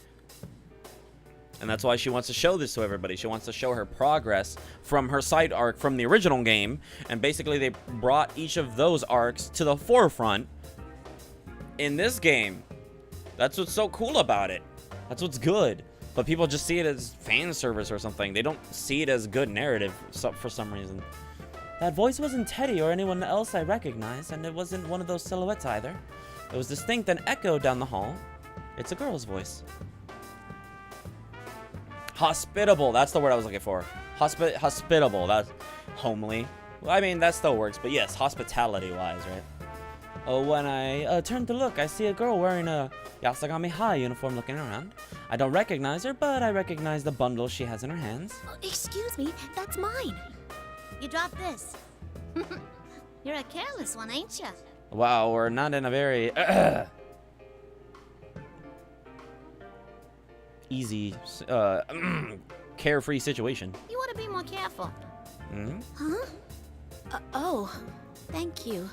And that's why she wants to show this to everybody. She wants to show her progress from her side arc from the original game. And basically they brought each of those arcs to the forefront in this game. That's what's so cool about it. That's what's good. But people just see it as fan service or something. They don't see it as good narrative for some reason. That voice wasn't Teddy or anyone else I recognized, and it wasn't one of those silhouettes either. It was distinct and echoed down the hall. It's a girl's voice. Hospitable, that's the word I was looking for. Hospitable, that's homely. Well, I mean, that still works, but yes, hospitality-wise, right? Oh, when I turn to look, I see a girl wearing a Yasagami High uniform looking around. I don't recognize her, but I recognize the bundle she has in her hands. Oh, excuse me, that's mine. You dropped this. You're a careless one, ain't you? Wow, we're not in a very easy, carefree situation. You want to be more careful. Mm-hmm. Huh? Oh, thank you.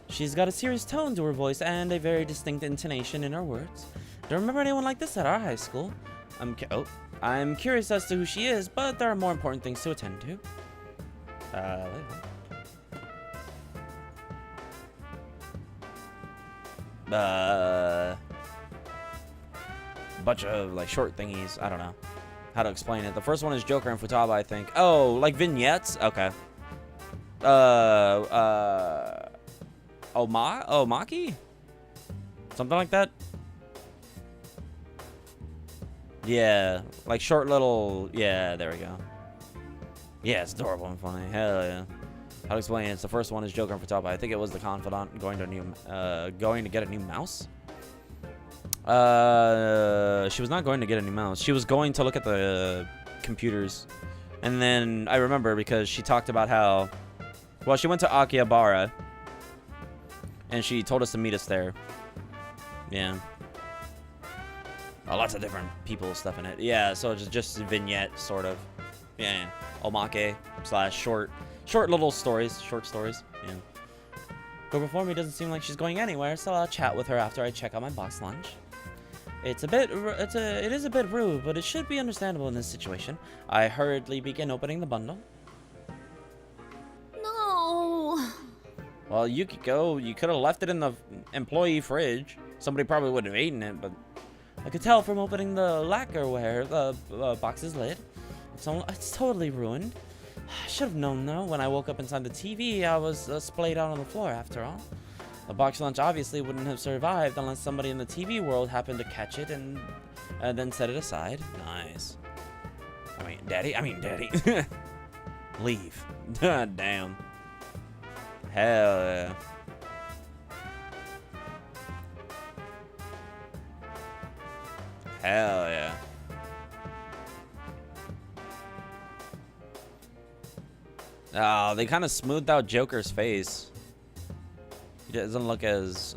She's got a serious tone to her voice and a very distinct intonation in her words. Don't remember anyone like this at our high school. I'm curious as to who she is, but there are more important things to attend to. Bunch of like short thingies. I don't know how to explain it. The first one is Joker and Futaba, I think. Oh, like vignettes. Okay. Omaki? Something like that? Yeah, like short little, yeah, there we go. Yeah, it's adorable and funny. Hell yeah. How to explain it? It's the first one is Joker and Futaba. I think it was the confidant going to get a new mouse. She was not going to get a new mouse. She was going to look at the computers. And then I remember because she talked about how, well, she went to Akihabara. And she told us to meet us there. Yeah. Lots of different people stuff in it. Yeah, so just vignette, sort of. Yeah. Omake / short little stories. Short stories. Yeah. Go before me doesn't seem like she's going anywhere, so I'll chat with her after I check out my box lunch. It is a bit rude, but it should be understandable in this situation. I hurriedly begin opening the bundle. No. Well, you could have left it in the employee fridge. Somebody probably would have eaten it, but I could tell from opening the lacquerware, the box's lid. It's totally ruined. I should have known, though. When I woke up inside the TV, I was splayed out on the floor, after all. The box lunch obviously wouldn't have survived unless somebody in the TV world happened to catch it and then set it aside. Nice. Daddy. Leave. Damn. Hell yeah. Hell yeah. Oh, they kind of smoothed out Joker's face. He doesn't look as...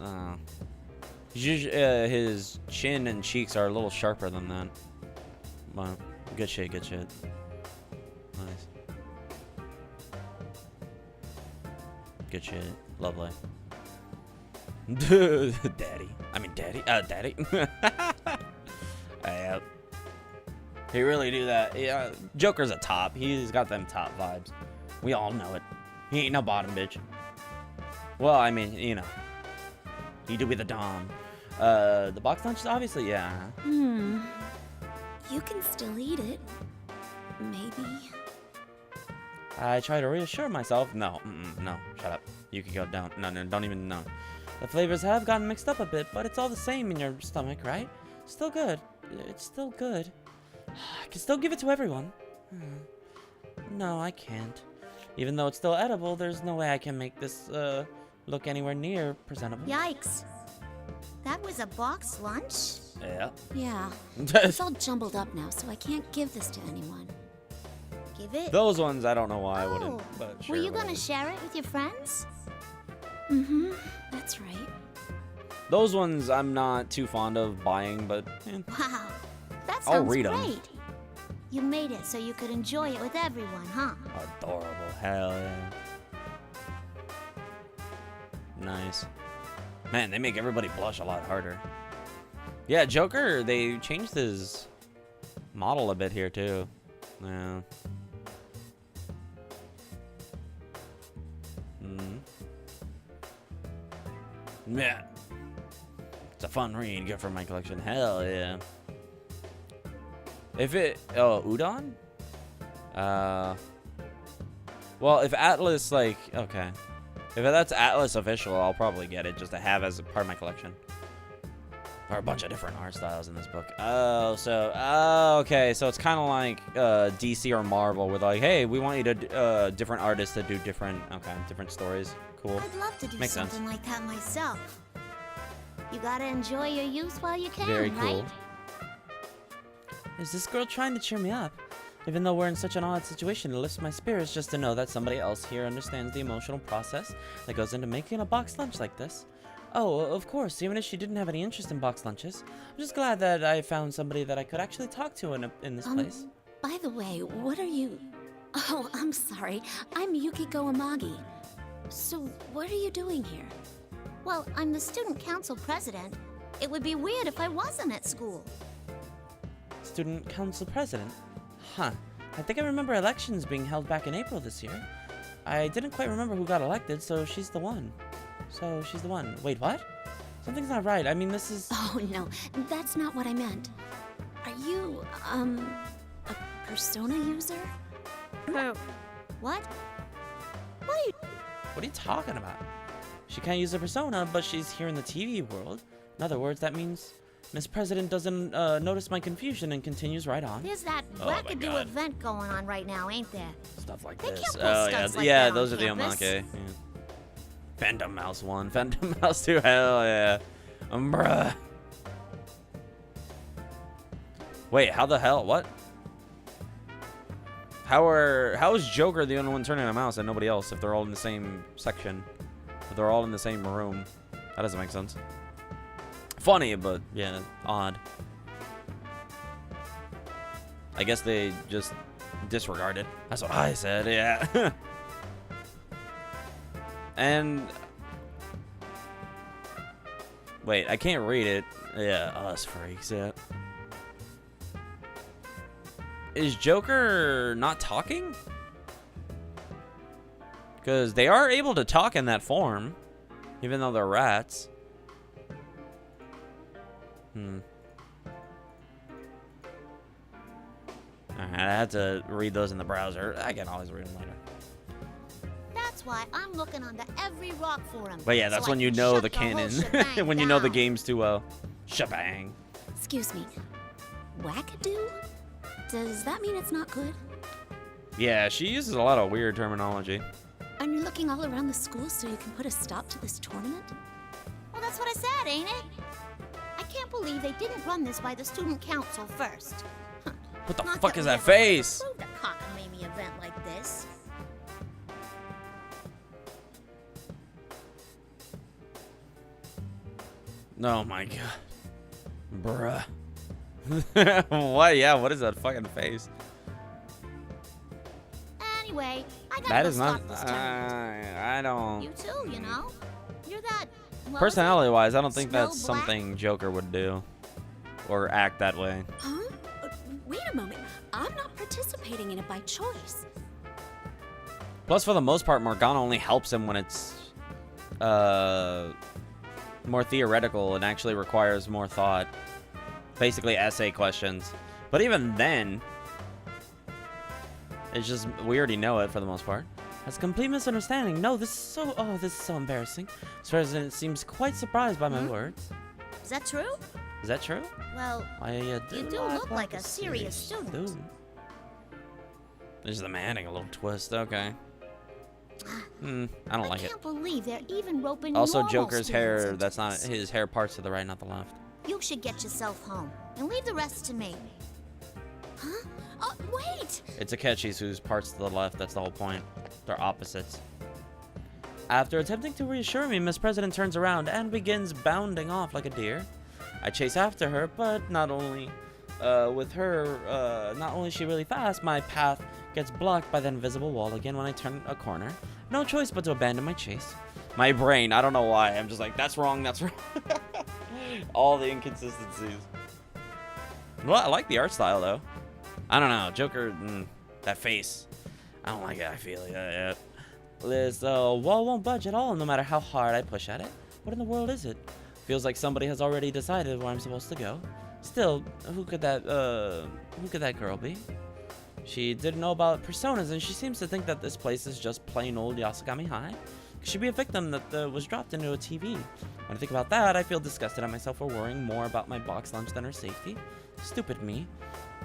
his chin and cheeks are a little sharper than that. Wow. Good shit, good shit. Nice. Good shit. Lovely. Daddy. Daddy. Yep. He really do that. Yeah, Joker's a top. He's got them top vibes. We all know it. He ain't no bottom bitch. Well, I mean, you know. He do be the dom. The box lunch is obviously, yeah. You can still eat it. Maybe. I try to reassure myself. No, no, shut up. You can go down. No, don't even know. The flavors have gotten mixed up a bit, but it's all the same in your stomach, right? Still good. It's still good. I can still give it to everyone. No, I can't. Even though it's still edible, there's no way I can make this look anywhere near presentable. Yikes. That was a box lunch? Yeah. Yeah. It's all jumbled up now, so I can't give this to anyone. give it. Those ones, I don't know why I wouldn't, but sure. Were you whatever. gonna share it with your friends? Mm-hmm. That's right. Those ones I'm not too fond of buying, but Wow, that I'll sounds read 'em. great. You made it so you could enjoy it with everyone, huh? adorable. Hell yeah. Nice. Man, they make everybody blush a lot harder. Yeah, Joker, they changed his model a bit here too. Yeah. Yeah. It's a fun read, good for my collection. Hell yeah. If it Udon? Well, if Atlas okay. If that's Atlas official, I'll probably get it just to have as a part of my collection. There are a bunch of different art styles in this book. Okay, so it's kind of like DC or Marvel with like, hey, we want you to different artists to do different stories. Cool. I'd love to do Makes something sense. like that myself. You gotta enjoy your youth while you can, Very cool. right? Is this girl trying to cheer me up? Even though we're in such an odd situation, it lifts my spirits just to know that somebody else here understands the emotional process that goes into making a box lunch like this. Oh, of course, even if she didn't have any interest in box lunches, I'm just glad that I found somebody that I could actually talk to in this place. By the way, what are you... Oh, I'm sorry. I'm Yukiko Amagi. So, what are you doing here? Well, I'm the student council president. It would be weird if I wasn't at school. Student council president? Huh. I think I remember elections being held back in April this year. I didn't quite remember who got elected, so she's the one. Wait, what? Something's not right. I mean, this is... Oh, no. That's not what I meant. Are you, a persona user? What? What are you talking about? She can't use a persona, but she's here in the TV world. In other words, that means Miss President doesn't notice my confusion and continues right on. There's that wackadoo event going on right now, ain't there? Stuff like They this. can't pull Oh, stunts yeah. like Yeah, that on those are the campus. omake. Yeah. Phantom Mouse 1, Phantom Mouse 2, hell yeah. Bruh. Wait, how the hell? What? How is Joker the only one turning a mouse and nobody else if they're all in the same section? If they're all in the same room? That doesn't make sense. Funny, but yeah, odd. I guess they just disregarded. That's what I said, yeah. And wait, I can't read it. Yeah, us freaks, yeah. Is Joker not talking? Because they are able to talk in that form, even though they're rats. Alright, I had to read those in the browser. I can always read them later. That's why I'm looking under every rock for him. But yeah, that's so when I you can know shut the whole canon. shebang When you know the down. games too well. Shebang. Excuse me. Wackadoo? Does that mean it's not good? Yeah, she uses a lot of weird terminology. And you're looking all around the school so you can put a stop to this tournament? Well, that's what I said, ain't it? I can't believe they didn't run this by the student council first. What the Not fuck is we that ever face? approved a cockamamie event like this. Oh my god. Bruh. What? Yeah, what is that fucking face? Anyway, I gotta That go is not. stop this tournament. I don't. You too, you know? You're that... well, Personality wise, I don't think Snow that's Black? something Joker would do. Or act that way. Huh? Wait a moment. I'm not participating in it by choice. Plus, for the most part, Morgana only helps him when it's more theoretical and actually requires more thought. Basically, essay questions. But even then, it's just we already know it for the most part. That's a complete misunderstanding. No, this is so embarrassing. This president seems quite surprised by my words. Is that true? Is that true? Well, You you do look like a serious student. There's the man adding a little twist. Okay. I don't like I it. can't believe they're even roping Also, normal Joker's students hair, into that's not this. his hair parts to the right, not the left. You should get yourself home and leave the rest to me. Huh? Wait! It's Akechi's whose part's to the left. That's the whole point. They're opposites. After attempting to reassure me, Miss President turns around and begins bounding off like a deer. I chase after her, but not only is she really fast, my path gets blocked by the invisible wall again when I turn a corner. No choice but to abandon my chase. My brain, I don't know why, I'm just like, that's wrong, that's wrong. All the inconsistencies. Well, I like the art style, though. I don't know, Joker, that face. I don't like it, I feel it. This wall won't budge at all, no matter how hard I push at it. What in the world is it? Feels like somebody has already decided where I'm supposed to go. Still, who could that girl be? She didn't know about personas, and she seems to think that this place is just plain old Yasogami High. Could she be a victim that was dropped into a TV? When I think about that, I feel disgusted at myself for worrying more about my box lunch than her safety. Stupid me.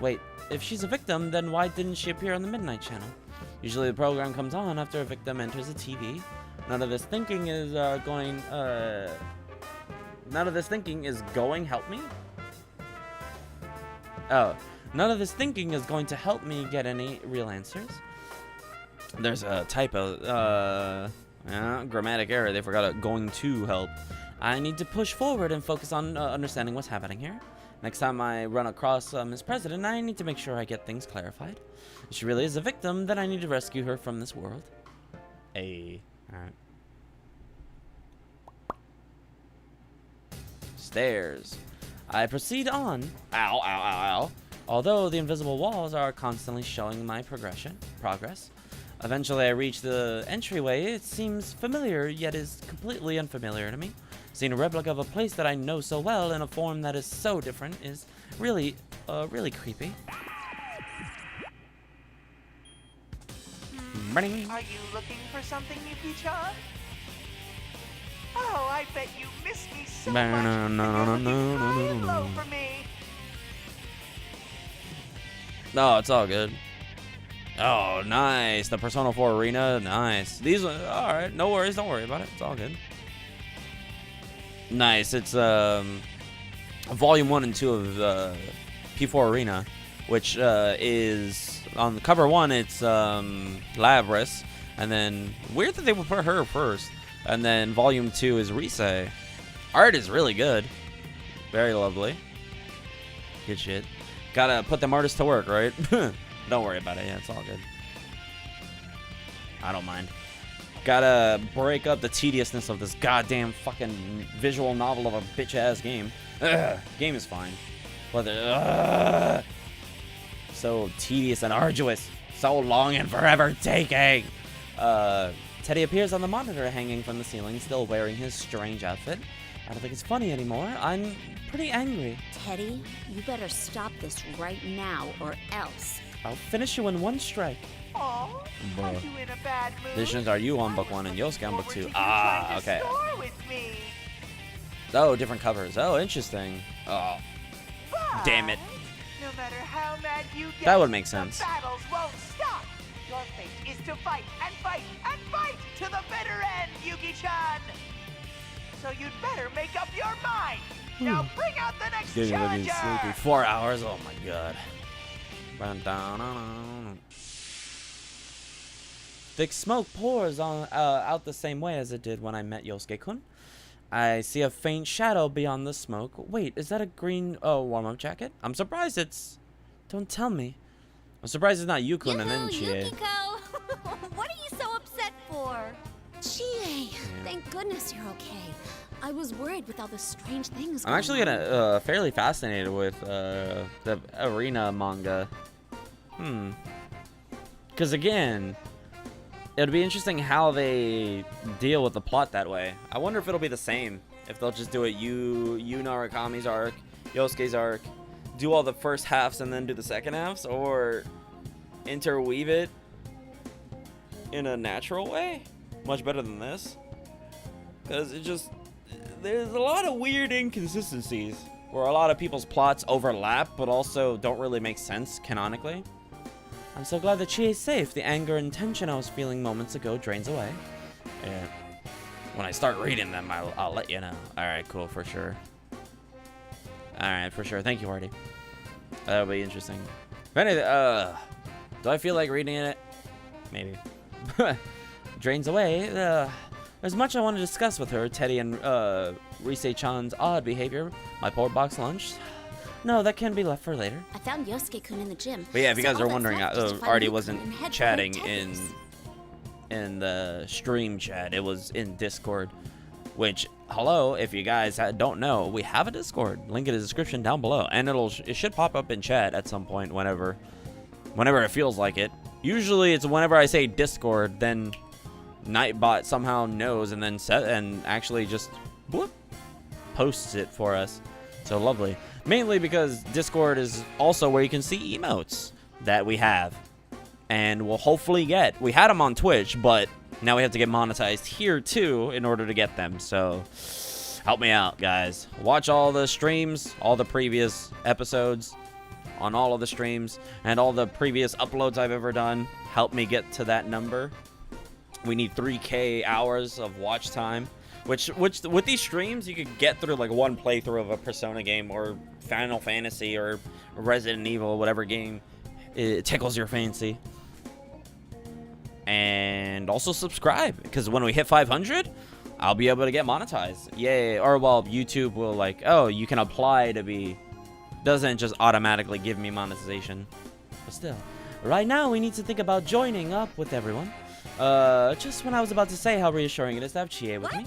Wait, if she's a victim, then why didn't she appear on the Midnight Channel? Usually the program comes on after a victim enters a TV. None of this thinking is help me? Oh, none of this thinking is going to help me get any real answers. There's a typo. Grammatic error. They forgot a going to help. I need to push forward and focus on understanding what's happening here. Next time I run across Miss President, I need to make sure I get things clarified. If she really is a victim, then I need to rescue her from this world. Alright. Stairs. I proceed on. Ow, ow, ow, ow. Although the invisible walls are constantly showing my progress. Eventually I reach the entryway. It seems familiar, yet is completely unfamiliar to me. Seeing a replica of a place that I know so well in a form that is so different is really creepy. Are you looking for something, Yuki-chan? Oh, I bet you miss me so much. Low for me. No, it's all good. Oh, nice. The Persona 4 arena, nice. These are all right. No worries. Don't worry about it. It's all good. Nice. It's volume 1 and 2 of P4 Arena, which is on cover 1. It's Labyrinth, and then weird that they would put her first, and then volume 2 is Rise. Art is really good. Very lovely. Good shit. Gotta put them artists to work, right? Don't worry about it. Yeah, it's all good. I don't mind. Gotta break up the tediousness of this goddamn fucking visual novel of a bitch-ass game. Ugh, game is fine. But so tedious and arduous. So long and forever taking. Teddy appears on the monitor hanging from the ceiling, still wearing his strange outfit. I don't think it's funny anymore. I'm pretty angry. Teddy, you better stop this right now or else. I'll finish you in one strike. Aw, are you in a bad mood? Editions are you on book 1 and Yosuke on book 2. Ah, okay. With me. Oh, different covers. Oh, interesting. Oh, damn it. No matter how mad you get, that would make sense. The battles won't stop. Your fate is to fight and fight and fight to the bitter end, Yuki-chan. So you'd better make up your mind. Now bring out the next challenger. Sleepy. 4 hours. Oh my god. Thick smoke pours on out the same way as it did when I met Yosuke-kun. I see a faint shadow beyond the smoke. Wait, is that a green warm-up jacket? I'm surprised it's... Don't tell me. I'm surprised it's not Yukun and then Chie. Yukiko! What are you so upset for? Chie, thank goodness you're okay. I was worried with all the strange things I'm actually fairly fascinated with the arena manga. Because again, it'll be interesting how they deal with the plot that way. I wonder if it'll be the same. If they'll just do it Yu Narakami's arc, Yosuke's arc, do all the first halves and then do the second halves, or interweave it in a natural way. Much better than this. Because it just... There's a lot of weird inconsistencies where a lot of people's plots overlap but also don't really make sense canonically. I'm so glad that she is safe. The anger and tension I was feeling moments ago drains away. Yeah. When I start reading them, I'll let you know. Alright, cool, for sure. Alright, for sure. Thank you, Artie. That'll be interesting. Do I feel like reading it? Maybe. Drains away. There's much I want to discuss with her, Teddy and Rise-chan's odd behavior. My poor box lunch. No, that can be left for later. I found Yosuke-kun in the gym. But yeah, if you So guys are all that's wondering, left is to find already Niku wasn't and head for chatting Teddy's. in the stream chat. It was in Discord. Which, hello, if you guys don't know, we have a Discord. Link in the description down below, and it should pop up in chat at some point whenever it feels like it. Usually, it's whenever I say Discord, then Nightbot somehow knows and then actually just whoop, posts it for us. So lovely. Mainly because Discord is also where you can see emotes that we have. And we'll hopefully get. We had them on Twitch, but now we have to get monetized here too in order to get them. So help me out, guys. Watch all the streams, all the previous episodes on all of the streams, and all the previous uploads I've ever done. Help me get to that number. We need 3K hours of watch time. Which with these streams, you could get through like one playthrough of a Persona game or Final Fantasy or Resident Evil, whatever game it tickles your fancy. And also subscribe, because when we hit 500, I'll be able to get monetized. Yay. Or, well, YouTube will like, oh, you can apply to be, doesn't just automatically give me monetization. But still, right now we need to think about joining up with everyone. Just when I was about to say how reassuring it is to have Chie with me.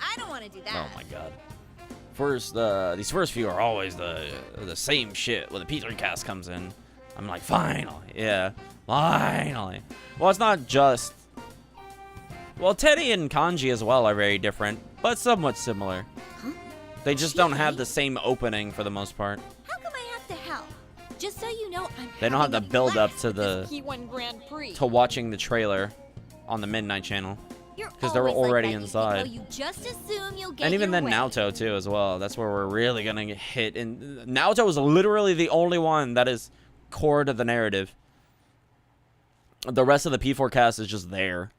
I don't want to do that. Oh my god. These first few are always the same shit when the P3 cast comes in. I'm like, finally. Yeah, finally. Well, it's not just... Well, Teddy and Kanji as well are very different, but somewhat similar. Huh? They just don't have the same opening for the most part. How come I have to help? Just so you know, They don't have the build up to the P1 Grand Prix. to watching the trailer on the Midnight Channel. Because they're always already like that, inside. You just assume you'll get And even your then way. Naoto too as well. That's where we're really gonna get hit. And Naoto is literally the only one that is core to the narrative. The rest of the P4 cast is just there.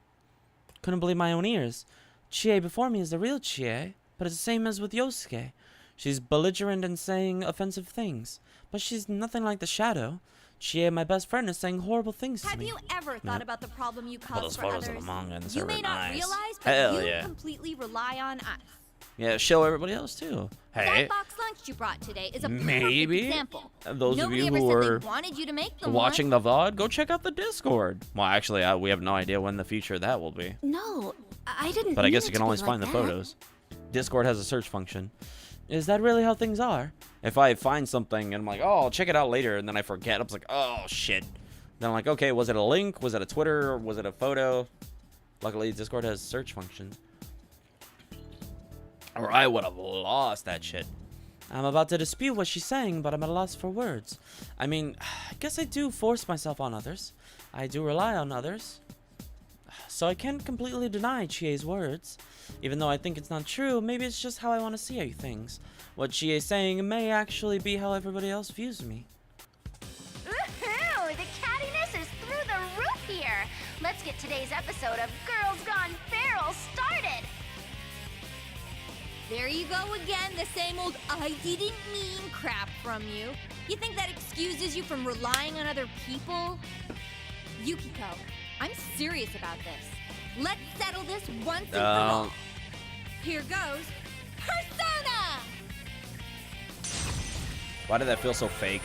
Couldn't believe my own ears. Chie before me is the real Chie, but it's the same as with Yosuke. She's belligerent and saying offensive things, but she's nothing like the Shadow. Chie, my best friend, is saying horrible things to Have me. you ever thought about the problem you Put cause those for photos others? of the manga in the You server. may not Nice. realize, but Hell you yeah. completely rely on us. Yeah, show everybody else too. Hey, That box lunch you brought today is a maybe perfect example. those Nobody of you ever who said are they wanted you to make them watching the VOD, go check out the Discord. Well, actually, we have no idea when the future of that will be. No, I didn't. But I mean guess it you can to be always like find the that. photos. Discord has a search function. Is that really how things are? If I find something and I'm like, oh, I'll check it out later, and then I forget, I'm like, oh, shit. Then I'm like, okay, was it a link? Was it a Twitter? Or was it a photo? Luckily, Discord has search function. Or I would have lost that shit. I'm about to dispute what she's saying, but I'm at a loss for words. I mean, I guess I do force myself on others. I do rely on others. So I can't completely deny Chie's words. Even though I think it's not true, maybe it's just how I want to see things. What Chie is saying may actually be how everybody else views me. Woohoo! The cattiness is through the roof here. Let's get today's episode of Girls Gone Feral started. There you go again, the same old I didn't mean crap from you. You think that excuses you from relying on other people? Yukiko, I'm serious about this. Let's settle this once and for all. Here goes Persona! Why did that feel so fake?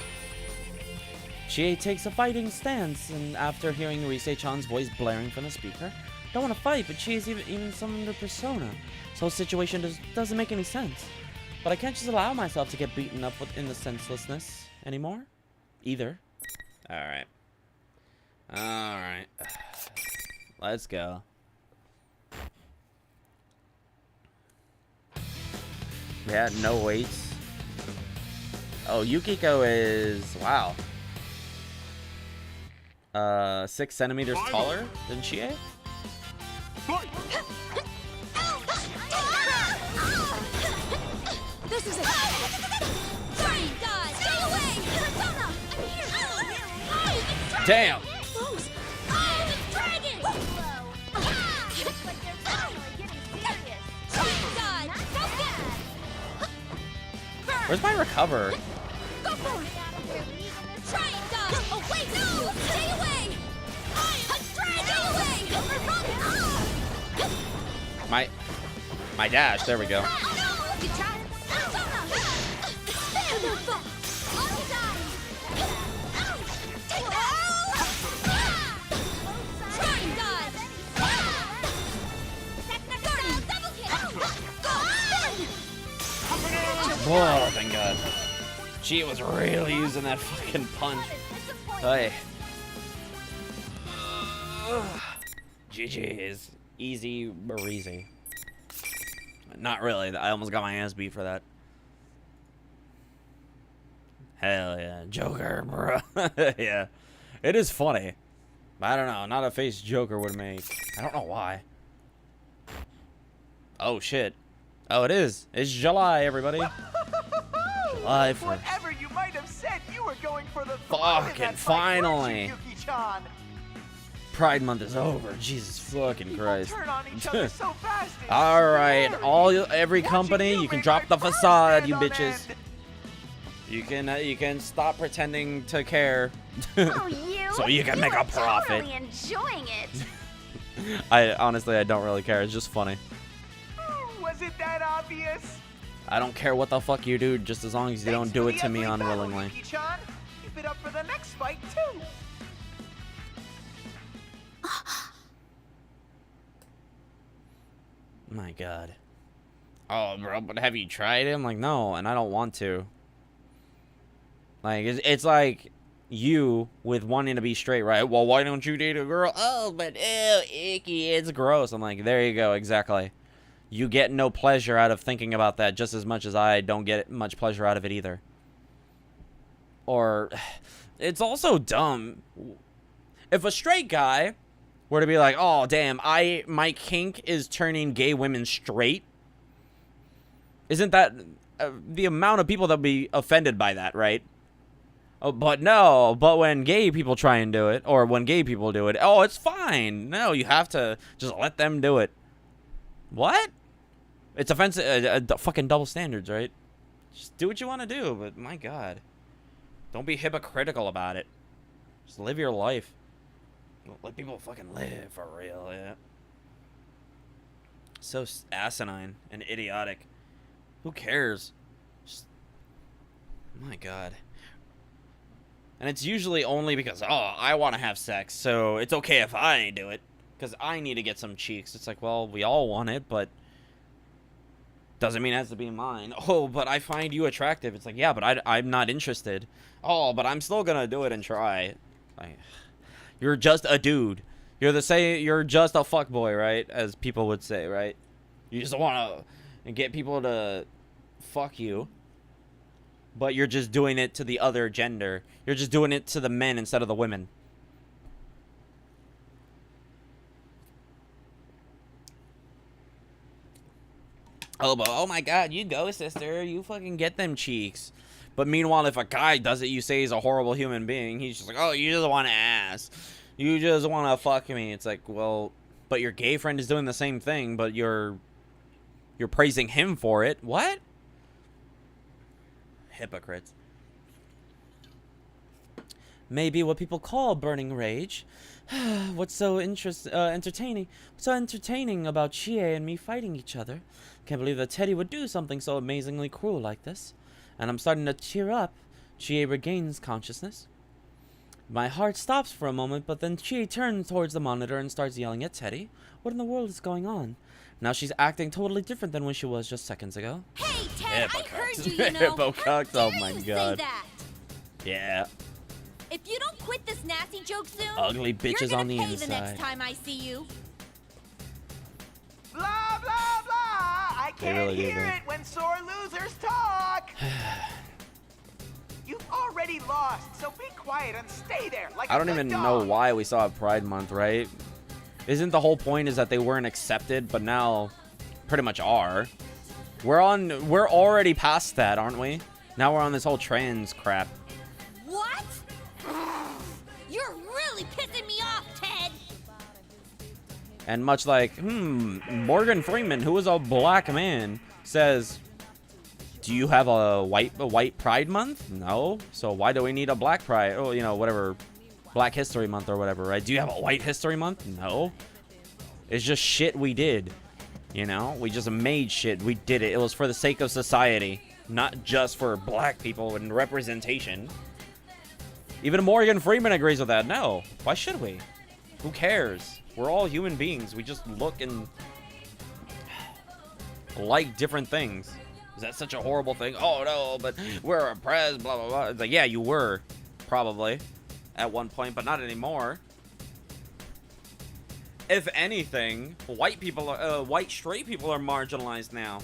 Chie takes a fighting stance, and after hearing Rise-chan's voice blaring from the speaker, don't want to fight, but Chie's even summoned her Persona. This whole situation doesn't make any sense. But I can't just allow myself to get beaten up in the senselessness anymore. Either. Alright. Alright. Let's go. We had no weights. Oh, Yukiko is... Wow. 6 centimeters taller than Chie? This is it! Sorry, God! Stay away! Persona! I'm here! Oh, it's Damn! Close! Oh, it's dragon! Looks like they're finally getting serious. God! Focus! Where's my recover? Go for it! Try it, God! Away! My dash. There we go. Whoa, thank God. She was really using that fucking punch. Hey. GG's. Easy breezy. Not really. I almost got my ass beat for that. Hell yeah. Joker, bro. Yeah. It is funny. But I don't know. Not a face Joker would make. I don't know why. Oh, shit. Oh, it is. It's July, everybody. July 1st. Whatever you might have said, you were going for the Fucking finally. Yuki-chan. Pride month is over. Jesus fucking Christ. Turn on each other so fast. All right, every company, you can drop the facade, you bitches. You can stop pretending to care. Oh, you? So you can make a profit. Totally enjoying it. I don't really care. It's just funny. Was it that obvious? I don't care what the fuck you do, just as long as you don't do it to me unwillingly. Yuki-chan. Keep it up for the next fight too. My God. Oh, bro, but have you tried it? I'm like, no, and I don't want to. Like, it's like you with wanting to be straight, right? Well, why don't you date a girl? Oh, but ew, icky, it's gross. I'm like, there you go, exactly. You get no pleasure out of thinking about that just as much as I don't get much pleasure out of it either. Or, it's also dumb. If a straight guy were to be like, oh, damn, my kink is turning gay women straight, isn't that the amount of people that would be offended by that, right? Oh, but no, but when gay people try and do it, or when gay people do it, oh, it's fine. No, you have to just let them do it. What? It's offensive, fucking double standards, right? Just do what you want to do, but my God. Don't be hypocritical about it. Just live your life. Let people fucking live for real, yeah. So asinine and idiotic. Who cares? Just, my God. And it's usually only because, oh, I want to have sex, so it's okay if I do it. Because I need to get some cheeks. It's like, well, we all want it, but doesn't mean it has to be mine. Oh, but I find you attractive. It's like, yeah, but I'm not interested. Oh, but I'm still going to do it and try. Like, you're just a dude. You're just a fuckboy, right? As people would say, right? You just want to get people to fuck you. But you're just doing it to the other gender. You're just doing it to the men instead of the women. Oh, but oh my God, you go, sister. You fucking get them cheeks. But meanwhile, if a guy does it, you say he's a horrible human being. He's just like, oh, you just want to ass. You just want to fuck me. It's like, well, but your gay friend is doing the same thing, but you're praising him for it. What? Hypocrites. Maybe what people call burning rage. What's so entertaining? What's so entertaining about Chie and me fighting each other? Can't believe that Teddy would do something so amazingly cruel like this. And I'm starting to cheer up. Chie regains consciousness. My heart stops for a moment, but then Chie turns towards the monitor and starts yelling at Teddy. What in the world is going on? Now she's acting totally different than when she was just seconds ago. Hey, Ted, I heard you, Hippocucks, oh my you God. say that? Yeah. If you don't quit this nasty joke soon, Ugly bitches you're on the gonna pay inside. the next time I see you. Blah, blah, blah. I They can't really do hear that. it when sore losers talk. You've already lost, so be quiet and stay there like I don't a even good know dog. why we saw Pride Month, right? Isn't the whole point is that they weren't accepted, but now pretty much are. We're already past that, aren't we? Now we're on this whole trans crap. What? You're really pissing me off, Ted. And much like, Morgan Freeman, who is a black man, says, do you have a white Pride Month? No. So why do we need a black Pride? Oh, you know, whatever. Black History Month or whatever, right? Do you have a White History Month? No. It's just shit we did. You know, we just made shit. We did it. It was for the sake of society, not just for black people and representation. Even Morgan Freeman agrees with that. No, why should we? Who cares? We're all human beings. We just look and like different things. Is that such a horrible thing? Oh no, but we're oppressed, blah blah blah. It's like, yeah, you were, probably, at one point, but not anymore. If anything, white straight people are marginalized now,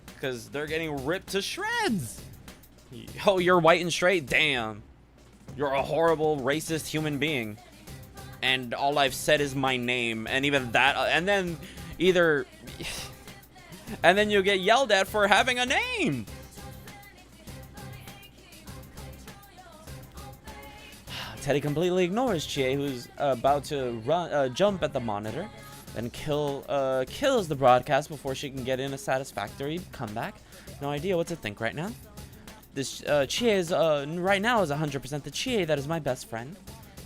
because they're getting ripped to shreds. Oh, you're white and straight? Damn. You're a horrible, racist human being. And all I've said is my name, and even that, and then either... And then you get yelled at for having a name. Teddy completely ignores Chie, who's about to jump at the monitor, and kills the broadcast before she can get in a satisfactory comeback. No idea what to think right now. This Chie is right now is 100% the Chie that is my best friend.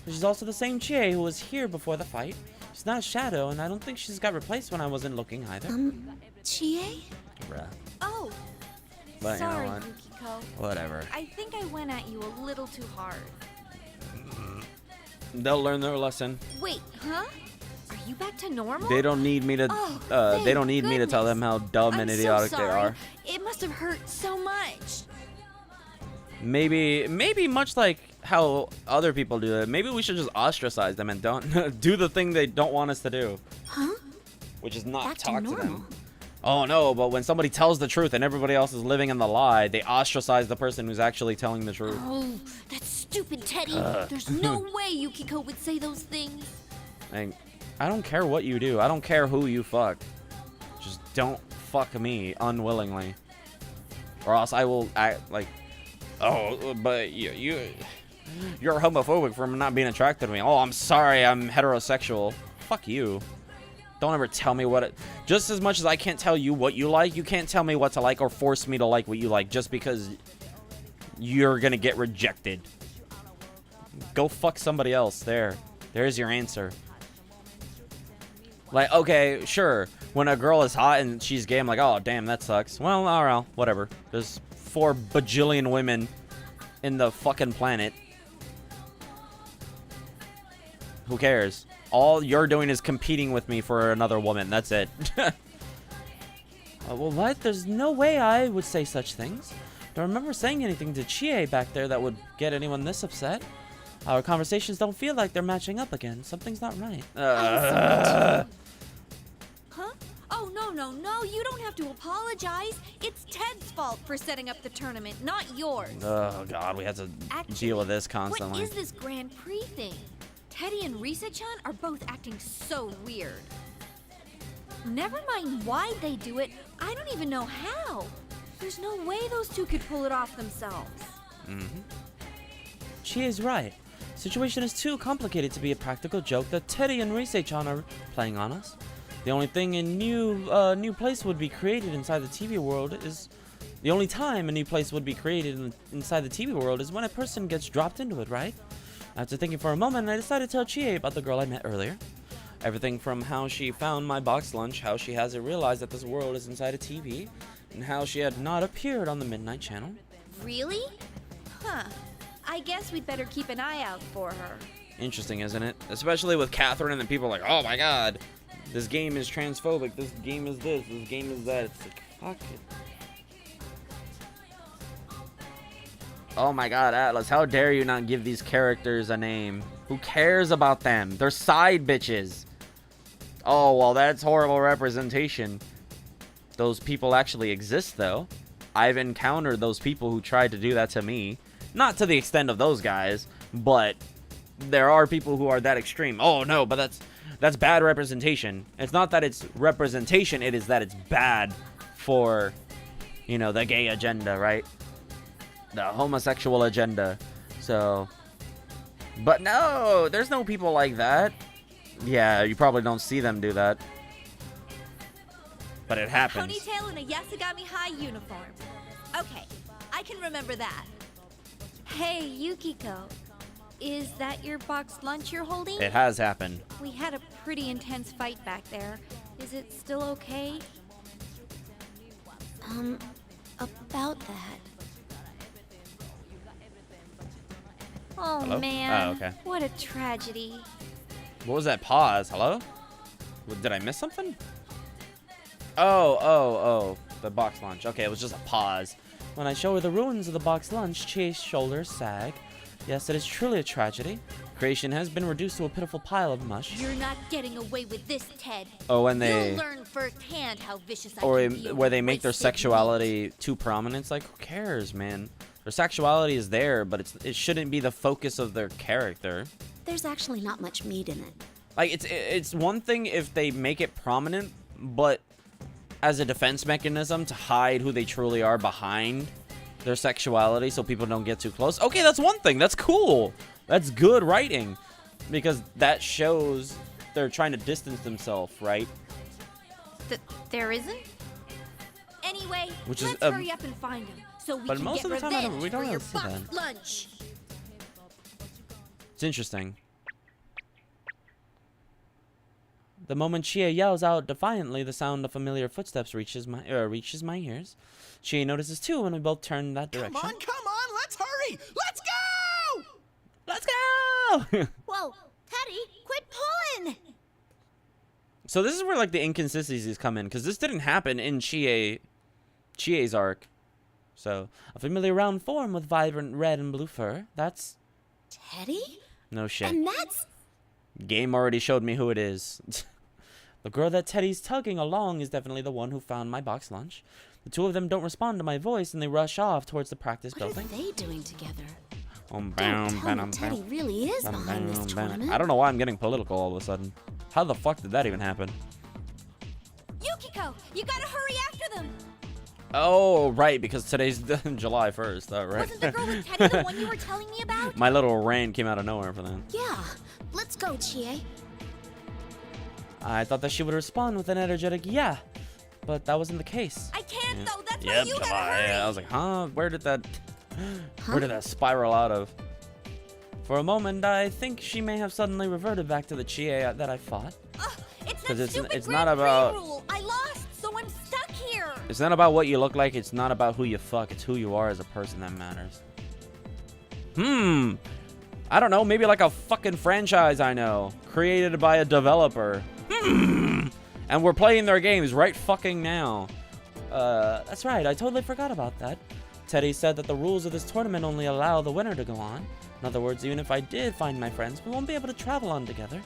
She's also the same Chie who was here before the fight. She's not a shadow, and I don't think she's got replaced when I wasn't looking either. Chie? Bruh. Oh, But sorry, you know what? Yukiko. Whatever. I think I went at you a little too hard. They'll learn their lesson. Wait, huh? Are you back to normal? They don't need me to. They don't need me to tell them how dumb and idiotic they are. It must have hurt so much. Maybe much like how other people do it. Maybe we should just ostracize them and don't do the thing they don't want us to do. Huh? Which is not Back to talk to normal. them. Oh no, but when somebody tells the truth and everybody else is living in the lie, they ostracize the person who's actually telling the truth. Oh, that stupid Teddy. There's no way Yukiko would say those things. And I don't care what you do. I don't care who you fuck. Just don't fuck me unwillingly. Or else I will act like, oh, but you're homophobic for not being attracted to me. Oh, I'm sorry, I'm heterosexual. Fuck you. Don't ever tell me what just as much as I can't tell you what you like, you can't tell me what to like or force me to like what you like just because you're gonna get rejected. Go fuck somebody else. There's your answer. Like, okay, sure, when a girl is hot and she's gay, I'm like, oh damn, that sucks. Well, alright, whatever. There's 4 bajillion women in the fucking planet. Who cares? All you're doing is competing with me for another woman. That's it. Well, what? There's no way I would say such things. Don't remember saying anything to Chie back there that would get anyone this upset. Our conversations don't feel like they're matching up again. Something's not right. Huh? Oh, no. You don't have to apologize. It's Ted's fault for setting up the tournament, not yours. Oh, God. We have to deal with this constantly. What is this Grand Prix thing? Teddy and Risa-chan are both acting so weird. Never mind why they do it, I don't even know how. There's no way those two could pull it off themselves. She is right. Situation is too complicated to be a practical joke that Teddy and Risa-chan are playing on us. The only thing a new place would be created inside the TV world is... The only time a new place would be created inside the TV world is when a person gets dropped into it, right? After thinking for a moment, I decided to tell Chie about the girl I met earlier. Everything from how she found my box lunch, how she hasn't realized that this world is inside a TV, and how she had not appeared on the Midnight Channel. Really? Huh. I guess we'd better keep an eye out for her. Interesting, isn't it? Especially with Catherine and then people are like, oh my god, this game is transphobic, this game is this game is that. It's like, fuck it. Oh my god, Atlas, how dare you not give these characters a name? Who cares about them? They're side bitches. Oh, well, that's horrible representation. Those people actually exist, though. I've encountered those people who tried to do that to me. Not to the extent of those guys, but there are people who are that extreme. Oh, no, but that's bad representation. It's not that it's representation, it is that it's bad for, you know, the gay agenda, right? The homosexual agenda. So, but no, there's no people like that. Yeah, you probably don't see them do that, but it happens. Ponytail and a Yasugami High uniform. Okay, I can remember that. Hey, Yukiko, is that your boxed lunch you're holding? It has happened. We had a pretty intense fight back there. Is it still okay? About that. Oh, Hello? man. Oh, okay. What a tragedy. What was that pause? Hello? Did I miss something? Oh. The box lunch. Okay, it was just a pause. When I show her the ruins of the box lunch, Chie's shoulders sag. Yes, it is truly a tragedy. Creation has been reduced to a pitiful pile of mush. You're not getting away with this, Ted. Oh, when they... You'll learn firsthand how vicious I Or can be where they make their wasted sexuality too prominent. It's like, who cares, man? Their sexuality is there, but it shouldn't be the focus of their character. There's actually not much meat in it. Like, it's one thing if they make it prominent, but as a defense mechanism to hide who they truly are behind their sexuality so people don't get too close. Okay, that's one thing. That's cool. That's good writing. Because that shows they're trying to distance themselves, right? There isn't? Anyway, Which let's is, hurry up and find him so we but can most get of the time, revenge we don't for your really see box that. lunch. It's interesting. The moment Chie yells out defiantly, the sound of familiar footsteps reaches my ears. Chie notices too, and we both turn that direction. Come on, let's hurry! Let's go! Let's go! Whoa, Teddy, quit pulling! So this is where like the inconsistencies come in, because this didn't happen in Chie's arc. So a familiar round form with vibrant red and blue fur. That's Teddy? no shit. And that's... Game already showed me who it is. The girl that Teddy's tugging along is definitely the one who found my box lunch. The two of them don't respond to my voice, and they rush off towards the practice building. What are they doing together? Don't tell me Teddy really is behind this tournament. I don't know why I'm getting political all of a sudden. How the fuck did that even happen? Yukiko, you gotta hurry after them. Oh, right, because today's July 1st, right? Wasn't the girl with Teddy the one you were telling me about? My little rant came out of nowhere for that. Yeah, let's go, Chie. I thought that she would respond with an energetic yeah, but that wasn't the case. I can't though. That's Yep, why you July. gotta hurry. Yeah, I was like, huh? Where did that spiral out of? For a moment, I think she may have suddenly reverted back to the Chie that I fought. It's Because that stupid it's not Grand Prix about rule. I lost, so I'm stuck here. it's not about what you look like. It's not about who you fuck. It's who you are as a person that matters. I don't know. Maybe like a fucking franchise I know, created by a developer. And we're playing their games right fucking now. That's right. I totally forgot about that. Teddy said that the rules of this tournament only allow the winner to go on. In other words, even if I did find my friends, we won't be able to travel on together.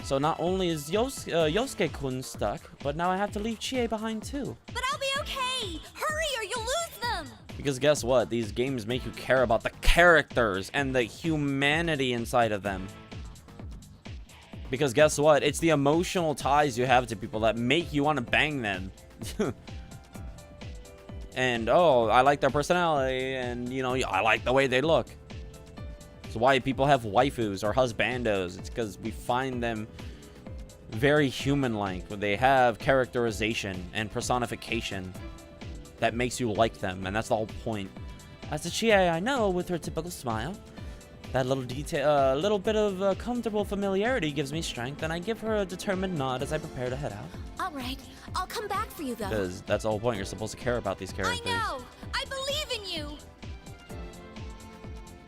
So not only is Yosuke-kun stuck, but now I have to leave Chie behind too. But I'll be okay. Hurry or you'll lose them. Because guess what? These games make you care about the characters and the humanity inside of them. Because guess what? It's the emotional ties you have to people that make you want to bang them. And, oh, I like their personality, and, you know, I like the way they look. It's why people have waifus or husbandos. It's because we find them very human-like, where they have characterization and personification that makes you like them, and that's the whole point. As the Chie I know, with her typical smile, that little detail, little bit of comfortable familiarity gives me strength, and I give her a determined nod as I prepare to head out. All right, I'll come back for you though. Because that's the whole point. You're supposed to care about these characters. I know. I believe in you.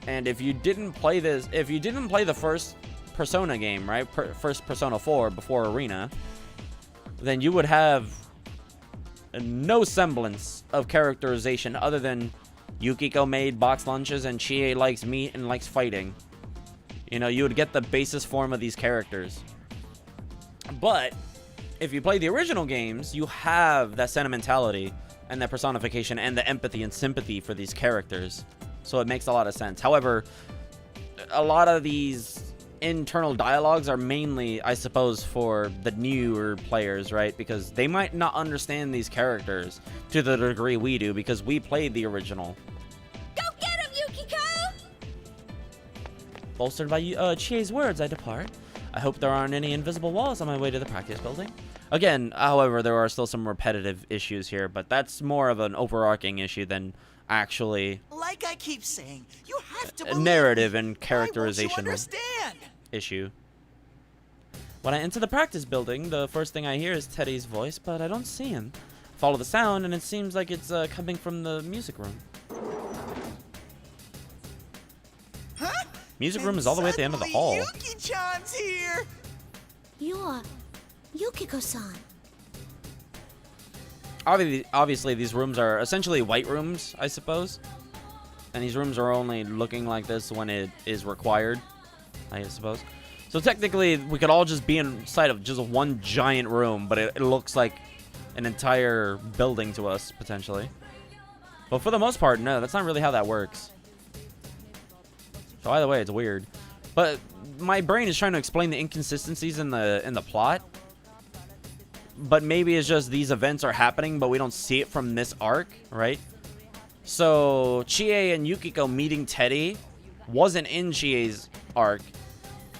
And if you didn't play the first Persona game, right? First Persona 4 before Arena, then you would have no semblance of characterization other than Yukiko made box lunches and Chie likes meat and likes fighting. You know, you would get the basis form of these characters. But if you play the original games, you have that sentimentality and that personification and the empathy and sympathy for these characters. So it makes a lot of sense. However, a lot of these internal dialogues are mainly, I suppose, for the newer players, right? Because they might not understand these characters to the degree we do, because we played the original. Go get him, Yukiko! Bolstered by Chie's words, I depart. I hope there aren't any invisible walls on my way to the practice building. Again, however, there are still some repetitive issues here, but that's more of an overarching issue than actually Like I keep saying, you have to a believe narrative me. and characterization Why won't you understand? issue. When I enter the practice building, the first thing I hear is Teddy's voice, but I don't see him. follow the sound, and it seems like it's coming from the music room. Huh? Music room is all the way at the end of the hall. Yuki-chan's here! You're Yukiko-san. Obviously, these rooms are essentially white rooms, I suppose. And these rooms are only looking like this when it is required, I suppose. So technically, we could all just be inside of just one giant room, but it looks like an entire building to us, potentially. But for the most part, no, that's not really how that works. So either way, it's weird. But my brain is trying to explain the inconsistencies in the plot. But maybe it's just these events are happening, but we don't see it from this arc, right? So Chie and Yukiko meeting Teddy wasn't in Chie's arc.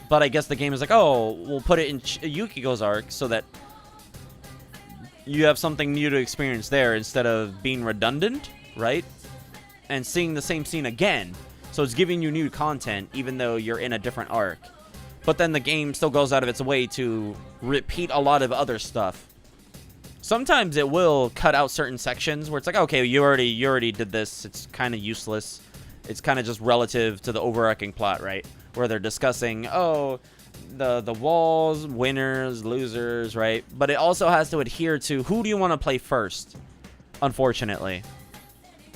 But I guess the game is like, oh, we'll put it in Yukiko's arc so that you have something new to experience there instead of being redundant, right? And seeing the same scene again. So it's giving you new content even though you're in a different arc. But then the game still goes out of its way to repeat a lot of other stuff. Sometimes it will cut out certain sections where it's like, okay, you already did this. It's kind of useless. It's kind of just relative to the overarching plot, right? Where they're discussing, oh, the walls, winners, losers, right? But it also has to adhere to who do you want to play first, unfortunately.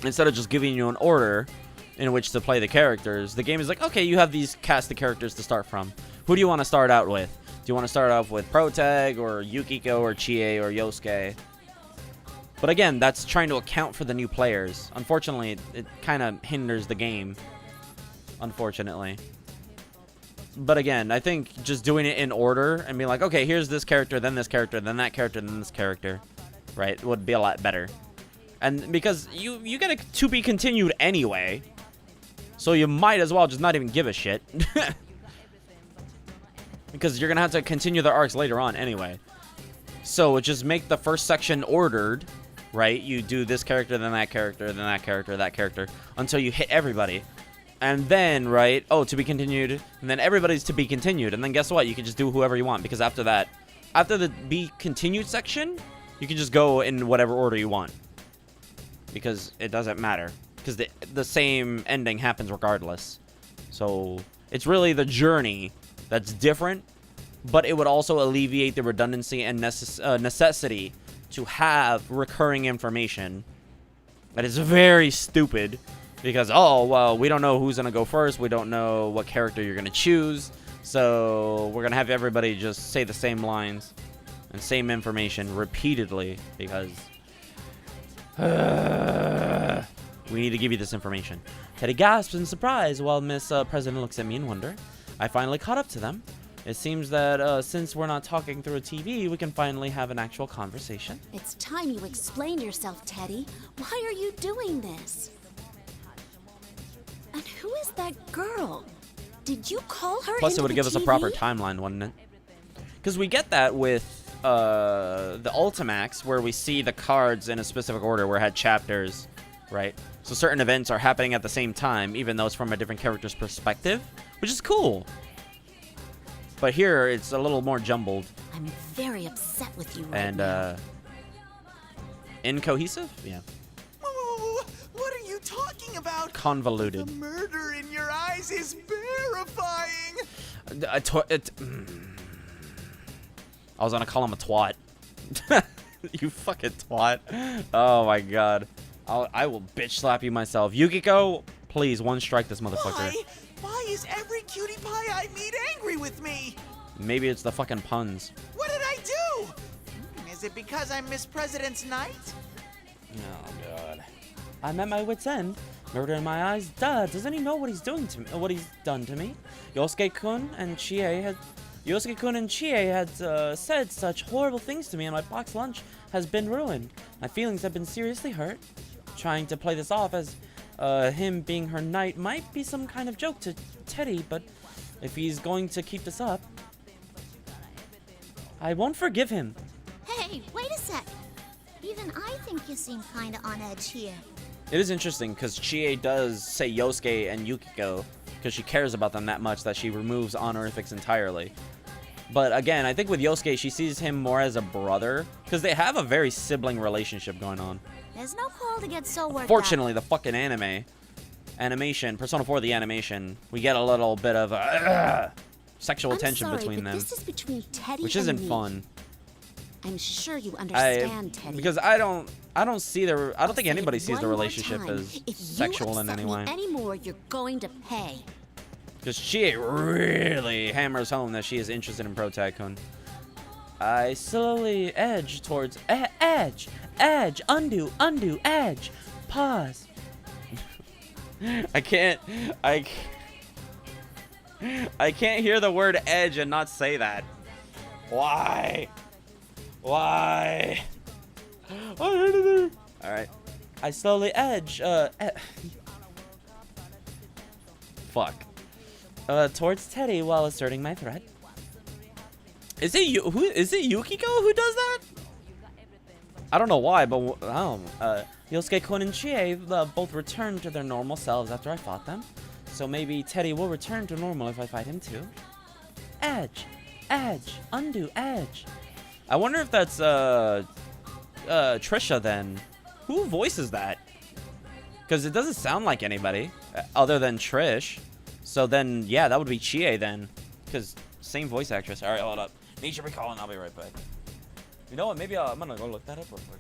Instead of just giving you an order in which to play the characters, the game is like, okay, you have these cast of characters to start from. Who do you want to start out with? Do you want to start off with Protag or Yukiko or Chie or Yosuke? But again, that's trying to account for the new players. Unfortunately, it kind of hinders the game. Unfortunately. But again, I think just doing it in order and being like, okay, here's this character, then this character, then that character, then this character, right, would be a lot better. And because you get a to be continued anyway, so you might as well just not even give a shit. Because you're going to have to continue their arcs later on anyway. So just make the first section ordered, right? You do this character, then that character, then that character, that character, until you hit everybody. And then, right, oh, to be continued, and then everybody's to be continued. And then guess what? You can just do whoever you want, because after that, after the be continued section, you can just go in whatever order you want. Because it doesn't matter. Because the same ending happens regardless. So it's really the journey that's different, but it would also alleviate the redundancy and necessity to have recurring information. That is very stupid. Because, oh, well, we don't know who's going to go first. We don't know what character you're going to choose. So we're going to have everybody just say the same lines and same information repeatedly. Because we need to give you this information. Teddy gasps in surprise while Miss President looks at me in wonder. I finally caught up to them. It seems that since we're not talking through a TV, we can finally have an actual conversation. It's time you explained yourself, Teddy. Why are you doing this? And who is that girl? Did you call her? Plus, it would give us a proper TV? timeline, wouldn't it? Because we get that with the Ultimax, where we see the cards in a specific order, where it had chapters, right? So certain events are happening at the same time, even though it's from a different character's perspective, which is cool. But here, it's a little more jumbled. I'm very upset with you right and now. Incohesive? Yeah. What are you talking about? Convoluted. The murder in your eyes is verifying. I was gonna call him a twat. You fucking twat. Oh my god. I will bitch slap you myself. Yukiko, please, one strike this motherfucker. Why is every cutie pie I meet angry with me? Maybe it's the fucking puns. What did I do? Is it because I'm Miss President's Knight? Oh god. I'm at my wit's end. Murder in my eyes. Duh. Doesn't he know what he's doing to me? What he's done to me? Yosuke-kun and Chie had said such horrible things to me, and my box lunch has been ruined. My feelings have been seriously hurt. Trying to play this off as him being her knight might be some kind of joke to Teddy, but if he's going to keep this up, I won't forgive him. Hey, wait a sec. Even I think you seem kinda on edge here. It is interesting because Chie does say Yosuke and Yukiko because she cares about them that much that she removes honorifics entirely. But again, I think with Yosuke, she sees him more as a brother because they have a very sibling relationship going on. There's no call to get so worked Fortunately, the fucking animation, Persona 4, the animation, we get a little bit of sexual tension between them, This is between Teddy which and isn't me. fun. I'm sure you understand, Teddy. Because I don't think anybody sees the One more relationship time. as If sexual in any way. Anymore, you're going to pay. Because she really hammers home that she is interested in Pro Tycoon. I slowly edge towards edge, undo, edge, pause. I can't hear the word edge and not say that. Why? Why? All right. I slowly edge. Fuck. Towards Teddy while asserting my threat. Is it you? Is it Yukiko who does that? I don't know why, but Yosuke-kun and Chie both returned to their normal selves after I fought them. So maybe Teddy will return to normal if I fight him too. Edge, undo, edge. I wonder if that's Trisha then. Who voices that? Because it doesn't sound like anybody other than Trish. So then, yeah, that would be Chie then. Because same voice actress. All right, hold up. Need your recall and I'll be right back. You know what? Maybe I'm going to go look that up real quick.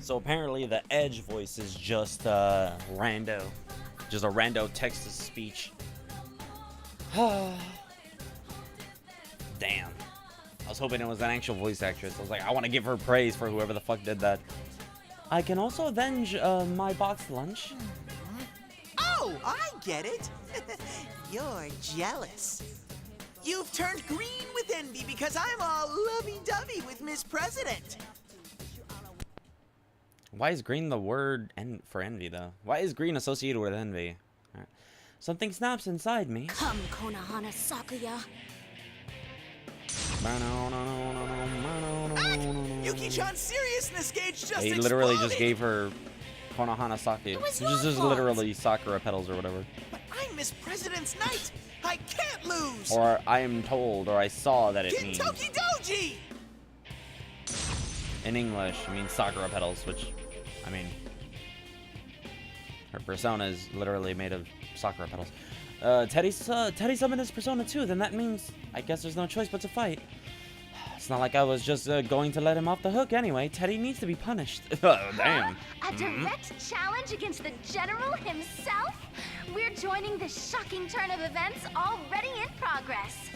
So apparently the Edge voice is just rando. Just a rando text-to-speech. Damn. I was hoping it was an actual voice actress. I was like, I want to give her praise for whoever the fuck did that. I can also avenge my box lunch. Oh, I get it. You're jealous. You've turned green with envy because I'm all lovey-dovey with Miss President. Why is green the word for envy, though? Why is green associated with envy? All right. Something snaps inside me. Come, Konohana Sakuya. Yuki-chan's seriousness gauge just He literally just gave her Konohana Sake. Which is just literally Sakura petals or whatever. But I'm Miss President's knight. I can't lose. Or I am told, or I saw that it means. Kintoki Doji! In English, it means Sakura petals, which, I mean, her persona is literally made of Sakura petals. Teddy summoned his persona too, then that means I guess there's no choice but to fight. It's not like I was just going to let him off the hook anyway. Teddy needs to be punished. Damn. A direct challenge against the General himself? We're joining the shocking turn of events already in progress.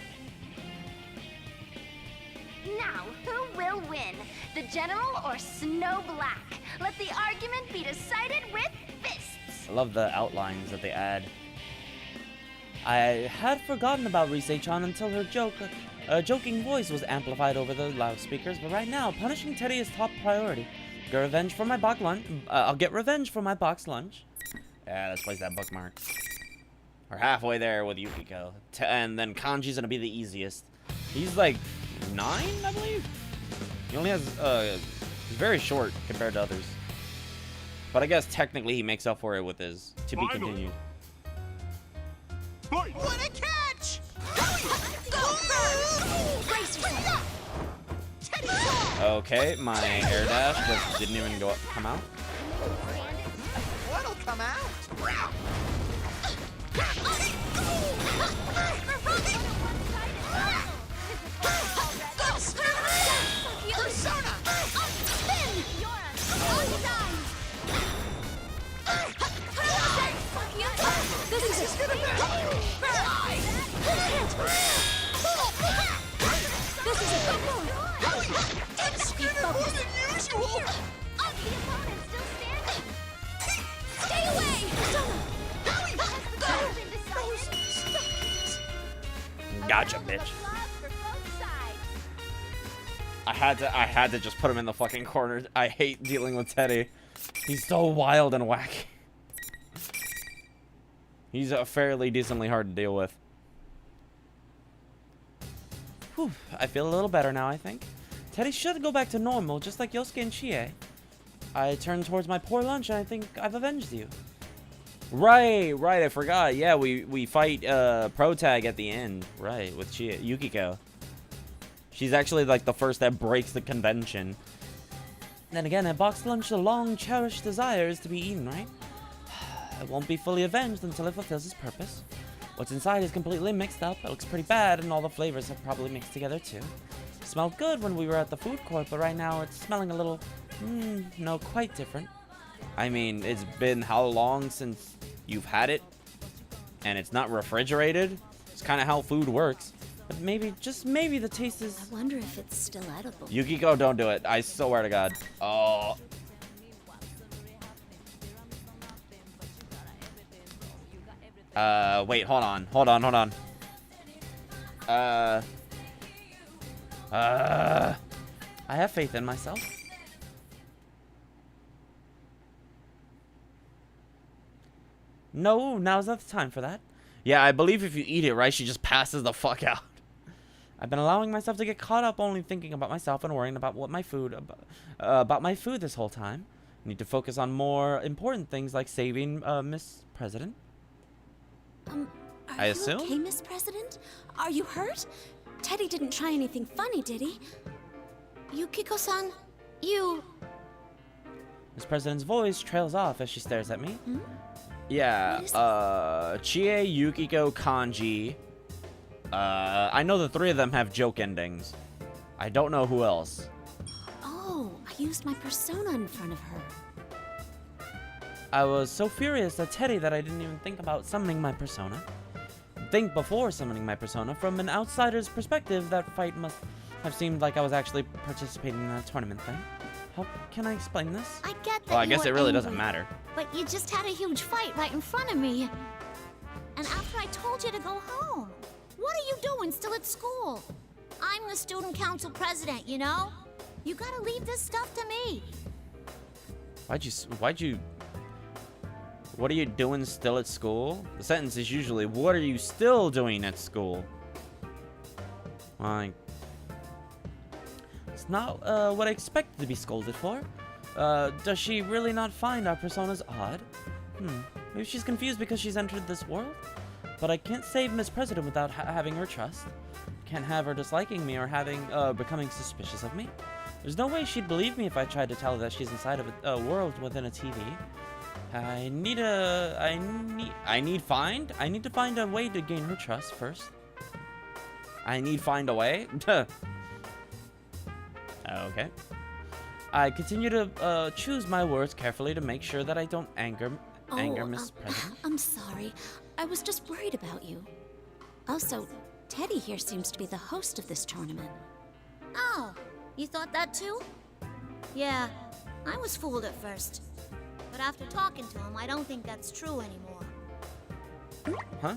Now, who will win? The General or Snow Black? Let the argument be decided with fists. I love the outlines that they add. I had forgotten about Rise-chan until her joking voice was amplified over the loudspeakers, but right now, punishing Teddy is top priority. Get revenge for my box lunch. I'll get revenge for my box lunch. Yeah, let's place that bookmark. We're halfway there with Yukiko. And then Kanji's gonna be the easiest. He's like 9, I believe? He only has, he's very short compared to others. But I guess technically he makes up for it with his to be continued. What a catch! Okay, my air dash just didn't even come out. What'll come out? Persona! Spin! This is gonna be This is a good move. It's gonna be unusual! Stay away! Gotcha, bitch. I had to just put him in the fucking corner. I hate dealing with Teddy. He's so wild and wacky. He's fairly decently hard to deal with. Whew, I feel a little better now, I think. Teddy should go back to normal, just like Yosuke and Chie. I turned towards my poor lunch, and I think I've avenged you. Right, I forgot. Yeah, we fight Pro Tag at the end. Right, with Yukiko. She's actually like the first that breaks the convention. Then again, a box lunch, a long-cherished desire is to be eaten, right? It won't be fully avenged until it fulfills its purpose. What's inside is completely mixed up. It looks pretty bad, and all the flavors have probably mixed together too. It smelled good when we were at the food court, but right now it's smelling a little, no, quite different. I mean, it's been how long since you've had it? And it's not refrigerated? It's kind of how food works. But maybe, just maybe the taste is... I wonder if it's still edible. Yukiko, don't do it. I swear to God. Oh. Wait, hold on. I have faith in myself. No, now's not the time for that. Yeah, I believe if you eat it right, she just passes the fuck out. I've been allowing myself to get caught up only thinking about myself and worrying about what my food, about my food this whole time. I need to focus on more important things like saving Miss President. I assume? Okay, Miss President? Are you hurt? Teddy didn't try anything funny, did he? Yukiko-san, you... Miss President's voice trails off as she stares at me. Hmm? Yeah, Chie, Yukiko, Kanji. I know the three of them have joke endings. I don't know who else. Oh, I used my persona in front of her. I was so furious at Teddy that I didn't even think about summoning my persona. Think before summoning my persona. From an outsider's perspective, that fight must have seemed like I was actually participating in that tournament thing. How can I explain this? I get that. Well, I guess it really angry, doesn't matter. But you just had a huge fight right in front of me. And after I told you to go home, what are you doing still at school? I'm the student council president, you know? You gotta leave this stuff to me. What are you doing still at school? The sentence is usually, what are you still doing at school? Like, it's not what I expected to be scolded for. Does she really not find our personas odd? Maybe she's confused because she's entered this world? But I can't save Miss President without having her trust. Can't have her disliking me or becoming suspicious of me. There's no way she'd believe me if I tried to tell her that she's inside of a world within a TV. I need to find a way to gain her trust first. Find a way? Okay. I continue to choose my words carefully to make sure that I don't anger Miss President. I'm sorry. I was just worried about you. Also, Teddy here seems to be the host of this tournament. Oh, you thought that too? Yeah, I was fooled at first. But after talking to him, I don't think that's true anymore. Huh?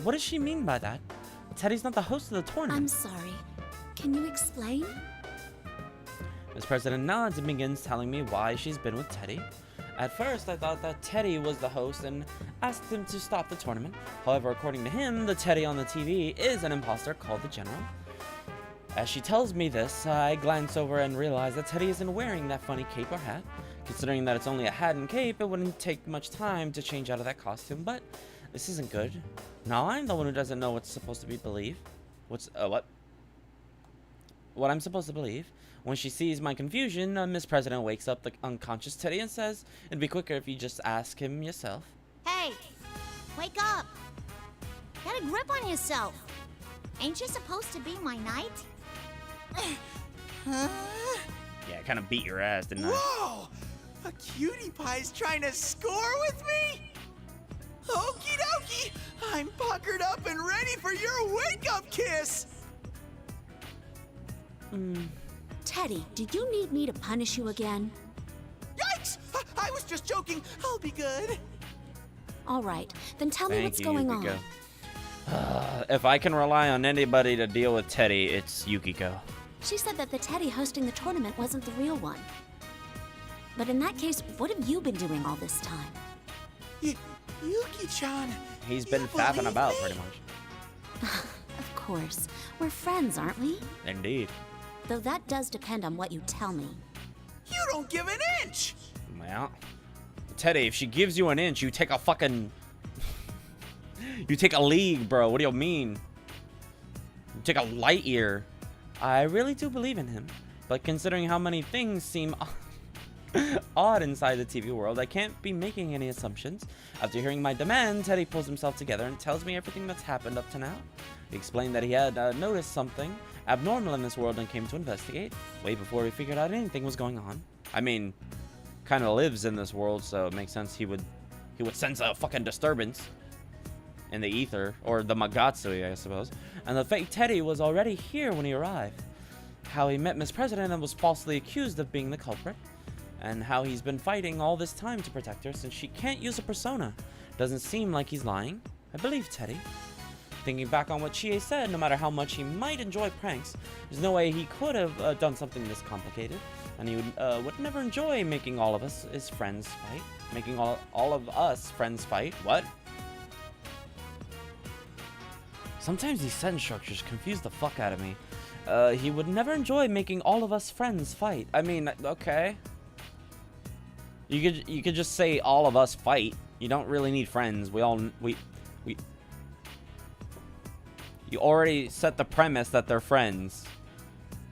What does she mean by that? Teddy's not the host of the tournament. I'm sorry. Can you explain? Miss President nods and begins telling me why she's been with Teddy. At first, I thought that Teddy was the host and asked him to stop the tournament. However, according to him, the Teddy on the TV is an imposter called the General. As she tells me this, I glance over and realize that Teddy isn't wearing that funny cape or hat. Considering that it's only a hat and cape, it wouldn't take much time to change out of that costume, but this isn't good. Now I'm the one who doesn't know what's supposed to be believed. What I'm supposed to believe. When she sees my confusion, Miss President wakes up the unconscious Teddy and says, it'd be quicker if you just ask him yourself. Hey, wake up. Get a grip on yourself. Ain't you supposed to be my knight? Huh? Yeah, I kind of beat your ass, didn't I? Whoa! A cutie pie's trying to score with me? Okie dokie! I'm puckered up and ready for your wake-up kiss! Teddy, did you need me to punish you again? Yikes! I was just joking. I'll be good. All right, then tell me what's going on. If I can rely on anybody to deal with Teddy, it's Yukiko. She said that the Teddy hosting the tournament wasn't the real one. But in that case, what have you been doing all this time? Yuki-chan. He's been faffing about, pretty much. Of course. We're friends, aren't we? Indeed. Though that does depend on what you tell me. You don't give an inch! Well, Teddy, if she gives you an inch, you take a fucking... you take a league, bro. What do you mean? You take a light year. I really do believe in him. But considering how many things seem odd inside the TV world, I can't be making any assumptions. After hearing my demand, Teddy pulls himself together and tells me everything that's happened up to now. He explained that he had noticed something abnormal in this world and came to investigate, way before he figured out anything was going on. I mean, kind of lives in this world, so it makes sense he would sense a fucking disturbance in the ether, or the Magatsui, I suppose. And the fake Teddy was already here when he arrived. How he met Miss President and was falsely accused of being the culprit. And how he's been fighting all this time to protect her since she can't use a persona. Doesn't seem like he's lying. I believe Teddy. Thinking back on what Chie said, no matter how much he might enjoy pranks, there's no way he could have done something this complicated. And he would never enjoy making all of us his friends fight. Making all of us friends fight. What? Sometimes these sentence structures confuse the fuck out of me. He would never enjoy making all of us friends fight. I mean, okay. You could just say all of us fight. You don't really need friends. You already set the premise that they're friends.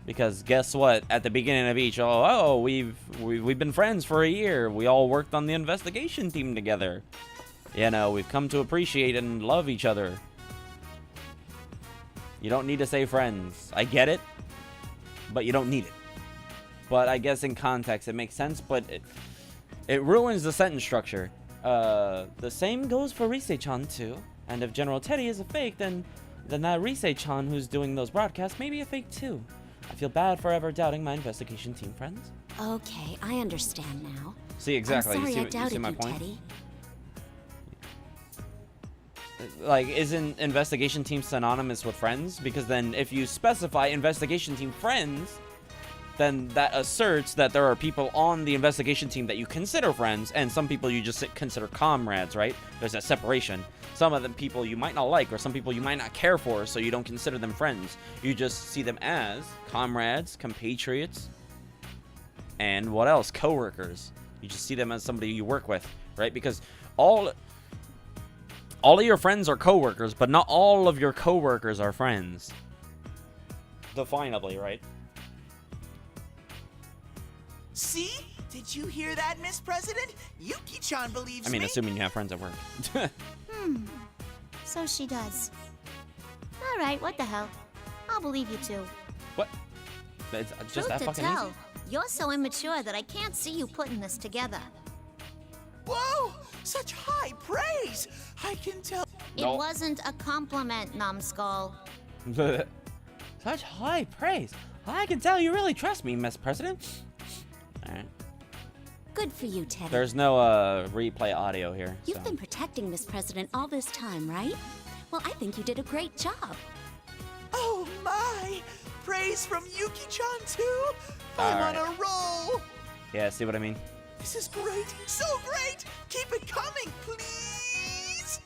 Because guess what? At the beginning of each, we've been friends for a year. We all worked on the investigation team together. You know, we've come to appreciate and love each other. You don't need to say friends. I get it, but you don't need it. but I guess in context it makes sense, but it ruins the sentence structure. The same goes for Rise-chan too. And if General Teddy is a fake, then that Rise-chan who's doing those broadcasts may be a fake too. I feel bad for ever doubting my investigation team friends. Okay, I understand now. See, exactly. I'm sorry you see, I doubted you see my you, point? Teddy. Like, isn't investigation team synonymous with friends? Because then if you specify investigation team friends, then that asserts that there are people on the investigation team that you consider friends, and some people you just consider comrades, right? There's a separation. Some of the people you might not like, or some people you might not care for, so you don't consider them friends. You just see them as comrades, compatriots, and what else? Coworkers. You just see them as somebody you work with, right? Because all of your friends are coworkers, but not all of your coworkers are friends. Definably, right? See? Did you hear that, Miss President? Yuki-chan believes I mean, me. assuming you have friends at work. So she does. All right, what the hell? I'll believe you too. What? It's just Truth that to fucking tell, easy? you're so immature that I can't see you putting this together. Whoa! Such high praise! I can tell. It wasn't a compliment, numbskull. Such high praise. I can tell you really trust me, Miss President. Alright. Good for you, Teddy. There's no replay audio here. You've so. been protecting Miss President all this time, right? Well, I think you did a great job. Oh my! Praise from Yuki-chan too? I'm on a roll! Yeah, see what I mean? This is great! So great! Keep it coming, please!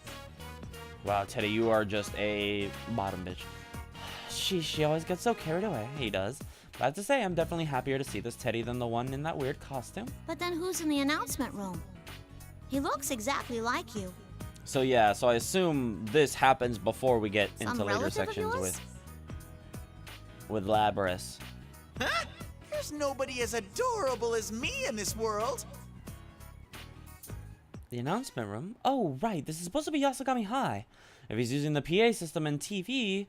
Wow, Teddy, you are just a bottom bitch. She always gets so carried away. He does. But I have to say, I'm definitely happier to see this Teddy than the one in that weird costume. But then who's in the announcement room? He looks exactly like you. So yeah, so I assume this happens before we get Some into later relative of sections yours? with Labyrinth. Huh? There's nobody as adorable as me in this world. The announcement room? Oh, right. This is supposed to be Yasogami High. If he's using the PA system and TVs,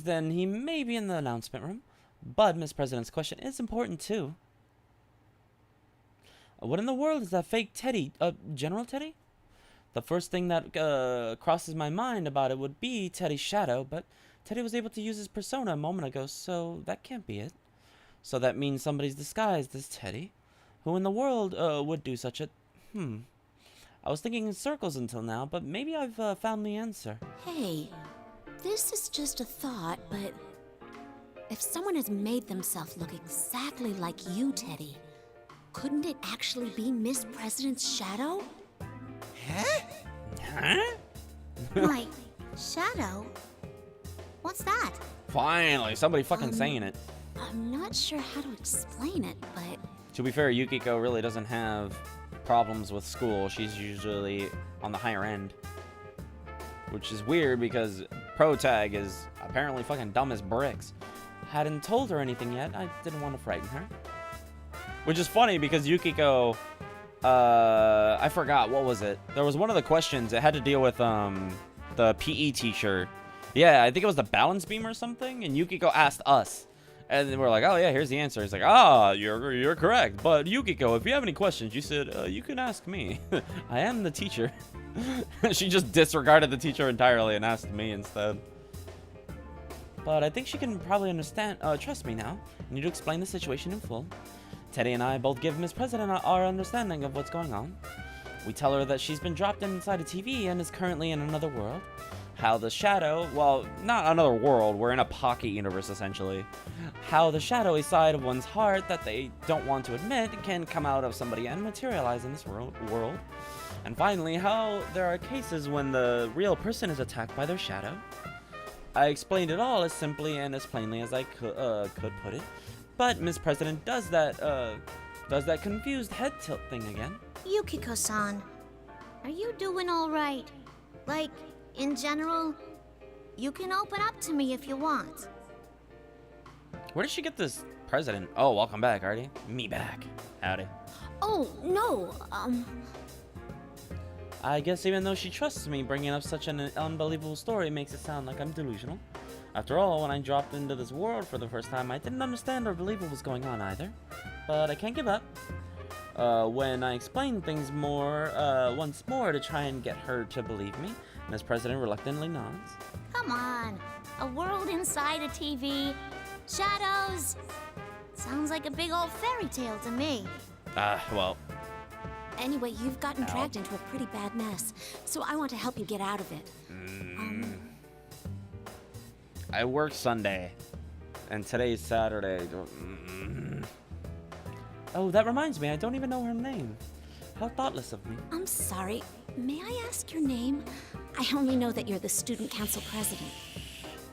then he may be in the announcement room. But Miss President's question is important, too. What in the world is that fake Teddy? General Teddy? The first thing that crosses my mind about it would be Teddy's shadow, but Teddy was able to use his persona a moment ago, so that can't be it. So that means somebody's disguised as Teddy. Who in the world would do such a... I was thinking in circles until now, but maybe I've found the answer. Hey, this is just a thought, but if someone has made themselves look exactly like you, Teddy, couldn't it actually be Miss President's shadow? Huh? My shadow? What's that? Finally, somebody fucking saying it. I'm not sure how to explain it, but... To be fair, Yukiko really doesn't have problems with school. She's usually on the higher end. Which is weird because Protag is apparently fucking dumb as bricks. Hadn't told her anything yet. I didn't want to frighten her. Which is funny because Yukiko... I forgot. What was it? There was one of the questions. It had to deal with the PE teacher. Yeah, I think it was the balance beam or something. And Yukiko asked us. And then we're like, oh yeah, here's the answer. He's like, you're correct. But Yukiko, if you have any questions, you said, you can ask me. I am the teacher. She just disregarded the teacher entirely and asked me instead. But I think she can probably understand, trust me now. I need to explain the situation in full. Teddy and I both give Miss President our understanding of what's going on. We tell her that she's been dropped inside a TV and is currently in another world. How the shadow, well, not another world, we're in a pocket universe essentially. How the shadowy side of one's heart that they don't want to admit can come out of somebody and materialize in this world. And finally, how there are cases when the real person is attacked by their shadow. I explained it all as simply and as plainly as I could put it. But Miss President does that confused head tilt thing again. Yukiko-san, are you doing all right? Like, in general, you can open up to me if you want. Where did she get this president? Oh, welcome back, Artie. Me back. Howdy. Oh, no, I guess even though she trusts me, bringing up such an unbelievable story makes it sound like I'm delusional. After all, when I dropped into this world for the first time, I didn't understand or believe what was going on either. But I can't give up. When I explained things once more to try and get her to believe me, Miss President reluctantly nods. Come on. A world inside a TV. Shadows. Sounds like a big old fairy tale to me. Well. Anyway, you've gotten dragged into a pretty bad mess, so I want to help you get out of it. I work Sunday, and today's Saturday. Oh, that reminds me, I don't even know her name. How thoughtless of me. I'm sorry. May I ask your name? I only know that you're the student council president.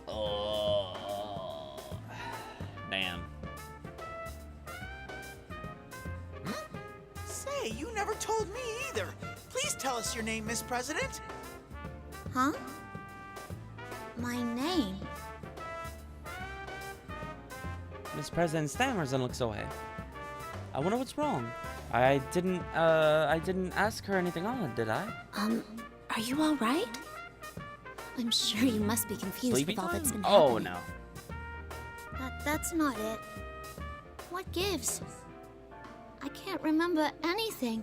Oh, damn. Say, you never told me either. Please tell us your name, Miss President. Huh? My name? Miss President stammers and looks away. I wonder what's wrong. I didn't ask her anything odd, did I? Are you all right? I'm sure you must be confused Sleepy with all that's been time? happening. Oh, no. That's not it. What gives? I can't remember anything.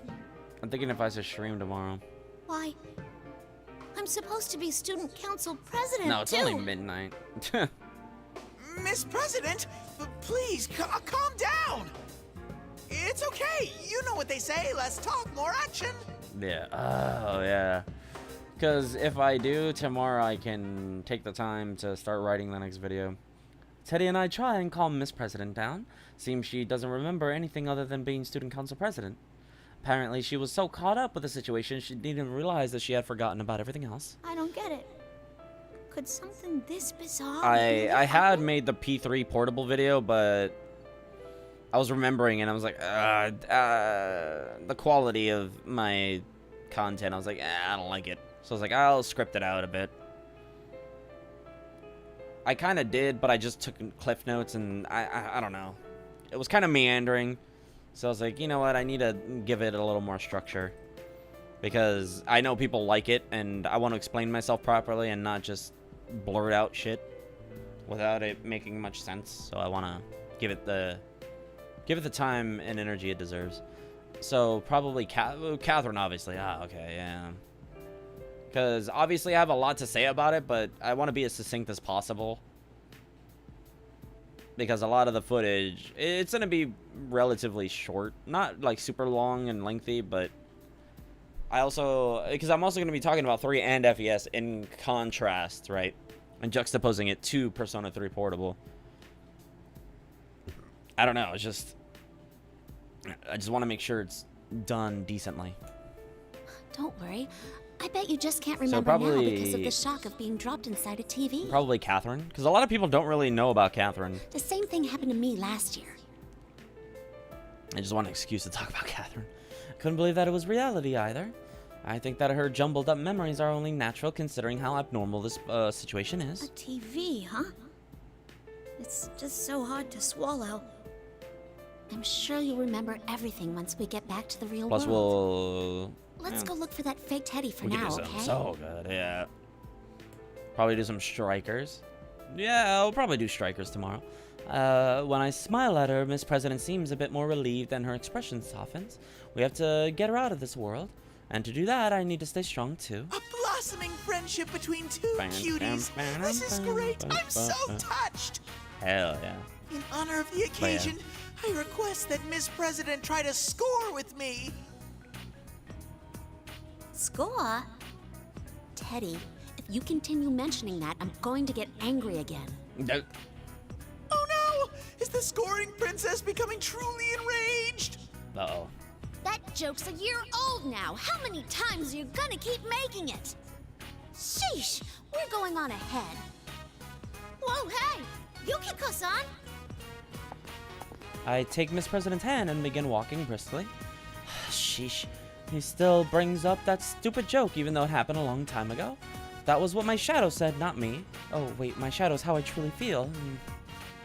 I'm thinking if I should stream tomorrow. Why? I'm supposed to be student council president, No, it's too. only midnight. Miss President, please calm down. It's okay. You know what they say. Less talk, more action. Yeah. Oh, yeah. Because if I do, tomorrow I can take the time to start writing the next video. Teddy and I try and calm Miss President down. Seems she doesn't remember anything other than being student council president. Apparently, she was so caught up with the situation, she didn't even realize that she had forgotten about everything else. I don't get it. Could something this bizarre... I had made the P3 portable video, but I was remembering and I was like, the quality of my content, I was like, I don't like it. So I was like, I'll script it out a bit. I kind of did, but I just took cliff notes and I don't know. It was kind of meandering. So I was like, you know what? I need to give it a little more structure. Because I know people like it and I want to explain myself properly and not just blurt out shit without it making much sense. So I want to give it the time and energy it deserves. So probably Catherine, obviously. Okay, yeah. Because obviously I have a lot to say about it, but I want to be as succinct as possible. Because a lot of the footage, it's going to be relatively short. Not like super long and lengthy, but I also, because I'm also going to be talking about 3 and FES in contrast, right? And juxtaposing it to Persona 3 Portable. I don't know, it's just, I just want to make sure it's done decently. Don't worry. I bet you just can't remember now because of the shock of being dropped inside a TV. Probably Catherine, because a lot of people don't really know about Catherine. The same thing happened to me last year. I just want an excuse to talk about Catherine. Couldn't believe that it was reality either. I think that her jumbled up memories are only natural considering how abnormal this situation is. A TV, huh? It's just so hard to swallow. I'm sure you'll remember everything once we get back to the real Plus world. we'll... Let's go look for that fake Teddy for we now, can do okay? so good, yeah. Probably do some strikers. Yeah, I'll probably do strikers tomorrow. When I smile at her, Miss President seems a bit more relieved and her expression softens. We have to get her out of this world. And to do that, I need to stay strong, too. A blossoming friendship between two cuties. This is great. I'm so touched. Hell yeah. In honor of the occasion, I request that Miss President try to score with me. Score? Teddy, if you continue mentioning that, I'm going to get angry again. No. Oh no! Is the scoring princess becoming truly enraged? Uh-oh. That joke's a year old now. How many times are you gonna keep making it? Sheesh, we're going on ahead. Whoa, hey! You kick us on! I take Miss President's hand and begin walking briskly. Sheesh. He still brings up that stupid joke even though it happened a long time ago. That was what my shadow said, not me. Oh, wait, my shadow's how I truly feel.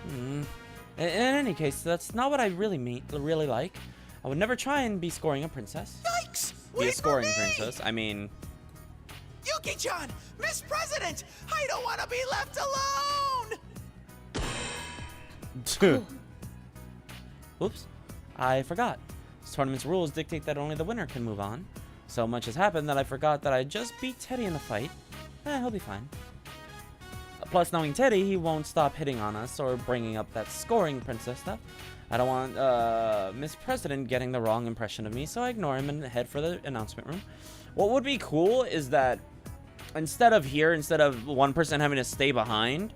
In any case, that's not what I really like. I would never try and be scoring a princess. Yikes! Be a scoring princess. I mean... Yuki-chan! Miss President! I don't want to be left alone! Oops. I forgot. This tournament's rules dictate that only the winner can move on. So much has happened that I forgot that I just beat Teddy in the fight. He'll be fine. Plus, knowing Teddy, he won't stop hitting on us or bringing up that scoring princess stuff. I don't want Miss President getting the wrong impression of me, so I ignore him and head for the announcement room. What would be cool is that instead of one person having to stay behind,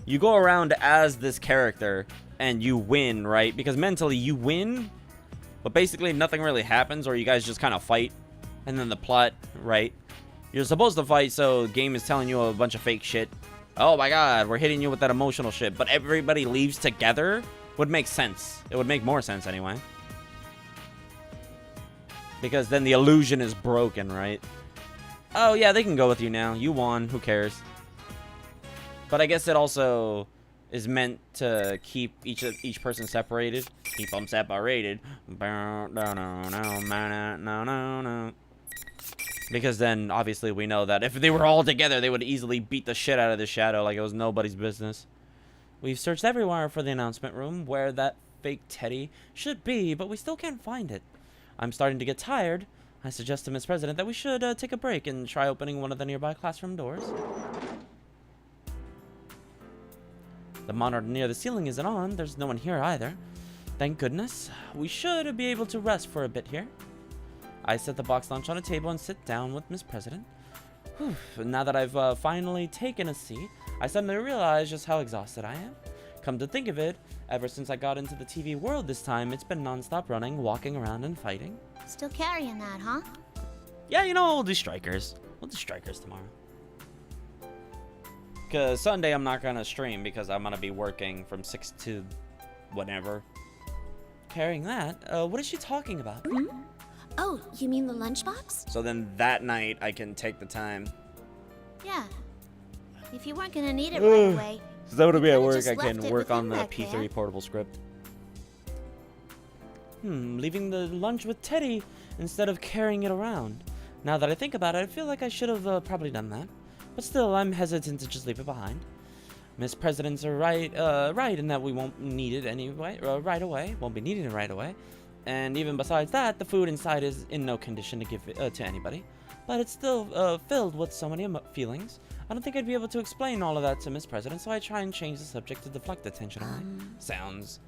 you go around as this character and you win, right? Because mentally you win, but basically nothing really happens, or you guys just kind of fight, and then the plot, right? You're supposed to fight, so the game is telling you a bunch of fake shit. Oh my god, we're hitting you with that emotional shit, but everybody leaves together would make sense. It would make more sense anyway. Because then the illusion is broken, right? Oh yeah, they can go with you now. You won, who cares? But I guess it also is meant to keep each person separated. Keep them separated. Because then, obviously, we know that if they were all together, they would easily beat the shit out of the shadow like it was nobody's business. We've searched everywhere for the announcement room where that fake Teddy should be, but we still can't find it. I'm starting to get tired. I suggest to Miss President that we should take a break and try opening one of the nearby classroom doors. The monitor near the ceiling isn't on. There's no one here either. Thank goodness. We should be able to rest for a bit here. I set the box lunch on a table and sit down with Miss President. Whew. Now that I've finally taken a seat, I suddenly realize just how exhausted I am. Come to think of it, ever since I got into the TV world this time, it's been non-stop running, walking around, and fighting. Still carrying that, huh? Yeah, you know, we'll do Strikers. We'll do Strikers tomorrow. Because Sunday I'm not going to stream because I'm going to be working from 6 to whatever. Carrying that? What is she talking about? Hmm? Oh, you mean the lunchbox? So then that night I can take the time. Yeah. If you weren't gonna need it right away. So that would be at work. just I left can it work on within the back P3 there. portable script. Leaving the lunch with Teddy instead of carrying it around. Now that I think about it, I feel like I should have probably done that. But still, I'm hesitant to just leave it behind. Miss Presidents are right in that we won't need it anyway, right away. Won't be needing it right away. And even besides that, the food inside is in no condition to give it to anybody. But it's still filled with so many feelings. I don't think I'd be able to explain all of that to Miss President, so I try and change the subject to deflect attention away. Sounds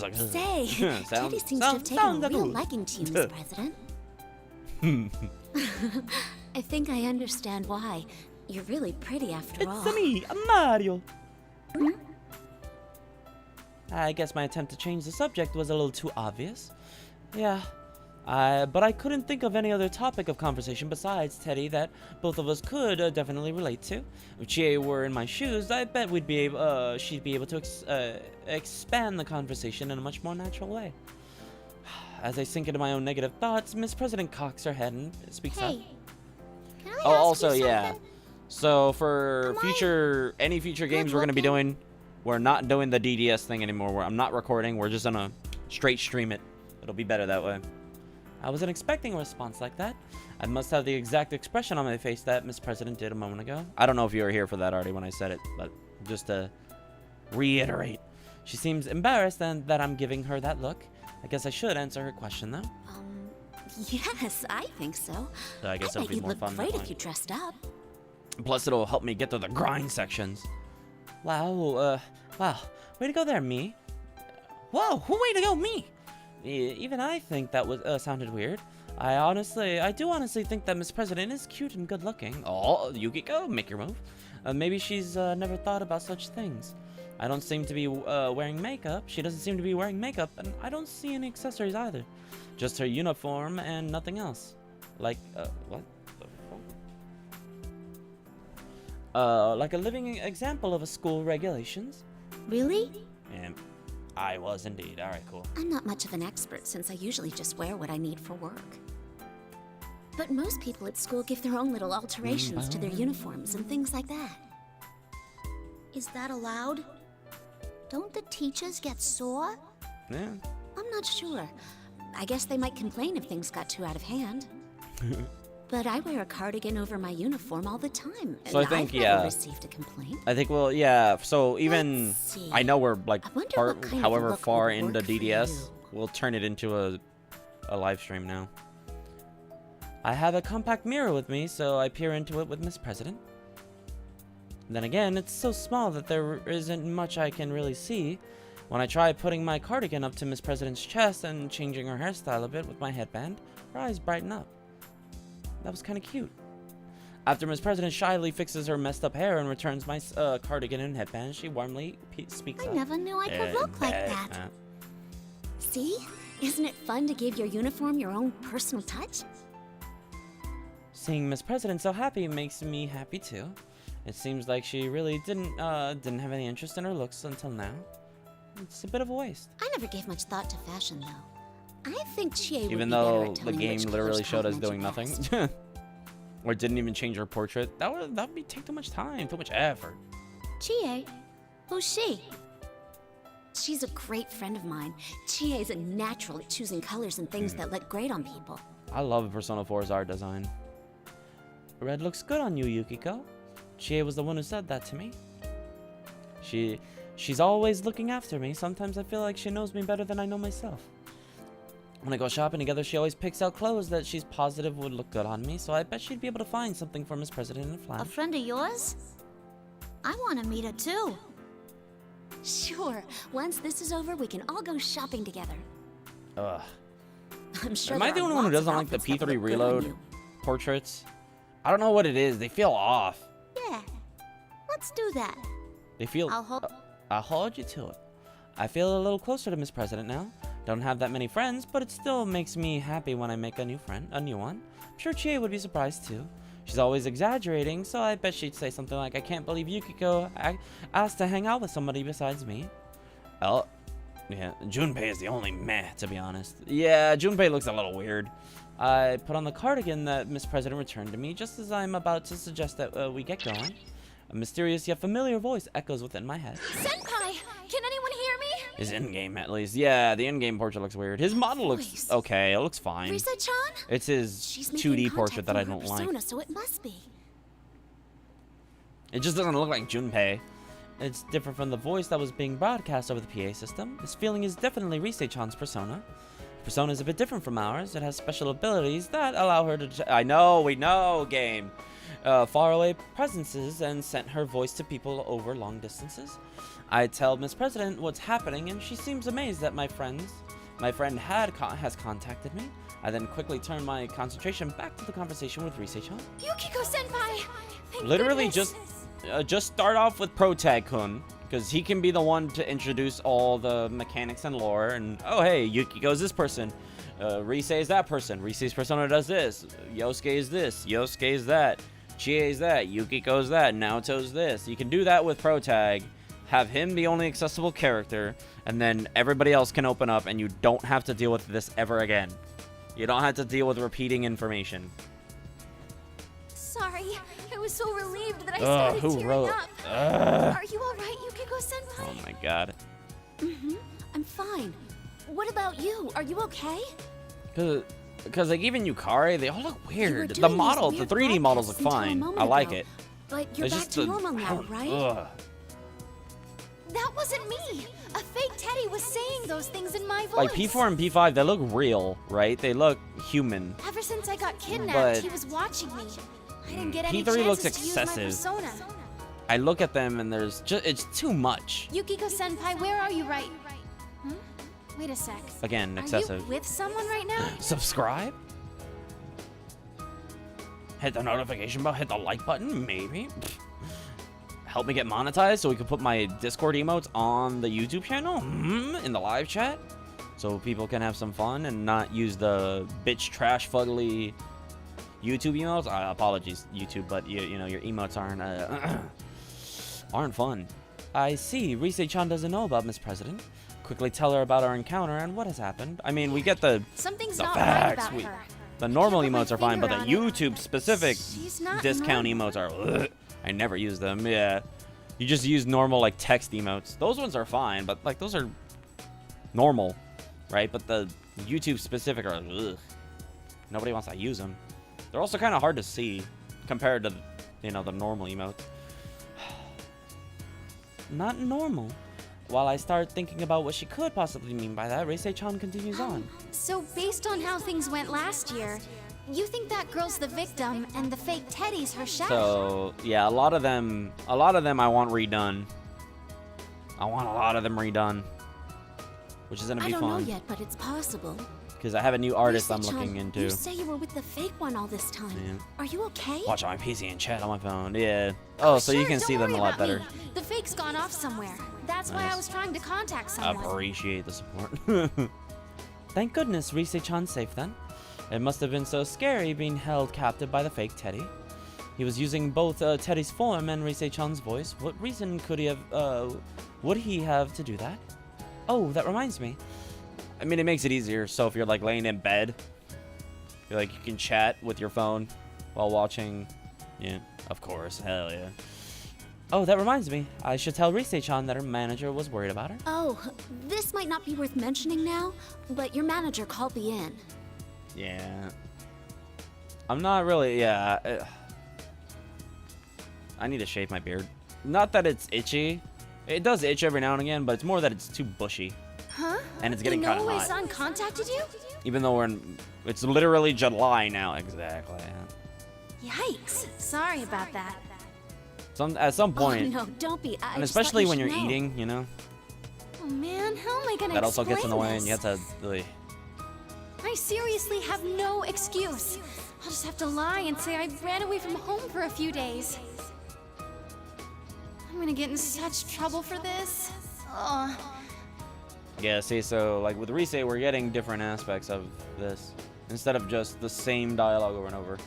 like Say, Teddy seems to have taken a real liking to you, Miss President. I think I understand why. You're really pretty after all. It's me, Mario. I guess my attempt to change the subject was a little too obvious. Yeah, but I couldn't think of any other topic of conversation besides Teddy that both of us could definitely relate to. If Chie were in my shoes, I bet we'd be able, she'd be able to expand the conversation in a much more natural way. As I sink into my own negative thoughts, Miss President cocks her head and speaks up. Can I ask also, you yeah. something? So for any future games we're gonna be doing, we're not doing the DDS thing anymore. I'm not recording. We're just gonna straight stream it. It'll be better that way. I wasn't expecting a response like that. I must have the exact expression on my face that Miss President did a moment ago. I don't know if you were here for that already when I said it, but just to reiterate. She seems embarrassed and that I'm giving her that look. I guess I should answer her question though. Yes, I think so. So I guess it'll bet be you'd more look fun. great if you dressed up. Plus, it'll help me get to the grind sections. Wow, wow. Way to go there, me. Whoa, way to go, me. Even I think that was sounded weird. I do honestly think that Miss President is cute and good looking. Oh, Yukiko, make your move. Maybe she's never thought about such things. I don't seem to be wearing makeup. She doesn't seem to be wearing makeup, and I don't see any accessories either. Just her uniform and nothing else. Like, what? Like a living example of a school regulations. Really? And I was indeed. All right, cool. I'm not much of an expert since I usually just wear what I need for work. But most people at school give their own little alterations to their uniforms and things like that. Is that allowed? Don't the teachers get sore? Yeah. I'm not sure. I guess they might complain if things got too out of hand. But I wear a cardigan over my uniform all the time. So I and think, I've yeah. never received a complaint. I think, well, yeah. So even I know we're like what kind of however look far would into work for DDS, you. we'll turn it into a live stream now. I have a compact mirror with me, so I peer into it with Miss President. Then again, it's so small that there isn't much I can really see. When I try putting my cardigan up to Miss President's chest and changing her hairstyle a bit with my headband, her eyes brighten up. That was kind of cute. After Miss President shyly fixes her messed up hair and returns my cardigan and headband, she warmly speaks I up. never knew I could look like that. See? Isn't it fun to give your uniform your own personal touch? Seeing Miss President so happy makes me happy too. It seems like she really didn't have any interest in her looks until now. It's a bit of a waste. I never gave much thought to fashion, though. I think Chie would Even be better though at the telling game which literally colors showed us complement doing you nothing. best. Or didn't even change her portrait. That would take too much time, too much effort. Chie? Who's she? She's a great friend of mine. Chie is a natural at choosing colors and things that look great on people. I love Persona 4's art design. Red looks good on you, Yukiko. Chie was the one who said that to me. She's always looking after me. Sometimes I feel like she knows me better than I know myself. When I go shopping together, she always picks out clothes that she's positive would look good on me, so I bet she'd be able to find something for Miss President in Flan. A friend of yours? I want to meet her too. Sure. Once this is over, we can all go shopping together. Ugh. I'm sure Am I there the are only one who lots of doesn't like the outfits that P3 look good on Reload you. portraits? I don't know what it is. They feel off. Yeah. Let's do that. They feel... I'll hold you to it. I feel a little closer to Miss President now. Don't have that many friends, but it still makes me happy when I make a new one. I'm sure Chie would be surprised too. She's always exaggerating, so I bet she'd say something like, I can't believe Yukiko asked to hang out with somebody besides me. Oh, yeah, Junpei is the only meh, to be honest. Yeah, Junpei looks a little weird. I put on the cardigan that Miss President returned to me just as I'm about to suggest that we get going. A mysterious yet familiar voice echoes within my head. Senpai, can anyone hear me? His in-game, at least. Yeah, the in-game portrait looks weird. His model looks okay. It looks fine. Risa-chan? It's his She's 2D portrait that I don't persona, like. So it must be. It just doesn't look like Junpei. It's different from the voice that was being broadcast over the PA system. This feeling is definitely Rise-chan's persona. Persona is a bit different from ours. It has special abilities that allow her to... we know, game. Faraway presences and sent her voice to people over long distances. I tell Miss President what's happening, and she seems amazed that my friend has contacted me. I then quickly turn my concentration back to the conversation with Rise-chan. Yukiko senpai! Thank Literally goodness. just start off with Protag-kun, because he can be the one to introduce all the mechanics and lore, and oh hey, Yukiko's this person, Rise is that person, Rise's persona does this, Yosuke is this, Yosuke is that, Chie is that, Yukiko's that, Naoto's this. You can do that with Protag, have him the only accessible character, and then everybody else can open up, and you don't have to deal with this ever again. You don't have to deal with repeating information. Sorry, I was so relieved that I started who tearing wrote? up. Are you alright, Yukiko senpai? Oh my god. I'm fine. What about you? Are you okay? Because like even Yukari, they all look weird. The doing these model, the weird 3D models look broadcasts until a fine. moment I like ago. it. But you're It's back just to the- normal I now, don't- right? ugh. That wasn't me! A fake Teddy was saying those things in my voice! Like P4 and P5, they look real, right? They look human. Ever since I got kidnapped, But- he was watching me. I didn't get any P3 looks chances to use my excessive. persona. I look at them and there's just, it's too much. Yukiko senpai, where are you right? Wait a sec. Again, Are excessive. you with someone right now? Subscribe? Hit the notification bell, hit the like button, maybe. Help me get monetized so we can put my Discord emotes on the YouTube channel in the live chat so people can have some fun and not use the bitch trash fugly YouTube emotes. Apologies, YouTube, but you know your emotes aren't fun. I see. Rise-chan doesn't know about Miss President. Quickly tell her about our encounter and what has happened. I mean, we get the Something's the not facts. right about her. The normal emotes are fine, but the finger on it. YouTube specific She's not discount normal. emotes are. Ugh. I never use them. Yeah, you just use normal like text emotes. Those ones are fine, but like those are normal, right? But the YouTube specific are. Ugh. Nobody wants to use them. They're also kind of hard to see compared to, you know, the normal emotes. Not normal. While I start thinking about what she could possibly mean by that, Reisei-chan continues on. So based on how things went last year, you think that girl's the victim and the fake Teddy's her shadow? So, yeah, a lot of them I want redone. I want a lot of them redone. Which is gonna be fun. I don't know yet, but it's possible. Because I have a new artist I'm Reisei-chan, looking into. You say you were with the fake one all this time. Yeah. Are you okay? Watch on my PC and chat on my phone. Yeah. Oh, so you can see them a lot better. The fake's gone off somewhere. That's why I was trying to contact someone. Appreciate the support. Thank goodness Reisei-chan's safe then. It must have been so scary being held captive by the fake Teddy. He was using both Teddy's form and Reisei-chan's voice. What reason could he have, would he have to do that? Oh, that reminds me. I mean, it makes it easier. So if you're like laying in bed, you're like, you can chat with your phone while watching. Yeah, of course. Hell yeah. Oh, that reminds me. I should tell Reisei-chan that her manager was worried about her. Oh, this might not be worth mentioning now, but your manager called me in. Yeah. I'm not really, yeah. I need to shave my beard. Not that it's itchy. It does itch every now and again, but it's more that it's too bushy. Huh? And it's getting kind of hot. Inoue-san contacted you? Even though it's literally July now. Exactly. Yikes. Sorry about that. At some point. Oh, no, don't be. And especially when you're eating, you know. Oh man, how am I gonna That also gets in the way, explain and you have to really. I seriously have no excuse. I'll just have to lie and say I ran away from home for a few days. I'm gonna get in such trouble for this. Ugh. Yeah, see, so like with Reisei, we're getting different aspects of this instead of just the same dialogue over and over.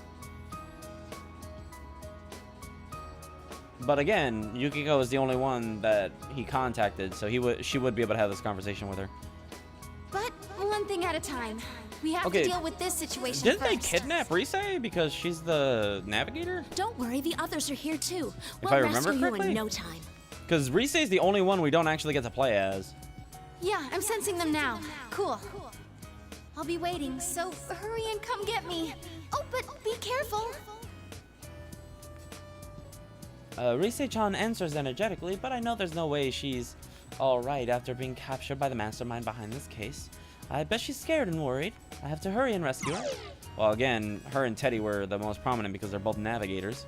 But again, Yukiko is the only one that he contacted, so she would be able to have this conversation with her. But one thing at a time. We have Okay, to deal with this situation Didn't first. they kidnap Reisei because she's the navigator? Don't worry, the others are here too. If We'll I remember rescue you correctly? in no time. Because Reisei's the only one we don't actually get to play as. Yeah, I'm sensing them now. Cool. I'll be waiting, so hurry and come get me. Oh, but be careful. Reisei-chan answers energetically, but I know there's no way she's alright after being captured by the mastermind behind this case. I bet she's scared and worried. I have to hurry and rescue her. Well, again, her and Teddy were the most prominent because they're both navigators.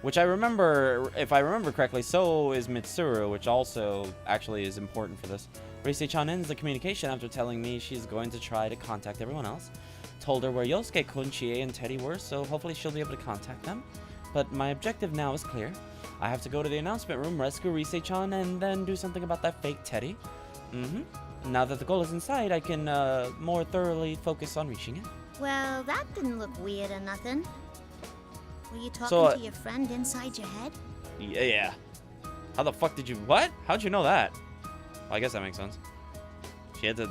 Which I remember, if I remember correctly, so is Mitsuru, which also actually is important for this. Reisei-chan ends the communication after telling me she's going to try to contact everyone else. Told her where Yosuke, Kunchie, and Teddy were, so hopefully she'll be able to contact them. But my objective now is clear. I have to go to the announcement room, rescue Reisei-chan, and then do something about that fake Teddy. Now that the goal is in sight, I can more thoroughly focus on reaching it. Well, that didn't look weird or nothing. Were you talking So, to your friend inside your head? Yeah. How the fuck did you... What? How'd you know that? Well, I guess that makes sense. She had to...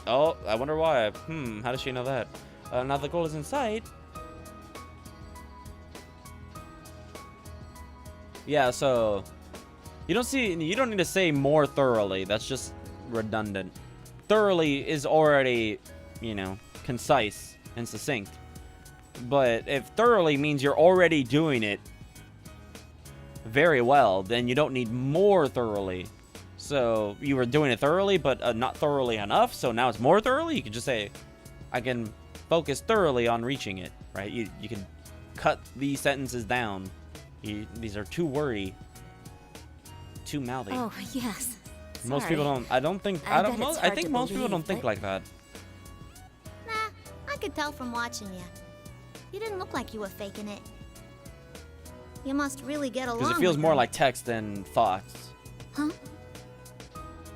Oh, I wonder why. How does she know that? Now the goal is in sight. Yeah, so... You don't need to say more thoroughly. That's just redundant. Thoroughly is already, you know, concise and succinct. But if thoroughly means you're already doing it very well, then you don't need more thoroughly. So you were doing it thoroughly, but not thoroughly enough, so now it's more thoroughly? You could just say, I can focus thoroughly on reaching it, right? You can cut these sentences down. These are too wordy, too mouthy. Oh, yes. Most people don't. I think most people don't think like that. Nah, I could tell from watching you. You didn't look like you were faking it. You must really get along. Because it feels with more them. like text than thoughts. Huh?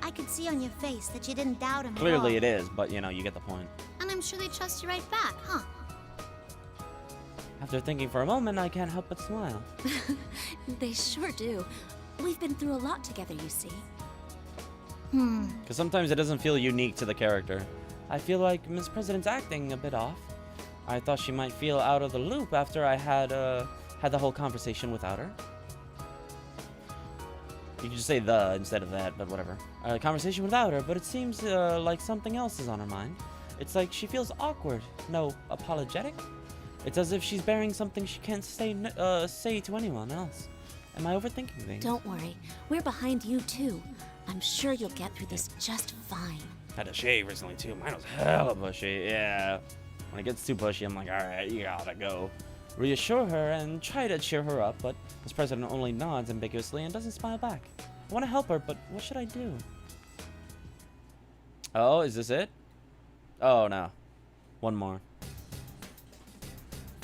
I could see on your face that you didn't doubt him at all. Clearly it is, but you know, you get the point. And I'm sure they trust you right back, huh? After thinking for a moment, I can't help but smile. They sure do. We've been through a lot together, you see. Because sometimes it doesn't feel unique to the character. I feel like Miss President's acting a bit off. I thought she might feel out of the loop after I had the whole conversation without her. You could just say the instead of that, but whatever. Conversation without her, but it seems like something else is on her mind. It's like she feels awkward. No, apologetic? It's as if she's bearing something she can't say to anyone else. Am I overthinking things? Don't worry. We're behind you, too. I'm sure you'll get through this just fine. Had a shave recently, too. Mine was hella bushy. Yeah. When it gets too bushy, I'm like, alright, you gotta go. Reassure her and try to cheer her up, but Miss President only nods ambiguously and doesn't smile back. I want to help her, but what should I do? Oh, is this it? Oh, no. One more.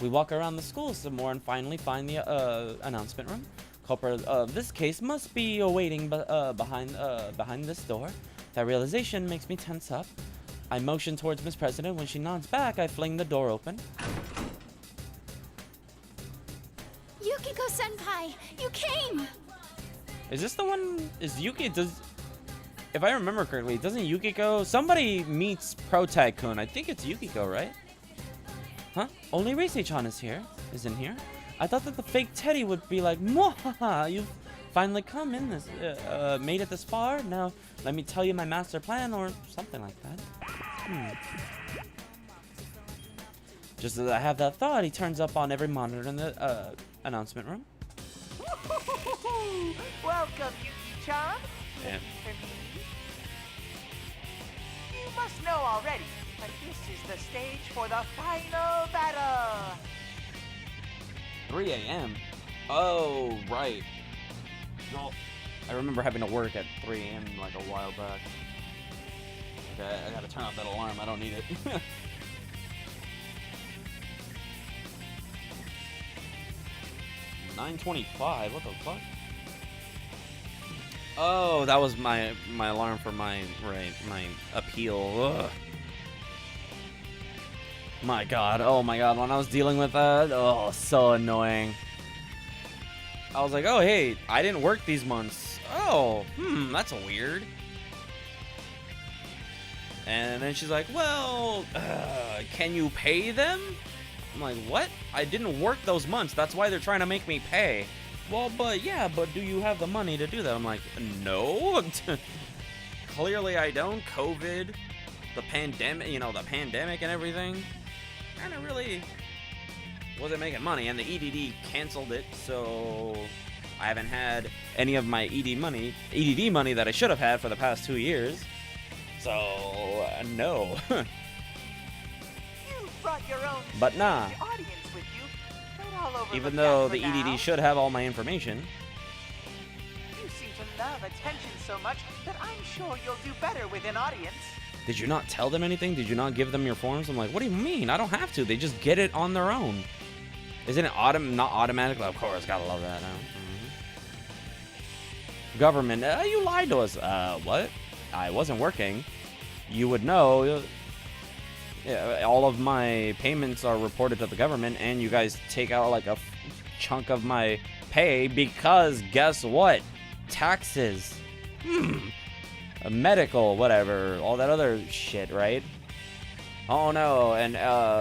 We walk around the school some more and finally find the announcement room. Culprit of this case must be awaiting behind this door. That realization makes me tense up. I motion towards Miss President. When she nods back, I fling the door open. Yukiko-senpai, you came! Is this the one? Is Yuki? If I remember correctly, doesn't Yukiko? Somebody meets Pro Tycoon. I think it's Yukiko, right? Huh? Only Reisei-chan isn't here. I thought that the fake Teddy would be like, "Mwahaha! You've finally come in this, made it this far. Now let me tell you my master plan," or something like that. Just as I have that thought, he turns up on every monitor in the announcement room. Welcome, Yuki-chan. Yeah. You must know already, but this is the stage for the final battle. 3 a.m. Oh, right. Well, I remember having to work at 3 a.m. like a while back. Okay, I gotta turn off that alarm. I don't need it. 9:25. What the fuck? Oh, that was my alarm for my appeal. Ugh. My God. Oh my God. When I was dealing with that, oh, so annoying. I was like, oh hey, I didn't work these months. Oh, that's weird. And then she's like, well, can you pay them? I'm like, what? I didn't work those months. That's why they're trying to make me pay. Well, but yeah, but do you have the money to do that? I'm like, no. Clearly I don't. COVID, the pandemic, the pandemic and everything. Kind of really wasn't making money, and the EDD canceled it, so I haven't had any of my EDD money that I should have had for the past 2 years. So, no. Brought your own but nah. Audience with you. All over even though the EDD should have all my information. You seem to love attention so much that I'm sure you'll do better with an audience. Did you not tell them anything? Did you not give them your forms? I'm like, what do you mean? I don't have to. They just get it on their own. Isn't it not automatic? Of course, gotta love that. Government, you lied to us. What? I wasn't working. You would know. Yeah, all of my payments are reported to the government, and you guys take out like a chunk of my pay because guess what? Taxes. Medical, whatever, all that other shit, right? Oh no, and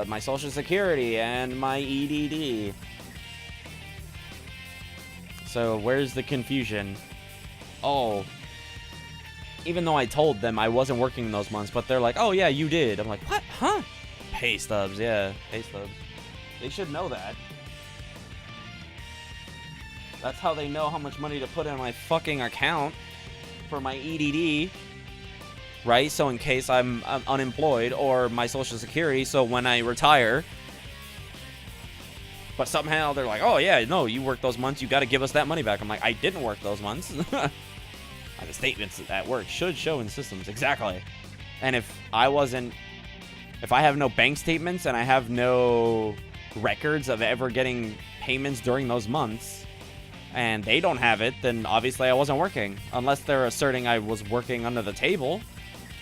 my social security and my EDD. So where's the confusion? Oh, even though I told them I wasn't working those months, but they're like, oh yeah, you did. I'm like, what? Huh? Pay stubs, yeah, pay stubs. They should know that. That's how they know how much money to put in my fucking account for my EDD, right? So in case I'm unemployed, or my social security, so when I retire. But somehow they're like, oh yeah, no, you worked those months, you got to give us that money back. I'm like, I didn't work those months. The statements at work should show in systems, exactly. And if I have no bank statements and I have no records of ever getting payments during those months, and they don't have it, then obviously I wasn't working. Unless they're asserting I was working under the table,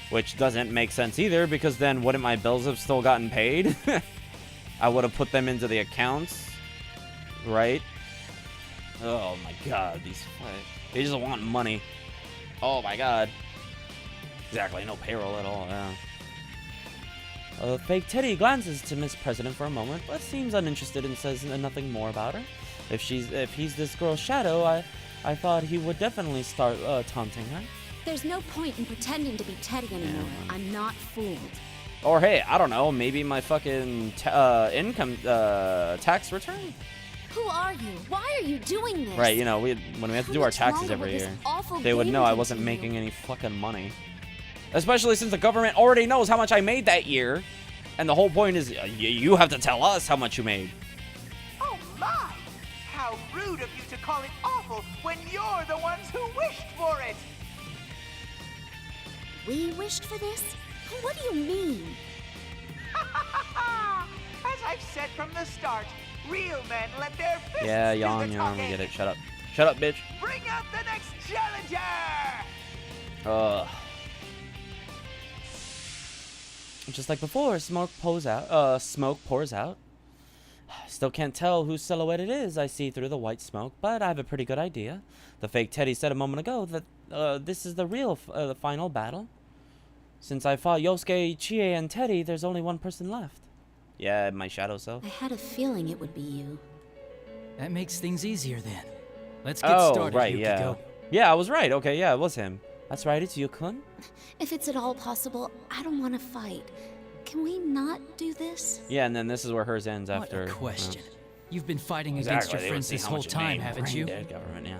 which doesn't make sense either, because then wouldn't my bills have still gotten paid? I would have put them into the accounts, right? Oh my God, they just want money. Oh my God. Exactly, no payroll at all, yeah. Fake Teddy glances to Miss President for a moment, but seems uninterested and says nothing more about her. If he's this girl's shadow, I thought he would definitely start taunting her. There's no point in pretending to be Teddy anymore. I'm not fooled. Or hey, I don't know, maybe my fucking income tax return? Who are you? Why are you doing this? Right, you know, when we have to do our taxes every year, they would know I wasn't continue? making any fucking money. Especially since the government already knows how much I made that year. And the whole point is, you have to tell us how much you made. Oh my! How rude of you to call it awful when you're the ones who wished for it! We wished for this? What do you mean? As I've said from the start, real men let their fists Yeah, do yawn, the yawn, we talking. get it. Shut up. Shut up, bitch. Bring out the next challenger! Just like before, smoke pours out. Still can't tell whose silhouette it is I see through the white smoke, but I have a pretty good idea. The fake Teddy said a moment ago that this is the real the final battle. Since I fought Yosuke, Chie, and Teddy, there's only one person left. Yeah, my shadow self. I had a feeling it would be you. That makes things easier then. Let's get Oh, started, right, Yukiko. yeah. Yeah, I was right. Okay, yeah, it was him. That's right, it's Yukon. If it's at all possible, I don't want to fight. Can we not do this? Yeah, and then this is where hers ends What after. a question. You've been fighting Exactly, against your they would friends see this how whole much you time, made. haven't Brain you? dead government, yeah.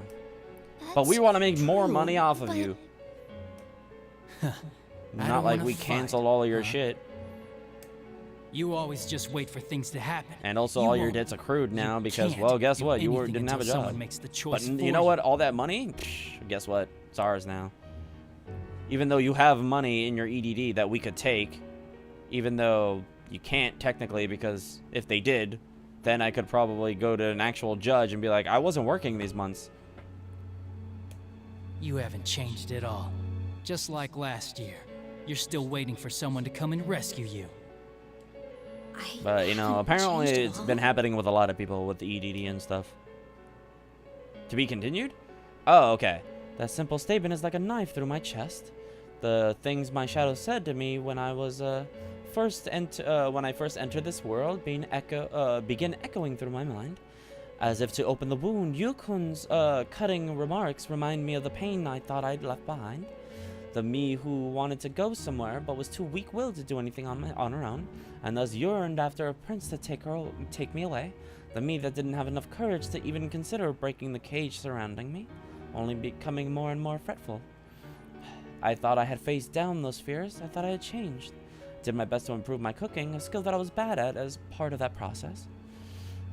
But we want to make more money off of you. Not like we canceled all of your shit. You always just wait for things to happen. And also You all your won't. didn't accrued now because, can't well, guess do what? You anything didn't have a until job. someone makes the But choice you for know you. what? All that money, guess what? It's ours now. Even though you have money in your EDD that we could take, even though you can't technically, because if they did, then I could probably go to an actual judge and be like, I wasn't working these months. You haven't changed at all. Just like last year. You're still waiting for someone to come and rescue you. But, you know, apparently it's been happening with a lot of people with the EDD and stuff. To be continued? Oh, okay. That simple statement is like a knife through my chest. The things my shadow said to me when I was when I first entered this world begin echoing through my mind. As if to open the wound, Yukun's cutting remarks remind me of the pain I thought I'd left behind. The me who wanted to go somewhere but was too weak-willed to do anything on her own, and thus yearned after a prince to take me away. The me that didn't have enough courage to even consider breaking the cage surrounding me, only becoming more and more fretful. I thought I had faced down those fears. I thought I had changed. Did my best to improve my cooking, a skill that I was bad at as part of that process.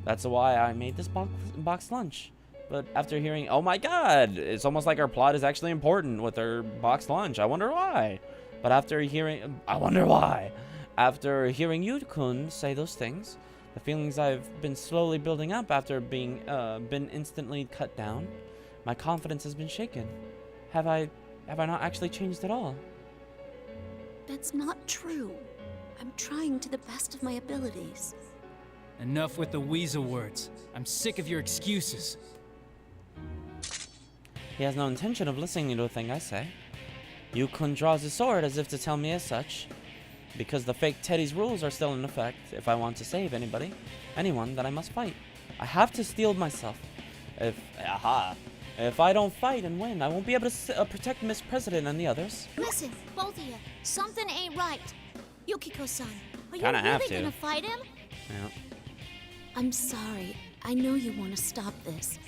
That's why I made this box lunch. But after hearing, oh my god, it's almost like our plot is actually important with our box lunch. I wonder why. But after hearing, I wonder why. After hearing Yukon say those things, the feelings I've been slowly building up after being been instantly cut down, my confidence has been shaken. Have I not actually changed at all? That's not true. I'm trying to the best of my abilities. Enough with the weasel words. I'm sick of your excuses. He has no intention of listening to a thing I say. Yukon draws his sword as if to tell me as such. Because the fake Teddy's rules are still in effect, if I want to save anyone, then I must fight. I have to steel myself. If I don't fight and win, I won't be able to protect Miss President and the others. Listen, both of you, something ain't right. Yukiko-san, are you Kinda have really to. gonna fight him? Yeah. I'm sorry. I know you want to stop this.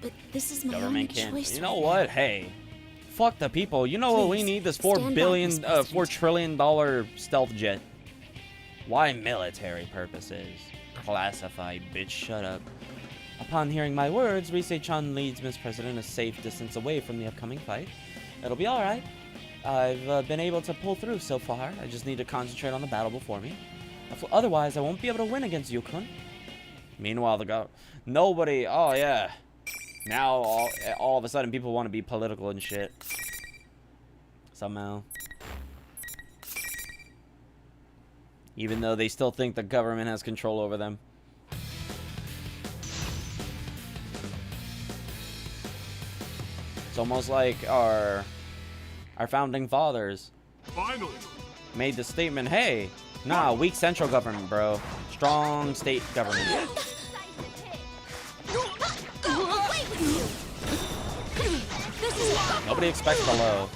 But this is my only Government can't. choice You know right what? Hey, fuck the people. You know what we Please, need? This stand back, Miss $4 trillion stealth jet. Why military purposes? Classified, bitch. Shut up. Upon hearing my words, Rise-chan leads Miss President a safe distance away from the upcoming fight. It'll be alright. I've been able to pull through so far. I just need to concentrate on the battle before me. Otherwise, I won't be able to win against Yukon. Meanwhile, nobody. Oh yeah. Now all of a sudden people want to be political and shit. Somehow. Even though they still think the government has control over them. It's almost like our founding fathers Finally. made the statement, hey, nah, weak central government, bro. Strong state government. Nobody expects the low.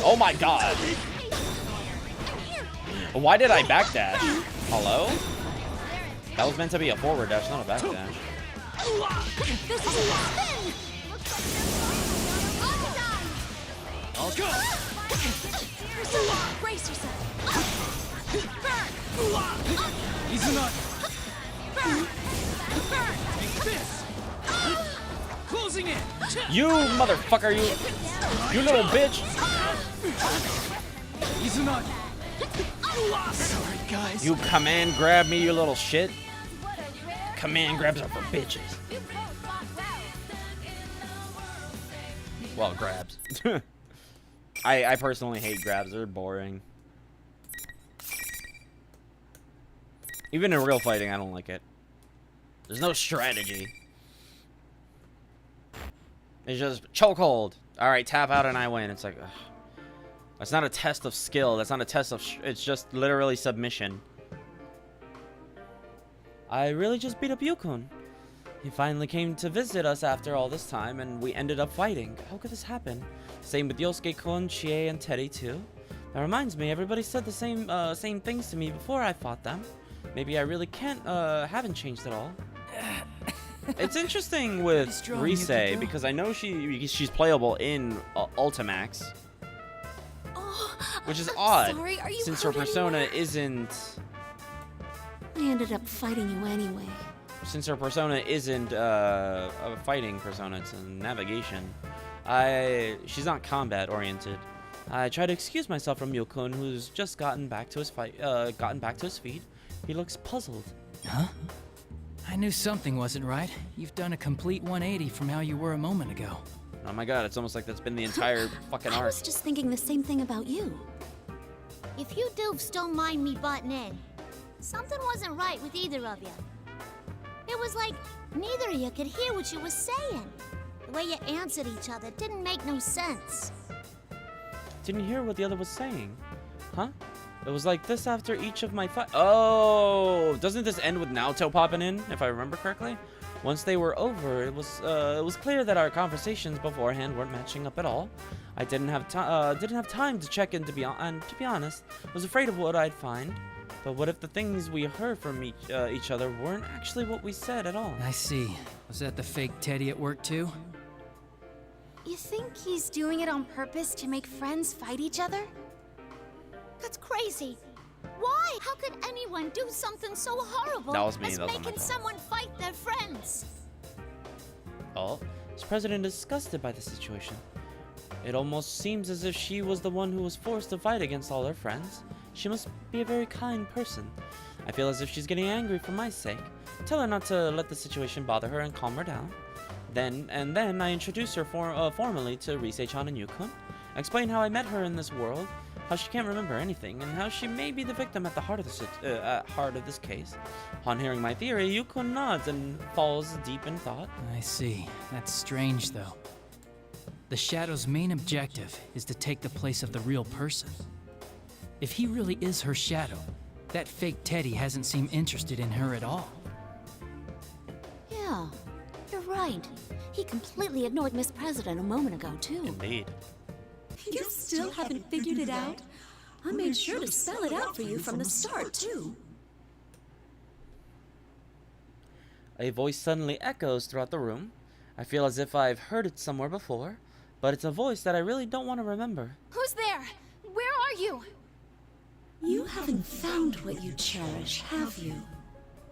Oh my god. Why did I backdash? Hello? That was meant to be a forward dash, not a backdash. This is a spin! I'll go! Brace yourself! He's not. This. Closing it. You motherfucker, you little bitch. He's not. Sorry, guys. You command grab me, you little shit. Command grabs are for bitches. Well, grabs. I personally hate grabs. They're boring. Even in real fighting, I don't like it. There's no strategy. It's just chokehold. All right, tap out and I win. It's like, ugh. That's not a test of skill. That's not a test of. It's just literally submission. I really just beat up Yukon. He finally came to visit us after all this time, and we ended up fighting. How could this happen? Same with Yosuke-kun, Chie, and Teddy too. That reminds me, everybody said the same things to me before I fought them. Maybe I really haven't changed at all. It's interesting with Rise because I know she's playable in Ultimax, which is odd sorry, are you since her persona isn't. I ended up fighting you anyway. Since her persona isn't a fighting persona, it's a navigation. She's not combat oriented. I try to excuse myself from Yukon, who's just gotten back to his feet. He looks puzzled. Huh? I knew something wasn't right. You've done a complete 180 from how you were a moment ago. Oh my god, it's almost like that's been the entire fucking arc. I was just thinking the same thing about you. If you doofs don't mind me butting in, something wasn't right with either of you. It was like neither of you could hear what you were saying. The way you answered each other didn't make no sense. Didn't hear what the other was saying. Huh? It was like this after each of my fight. Oh, doesn't this end with Naoto popping in, if I remember correctly? Once they were over, it was clear that our conversations beforehand weren't matching up at all. I didn't have time to check in to be honest, was afraid of what I'd find. But what if the things we heard from each other weren't actually what we said at all? I see. Was that the fake Teddy at work too? You think he's doing it on purpose to make friends fight each other? That's crazy. Why? How could anyone do something so horrible That was me, as that was on my making phone. someone fight their friends? Oh, this president is disgusted by the situation. It almost seems as if she was the one who was forced to fight against all her friends. She must be a very kind person. I feel as if she's getting angry for my sake. Tell her not to let the situation bother her and calm her down. Then I introduce her formally to Rise-chan and Yukon. I explain how I met her in this world, how she can't remember anything, and how she may be the victim at the heart of this case. Upon hearing my theory, Yukon nods and falls deep in thought. I see. That's strange, though. The Shadow's main objective is to take the place of the real person. If he really is her Shadow, that fake Teddy hasn't seemed interested in her at all. Yeah, you're right. He completely ignored Miss President a moment ago, too. Indeed. You still haven't figured it out? I made sure to spell it out for you from the start, too. A voice suddenly echoes throughout the room. I feel as if I've heard it somewhere before, but it's a voice that I really don't want to remember. Who's there? Where are you? You haven't found what you cherish, have you?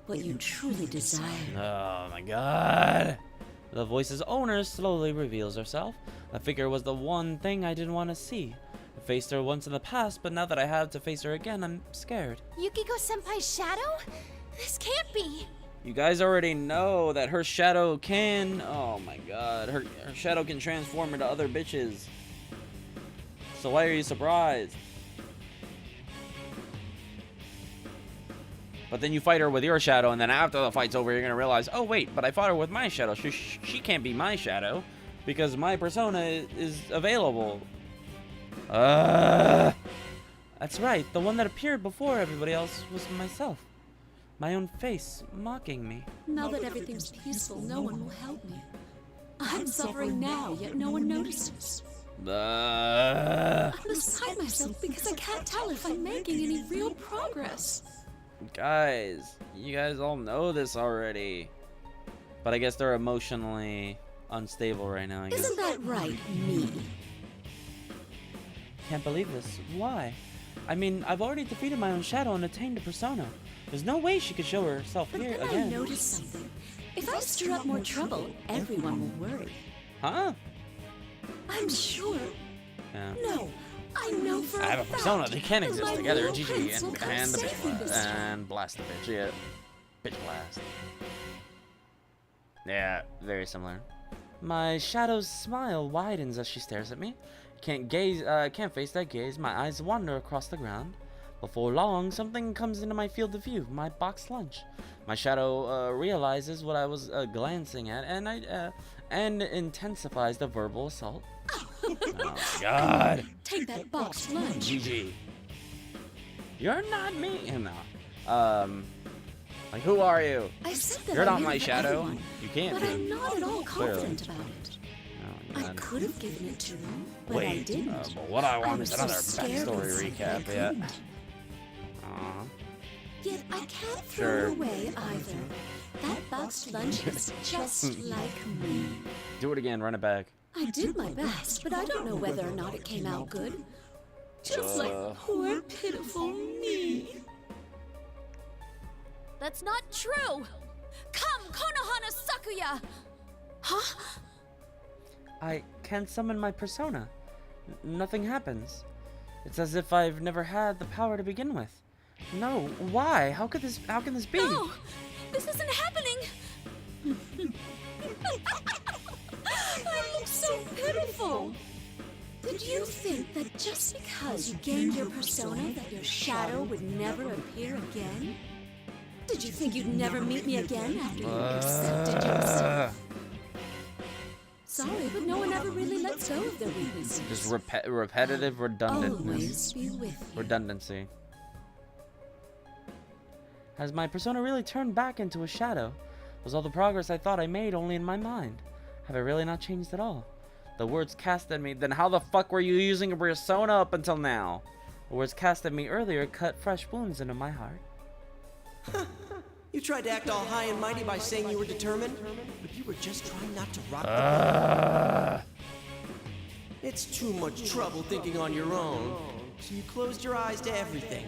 What you truly desire. Oh my god. The voice's owner slowly reveals herself. The figure was the one thing I didn't want to see. I faced her once in the past, but now that I have to face her again, I'm scared. Yukiko-senpai's shadow? This can't be. You guys already know that her shadow can... Oh my god. Her shadow can transform into other bitches. So why are you surprised? But then you fight her with your shadow, and then after the fight's over, you're going to realize, oh wait, but I fought her with my shadow. She can't be my shadow because my persona is available. That's right. The one that appeared before everybody else was myself. My own face mocking me. Now that everything's peaceful, no one will help me. I'm suffering now, yet no one notices. The beside myself because I can't tell if I'm making any real progress. Guys, you guys all know this already. But I guess they're emotionally unstable right now, I guess. Isn't that right, me? Can't believe this. Why? I mean, I've already defeated my own shadow and attained a persona. There's no way she could show herself But here then again. I noticed something. If I stir up more trouble, everyone will worry. Huh? I'm sure. Yeah. No, I know for I have a persona. fact They can't that exist my together. real prince will GG. come And the bitch safely blast. this time. And blast the bitch. Yeah. Bitch blast. Yeah, very similar. My shadow's smile widens as she stares at me. Can't face that gaze. My eyes wander across the ground. Before long, something comes into my field of view. My boxed lunch. My shadow realizes what I was glancing at, and intensifies the verbal assault. Oh my God! Take that boxed lunch. GG. You're not me. No. Like, who are you? I said that You're I not knew my of shadow. everyone, You can't but be. I'm not at all Clearly. confident about it. Oh, I could have given it to them, but I Wait, didn't. but what I want was is so another scared with backstory something recap. I Yeah. couldn't. Yet I can't throw Sure. it away either. That boxed lunch is just like me. Do it again. Run it back. I did my best, but I don't know whether or not it came out good. Just like poor, pitiful me. That's not true! Come, Konohana Sakuya! Huh? I can't summon my persona. Nothing happens. It's as if I've never had the power to begin with. No, why? How can this be? No! This isn't happening! I look so pitiful. Did you think that just because you gained your persona that your shadow would never appear again? Did you think you'd never meet me again after you accepted yourself? Sorry, but no one ever really lets go of their weaknesses. Just repetitive redundantness. Always be with me. Redundancy. Has my persona really turned back into a shadow? Was all the progress I thought I made only in my mind? Have I really not changed at all? The words cast at me, then how the fuck were you using a persona up until now? The words cast at me earlier cut fresh wounds into my heart. You tried to act all high and mighty by saying you were determined, but you were just trying not to rock the boat. It's too much trouble thinking on your own, so you closed your eyes to everything.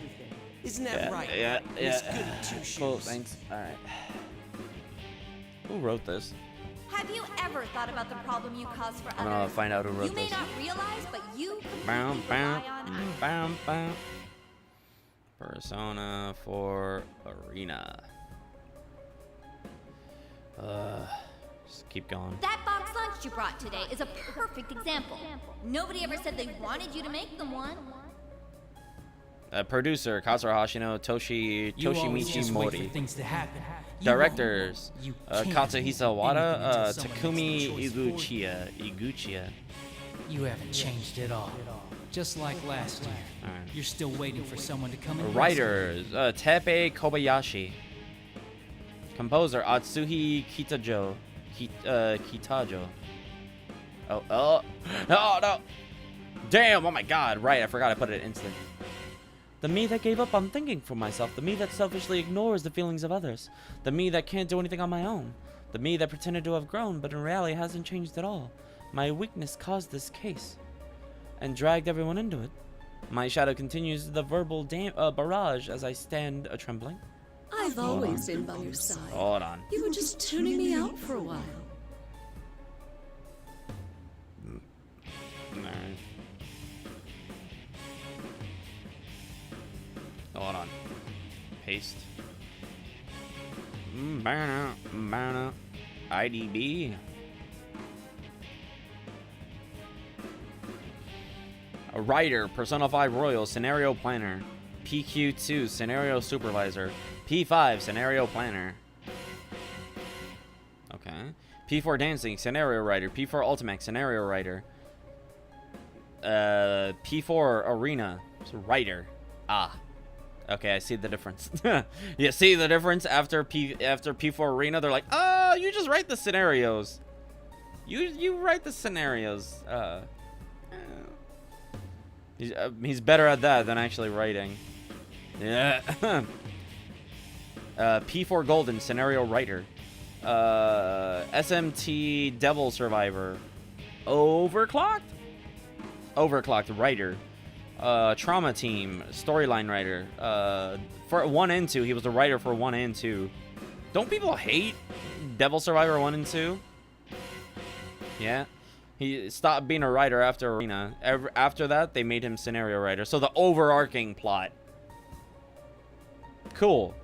Isn't that right? Yeah. Miss Goody Two-Shoes? Cool, thanks. Alright. Who wrote this? Have you ever thought about the problem you cause for I'm others? gonna find out who wrote You may this. not realize, but you Bam, completely bam, rely on bam, bam. Persona for Arena. Just keep going. That box lunch you brought today is a perfect example. Nobody ever said they wanted you to make them one. Producer Katsura Hashino, You always Toshimichi just wait for Mori. things to happen. You Directors won't. You can't Katsuhisa do Wada, anything until someone Takumi makes the choice for you. Iguchiya. You haven't changed at all. Just like last year. You're still waiting for someone to come and Writers Teppei Kobayashi. Composer Atsuhi Kitajo. Kitajo. Oh, no. Damn, oh my god, right, I forgot I put it instant. The me that gave up on thinking for myself, the me that selfishly ignores the feelings of others, the me that can't do anything on my own, the me that pretended to have grown but in reality hasn't changed at all. My weakness caused this case and dragged everyone into it. My shadow continues the verbal barrage as I stand trembling. I've always been by your side. Hold on. You were just tuning me out for a while. Alright. Hold on. Paste. Banner. IDB. A writer, Persona 5 Royal, Scenario Planner. PQ2, Scenario Supervisor. P5, Scenario Planner. Okay. P4 Dancing, Scenario Writer. P4 Ultimate, Scenario Writer. P4 Arena, Writer. Ah. Okay, I see the difference. You see the difference after P4 Arena? They're like, oh, you just write the scenarios. You write the scenarios. He's better at that than actually writing. Yeah. P4 Golden, scenario writer. SMT Devil Survivor. Overclocked, writer. Trauma Team, storyline writer. For 1 and 2, he was the writer for 1 and 2. Don't people hate Devil Survivor 1 and 2? Yeah. He stopped being a writer after Arena. After that, they made him scenario writer. So the overarching plot. Cool.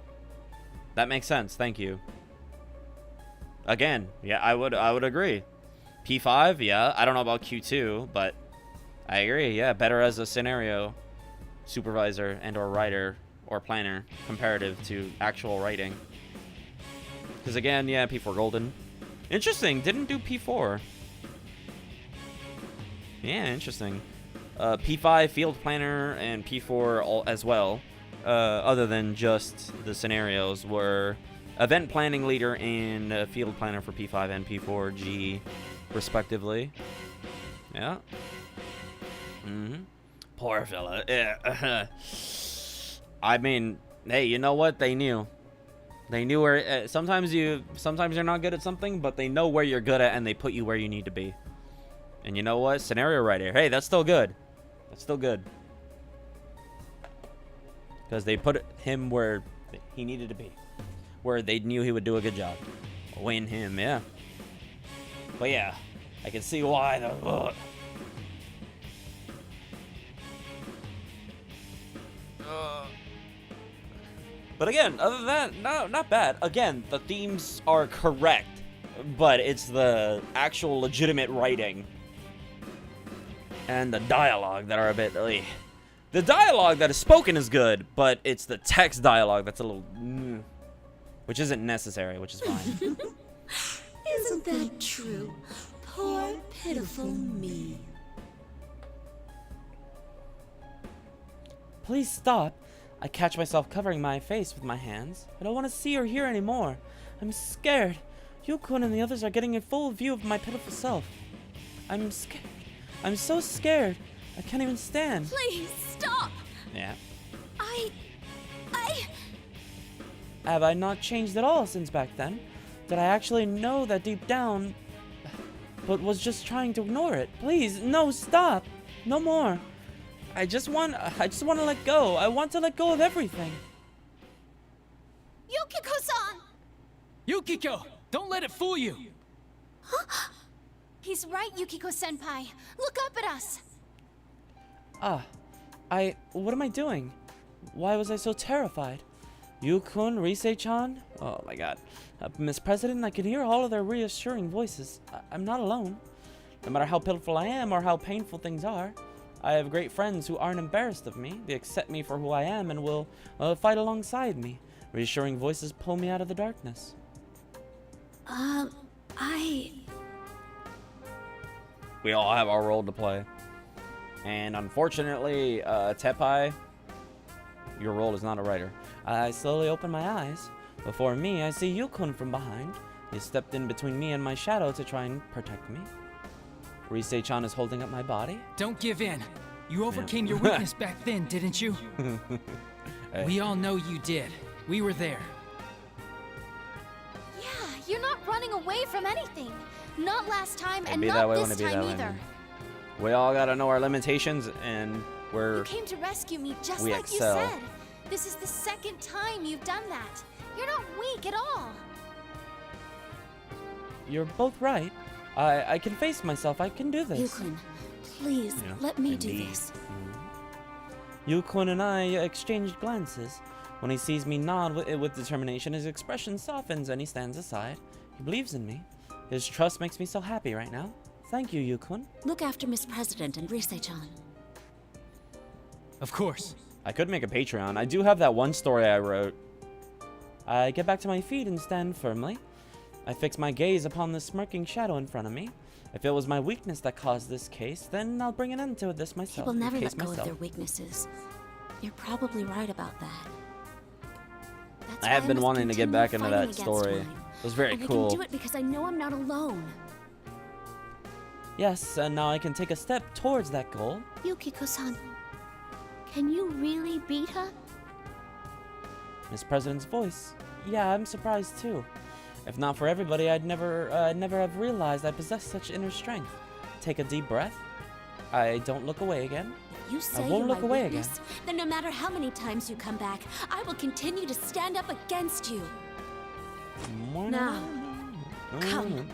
That makes sense. Thank you. Again, yeah, I would agree. P5, yeah. I don't know about Q2, but I agree. Yeah, better as a scenario supervisor and or writer or planner comparative to actual writing. Because again, yeah, P4 Golden. Interesting. Didn't do P4. Yeah, interesting. P5 field planner and P4 all as well. Other than just the scenarios, were event planning leader and field planner for P5 and P4G, respectively. Yeah. Poor fella. Yeah. I mean, hey, you know what? They knew. They knew where. Sometimes you're not good at something, but they know where you're good at, and they put you where you need to be. And you know what? Scenario writer. Hey, that's still good. That's still good. Because they put him where he needed to be. Where they knew he would do a good job. Win him, yeah. But yeah, I can see why the... But again, other than that, no, not bad. Again, the themes are correct. But it's the actual legitimate writing and the dialogue that are a bit... The dialogue that is spoken is good, but it's the text dialogue that's a little... which isn't necessary, which is fine. Isn't that true? Poor, pitiful me. Please stop. I catch myself covering my face with my hands. I don't want to see or hear anymore. I'm scared. Yukun and the others are getting a full view of my pitiful self. I'm scared. I'm so scared. I can't even stand. Please, stop! Yeah. Have I not changed at all since back then? Did I actually know that deep down, but was just trying to ignore it? Please, no, stop. No more. I just want to let go. I want to let go of everything. Yukiko-san! Yukiko, don't let it fool you. Huh? He's right, Yukiko-senpai. Look up at us. What am I doing? Why was I so terrified? Yukun, Risei-chan? Oh my god. Miss President, I can hear all of their reassuring voices. I'm not alone. No matter how pitiful I am or how painful things are, I have great friends who aren't embarrassed of me. They accept me for who I am and will fight alongside me. Reassuring voices pull me out of the darkness. We all have our role to play. And unfortunately, Tepai, your role is not a writer. I slowly open my eyes. Before me, I see Yukun from behind. He stepped in between me and my shadow to try and protect me. Risei-chan is holding up my body. Don't give in. You overcame your weakness back then, didn't you? Hey. We all know you did. We were there. Yeah, you're not running away from anything. Not last time, and Be not that way this when it be time that way. either. We all gotta know our limitations, and You came to rescue me just we like excel. you said. This is the second time you've done that. You're not weak at all. You're both right. I can face myself. I can do this. Yukun, please, let me do this. Yukun and I exchanged glances. When he sees me nod with determination, his expression softens and he stands aside. He believes in me. His trust makes me so happy right now. Thank you, Yukun. Look after Miss President and Risei-chan. Of course. I could make a Patreon. I do have that one story I wrote. I get back to my feet and stand firmly. I fix my gaze upon the smirking shadow in front of me. If it was my weakness that caused this case, then I'll bring an end to this myself. People never let go of their weaknesses. You're probably right about that. That's I have why been must wanting to get continue back into fighting that against story. mine. It was very and cool. I can do it because I know I'm not alone. Yes, and now I can take a step towards that goal. Yukiko-san, Can you really beat her? Miss President's voice. Yeah, I'm surprised too. If not for everybody, I'd never have realized I possessed such inner strength. Take a deep breath. I don't look away again. You say I won't you're look my away weakness, then no matter how many times you come back, I will continue to stand up against you. Now, come.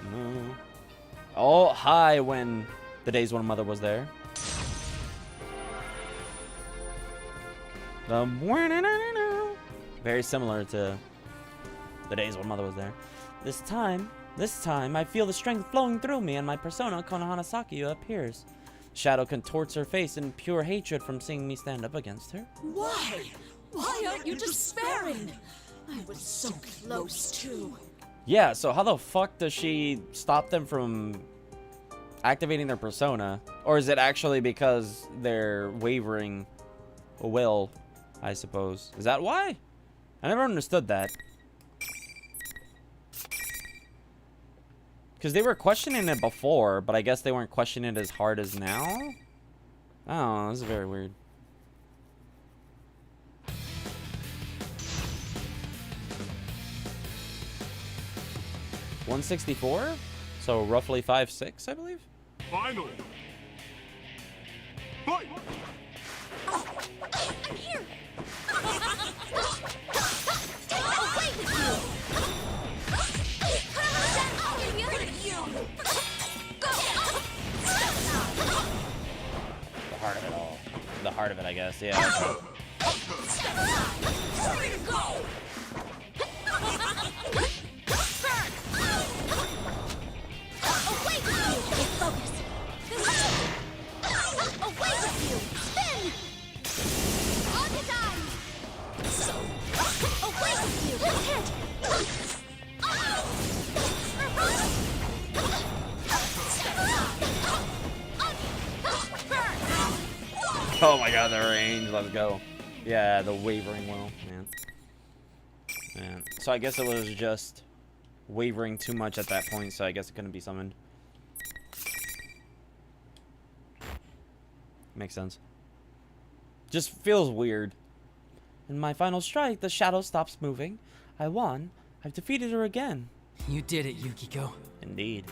Oh, hi, when the days when Mother was there. Very similar to the days when Mother was there. This time, I feel the strength flowing through me, and my persona, Konohanasaki, appears. Shadow contorts her face in pure hatred from seeing me stand up against her. Why? Why aren't you despairing? I was so close to. Yeah, so how the fuck does she stop them from activating their persona? Or is it actually because they're wavering will, I suppose? Is that why? I never understood that. Because they were questioning it before, but I guess they weren't questioning it as hard as now? I don't know, this is very weird. $164? So roughly 5'6", I believe? Finally. Fight! I'm here! The heart of it all. The heart of it, I guess, yeah. Ready to go! Away with you! Focus! Away with you! Spin! On his eyes! Away with you! Let's hit! Oh my god, the range, let's go. Yeah, the wavering will, man. So I guess it was just wavering too much at that point, so I guess it couldn't be summoned. Makes sense. Just feels weird. In my final strike, the shadow stops moving. I won. I've defeated her again. You did it, Yukiko. Indeed.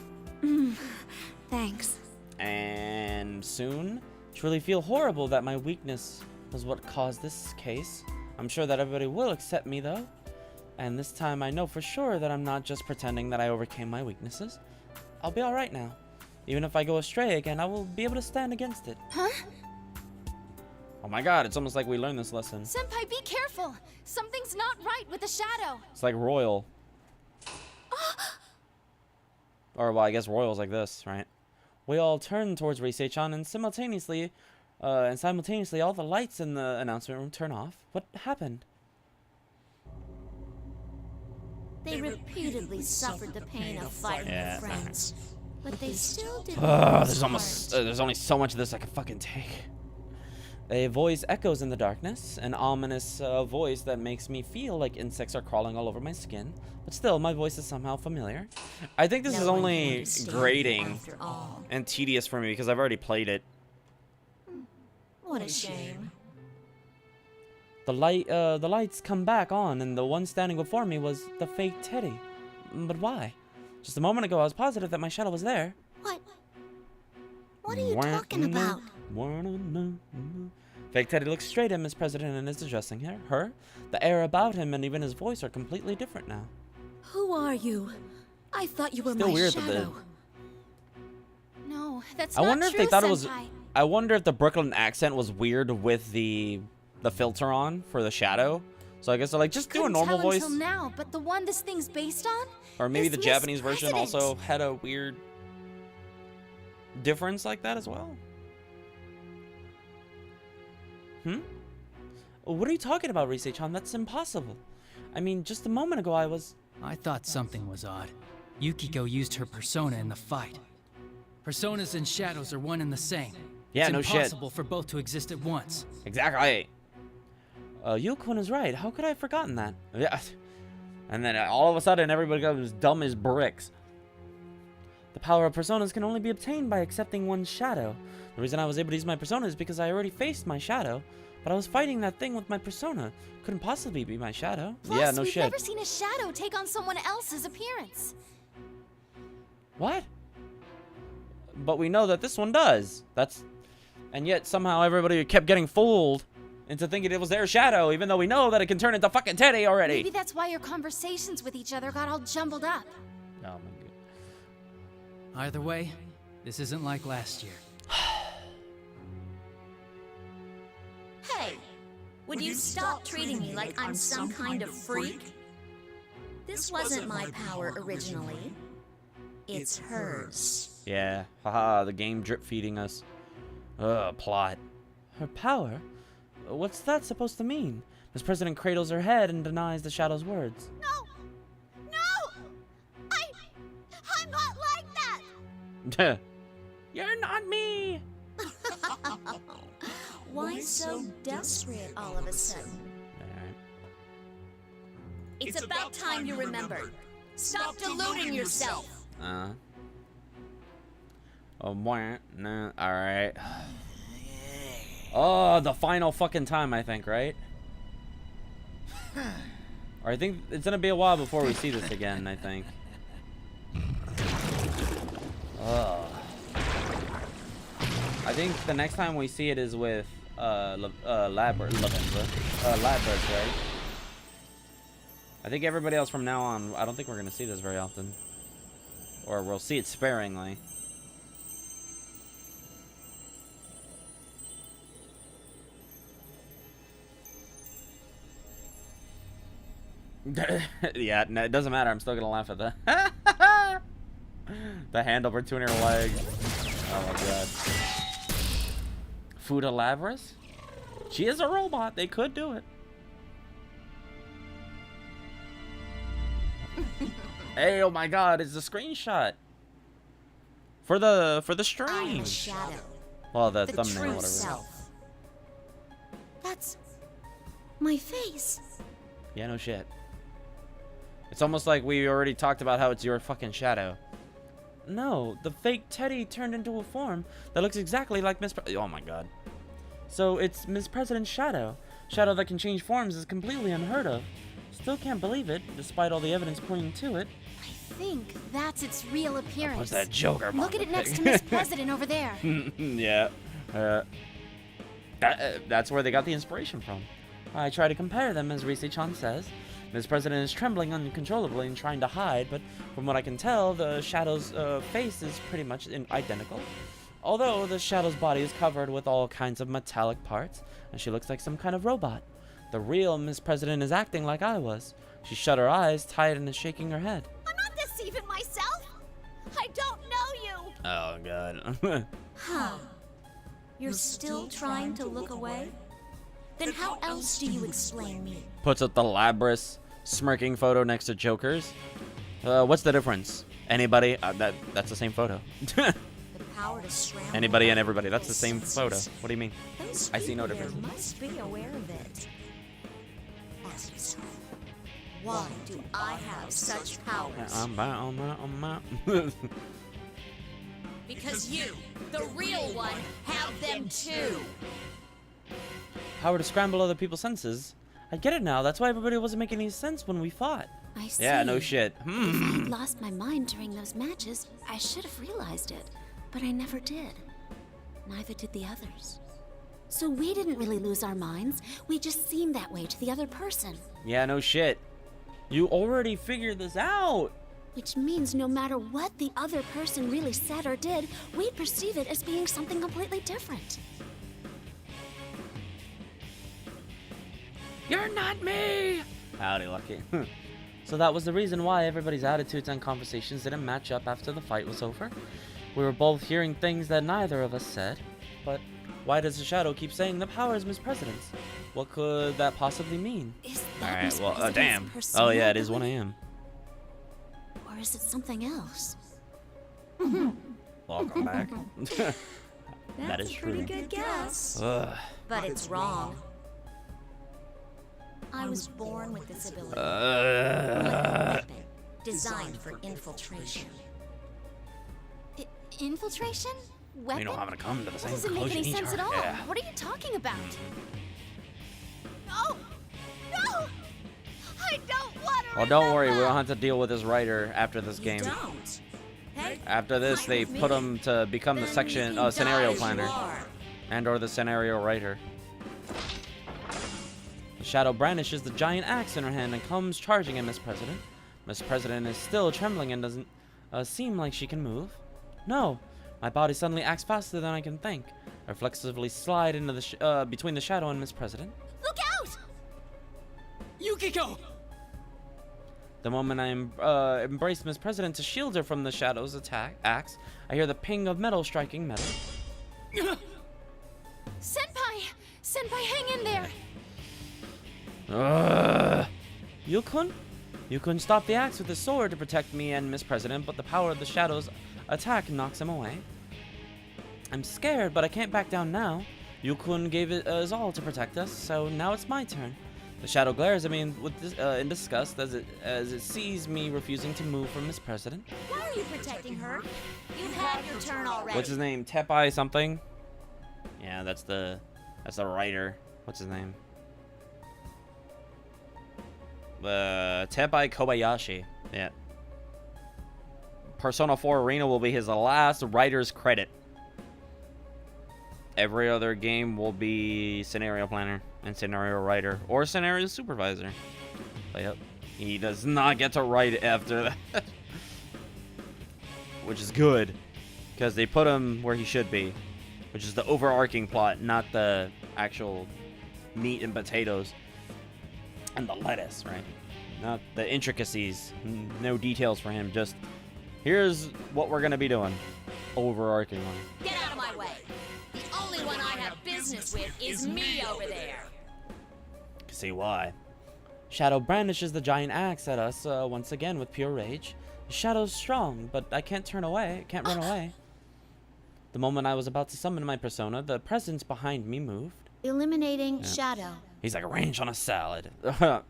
Thanks. And soon, truly feel horrible that my weakness was what caused this case. I'm sure that everybody will accept me, though. And this time I know for sure that I'm not just pretending that I overcame my weaknesses. I'll be alright now. Even if I go astray again, I will be able to stand against it. Huh? Oh my god, it's almost like we learned this lesson. Senpai, be careful! Something's not right with the shadow! It's like Royal. Or, well, I guess Royal's like this, right? We all turn towards Risei-chan, and simultaneously, all the lights in the announcement room turn off. What happened? They repeatedly suffered the pain of fighting Yeah. with friends, but they still didn't. There's only so much of this I can fucking take. A voice echoes in the darkness, an ominous voice that makes me feel like insects are crawling all over my skin. But still, my voice is somehow familiar. I think this is only grating and tedious for me because I've already played it. What a shame. The lights come back on, and the one standing before me was the fake Teddy. But why? Just a moment ago, I was positive that my shadow was there. What? What are you talking about? Fake Teddy looks straight at Miss President and is addressing her. The air about him and even his voice are completely different now. Who are you? I thought you were Still my weird shadow. No, that's I not wonder true, if they thought Senpai. it was. I wonder if the Brooklyn accent was weird with the filter on for the shadow. So I guess they're like, just do a normal voice. Until now, but the one this thing's based on? Or maybe is the Miss Japanese version President. also had a weird difference like that as well. What are you talking about, Risei-chan? That's impossible. I mean, just a moment ago I thought something was odd. Yukiko used her persona in the fight. Personas and shadows are one and the same. Yeah, it's no shit. impossible for both to exist at once. Exactly. Yukon is right. How could I have forgotten that? Yeah. And then all of a sudden, everybody goes dumb as bricks. The power of personas can only be obtained by accepting one's shadow. The reason I was able to use my persona is because I already faced my shadow. But I was fighting that thing with my persona. Couldn't possibly be my shadow. Plus, Yeah, no we've shit. never seen a shadow take on someone else's appearance. What? But we know that this one does. And yet somehow everybody kept getting fooled into thinking it was their shadow, even though we know that it can turn into fucking Teddy already. Maybe that's why your conversations with each other got all jumbled up. Oh my god. Either way, this isn't like last year. Hey, would you stop treating me like I'm some kind of freak? This wasn't my power originally. It's hers. Yeah, haha, the game drip feeding us. Plot. Her power? What's that supposed to mean? Miss President cradles her head and denies the shadow's words. I'm not like that! You're not me! Why so desperate all of a sudden? It's about time you remembered. Stop deluding yourself. Oh, boy. No, alright. Oh, the final fucking time, I think, right? Or I think it's gonna be a while before we see this again, I think. I think the next time we see it is with Labyrinth, right? I think everybody else from now on, I don't think we're gonna see this very often. Or we'll see it sparingly. Yeah, no, it doesn't matter. I'm still gonna laugh at that. The handle between her legs. Oh my god. Fuda Labyrinth? She is a robot. They could do it. Hey, oh my god, it's a screenshot. For the stream. Shadow. Well, the The thumbnail, true whatever. self. That's my face. Yeah, no shit. It's almost like we already talked about how it's your fucking shadow. No, the fake Teddy turned into a form that looks exactly like oh my god. So it's Miss President's shadow. Shadow that can change forms is completely unheard of. Still can't believe it, despite all the evidence pointing to it. I think that's its real appearance. What's that Joker? Look at it next to Miss President over there. Yeah. That's where they got the inspiration from. I try to compare them, as Rise-chan says. Miss President is trembling uncontrollably and trying to hide, but from what I can tell, the Shadow's face is pretty much identical. Although the Shadow's body is covered with all kinds of metallic parts, and she looks like some kind of robot. The real Miss President is acting like I was. She shut her eyes tight and is shaking her head. I'm not deceiving myself! I don't know you! Oh, God. Huh. You're still trying to look away? Then how else do you explain me? Puts up the Labyrinth smirking photo next to Joker's. What's the difference? Anybody? That's the same photo. The power to scramble Anybody and everybody. That's the same photo. What do you mean? Those I see no people there difference. must be aware of it. Ask yourself, why do I have such powers? Because you, the real one, have them too! Power to scramble other people's senses. I get it now. That's why everybody wasn't making any sense when we fought. I see. Yeah, no shit. If I'd lost my mind during those matches, I should have realized it. But I never did. Neither did the others. So we didn't really lose our minds. We just seemed that way to the other person. Yeah, no shit. You already figured this out. Which means no matter what the other person really said or did, we'd perceive it as being something completely different. You're not me! Howdy, Lucky. So that was the reason why everybody's attitudes and conversations didn't match up after the fight was over. We were both hearing things that neither of us said. But why does the Shadow keep saying the power is Miss President's? What could that possibly mean? Is that Alright, Miss well, President's damn. persona Oh yeah, it is ability? 1 a.m. Or is it something else? Welcome back. That That's is a pretty true. good guess. Ugh. But it's wrong. I was born with this ability. Like a weapon, designed for infiltration. Infiltration? Weapon? We know how to come to the That same doesn't make any conclusion each sense at are. all. Yeah. What are you talking about? No! No! I don't want to. Well, don't worry, we don't have to deal with this writer after this game. Don't. Hey, After this, they put him to become the section scenario planner, and/or the scenario writer. The shadow brandishes the giant axe in her hand and comes charging at Miss President. Miss President is still trembling and doesn't seem like she can move. No, my body suddenly acts faster than I can think. I reflexively slide into the between the shadow and Miss President. Look out! Yukiko! The moment I embrace Miss President to shield her from the shadow's axe, I hear the ping of metal striking metal. Senpai! Senpai, hang in there! Yukun? Yukun stopped the axe with his sword to protect me and Miss President, but the power of the shadow's attack knocks him away. I'm scared, but I can't back down now. Yukun gave it his all to protect us, so now it's my turn. The shadow glares at me in disgust as it sees me refusing to move from Miss President. Why are you protecting her? You've had your turn already. What's his name? Tepai something? Yeah, that's the writer. What's his name? Tepai Kobayashi. Yeah. Persona 4 Arena will be his last writer's credit. Every other game will be scenario planner and scenario writer or scenario supervisor. But yep, he does not get to write after that. Which is good, because they put him where he should be, which is the overarching plot, not the actual meat and potatoes and the lettuce, right? Not the intricacies. No details for him, just here's what we're gonna be doing. Overarching one. Get out of my way. The only one I have business with is me over there. See why. Shadow brandishes the giant axe at us once again with pure rage. The shadow's strong, but I can't turn away. Can't run away. The moment I was about to summon my persona, the presence behind me moved. Eliminating Shadow. He's like a ranch on a salad. No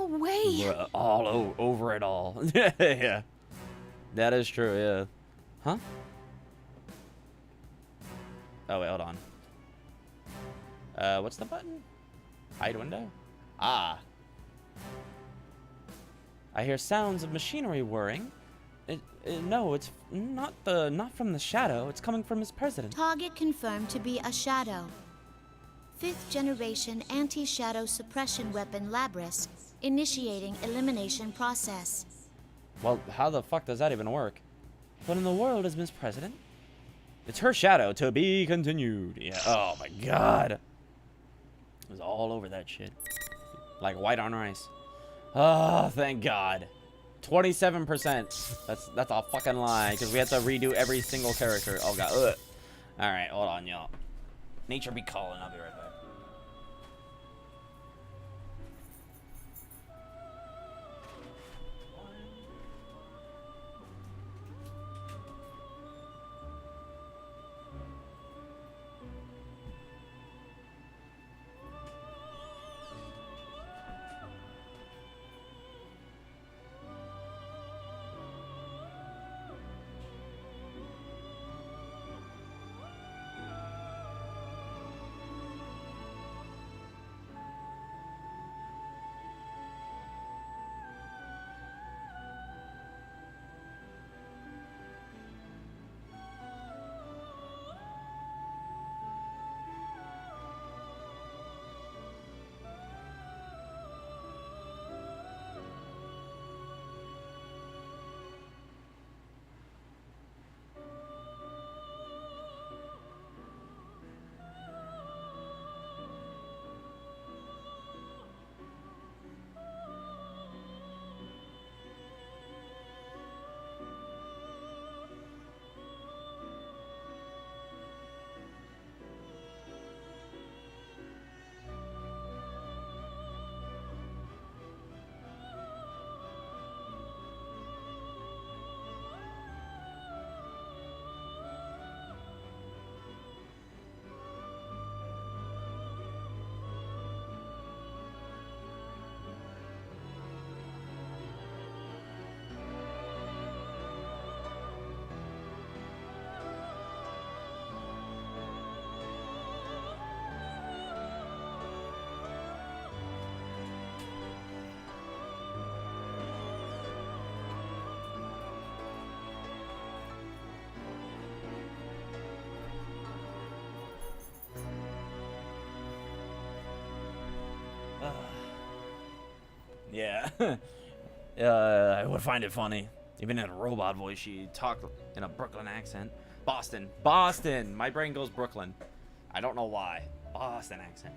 way. All over it all. Yeah. That is true, yeah. Huh? Oh, wait, hold on. What's the button? Hide window? Ah. I hear sounds of machinery whirring. No, it's not from the shadow. It's coming from His President. Target confirmed to be a Shadow. 5th generation anti-shadow suppression weapon Labyrinth. Initiating elimination process. Well, how the fuck does that even work? What in the world is Miss President? It's her shadow to be continued. Yeah. Oh my god. It was all over that shit. Like white on rice. Oh, thank god. 27%. That's a fucking lie, because we have to redo every single character. Oh god. Ugh. Alright, hold on, y'all. Nature be calling. I'll be right back. Yeah. I would find it funny. Even in a robot voice, she talked in a Brooklyn accent. Boston. My brain goes Brooklyn. I don't know why. Boston accent.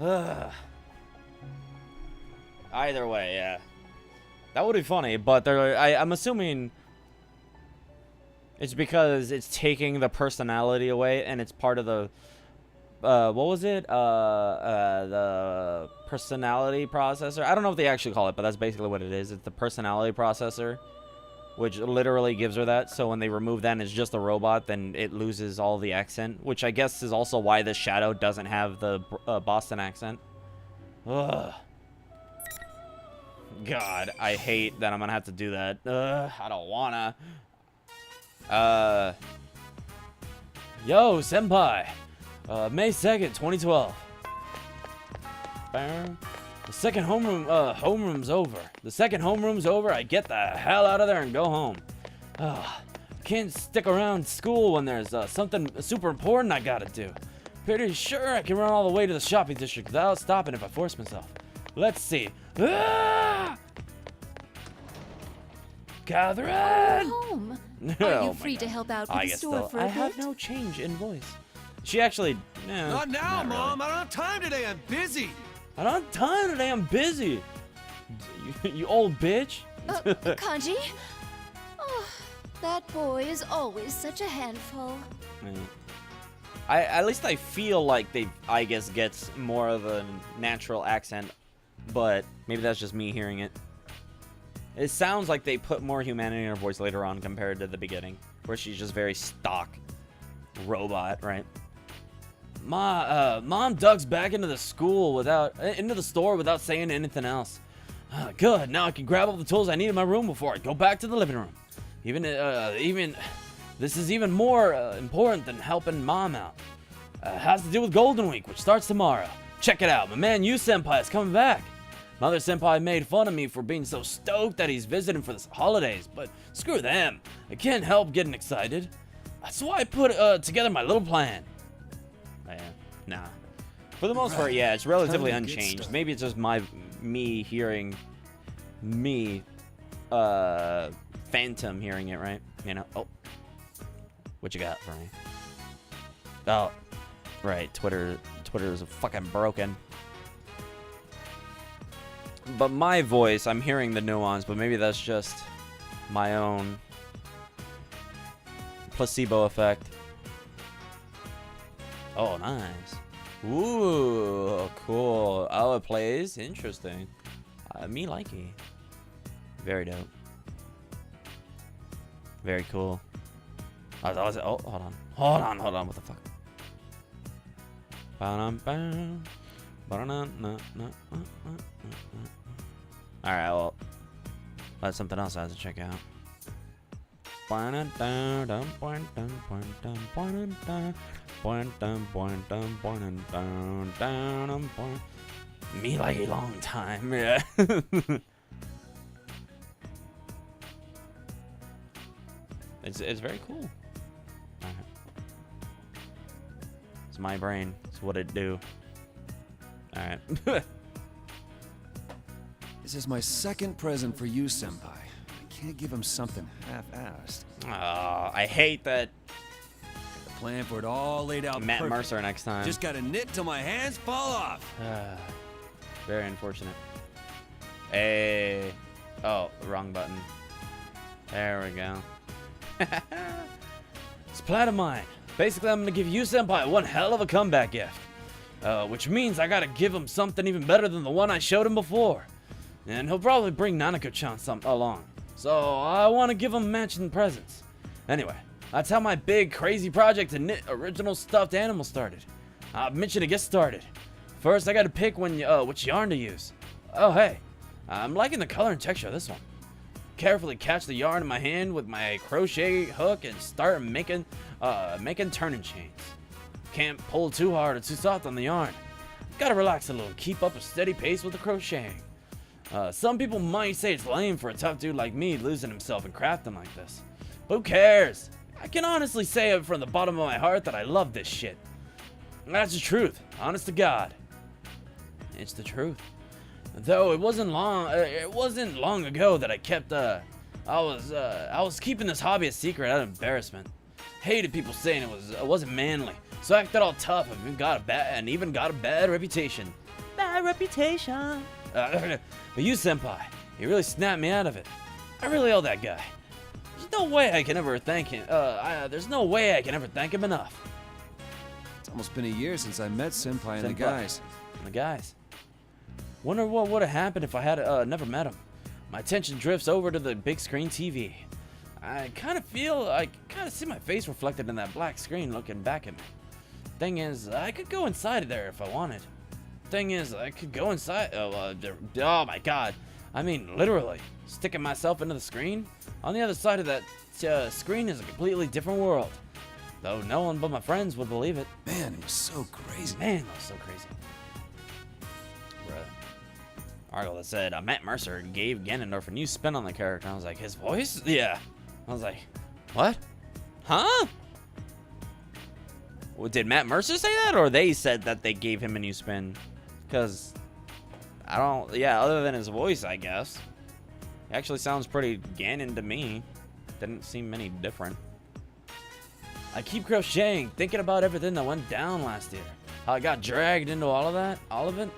Ugh. Either way, yeah. That would be funny, but I'm assuming it's because it's taking the personality away, and it's part of the what was it? The personality processor. I don't know what they actually call it, but that's basically what it is. It's the personality processor, which literally gives her that. So when they remove that and it's just a robot, then it loses all the accent, which I guess is also why the Shadow doesn't have the Boston accent. Ugh. God, I hate that I'm gonna have to do that. I don't wanna. Yo, senpai. May 2nd, 2012. The second homeroom's over. The second homeroom's over. I get the hell out of there and go home. Can't stick around school when there's something super important I gotta do. Pretty sure I can run all the way to the shopping district without stopping if I force myself. Let's see. Catherine! Home. Oh Are you my free to God. help out with the store so. for a I bit? have no change in voice. She actually. Not now, not Mom. really. I don't have time today. I'm busy. I don't have time today. I'm busy. You old bitch. Kanji? Oh, that boy is always such a handful. At least I feel like I guess gets more of a natural accent, but maybe that's just me hearing it. It sounds like they put more humanity in her voice later on compared to the beginning, where she's just very stock robot, right? Mom ducks back into the store without saying anything else. Good. Now I can grab all the tools I need in my room before I go back to the living room. This is even more important than helping Mom out. Has to do with Golden Week, which starts tomorrow. Check it out. My man Yu Senpai is coming back. Mother Senpai made fun of me for being so stoked that he's visiting for the holidays, but screw them. I can't help getting excited. That's why I put together my little plan. Nah. For the most part, yeah, it's relatively unchanged. Maybe it's just me hearing Phantom hearing it, right? You know. Oh, what you got for me? Oh, right. Twitter is fucking broken. But my voice, I'm hearing the nuance, but maybe that's just my own placebo effect. Oh, nice. Ooh, cool. Oh, it plays? Interesting. Me likey. Very dope. Very cool. Oh, hold on. What the fuck? Alright, well, that's something else I have to check out. Me like a long time, yeah. It's very cool. Right. It's my brain. It's what it do. Alright. This is my second present for you, Senpai. I can't give him something half-assed. I hate that. Got the plan for it all laid out. Matt perfect. Mercer next time. Just gotta knit till my hands fall off. Very unfortunate. Hey. Oh, wrong button. There we go. It's a plan of mine. Basically, I'm gonna give you Senpai one hell of a comeback gift. Which means I gotta give him something even better than the one I showed him before. And he'll probably bring Nanako-chan along. So I want to give him matching presents. Anyway, that's how my big crazy project to knit original stuffed animals started. I'll mention to get started. First, I gotta pick which yarn to use. Oh hey, I'm liking the color and texture of this one. Carefully catch the yarn in my hand with my crochet hook and start making turning chains. Can't pull too hard or too soft on the yarn. Gotta relax a little, keep up a steady pace with the crocheting. Some people might say it's lame for a tough dude like me losing himself in crafting like this. Who cares? I can honestly say it from the bottom of my heart that I love this shit. That's the truth, honest to God. It's the truth. Though it wasn't long ago that I kept I was keeping this hobby a secret out of embarrassment. Hated people saying it wasn't manly, so I acted all tough and even got a bad reputation. Bad reputation. But you, senpai, he really snapped me out of it. I really owe that guy. There's no way I can ever thank him. There's no way I can ever thank him enough. It's almost been a year since I met Senpai and the guys. Wonder what would have happened if I had never met him. My attention drifts over to the big screen TV. I kind of see my face reflected in that black screen looking back at me. Thing is, I could go inside of there if I wanted. Thing is, I could go inside. Oh my god. I mean, literally, sticking myself into the screen. On the other side of that screen is a completely different world. Though no one but my friends would believe it. Man, it was so crazy. Man, it was so crazy. Article that said Matt Mercer gave Ganondorf a new spin on the character. I was like, his voice? Yeah. I was like, what? Huh? Well, did Matt Mercer say that, or they said that they gave him a new spin? Because I don't. Yeah, other than his voice, I guess. It actually sounds pretty Ganon to me. Didn't seem any different. I keep crocheting, thinking about everything that went down last year. How I got dragged into all of it.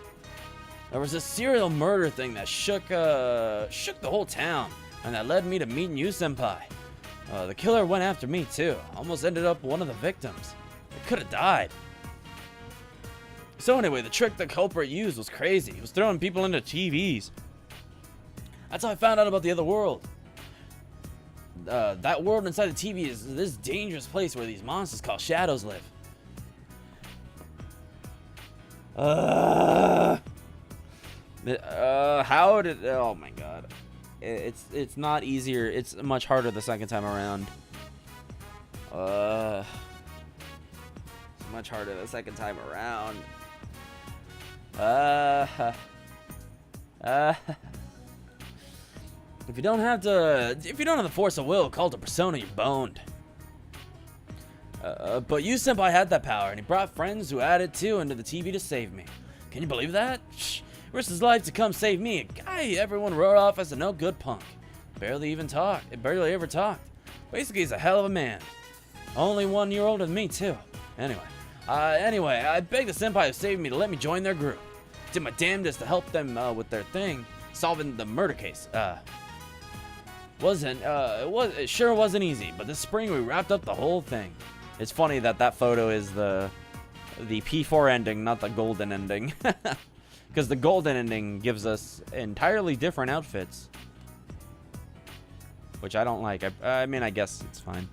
There was a serial murder thing that shook the whole town, and that led me to meeting you, senpai. The killer went after me too. Almost ended up one of the victims. It could have died. So anyway, the trick the culprit used was crazy. He was throwing people into TVs. That's how I found out about the other world. That world inside the TV is this dangerous place where these monsters called shadows live. How did? Oh my god, it's not easier. It's much harder the second time around. It's much harder the second time around. If you don't have the force of will called a persona, you're boned. But you senpai had that power, and he brought friends who added too into the TV to save me. Can you believe that? Risked his life to come save me, a guy everyone wrote off as a no good punk. Barely ever talked. Basically, he's a hell of a man. Only 1 year older than me too. Anyway, I begged the senpai who saved me to let me join their group. Did my damnedest to help them with their thing, solving the murder case. It sure wasn't easy, but this spring we wrapped up the whole thing. It's funny that photo is the P4 ending, not the golden ending. Because the golden ending gives us entirely different outfits. Which I don't like. I mean, I guess it's fine.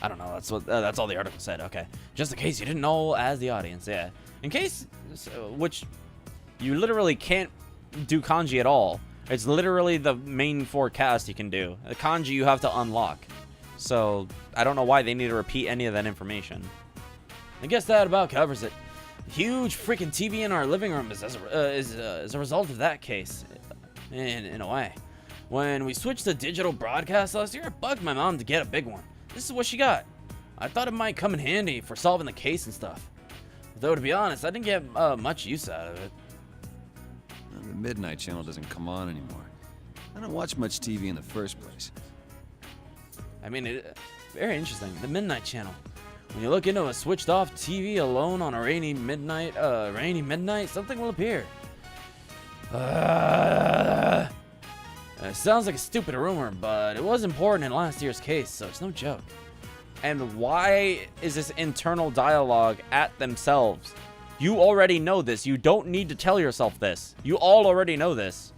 I don't know. That's all the article said. Okay. Just in case you didn't know as the audience. Yeah. In case, which you literally can't do kanji at all. It's literally the main forecast you can do. The kanji you have to unlock. So I don't know why they need to repeat any of that information. I guess that about covers it. Huge freaking TV in our living room is a result of that case, in a way. When we switched to digital broadcast last year, it bugged my mom to get a big one. This is what she got. I thought it might come in handy for solving the case and stuff. Though to be honest, I didn't get much use out of it. The Midnight Channel doesn't come on anymore. I don't watch much TV in the first place. I mean, very interesting. The Midnight Channel. When you look into a switched off TV alone on a rainy midnight, something will appear. It sounds like a stupid rumor, but it was important in last year's case, so it's no joke. And why is this internal dialogue at themselves? You already know this. You don't need to tell yourself this. You all already know this.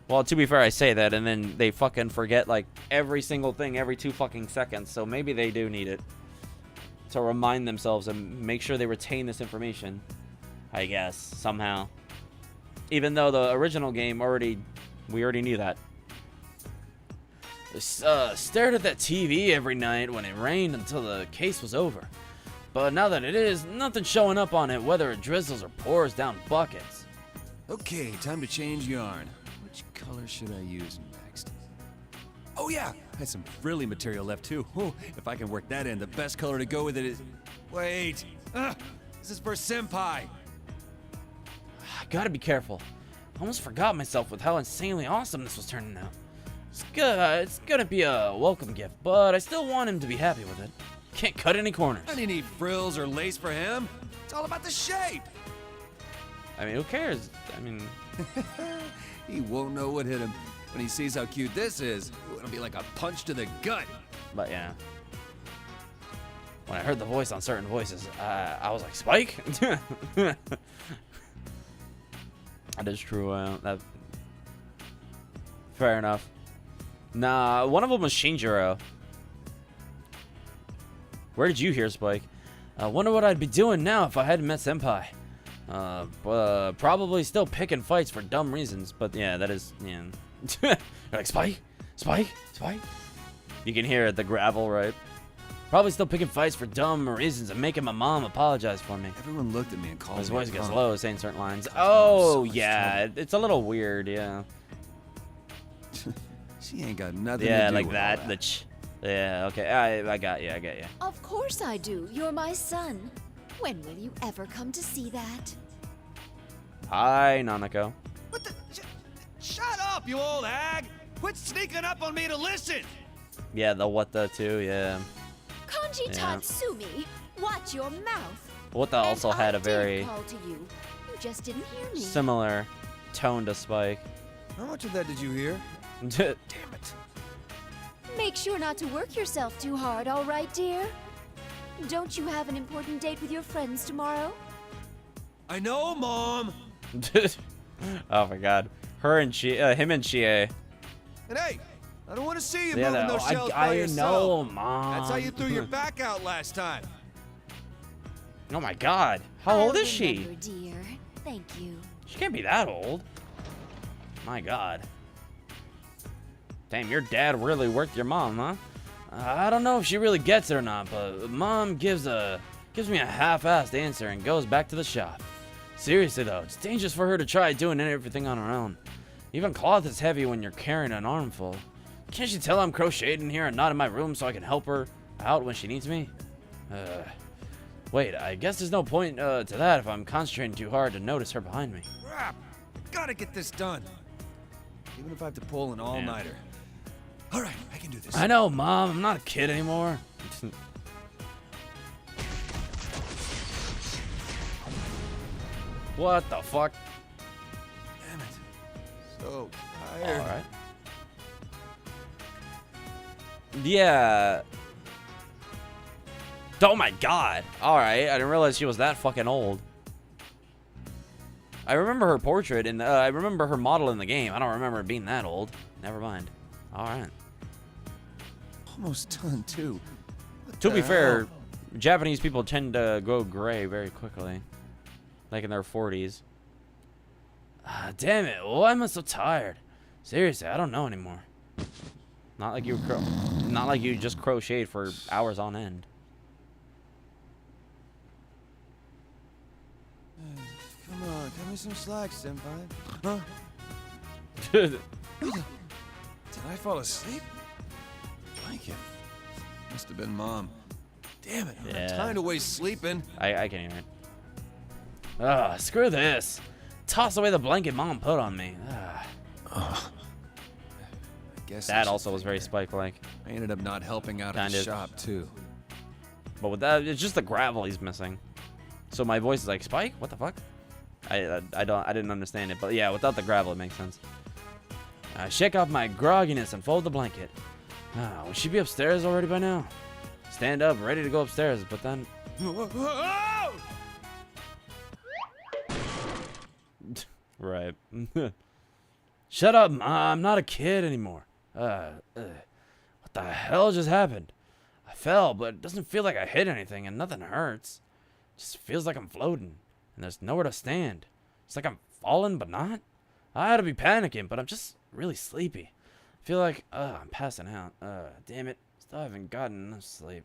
Well, to be fair, I say that, and then they fucking forget, like, every single thing every 2 fucking seconds, so maybe they do need it. To remind themselves and make sure they retain this information, I guess, somehow. Even though the original game we already knew that. Stared at that TV every night when it rained until the case was over. But now that it is, nothing's showing up on it, whether it drizzles or pours down buckets. Okay, time to change yarn. Which color should I use next? Oh yeah, I had some frilly material left too. Ooh, if I can work that in, the best color to go with it is... Wait! This is for Senpai! Gotta be careful. I almost forgot myself with how insanely awesome this was turning out. It's gonna be a welcome gift, but I still want him to be happy with it. Can't cut any corners. I didn't need frills or lace for him. It's all about the shape. I mean, who cares? I mean... He won't know what hit him. When he sees how cute this is, it'll be like a punch to the gut. But yeah. When I heard the voice on certain voices, I was like, Spike? That is true. Fair enough. Nah, one of them was Shinjiro. Where did you hear, Spike? I wonder what I'd be doing now if I hadn't met Senpai. Probably still picking fights for dumb reasons, but yeah, that is, yeah. You're like, Spike? Spike? Spike? You can hear it, the gravel, right? Probably still picking fights for dumb reasons and making my mom apologize for me. Everyone looked at me and called me. His voice gets punk. low, saying certain lines. Oh, yeah, it's a little weird, yeah. She ain't got nothing Yeah, to do like with that. all The yeah, okay, I got you, I got you. Of course I do. You're my son. When will you ever come to see that? Hi, Nanako. What the? Shut up, you old hag! Quit sneaking up on me to listen! Yeah, the what the too, yeah. Kanji Yeah. Tatsumi, watch your mouth. What the also And had I a very did call to you. You just didn't hear me. similar tone to Spike. How much of that did you hear? Damn it. Make sure not to work yourself too hard, all right, dear? Don't you have an important date with your friends tomorrow? I know, Mom! Oh my god. Him and Chie. And hey, I don't want to see you Yeah, moving no, those shells by I yourself. know, Mom. That's how you threw your back out last time. Oh my god. How old is she? Remember, dear. Thank you. She can't be that old. My god. Damn, your dad really worked your mom, huh? I don't know if she really gets it or not, but Mom gives me a half-assed answer and goes back to the shop. Seriously though, it's dangerous for her to try doing everything on her own. Even cloth is heavy when you're carrying an armful. Can't you tell I'm crocheting here and not in my room so I can help her out when she needs me? Wait, I guess there's no point to that if I'm concentrating too hard to notice her behind me. Crap! Gotta get this done. Even if I have to pull an all-nighter. All right, I can do this. I know, Mom. I'm not a kid anymore. What the fuck? Damn it. So tired. All right. Yeah. Oh my god. All right. I didn't realize she was that fucking old. I remember her portrait and I remember her model in the game. I don't remember it being that old. Never mind. All right. Almost done too. What To the be fair, hell? Japanese people tend to go gray very quickly, like in their 40s. Damn it! Why am I so tired? Seriously, I don't know anymore. Not like you just crocheted for hours on end. Come on, cut me some slack, senpai. Huh? Dude. Did I fall asleep? Blanket. Must have been Mom. Damn it! I don't have Yeah. time to waste sleeping. I can hear it. Ugh, screw this. Toss away the blanket Mom put on me. I guess I That should also was very Spike-like. I ended up not helping out at Kind the of. shop too. But with that, it's just the gravel he's missing. So my voice is like, Spike? What the fuck? I didn't understand it. But yeah, without the gravel, it makes sense. Shake off my grogginess and fold the blanket. Will she be upstairs already by now? Stand up, ready to go upstairs, but then... Right. Shut up, Mom. I'm not a kid anymore. What the hell just happened? I fell, but it doesn't feel like I hit anything, and nothing hurts. It just feels like I'm floating, and there's nowhere to stand. It's like I'm falling, but not. I ought to be panicking, but I'm just really sleepy. I feel like, I'm passing out. Damn it. Still haven't gotten enough sleep.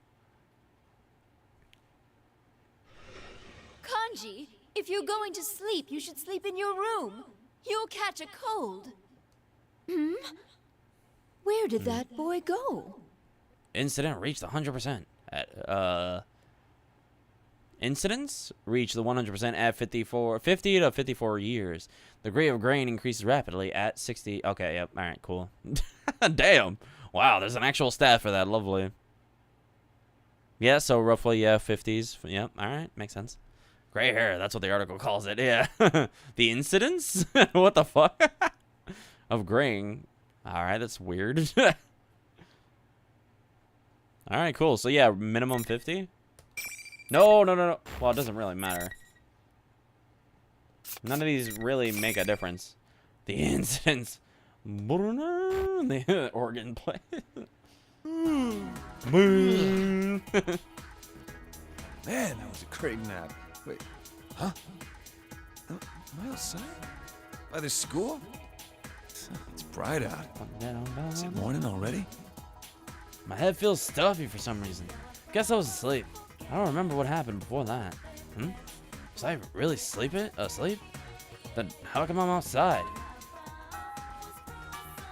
Kanji, if you're going to sleep, you should sleep in your room. You'll catch a cold. Hmm? Where did that boy go? Incident reached 100%. incidents reach the 100% at 50 to 54 years. The rate of grain increases rapidly at 60. Okay, yep. All right, cool. Damn. Wow, there's an actual stat for that. Lovely. Yeah, so roughly, yeah, 50s. Yep, all right, makes sense. Gray hair, that's what the article calls it. Yeah. The incidence? What the fuck? Of graying. All right, that's weird. All right, cool. So, yeah, minimum 50? No. Well, it doesn't really matter. None of these really make a difference. The incidents. The organ play. Man, that was a great nap. Wait, huh? Am I outside? By the school? It's bright out. Is it morning already? My head feels stuffy for some reason. Guess I was asleep. I don't remember what happened before that. Was I really asleep? Then how come I'm outside?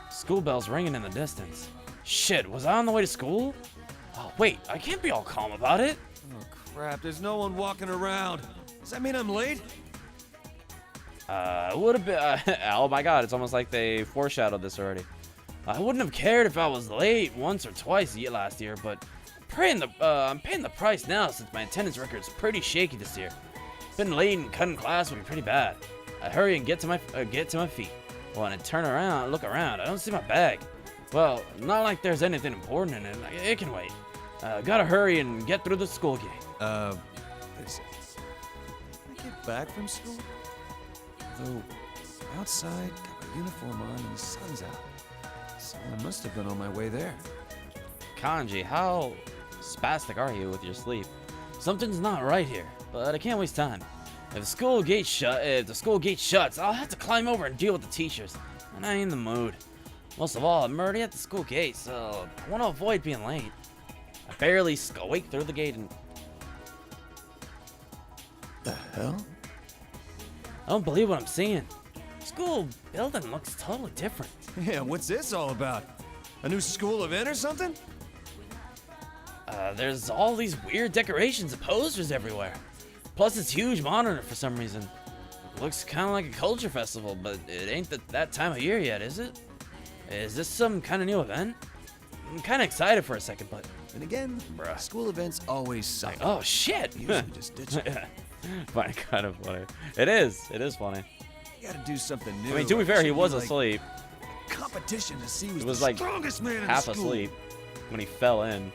School bells ringing in the distance. Shit, was I on the way to school? Oh, wait, I can't be all calm about it. Oh, crap, there's no one walking around. Does that mean I'm late? Would have been. Oh my god, it's almost like they foreshadowed this already. I wouldn't have cared if I was late once or twice last year, but I'm paying the price now since my attendance record's pretty shaky this year. Been late and cutting class would be pretty bad. I hurry and get to my feet. Well, and I look around. I don't see my bag. Well, not like there's anything important in it. It can wait. Gotta hurry and get through the school gate. Wait a second. Can I get back from school? Though, outside, got my uniform on and the sun's out. So I must have been on my way there. Kanji, how spastic are you with your sleep? Something's not right here, but I can't waste time. If the school gate shuts, I'll have to climb over and deal with the teachers, and I ain't in the mood. Most of all, I'm already at the school gate, so I want to avoid being late. I barely squeak through the gate and... The hell? I don't believe what I'm seeing. School building looks totally different. Yeah, what's this all about? A new school event or something? There's all these weird decorations and posters everywhere. Plus, this huge monitor for some reason. Looks kind of like a culture festival, but it ain't that time of year yet, is it? Is this some kind of new event? I'm kind of excited for a second, but... And again, bruh, school events always suck. Like, oh, shit! Usually just ditch it. But kind of funny. It is funny. You gotta do something new. I mean, to be fair, he was asleep. Competition to see who's was the like strongest man in half the school. asleep when he fell in.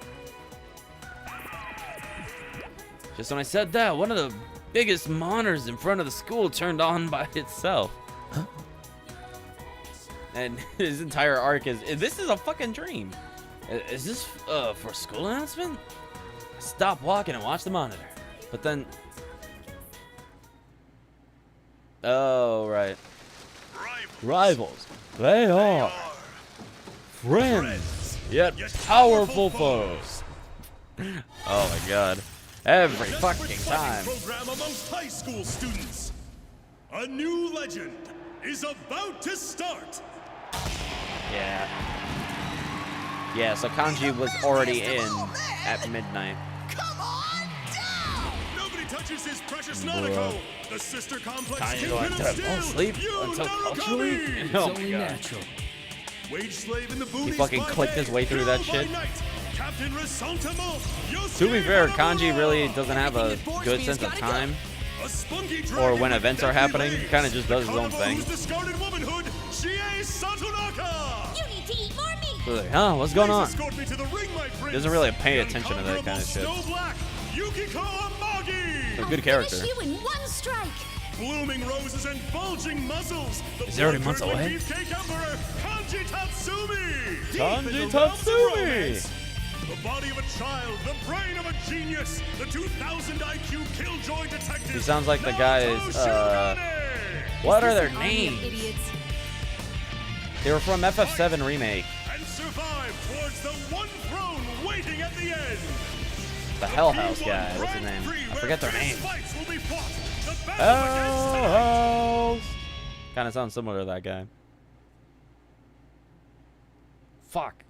Just when I said that, one of the biggest monitors in front of the school turned on by itself. Huh? And his entire arc is, this is a fucking dream. Is this for a school announcement? I stopped walking and watched the monitor. But then... Oh, right. Rivals. They are friends, yet powerful foes. Oh my god. Every fucking time. Program amongst high school students. A new legend is about to start. Yeah. Yeah, so Kanji was already in at midnight. Nobody touches his precious Nanako. The sister complex Kanji going to fall asleep until culturally? Oh my god. Natural. Wage slave in the He fucking clicked his way through that shit. Captain To be fair, Kanji really doesn't have a good sense of time or when events are happening. He kind of just does his own thing. You need to eat more meat. So like, huh, what's going on? Doesn't really pay attention to that kind of shit. A good character. Finish you in one strike. Blooming roses and bulging muscles. Is he already months away? Kanji Tatsumi! Kanji Tatsumi! The body of a child, the brain of a genius, the 2000 IQ killjoy detective. He sounds like the guys, what are their names? They were from FF7 Remake. And survive towards the one throne waiting at the end. The Hell House guy, what's his name? I forget their name. Hell House! Kind of sounds similar to that guy. Fuck.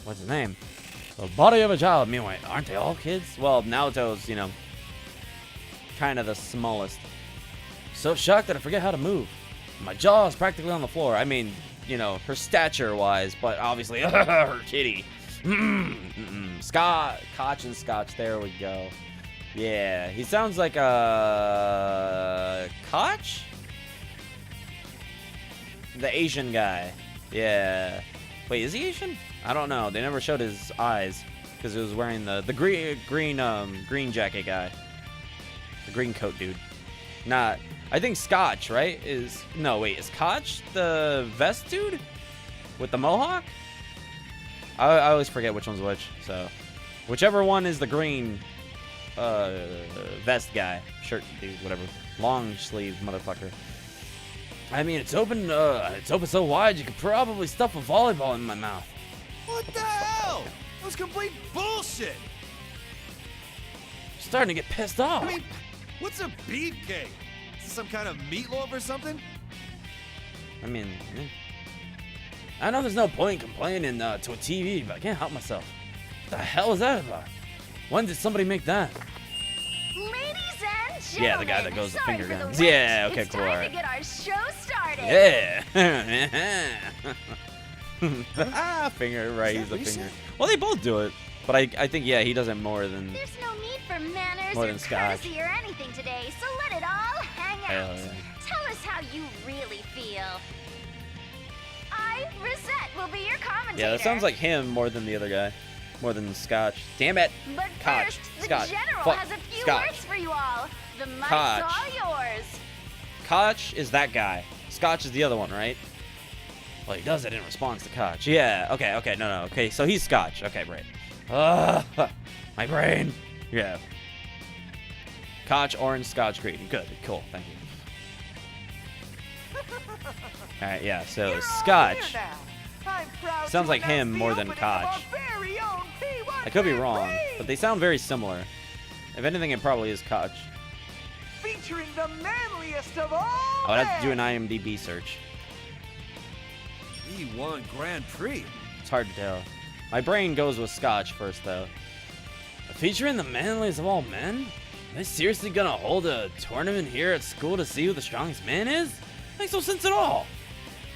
What's his name? The body of a child. I mean, wait, aren't they all kids? Well, Naoto's, you know, kind of the smallest. So shocked that I forget how to move. My jaw is practically on the floor. I mean, you know, her stature-wise, but obviously her titty. Koch and Scotch. There we go. Yeah, he sounds like a Koch? The Asian guy. Yeah. Wait, is he Asian? I don't know. They never showed his eyes because he was wearing the green jacket guy. The green coat dude. Not. I think Scotch, right? Is Koch the vest dude with the mohawk? I always forget which one's which. So, whichever one is the green vest guy, shirt dude, whatever, long sleeve motherfucker. I mean, it's open so wide you could probably stuff a volleyball in my mouth. What the hell? That was complete bullshit. Starting to get pissed off. I mean, what's a beefcake? Is this some kind of meatloaf or something? I mean, I know there's no point in complaining to a TV, but I can't help myself. What the hell is that about? When did somebody make that? Ladies and gentlemen, Yeah, the guy that goes to sorry finger for the guns. wait. Yeah, okay, It's cool. time All right. to get our show started. Yeah. Finger, right? He's the Lisa? finger. Well, they both do it, but I think yeah, he does it more than. There's no need for manners More or than Scotch. courtesy or anything today, so let it all hang Hell out. yeah. Tell us how you really feel. I, Rosette, will be your commentator. Yeah, that sounds like him more than the other guy, more than Scotch. Damn it. But Koch. first, the Scotch. general Fuck. has a few Scotch. words for you all. The mic's Koch. all yours. Koch is that guy. Scotch is the other one, right? Well, he does it in response to Koch. Yeah. Okay. No. Okay, so he's Scotch. Okay, right. My brain. Yeah. Koch, orange, Scotch, green. Good. Cool. Thank you. All right. Yeah. So Scotch sounds like him more than Koch. I could be wrong, but they sound very similar. If anything, it probably is Koch. Featuring the manliest of all. I would have to do an IMDb search. He won Grand Prix. It's hard to tell. My brain goes with Scotch first, though. Featuring the manliest of all men? Are they seriously gonna hold a tournament here at school to see who the strongest man is? Makes no sense at all.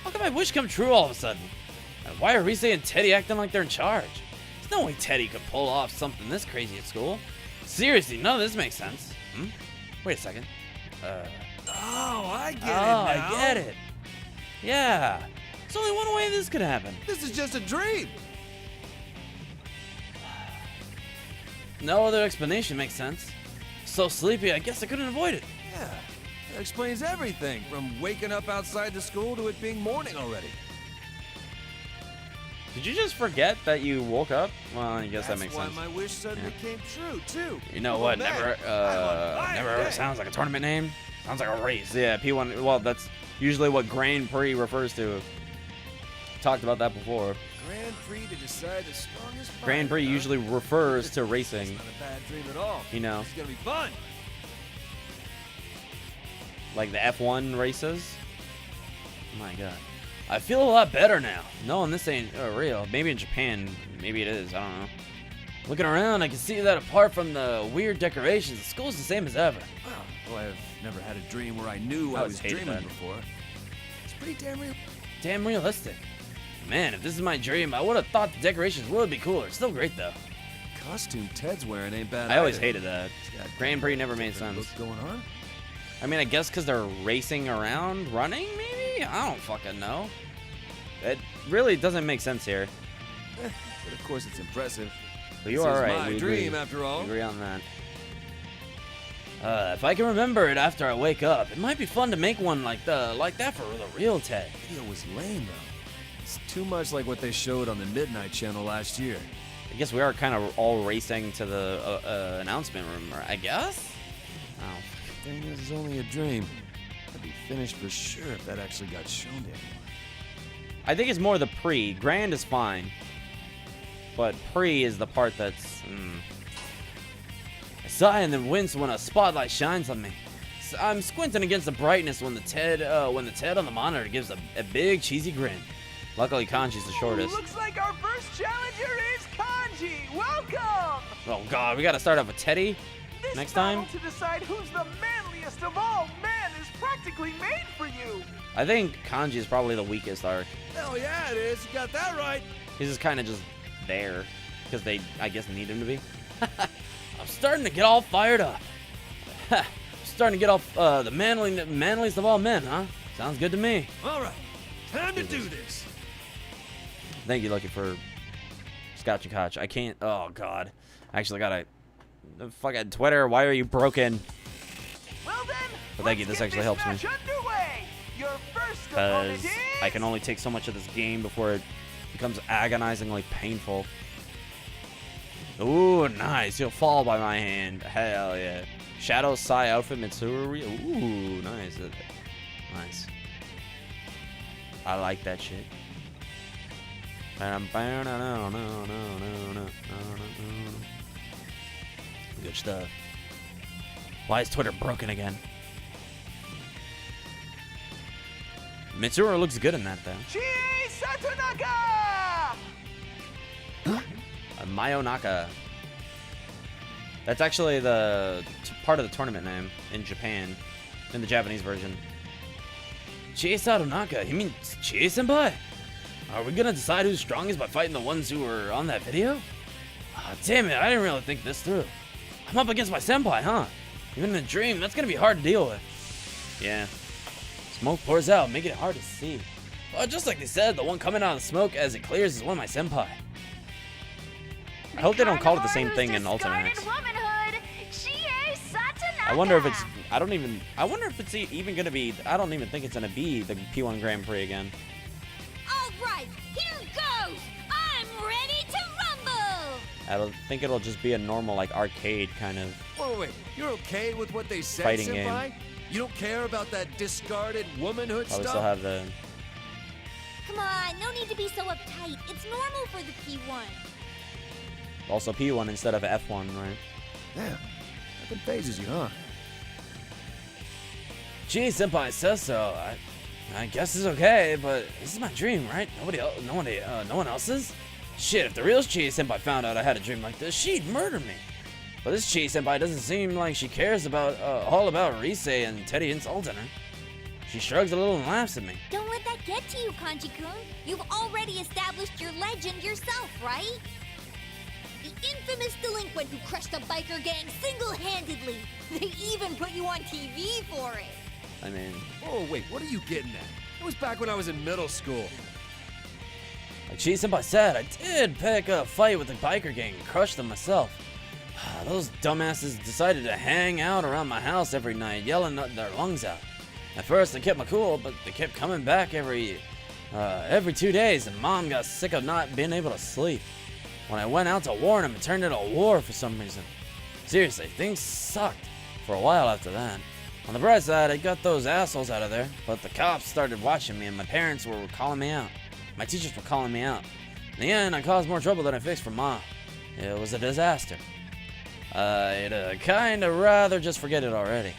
How can my wish come true all of a sudden? And why are Rize and Teddy acting like they're in charge? There's no way Teddy could pull off something this crazy at school. Seriously, none of this makes sense. Wait a second. Oh, I get it Oh, now. I get it. Yeah. There's only one way this could happen. This is just a dream. No other explanation makes sense. So sleepy, I guess I couldn't avoid it. Yeah, that explains everything, from waking up outside the school to it being morning already. Did you just forget that you woke up? Well, I guess that makes sense. That's why my wish suddenly came true, too. You know what? Never ever sounds like a tournament name. Sounds like a race. Yeah, P1. Well, that's usually what Grand Prix refers to. Talked about that before. Grand Prix to decide the strongest fighter, Grand Prix huh? usually refers to racing. It's not a bad dream at all. You know. It's gonna be fun. Like the F1 races. My God. I feel a lot better now. Knowing this ain't real. Maybe in Japan, maybe it is. I don't know. Looking around, I can see that apart from the weird decorations, the school's the same as ever. Well, I've never had a dream where I knew I was hated dreaming that. before. It's pretty damn real. Damn realistic. Man, if this is my dream, I would have thought the decorations would be cooler. It's still great, though. Costume Ted's wearing ain't bad. I always either. hated that. Grand Prix never made Different sense. look going on? I mean, I guess because they're racing around, running, maybe? I don't fucking know. It really doesn't make sense here. But of course it's impressive. But you This are is right. my We dream, agree. after all. We agree on that. If I can remember it after I wake up, it might be fun to make one like that for the real Ted. The video was lame, though. It's too much like what they showed on the Midnight Channel last year. I guess we are kind of all racing to the announcement room, I guess? Oh. Thing is, it's only a dream. I'd be finished for sure if that actually got shown to anyone. I think it's more the pre. Grand is fine. But pre is the part that's... I sigh and then wince when a spotlight shines on me. So I'm squinting against the brightness when the Ted on the monitor gives a big cheesy grin. Luckily, Kanji's the shortest. Looks like our first challenger is Kanji. Welcome! Oh god, we gotta start off with Teddy? This next battle time. to decide who's the manliest of all men is practically made for you. I think Kanji is probably the weakest arc. Hell yeah, it is. You got that right. He's just kind of just there because they, I guess, need him to be. I'm starting to get all fired up. Starting to get off the manliest of all men, huh? Sounds good to me. All right, time to do this. Thank you, Lucky, for Scotch and Koch. I can't. Oh God, I actually gotta. Fucking Twitter, why are you broken? Well then, But thank you. This actually helps me Your first because I can only take so much of this game before it becomes agonizingly painful. Ooh, nice. You'll fall by my hand. Hell yeah. Shadow Sai outfit Mitsuri. Ooh, nice. Nice. I like that shit. Good stuff. Why is Twitter broken again? Mitsuru looks good in that, though. Chie Satonaka! Mayonaka. That's actually the part of the tournament name in Japan, in the Japanese version. Chie Satonaka? You mean Chie Senpai? Are we gonna decide who's strongest by fighting the ones who were on that video? Oh, damn it, I didn't really think this through. I'm up against my senpai, huh? Even in a dream, that's gonna be hard to deal with. Yeah. Smoke pours out, making it hard to see. Well, just like they said, the one coming out of the smoke as it clears is one of my senpai. I hope they don't call it the same thing in Ultimax. I wonder if it's. I wonder if it's even gonna be. I don't even think it's gonna be the P1 Grand Prix again. All right, here goes. I'm ready to rumble. I don't think it'll just be a normal like arcade kind of. Wait, you're okay with what they said, Fighting Senpai? game. You don't care about that discarded womanhood Probably stuff? still have the. Come on, no need to be so uptight. It's normal for the P1. Also P1 instead of F1, right? Yeah, nothing phases you, huh? Gee, Senpai says so. I guess it's okay, but this is my dream, right? No one else's? Shit, if the real Chie Senpai found out I had a dream like this, she'd murder me. But this Chie Senpai doesn't seem like she cares about all about Rise and Teddy insulting her. She shrugs a little and laughs at me. Don't let that get to you, Kanji-kun. You've already established your legend yourself, right? The infamous delinquent who crushed a biker gang single-handedly. They even put you on TV for it. I mean... Oh, wait, what are you getting at? It was back when I was in middle school. Like Chie Senpai said, I did pick a fight with the biker gang and crush them myself. Those dumbasses decided to hang out around my house every night, yelling their lungs out. At first, I kept my cool, but they kept coming back every 2 days, and Mom got sick of not being able to sleep. When I went out to warn them, it turned into a war for some reason. Seriously, things sucked for a while after that. On the bright side, I got those assholes out of there, but the cops started watching me, and my parents were calling me out. My teachers were calling me out. In the end, I caused more trouble than I fixed for Mom. It was a disaster. I'd kinda rather just forget it already.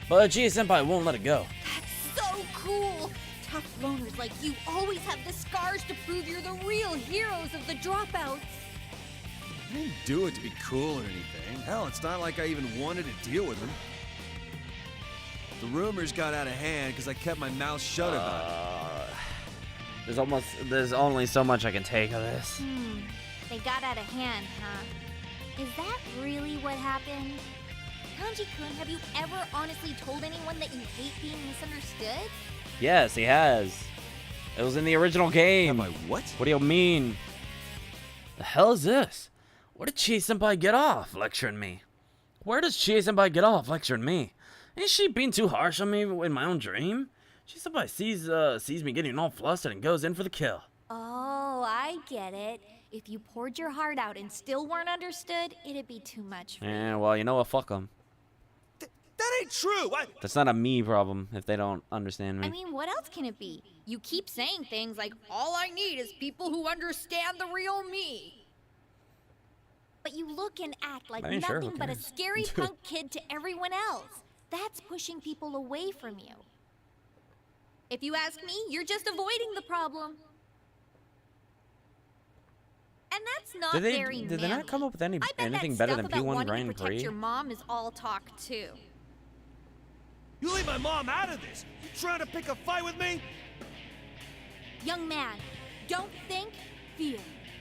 But Chie Senpai won't let it go. That's so cool. Tough loners like you always have the scars to prove you're the real heroes of the dropouts. I didn't do it to be cool or anything. Hell, it's not like I even wanted to deal with him. The rumors got out of hand because I kept my mouth shut about it. There's only so much I can take of this. They got out of hand, huh? Is that really what happened? Kanji-kun, have you ever honestly told anyone that you hate being misunderstood? Yes, he has. It was in the original game. Am I what? What do you mean? The hell is this? Where did Chie Senpai get off lecturing me? Where does Chie Senpai get off lecturing me? Ain't she being too harsh on me in my own dream? Chie Senpai sees me getting all flustered and goes in for the kill. Oh, I get it. If you poured your heart out and still weren't understood, it'd be too much for you. Yeah, well, you know what? Fuck them. That ain't true! That's not a me problem if they don't understand me. I mean, what else can it be? You keep saying things like, all I need is people who understand the real me. But you look and act like nothing but a scary punk kid to everyone else. That's pushing people away from you. If you ask me, you're just avoiding the problem. And And that's not Did very they not come up with I bet anything that better stuff than about P1 wanting to Grand protect Prix? your mom is all talk too. You leave my mom out of this. You trying to pick a fight with me? Young man, don't think, feel.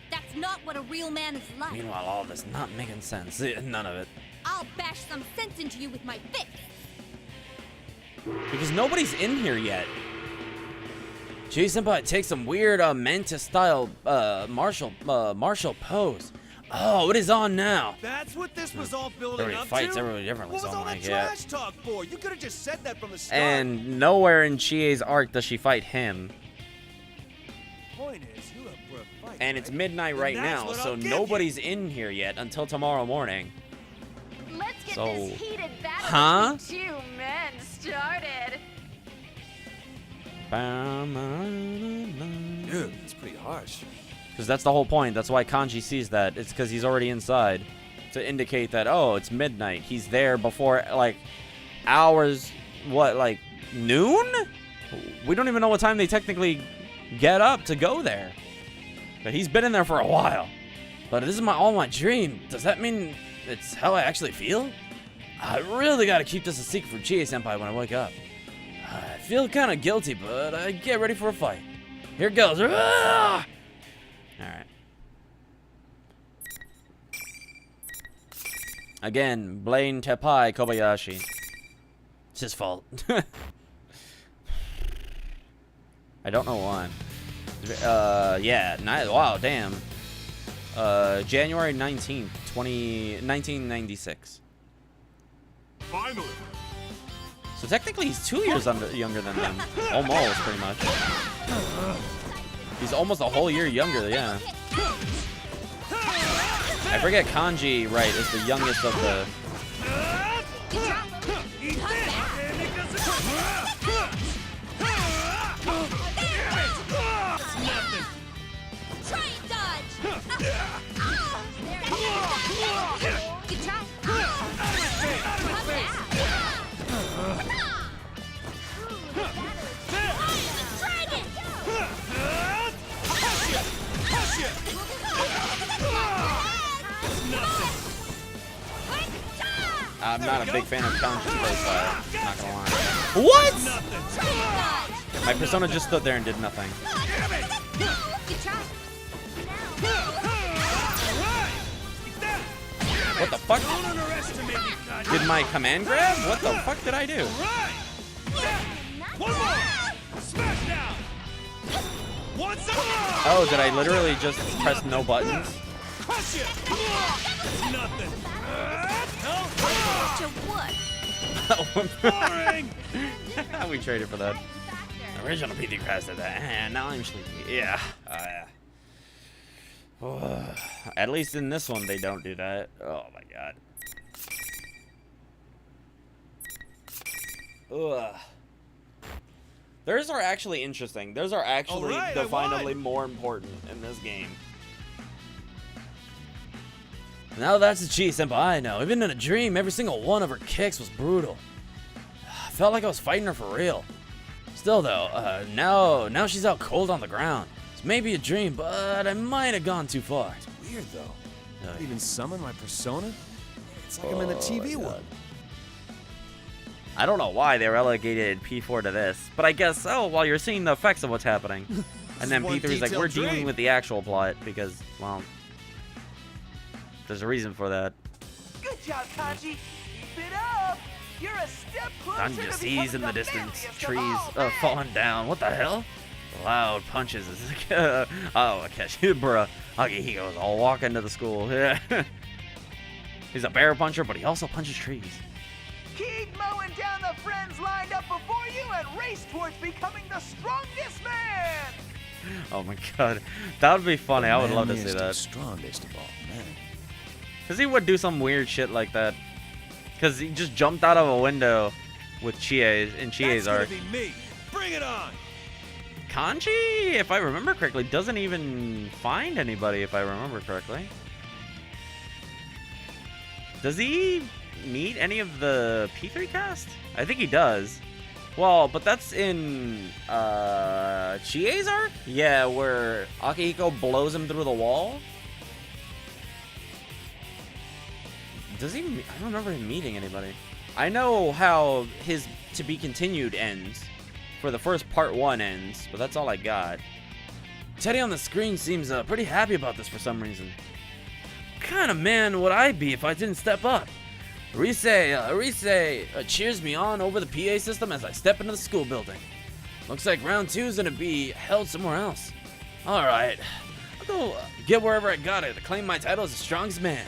That's not what a real man is like. Meanwhile, all this not making sense. None of it. I'll bash some sense into you with my fist. Because nobody's in here yet. Chie-senpai takes some weird Mantis-style martial pose. Oh, it is on now. That's what this was all building Everybody up fights to? everybody differently, What was so all I'm that like, yeah. trash talk for? You could have just said that from the start. And nowhere in Chie's arc does she fight him. Point is, you're up for a fight, And it's right? midnight Then right that's now, what so I'll give nobody's in here yet until tomorrow morning. Let's get So- this heated battle Huh? between two men started. Dude, it's pretty harsh. Because that's the whole point. That's why Kanji sees that. It's because he's already inside. To indicate that, oh, it's midnight. He's there before, like, hours, what, like, noon? We don't even know what time they technically get up to go there. But he's been in there for a while. But this is all my dream. Does that mean it's how I actually feel? I really gotta keep this a secret from Chie-senpai when I wake up. I feel kind of guilty, but I get ready for a fight. Here goes. Ah! Alright. Again, blame Tepai Kobayashi. It's his fault. I don't know why. Yeah, wow, damn. January 19th, 1996. Finally. So technically he's 2 years younger than them. Almost, pretty much. He's almost a whole year younger, yeah. I forget Kanji, right, is the youngest of the... Try and dodge! Good try. I'm not a big fan of Kanji's playstyle, not gonna lie. What?! My persona just stood there and did nothing. What the fuck? Did my command grab? What the fuck did I do? One more. Smash down. Oh, did I literally just press no buttons? Crush it. Nothing. Boring. We traded for that. Original PT Crash did that. And now I'm sleepy. Yeah. At least in this one, they don't do that. Oh my god. Ugh. Theirs are actually interesting. Those are actually Alright, definably more important in this game. Now that's the Chie-senpai I know. Even in a dream, every single one of her kicks was brutal. I felt like I was fighting her for real. Still though, now she's out cold on the ground. It's maybe a dream, but I might have gone too far. It's weird though. Not even summon my persona? It's like I'm in the TV one. I don't know why they relegated P4 to this, but I guess, while you're seeing the effects of what's happening. And then one P3's like, we're detailed dealing dream. with the actual plot because, well, there's a reason for that. Good job, Kanji. Keep it up. You're a step closer Kanji to just becoming sees in the distance manliest of trees all falling down. What the hell? Loud punches. Oh, Akeshi, bruh. Akihiko's all walking to the school. He's a bear puncher, but he also punches trees. Keep mowing down the friends lined up before you and race towards becoming the strongest man. Oh my god, that would be funny. I would love to see Manliest that. and strongest of all men. Cause he would do some weird shit like that. Cause he just jumped out of a window with Chie's in Chie's That's arc. gonna be me. Bring it on. Kanji, if I remember correctly, doesn't even find anybody. If I remember correctly, does he meet any of the P3 cast? I think he does. Well, but that's in Chie's arc? Yeah, where Akihiko blows him through the wall. Does he? I don't remember him meeting anybody. I know how his to be continued ends. For the first part 1 ends, but that's all I got. Teddy on the screen seems pretty happy about this for some reason. What kind of man would I be if I didn't step up? Rise cheers me on over the PA system as I step into the school building. Looks like round 2 is gonna be held somewhere else. All right, I'll go get wherever I got it to claim my title as the strongest man.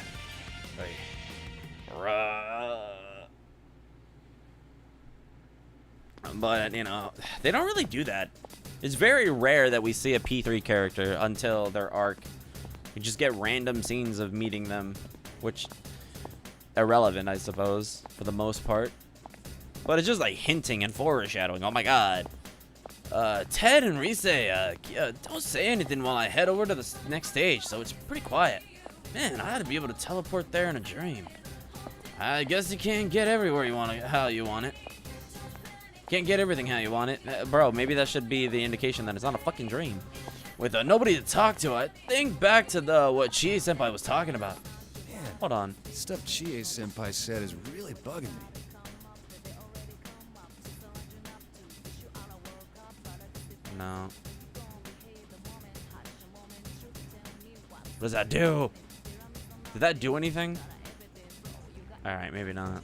But, you know, they don't really do that. It's very rare that we see a P3 character until their arc. We just get random scenes of meeting them, which irrelevant, I suppose, for the most part. But it's just like hinting and foreshadowing. Oh my god. Ted and Rise, don't say anything while I head over to the next stage, so it's pretty quiet. Man, I had to be able to teleport there in a dream. I guess you can't get everywhere you want it, how you want it. Can't get everything how you want it. Bro, maybe that should be the indication that it's not a fucking dream. With nobody to talk to, I think back to what Chie-senpai was talking about. Man, hold on. Stuff Chie-senpai said is really bugging me. No. What does that do? Did that do anything? Alright, maybe not.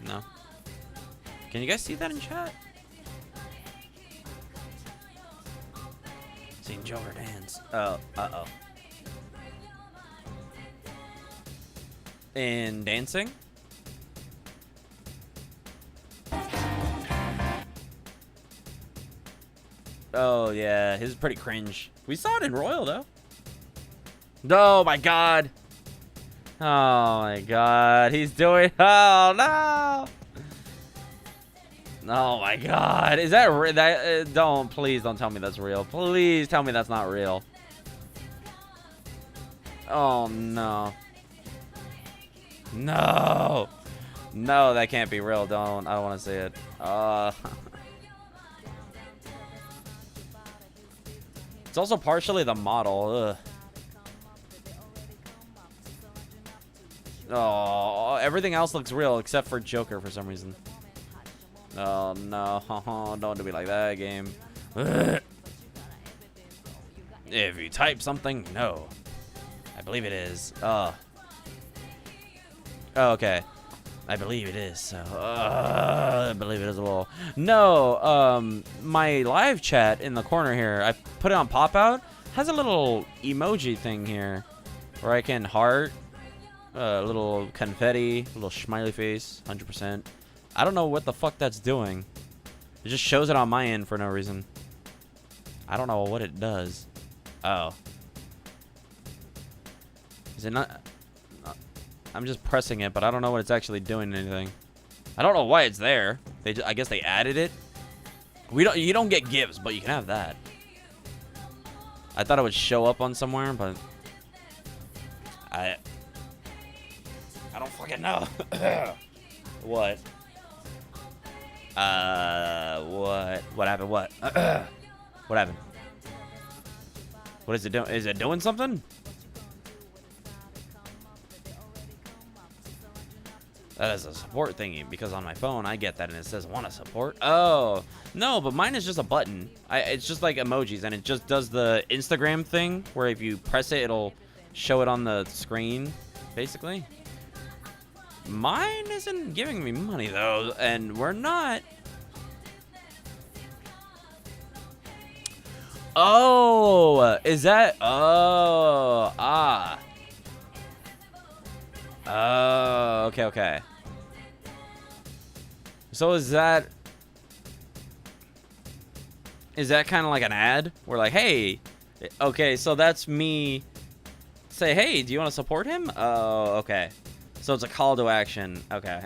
No. Can you guys see that in chat? Seeing Joker dance. Oh, uh-oh. In dancing? Oh, yeah. His is pretty cringe. We saw it in Royal, though. Oh, my God. Oh, my God. He's doing... Oh, no. Oh, my God. Is that... don't... Please don't tell me that's real. Please tell me that's not real. Oh, no. No. No, that can't be real. Don't. I don't want to see it. It's also partially the model. Ugh. Oh, everything else looks real except for Joker for some reason. Oh, no. Don't do me like that, game. Ugh. If you type something, no. I believe it is. Oh, okay. I believe it is. So, I believe it is a little. No, my live chat in the corner here, I put it on pop out, has a little emoji thing here where I can heart, a little confetti, a little smiley face, 100%. I don't know what the fuck that's doing. It just shows it on my end for no reason. I don't know what it does. Oh. Is it not? I'm just pressing it, but I don't know what it's actually doing anything. I don't know why it's there. I guess they added it. You don't get gifts, but you can have that. I thought it would show up on somewhere, but I don't fucking know. What? What happened? What? What happened? What is it doing? Is it doing something? That is a support thingy, because on my phone I get that and it says want to support. Oh, no, but mine is just a button. It's just like emojis, and it just does the Instagram thing where if you press it, it'll show it on the screen, basically. Mine isn't giving me money, though, and we're not. Oh, is that? Oh, ah. Oh, okay. So is that kind of like an ad? We're like, hey, okay, so that's me. Say, hey, do you want to support him? Oh, okay. So it's a call to action. Okay.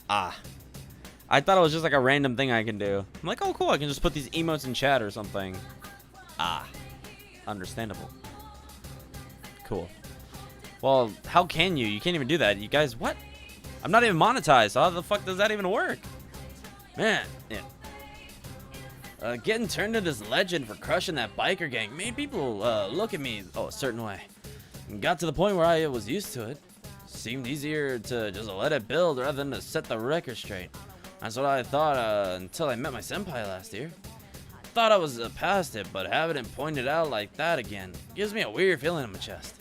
Ah. I thought it was just like a random thing I can do. I'm like, oh, cool, I can just put these emotes in chat or something. Ah. Understandable. Cool. Well, how can you? You can't even do that. You guys, what? I'm not even monetized. So how the fuck does that even work? Man. Yeah. Getting turned into this legend for crushing that biker gang made people look at me a certain way. And got to the point where I was used to it. Seemed easier to just let it build rather than to set the record straight. That's what I thought until I met my senpai last year. Thought I was past it, but having it pointed out like that again gives me a weird feeling in my chest.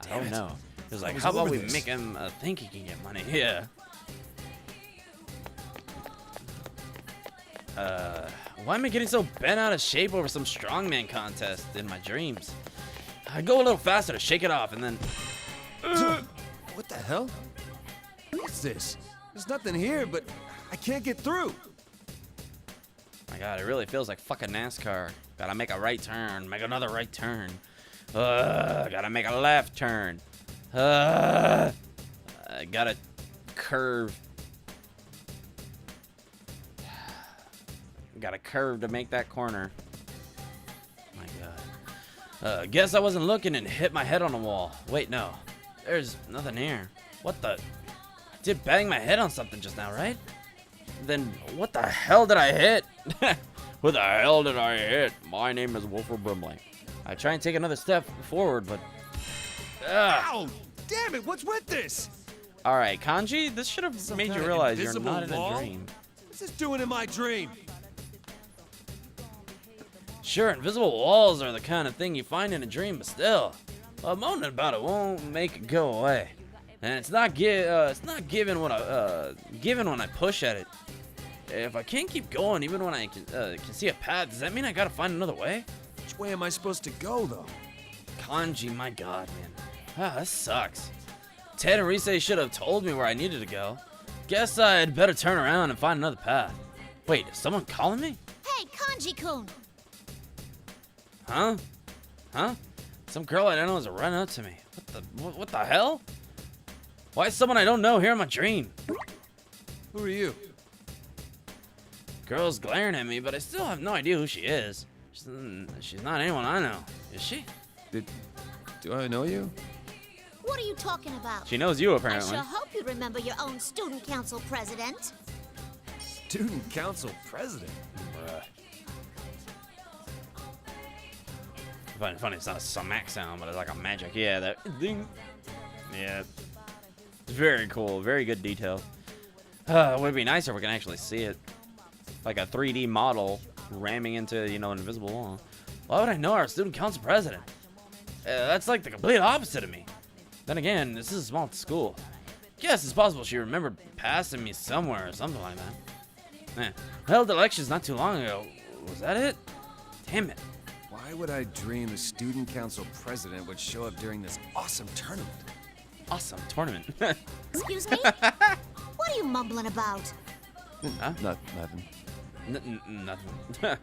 I don't know. It was like, how about we make him think he can get money? Yeah. Why am I getting so bent out of shape over some strongman contest in my dreams? I go a little faster to shake it off and then... What the hell? What's this? There's nothing here, but I can't get through. My God, it really feels like fucking NASCAR. Gotta make a right turn, make another right turn. Gotta make a left turn. I gotta curve. Got a curve to make that corner. My God. Guess I wasn't looking and hit my head on the wall. Wait, no. There's nothing here. What the? I did bang my head on something just now, right? Then what the hell did I hit? What the hell did I hit? My name is Wilford Brimley. I try and take another step forward, but... Ow! Damn it, what's with this? Alright, Kanji, this should have made you realize you're not in a dream. What's this doing in my dream? Sure, invisible walls are the kind of thing you find in a dream, but still, moaning about it won't make it go away. And it's not given when I push at it. If I can't keep going, even when I can see a path, does that mean I gotta find another way? Which way am I supposed to go, though? Kanji, my God, man. Ah, this sucks. Ted and Rise should have told me where I needed to go. Guess I'd better turn around and find another path. Wait, is someone calling me? Hey, Kanji-kun! Huh? Huh? Some girl I don't know is running up to me. What the hell? Why is someone I don't know here in my dream? Who are you? Girl's glaring at me, but I still have no idea who she is. She's not anyone I know, is she? Do I know you? What are you talking about? She knows you, apparently. I sure hope you remember your own student council president. Student council president? Funny, it's not a smack sound, but it's like a magic. Yeah, that ding. Yeah. It's very cool. Very good detail. Would be nicer if we can actually see it. Like a 3D model ramming into, you know, an invisible wall. Why would I know our student council president? That's like the complete opposite of me. Then again, this is a small school. Guess it's possible she remembered passing me somewhere or something like that. Held elections not too long ago. Was that it? Damn it. Why would I dream the student council president would show up during this awesome tournament? Awesome tournament. Excuse me? What are you mumbling about? Huh? Nothing. Nothing.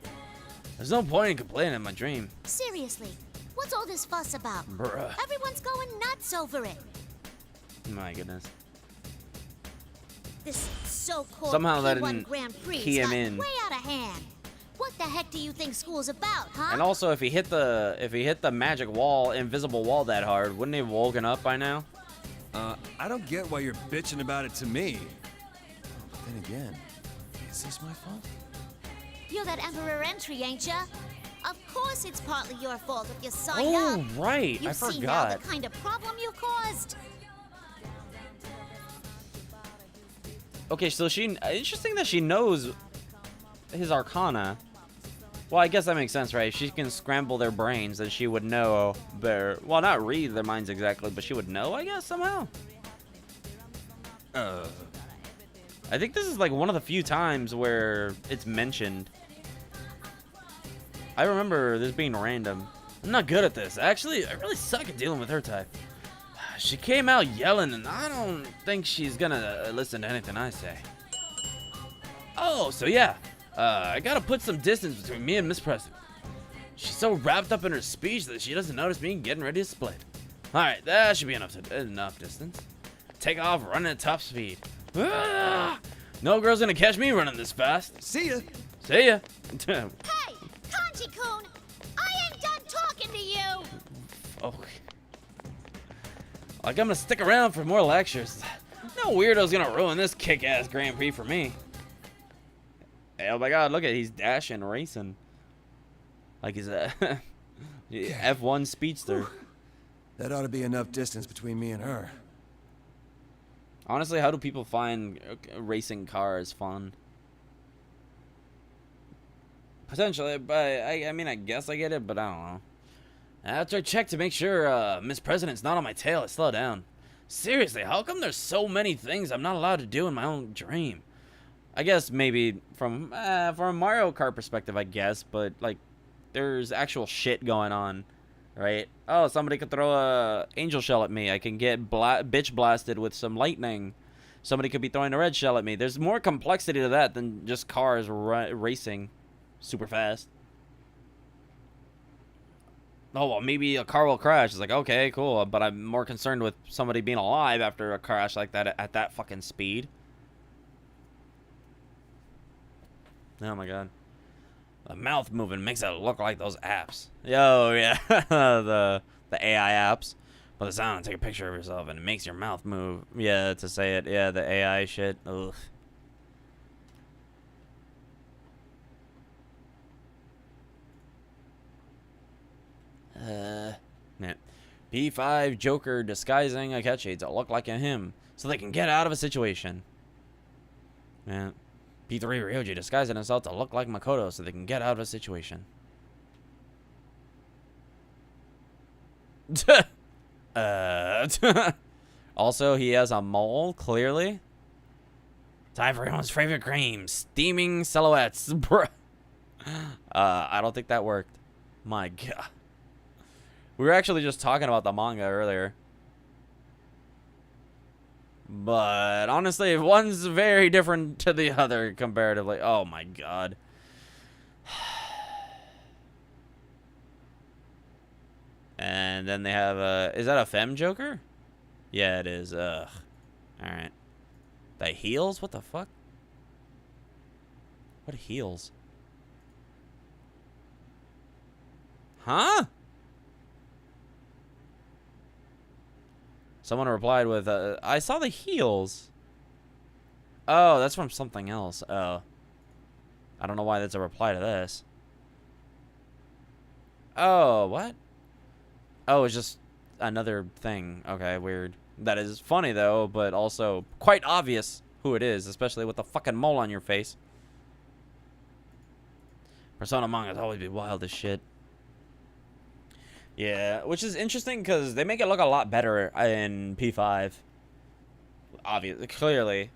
There's no point in complaining in my dream. Seriously, what's all this fuss about? Bruh. Everyone's going nuts over it. My goodness. This so-called Somehow that P1 didn't Grand Prix key him got in. way out of hand. What the heck do you think school's about, huh? And also, if he hit the magic wall, invisible wall that hard, wouldn't he have woken up by now? I don't get why you're bitching about it to me. But then again, is this my fault? You're that Emperor entry, ain't ya? Of course it's partly your fault if you signed up. Oh, right. You I see now forgot. the kind of problem you caused. Okay, so interesting that she knows his arcana. Well, I guess that makes sense, right? If she can scramble their brains, then she would know their... Well, not read their minds exactly, but she would know, I guess, somehow. I think this is like one of the few times where it's mentioned. I remember this being random. I'm not good at this. Actually, I really suck at dealing with her type. She came out yelling, and I don't think she's gonna listen to anything I say. Oh, so yeah. I gotta put some distance between me and Miss President. She's so wrapped up in her speech that she doesn't notice me getting ready to split. Alright, that should be enough distance. Take off running at top speed. Ah! No girl's gonna catch me running this fast. See ya. See ya. Hey, Kanji-kun! I ain't done talking to you! Oh. Like I'm gonna stick around for more lectures. No weirdo's gonna ruin this kick-ass Grand Prix for me. Hey, oh my god, look at he's dashing, racing. Like he's a F1 speedster. That ought to be enough distance between me and her. Honestly, how do people find racing cars fun? Potentially, but I mean, I guess I get it, but I don't know. After I check to make sure Miss President's not on my tail, I slow down. Seriously, how come there's so many things I'm not allowed to do in my own dream? I guess maybe from a Mario Kart perspective, I guess, but like, there's actual shit going on, right? Oh, somebody could throw a angel shell at me. I can get bitch blasted with some lightning. Somebody could be throwing a red shell at me. There's more complexity to that than just cars racing super fast. Oh, well, maybe a car will crash. It's like, okay, cool, but I'm more concerned with somebody being alive after a crash like that at that fucking speed. Oh my god. The mouth moving makes it look like those apps. Yo, yeah. the AI apps. But the sound, take a picture of yourself and it makes your mouth move. Yeah, to say it. Yeah, the AI shit. Ugh. Yeah. P5 Joker disguising a catchshade to look like him so they can get out of a situation. Yeah. P3 Ryoji disguising himself to look like Makoto so they can get out of a situation. Also, he has a mole, clearly. Time for everyone's favorite cream, steaming silhouettes. I don't think that worked. My god. We were actually just talking about the manga earlier. But honestly, one's very different to the other comparatively. Oh my god. And then they have is that a femme Joker? Yeah, it is. Ugh. Alright. The heels? What the fuck? What heels? Huh? Someone replied with, I saw the heels. Oh, that's from something else. Oh. I don't know why that's a reply to this. Oh, what? Oh, it's just another thing. Okay, weird. That is funny, though, but also quite obvious who it is, especially with the fucking mole on your face. Persona mangas always be wild as shit. Yeah, which is interesting because they make it look a lot better in P5. Obviously.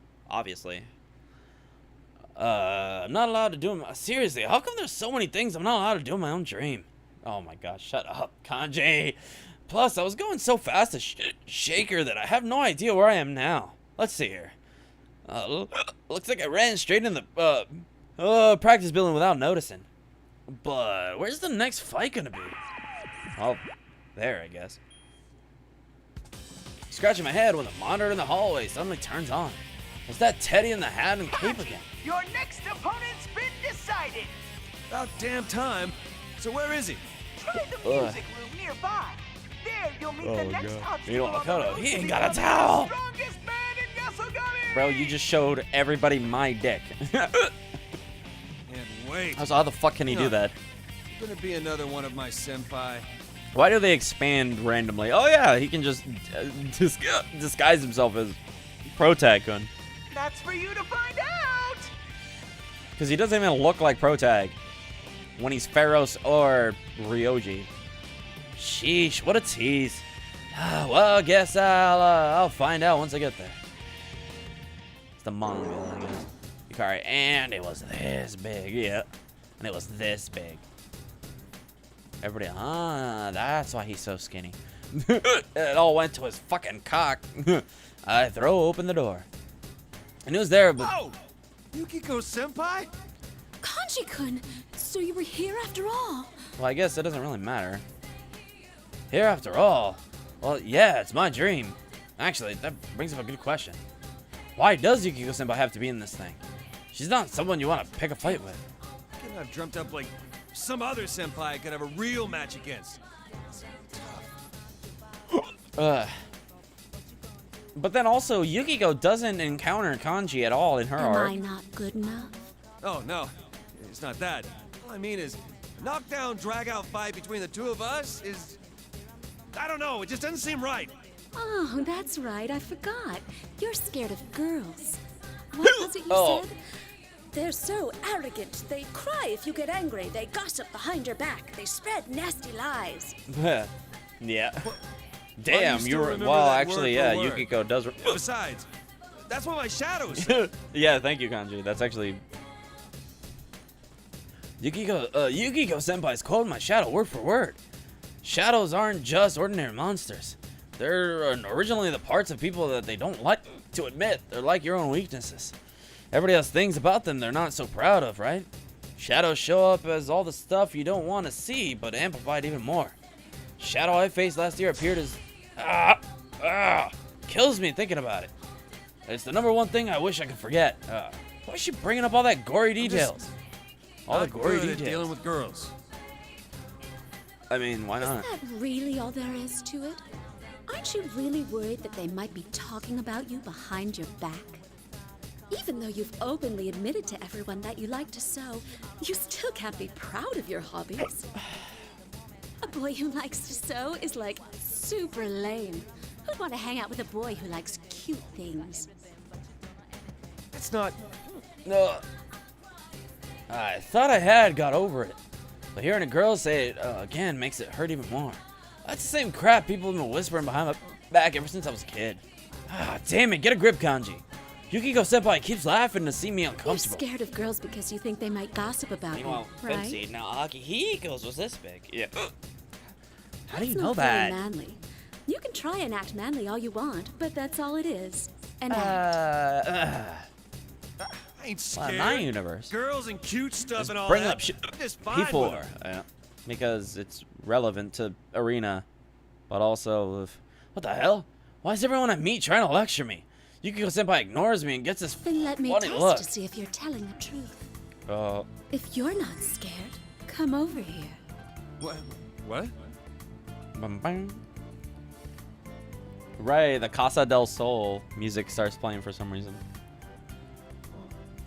I'm not allowed to do them. Seriously, how come there's so many things I'm not allowed to do in my own dream? Oh my gosh, shut up, Kanji. Plus, I was going so fast to Shaker that I have no idea where I am now. Let's see here. Looks like I ran straight in the practice building without noticing. But where's the next fight gonna be? Oh, there, I guess. Scratching my head when the monitor in the hallway suddenly turns on. Is that Teddy in the hat and cape again? Your next opponent's been decided. About damn time. So where is he? Try the music room nearby. There you'll meet the next obstacle. You know, Makoto, he ain't got a towel. Strongest man in Yasogami. Bro, you just showed everybody my dick. Can't wait. So how the fuck can he do that? Gonna be another one of my senpai. Why do they expand randomly? Oh yeah, he can just disguise himself as Protag-kun. That's for you to find out. Because he doesn't even look like Protag when he's Pharaohs or Ryoji. Sheesh, what a tease. Well, I guess I'll find out once I get there. It's the manga, I guess. Yukari, and it was this big, yeah. And it was this big. Everybody, that's why he's so skinny. It all went to his fucking cock. I throw open the door. And it was there, but... Oh! Yukiko-senpai? Kanji-kun, so you were here after all. Well, I guess it doesn't really matter. Here after all? Well, yeah, it's my dream. Actually, that brings up a good question. Why does Yukiko-senpai have to be in this thing? She's not someone you want to pick a fight with. Couldn't have dreamt up like some other senpai I could have a real match against. But then also, Yukiko doesn't encounter Kanji at all in her arc. Am I not good enough? Oh, no. It's not that. All I mean is, a knockdown, drag-out fight between the two of us is... I don't know, it just doesn't seem right. Oh, that's right, I forgot. You're scared of girls. What was it you said? They're so arrogant. They cry if you get angry. They gossip behind your back. They spread nasty lies. Yeah. Damn, you were... Well, actually, yeah, Yukiko does... Besides, that's what my shadow said. Yeah, thank you, Kanji. That's actually... Yukiko-senpai's quoting my shadow word for word. Shadows aren't just ordinary monsters. They're originally the parts of people that they don't like to admit. They're like your own weaknesses. Everybody has things about them they're not so proud of, right? Shadows show up as all the stuff you don't want to see, but amplified even more. Shadow I faced last year appeared as... kills me thinking about it. It's the #1 thing I wish I could forget. Why is she bringing up all that gory details? All the gory details. Dealing with girls. I mean, why not? Is that really all there is to it? Aren't you really worried that they might be talking about you behind your back? Even though you've openly admitted to everyone that you like to sew, you still can't be proud of your hobbies. A boy who likes to sew is like super lame. Who'd want to hang out with a boy who likes cute things? It's not... No. I thought I had got over it. But hearing a girl say it again makes it hurt even more. That's the same crap people have been whispering behind my back ever since I was a kid. Damn it, get a grip, Kanji. Yukiko-senpai keeps laughing to see me uncomfortable. You're scared of girls because you think they might gossip about you, right? Fancy. Now Akihiko's was this big. Yeah. How do you That's know not that? very manly. You can try and act manly all you want, but that's all it is. An I ain't scared. Well, my universe. Girls and cute stuff Just and all bring that. up shit Just fine people with her. are. Because it's relevant to Arena. But also, what the hell? Why is everyone I meet trying to lecture me? Yukiko-senpai ignores me and gets this Then let me funny test look. to see if you're telling the truth. Oh. If you're not scared, come over here. What? Bum, bum. Right, the Casa del Sol music starts playing for some reason.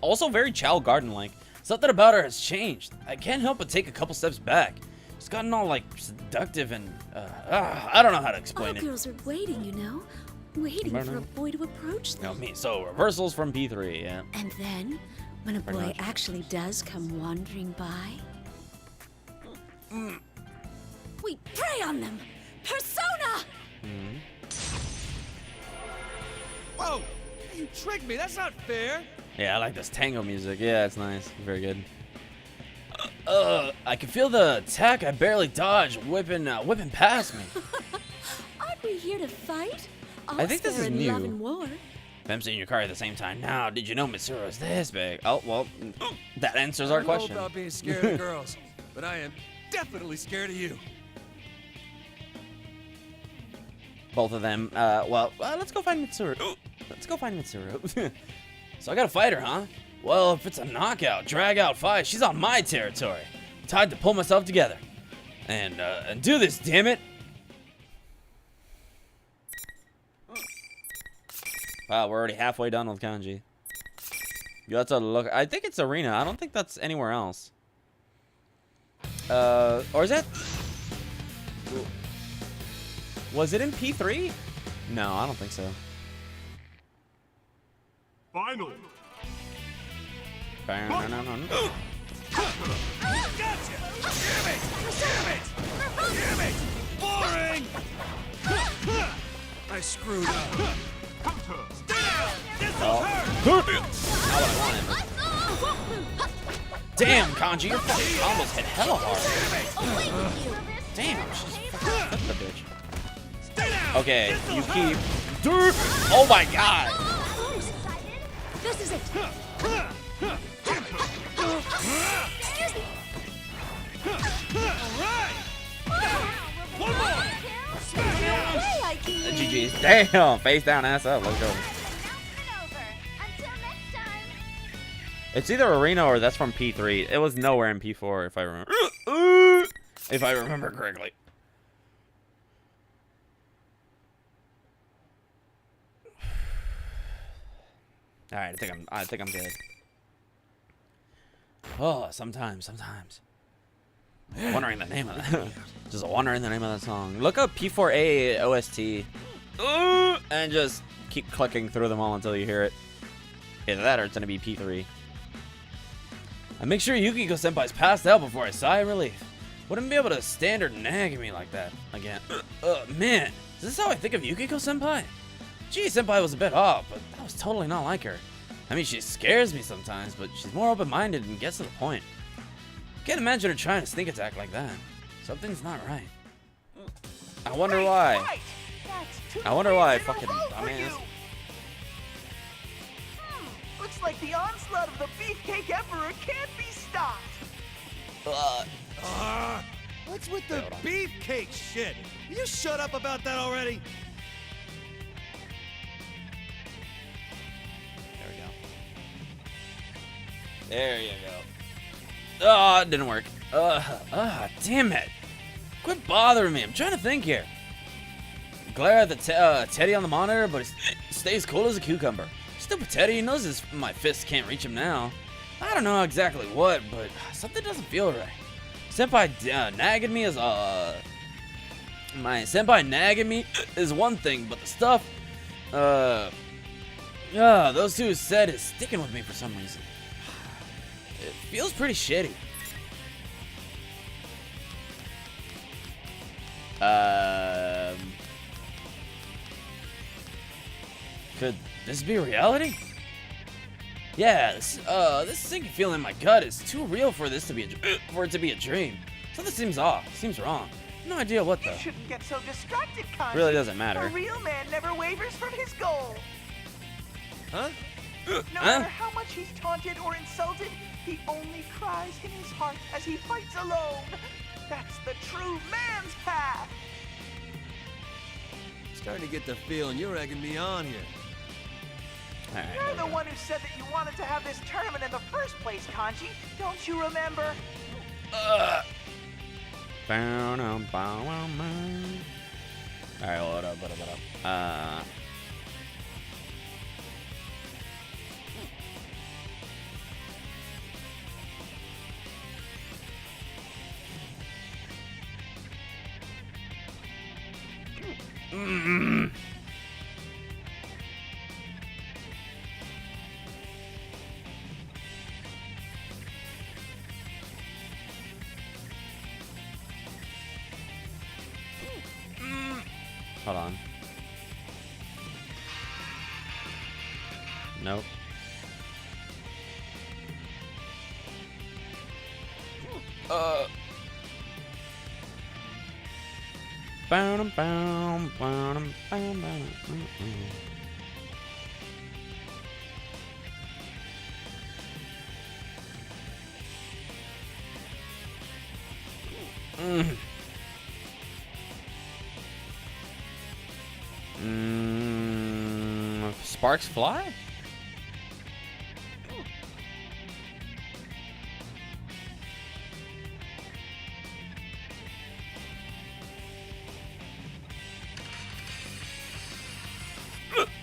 Also very Chow Garden-like. Something about her has changed. I can't help but take a couple steps back. She's gotten all, like, seductive and, I don't know how to explain All it. girls are waiting, you know? Waiting for a boy to approach them. No, me. So, reversals from P3, yeah. And then, when a Pretty boy much. actually does come wandering by, we prey on them! Persona! Whoa! You tricked me. That's not fair. Yeah, I like this tango music. Yeah, it's nice. Very good. I can feel the attack I barely dodged whipping past me. Aren't we here to fight? All I think this fair is in new. Love and war. Them in your car at the same time. Now, did you know Mitsuru is this big? Oh, well, that answers our I don't know question. about being scared of girls, but I am definitely scared of you. Both of them. Well, let's go find Mitsuru. Let's go find Mitsuru. So I gotta fight her, huh? Well, if it's a knockout, drag-out fight, she's on my territory. Time to pull myself together. And do this, damn it. Wow, we're already halfway done with Kanji. You have to look. I think it's Arena. I don't think that's anywhere else. Or is that? Was it in P3? No, I don't think so. Final. No. Gotcha! Damn it! Damn it! Damn it! Boring! I screwed up. Stay down! This will hurt! Not what I wanted. Damn, Kanji, your fucking combos hit hella hard. Damn, she's fucking the bitch. Okay, you keep. Dude! Oh my god! This is it. Excuse me. Alright! One more! GG's. Damn! Face down, ass up. Let's go. It's either Arena or that's from P3. It was nowhere in P4 if I remember. If I remember correctly. All right, I think I'm good. Oh, sometimes. Wondering the name of that. Just wondering the name of that song. Look up P4A OST. And just keep clicking through them all until you hear it. Either that or it's gonna be P3. And make sure Yukiko Senpai's passed out before I sigh in relief. Wouldn't be able to stand or nag at me like that again. Man, is this how I think of Yukiko Senpai? Gee, Senpai was a bit off, but that was totally not like her. I mean, she scares me sometimes, but she's more open-minded and gets to the point. Can't imagine her trying to sneak attack like that. Something's not right. I wonder why. I wonder why I fucking dumbass. Looks like the onslaught of the Beefcake Emperor can't be stopped. What's with the beefcake shit? Will you shut up about that already? There you go. Oh, it didn't work. Damn it. Quit bothering me. I'm trying to think here. Glare at the Teddy on the monitor, but he stays cool as a cucumber. Stupid Teddy, he knows my fists can't reach him now. I don't know exactly what, but something doesn't feel right. Senpai nagging me is my senpai nagging me is one thing, but the stuff those two said is sticking with me for some reason. It feels pretty shitty. Could this be reality? Yeah, this sinking feeling in my gut is too real for this to be a dream. Something seems off. Seems wrong. No idea what though. You shouldn't get so distracted, Kanji. Really doesn't matter. A real man never wavers from his goal. Huh? No matter how much he's taunted or insulted, he only cries in his heart as he fights alone. That's the true man's path. Starting to get the feeling you're egging me on here. You're the one who said that you wanted to have this tournament in the first place, Kanji. Don't you remember? Alright, what up? Hold on. Nope. Sparks fly?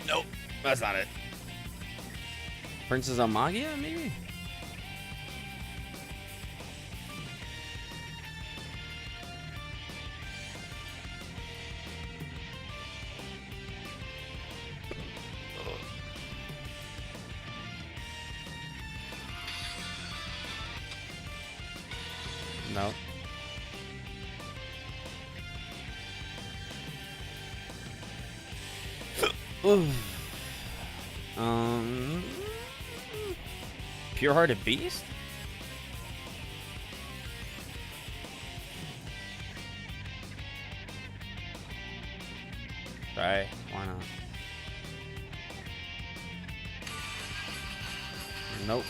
Nope, that's not it. Princess Amagia, maybe? No. Pure-hearted beast? Right, why not? Nope.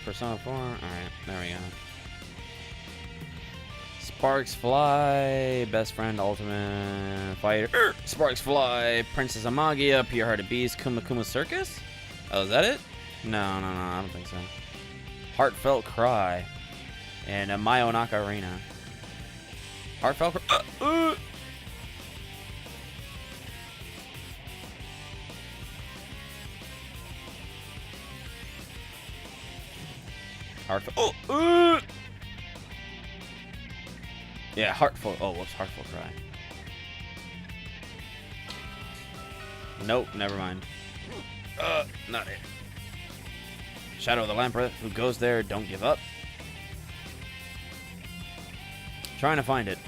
Persona 4. All right, there we go. Sparks fly, best friend, ultimate fighter. Sparks fly, Princess Amagia, pure-hearted beast, Kuma Kuma Circus. Oh, is that it? No, I don't think so. Heartfelt cry, and a Mayonaka Arena. Heartfelt. Heartfelt. Yeah, heartful. Oh, whoops, heartful cry. Nope, never mind. Not it. Shadow of the Labyrinth. Who goes there? Don't give up. Trying to find it.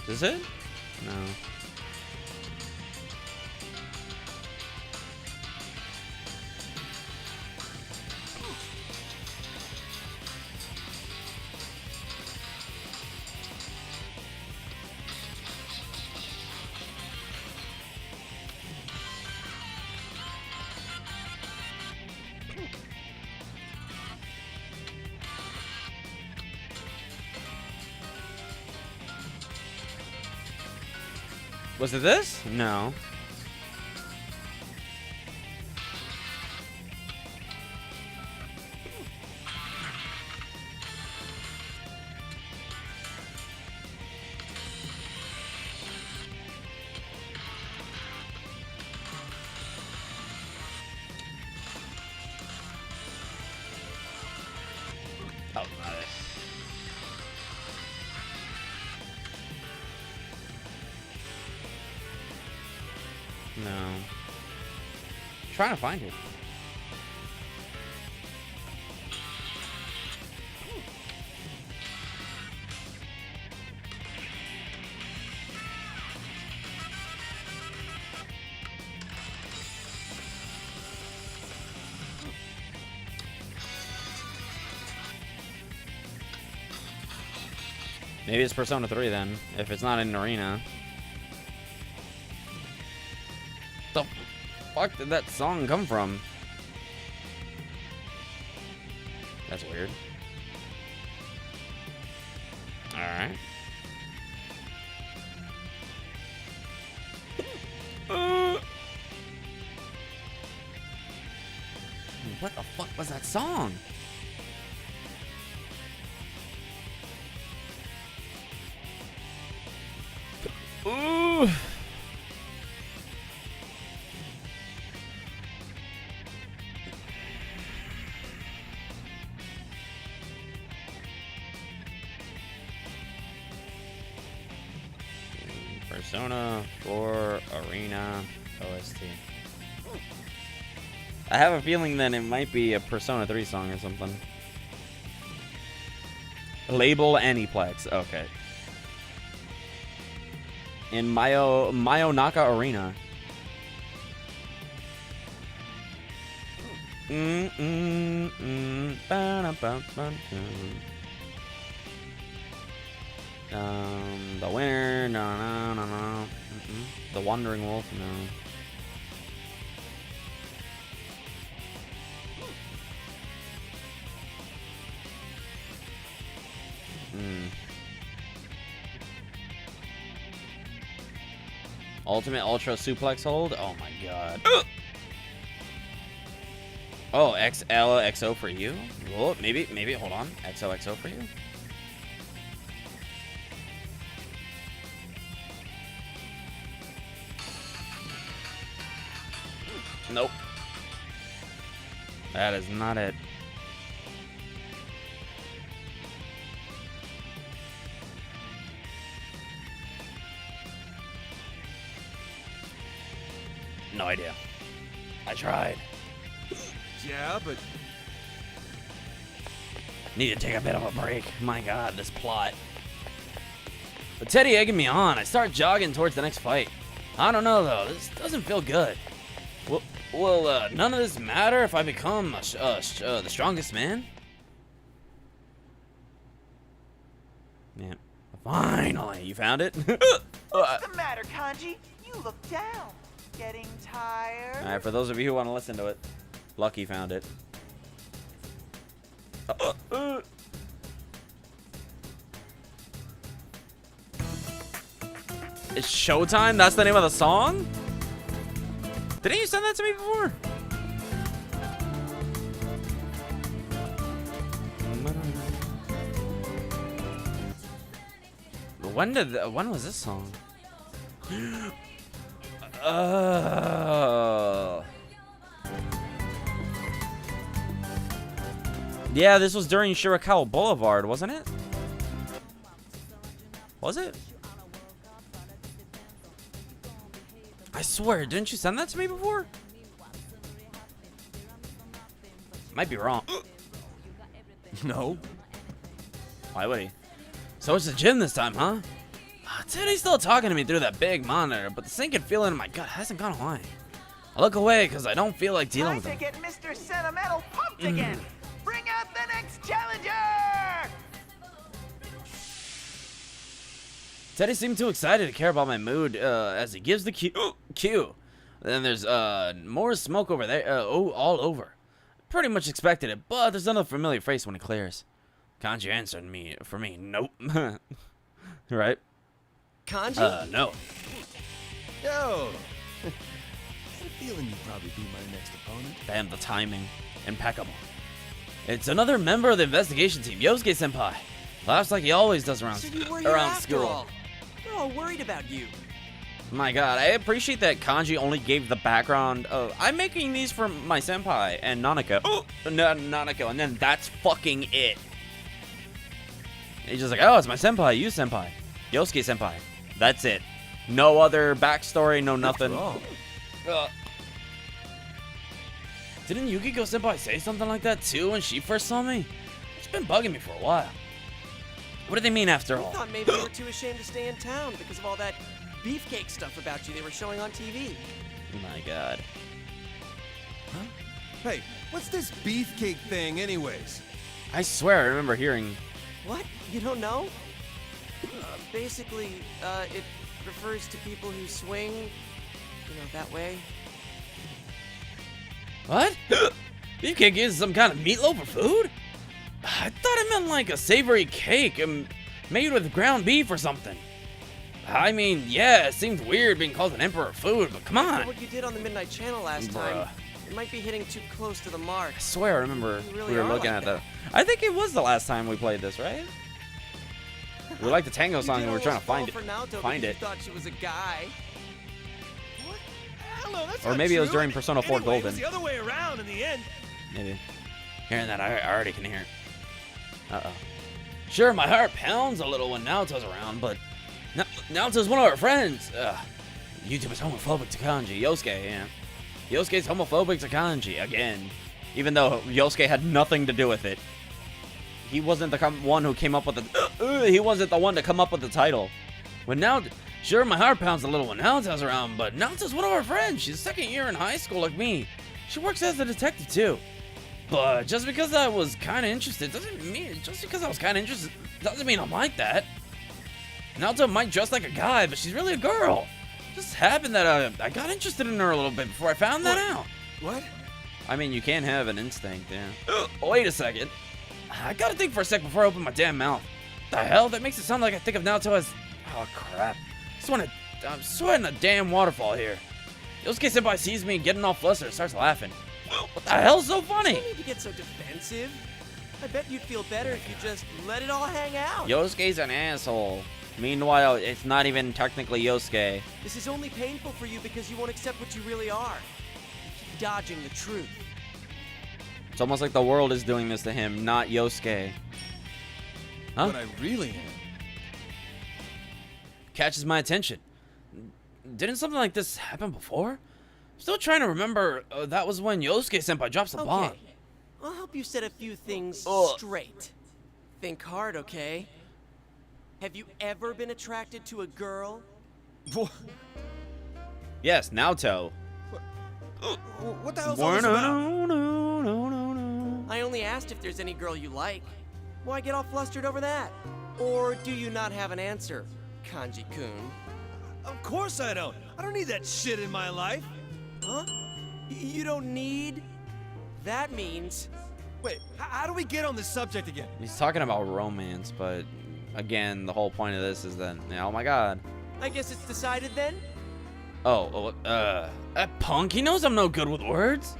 Is it? No. Was it this? No. Oh, not it. No. Trying to find it. Maybe it's Persona 3 then, if it's not in an arena. The fuck did that song come from? That's weird. Alright. What the fuck was that song? Ooh. Persona 4 Arena OST. I have a feeling that it might be a Persona 3 song or something. Label Aniplex. Okay. In Mayonaka Arena. The winner, no. The Wandering Wolf, no. Ultimate Ultra Suplex Hold? Oh my god. Oh, XLXO for you? Well, maybe, hold on. XOXO for you? Nope. That is not it. No idea. I tried. Yeah, but... Need to take a bit of a break. My god, this plot. But Teddy egging me on. I start jogging towards the next fight. I don't know, though. This doesn't feel good. Will none of this matter if I become the strongest man? Man, finally, you found it? What's the matter, Kanji? You look down. Getting tired? Alright, for those of you who want to listen to it, Lucky found it. It's Showtime? That's the name of the song? Didn't you send that to me before? When was this song? Yeah, this was during Shirakawa Boulevard, wasn't it? Was it? I swear, didn't you send that to me before? Might be wrong. No. Why would he? So it's the gym this time, huh? Teddy's still talking to me through that big monitor, but the sinking feeling in my gut hasn't gone away. I look away because I don't feel like dealing with him. Time to get Mr. Sentimental pumped again. Bring out the next challenger! Teddy seemed too excited to care about my mood as he gives the cue. Then there's more smoke over there, all over. Pretty much expected it, but there's another familiar face when it clears. Kanji answered me for me. Nope. Right? Kanji? No. Yo. I had a feeling you'd probably be my next opponent. Damn, the timing. Impeccable. It's another member of the investigation team, Yosuke-senpai. Laughs like he always does around, So you were here around after school. all. We're all worried about you. My god, I appreciate that Kanji only gave the background of, I'm making these for my senpai and Nanako. Nanako, and then that's fucking it. He's just like, oh, it's my senpai, you senpai, Yosuke senpai. That's it. No other backstory, no nothing. Didn't Yukiko senpai say something like that too when she first saw me? It's been bugging me for a while. What do they mean after all? I thought maybe you were too ashamed to stay in town because of all that beefcake stuff about you they were showing on TV. My god. Huh? Hey, what's this beefcake thing anyways? I swear I remember hearing... What? You don't know? Basically, it refers to people who swing, you know, that way. What? Beefcake is some kind of meatloaf or food? I thought it meant like a savory cake made with ground beef or something. I mean, yeah, it seemed weird being called an emperor food, but come on. What you did on the Midnight Channel last time, it might be hitting too close to the mark. I swear I remember really we were are looking like at that. that. I think it was the last time we played this, right? We like the tango song and we were trying to find it. You thought she was a guy. What? Hello, that's Or not maybe it was true. during Persona 4 Anyway, it Golden. was the other way around in the end. Maybe. Hearing that, I already can hear it. Uh-oh. Sure, my heart pounds a little when Naoto's around, but Naoto's one of our friends. YouTube is homophobic to Kanji. Yosuke, yeah. Yosuke's homophobic to Kanji, again. Even though Yosuke had nothing to do with it. He wasn't the one who came up with the... he wasn't the one to come up with the title. When sure, my heart pounds a little when Naoto's around, but Naoto's one of our friends. She's second year in high school like me. She works as a detective, too. But just because I was kind of interested doesn't mean I'm like that. Naoto might dress like a guy, but she's really a girl. Just happened that I got interested in her a little bit before I found that out. What? I mean, you can have an instinct, yeah. Wait a second. I gotta think for a sec before I open my damn mouth. The hell? That makes it sound like I think of Naoto as... Oh, crap. I'm sweating a damn waterfall here. Yosuke-senpai sees me getting all flustered and starts laughing. What the hell's so funny? You don't need to get so defensive. I bet you'd feel better if you just let it all hang out. Yosuke's an asshole. Meanwhile, it's not even technically Yosuke. This is only painful for you because you won't accept what you really are. You keep dodging the truth. It's almost like the world is doing this to him, not Yosuke. Huh? What I really am. Catches my attention. Didn't something like this happen before? Still trying to remember. That was when Yosuke-senpai drops the bomb. I'll help you set a few things straight. Think hard, okay? Have you ever been attracted to a girl? Yes, Naoto. What the hell's all this about? I only asked if there's any girl you like. Why get all flustered over that? Or do you not have an answer, Kanji-kun? Of course I don't. I don't need that shit in my life. Huh? You don't need? That means... Wait, how do we get on this subject again? He's talking about romance, but again, the whole point of this is that, oh my god. I guess it's decided then? That punk, he knows I'm no good with words.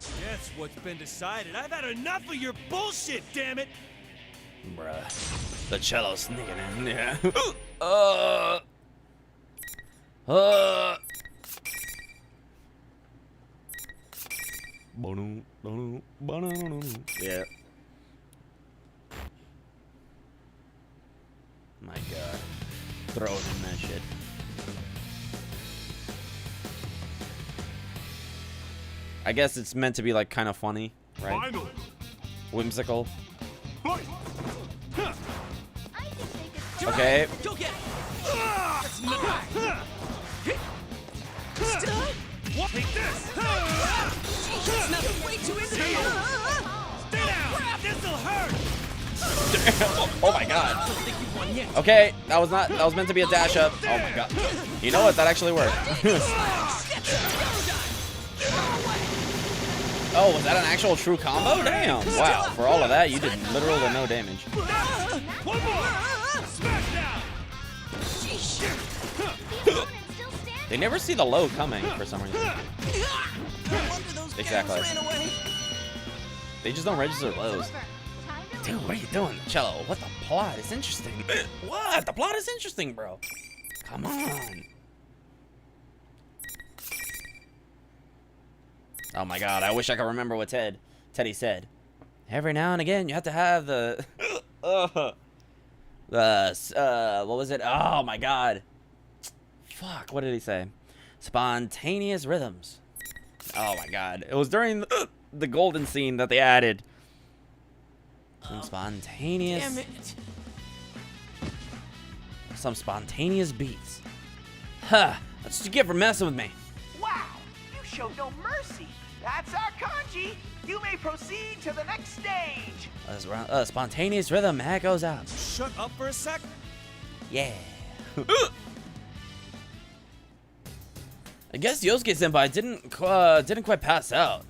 Guess what's been decided. I've had enough of your bullshit, damn it! Bruh. The cello's sneaking in, yeah. Yeah. My god. Throw in that shit. I guess it's meant to be like kind of funny, right? Finally. Whimsical. Huh. Okay. Go get it! What? Take this! It's not way too into Stay down! This'll hurt! Oh my god. Okay, that was meant to be a dash up. Oh my god. You know what? That actually worked. Oh, was that an actual true combo? Damn. Wow. For all of that, you did literally no damage. One more! Smash down! They never see the low coming for some reason. Exactly. They just don't register lows. Dude, what are you doing, Cello? What the plot? It's interesting. What? The plot is interesting, bro. Come on. Oh my god, I wish I could remember what Teddy said. Every now and again, you have to have the... what was it? Oh my god. Fuck, what did he say? Spontaneous rhythms. Oh my god. It was during the golden scene that they added. Some spontaneous... Damn it. Some spontaneous beats. Huh, that's what you get for messing with me. Wow, you showed no mercy. That's our kanji. You may proceed to the next stage. Spontaneous rhythm echoes out. Shut up for a sec. Yeah. I guess Yosuke-senpai didn't quite pass out.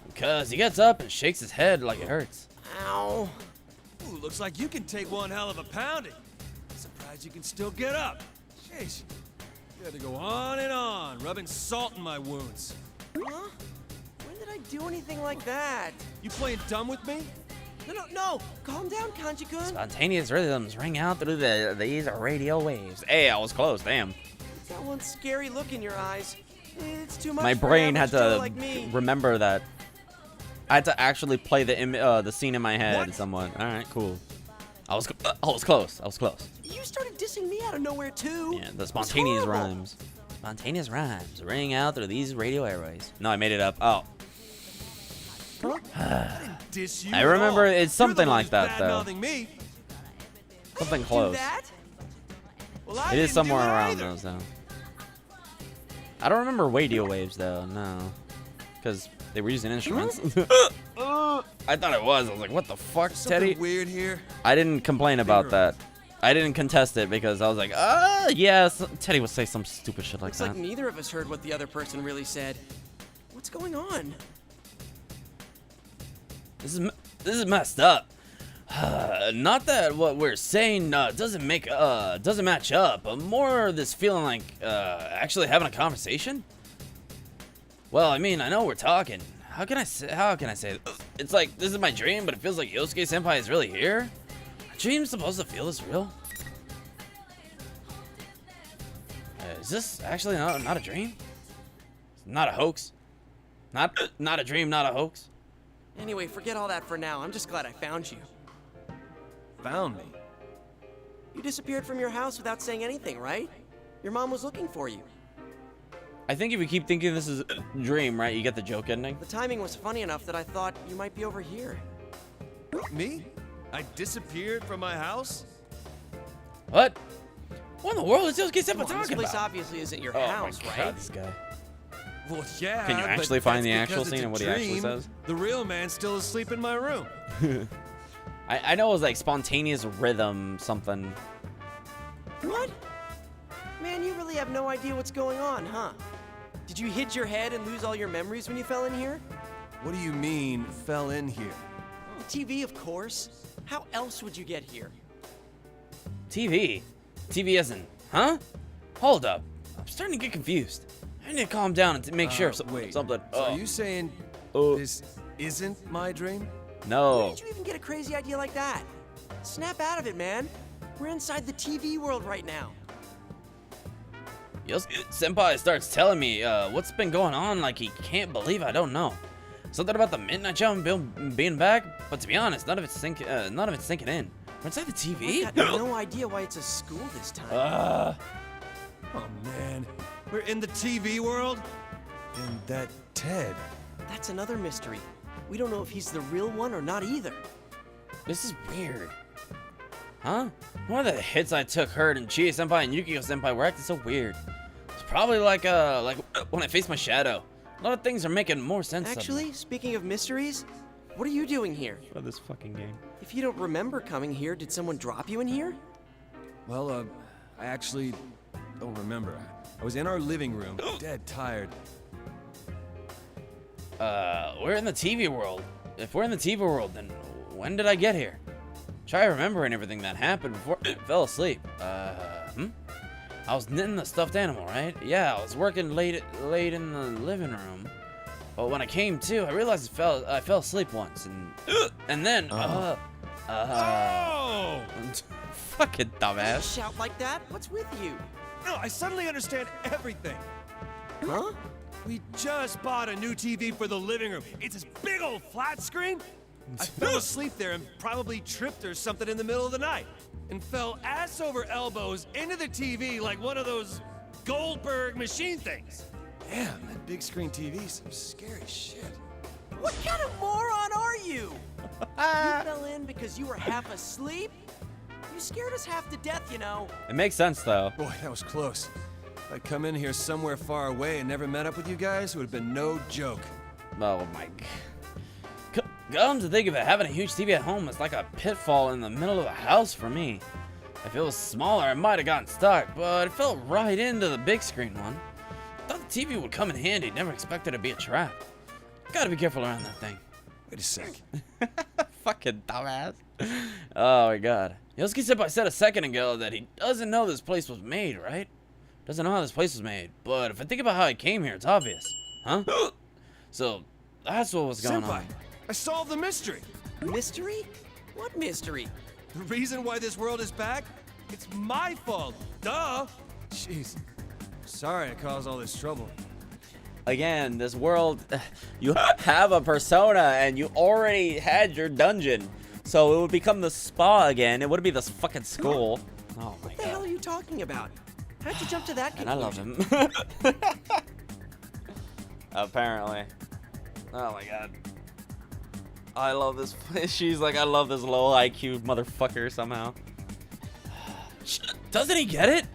Because he gets up and shakes his head like it hurts. Ow. Ooh, looks like you can take one hell of a pounding. Surprised you can still get up. Jeez. You had to go on and on, rubbing salt in my wounds. Huh? When did I do anything like that? You playing dumb with me? No. Calm down, Kanji-kun. Spontaneous rhythms ring out through these radio waves. Hey, I was close, damn. That one scary look in your eyes. It's too much. My for brain an had average Joe to like me. remember that. I had to actually play the scene in my head somewhat. All right, cool. I was close. I was close. You started dissing me out of nowhere too. Yeah, the spontaneous rhymes. Spontaneous rhymes ring out through these radio airways. No, I made it up. Oh. I remember it's something like that though. Something close. It is somewhere around those though. I don't remember radio waves though. No, because they were using instruments. I thought it was. I was like, what the fuck, Teddy? Weird here. I didn't complain about that. I didn't contest it because I was like, yes. Teddy would say some stupid shit like Looks that. like neither of us heard what the other person really said. What's going on? This is messed up. Not that what we're saying doesn't match up, but more this feeling like actually having a conversation. Well, I mean, I know we're talking. How can I say? It's like this is my dream, but it feels like Yosuke-senpai is really here. Are dreams supposed to feel this real? Is this actually not a dream? Not a hoax? Not a dream, not a hoax? Anyway, forget all that for now. I'm just glad I found you. Found me? You disappeared from your house without saying anything, right? Your mom was looking for you. I think if you keep thinking this is a dream, right, you get the joke ending. The timing was funny enough that I thought you might be over here. Me? I disappeared from my house? What? What in the world is Yosuke-senpai Come on, talking this place about? obviously isn't your Oh house, my right? God, this guy. Well, yeah. Can you but actually find the that's actual because scene it's and what a he actually dream. says? The real man's still asleep in my room. I know it was like spontaneous rhythm something. What? Man, you really have no idea what's going on, huh? Did you hit your head and lose all your memories when you fell in here? What do you mean, fell in here? TV, of course. How else would you get here? TV? TV as in Huh? Hold up. I'm starting to get confused. I need to calm down and make sure wait. something. So are you saying this isn't my dream? No. Where did you even get a crazy idea like that? Snap out of it, man. We're inside the TV world right now. Senpai starts telling me what's been going on like he can't believe I don't know. Something about the Midnight Channel being back, but to be honest, none of it's sinking in. We're inside the TV? I got no idea why it's a school this time. Oh man, we're in the TV world? And that Ted. That's another mystery. We don't know if he's the real one or not either. This is weird. Huh? One of the hits I took hurt and Chie Senpai and Yukiko Senpai were acting so weird. It's probably like when I faced my shadow. A lot of things are making more sense. Actually, speaking of mysteries, what are you doing here? For this fucking game. If you don't remember coming here, did someone drop you in here? Well, I actually don't remember. I was in our living room, dead tired. We're in the TV world. If we're in the TV world, then when did I get here? Try remembering everything that happened before I fell asleep. I was knitting the stuffed animal, right? Yeah, I was working late in the living room. But when I came to, I realized I fell asleep once, and then Oh! fucking dumbass. Shout like that? What's with you? No, I suddenly understand everything. Huh? We just bought a new TV for the living room. It's this big old flat screen. I fell asleep there and probably tripped or something in the middle of the night and fell ass over elbows into the TV like one of those Goldberg machine things. Damn, that big screen TV's some scary shit. What kind of moron are you? You fell in because you were half asleep? You scared us half to death, you know. It makes sense though. Boy, that was close. If I'd come in here somewhere far away and never met up with you guys, it would have been no joke. Oh my god. Come to think of it, having a huge TV at home is like a pitfall in the middle of the house for me. If it was smaller, I might have gotten stuck, but it fell right into the big screen one. Thought the TV would come in handy, never expected it to be a trap. Gotta be careful around that thing. Wait a sec. Fucking dumbass. Oh my god. Yosuke Senpai said a second ago that he doesn't know this place was made, right? Doesn't know how this place was made, but if I think about how I came here, it's obvious. Huh? So, that's what was going on. I solved the mystery. Mystery? What mystery? The reason why this world is back? It's my fault. Duh. Jeez. Sorry I caused all this trouble. Again, this world, you have a persona and you already had your dungeon. So it would become the spa again. It would be this fucking school. Oh my god. What the hell are you talking about? How'd you jump to that conclusion? And I love him. Apparently. Oh my god. I love this. She's like, I love this low IQ motherfucker somehow. Doesn't he get it?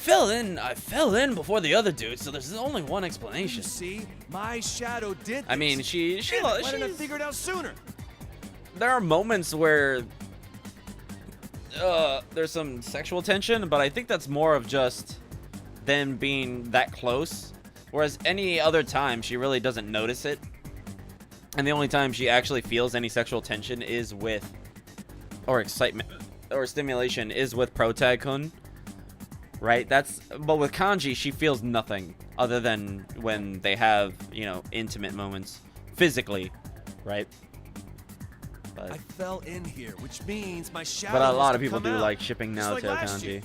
I fell in before the other dude, so there's only one explanation. You see, my shadow did this. I mean, Why didn't I figure it out sooner? There are moments where there's some sexual tension, but I think that's more of just them being that close. Whereas any other time, she really doesn't notice it. And the only time she actually feels any sexual tension is with, or excitement, or stimulation is with Protag-kun. Right? But with Kanji, she feels nothing other than when they have, you know, intimate moments physically, right? But I fell in here, which means my shadow. But a lot of must people come do out, like shipping just Naoto like last Kanji. year.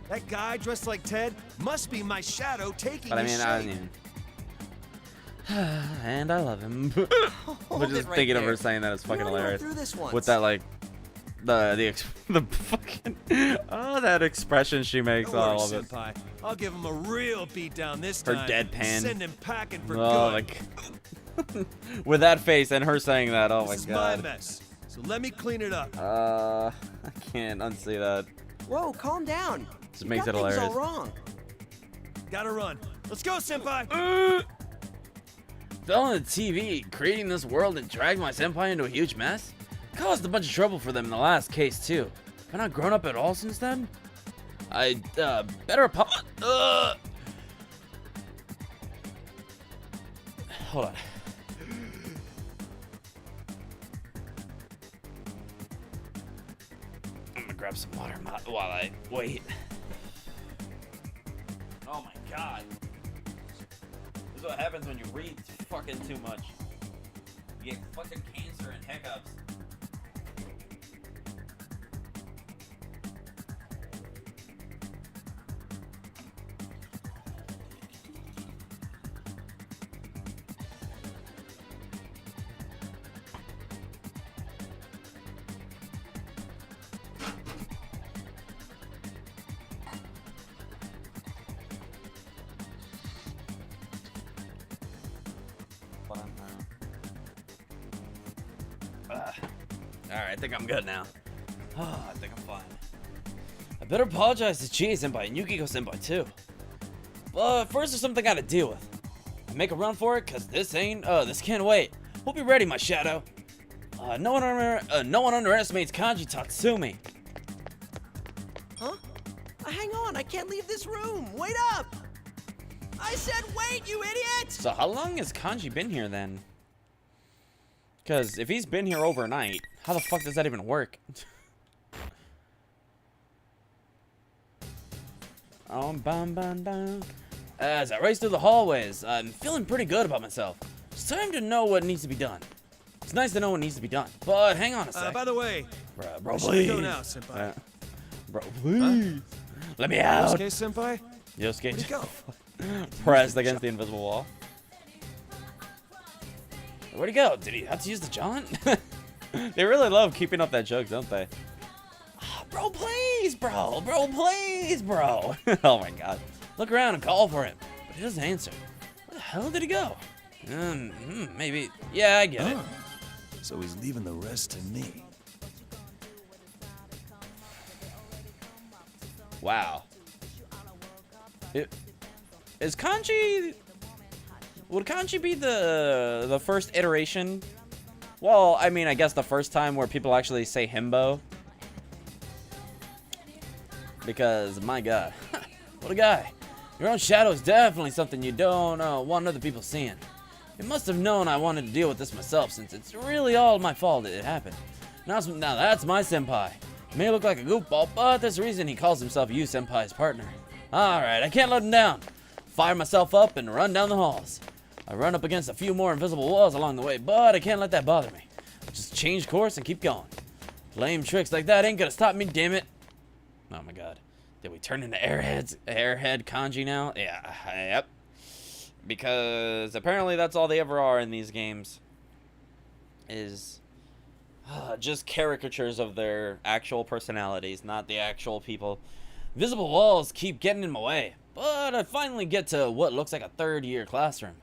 That guy dressed like Ted must be my shadow taking But I his mean, shape. and I love him. But just right thinking there. of her saying that is fucking We already went hilarious. through this once. With that like the fucking that expression she makes. Don't I worry, love it. Senpai. I'll give him a real beat down this Her time. deadpan. Send him packing for Oh, good. like with that face and her saying that. Oh This my is god. my mess, so let me clean it up. I can't unsee that. Whoa, calm down. Just You makes got it things hilarious. all wrong. Gotta run. Let's go, Senpai. Fell on the TV, creating this world and dragged my senpai into a huge mess? Caused a bunch of trouble for them in the last case, too. Have I not grown up at all since then? I, better Hold on. I'm gonna grab some water while I wait. god. This is what happens when you read fucking too much. You get fucking cancer and hiccups. Alright, I think I'm good now. I think I'm fine. I better apologize to Chie-senpai and Yukiko-senpai too. But first there's something I gotta deal with. I make a run for it, cause this can't wait. We'll be ready, my shadow. No one underestimates Kanji Tatsumi. Huh? Hang on, I can't leave this room. Wait up! I said wait, you idiot! So how long has Kanji been here then? Because if he's been here overnight, how the fuck does that even work? As I race through the hallways, I'm feeling pretty good about myself. It's time to know what needs to be done. It's nice to know what needs to be done, but hang on a sec. By the way, bro, please. please. Go now, senpai. Bro, please. Let me out. Yosuke, senpai? Yosuke. Where'd he go? Pressed against the invisible wall. Where'd he go? Did he have to use the jaunt? They really love keeping up that joke, don't they? Oh, bro, please, bro. Bro, please, bro. Oh my god. Look around and call for him. But he doesn't answer. Where the hell did he go? Maybe. Yeah, I get it. So he's leaving the rest to me. Wow. Is Kanji... Would Kanji be the first iteration? Well, I mean, I guess the first time where people actually say himbo. Because, my god. What a guy. Your own shadow is definitely something you don't want other people seeing. You must have known I wanted to deal with this myself, since it's really all my fault it happened. Now that's my senpai. He may look like a goofball, but there's a reason he calls himself you senpai's partner. Alright, I can't let him down. Fire myself up and run down the halls. I run up against a few more invisible walls along the way, but I can't let that bother me. I just change course and keep going. Lame tricks like that ain't gonna stop me, damn it. Oh my god. Did we turn into airhead Kanji now? Yeah, yep. Because apparently that's all they ever are in these games. Is just caricatures of their actual personalities, not the actual people. Visible walls keep getting in my way, but I finally get to what looks like a third-year classroom.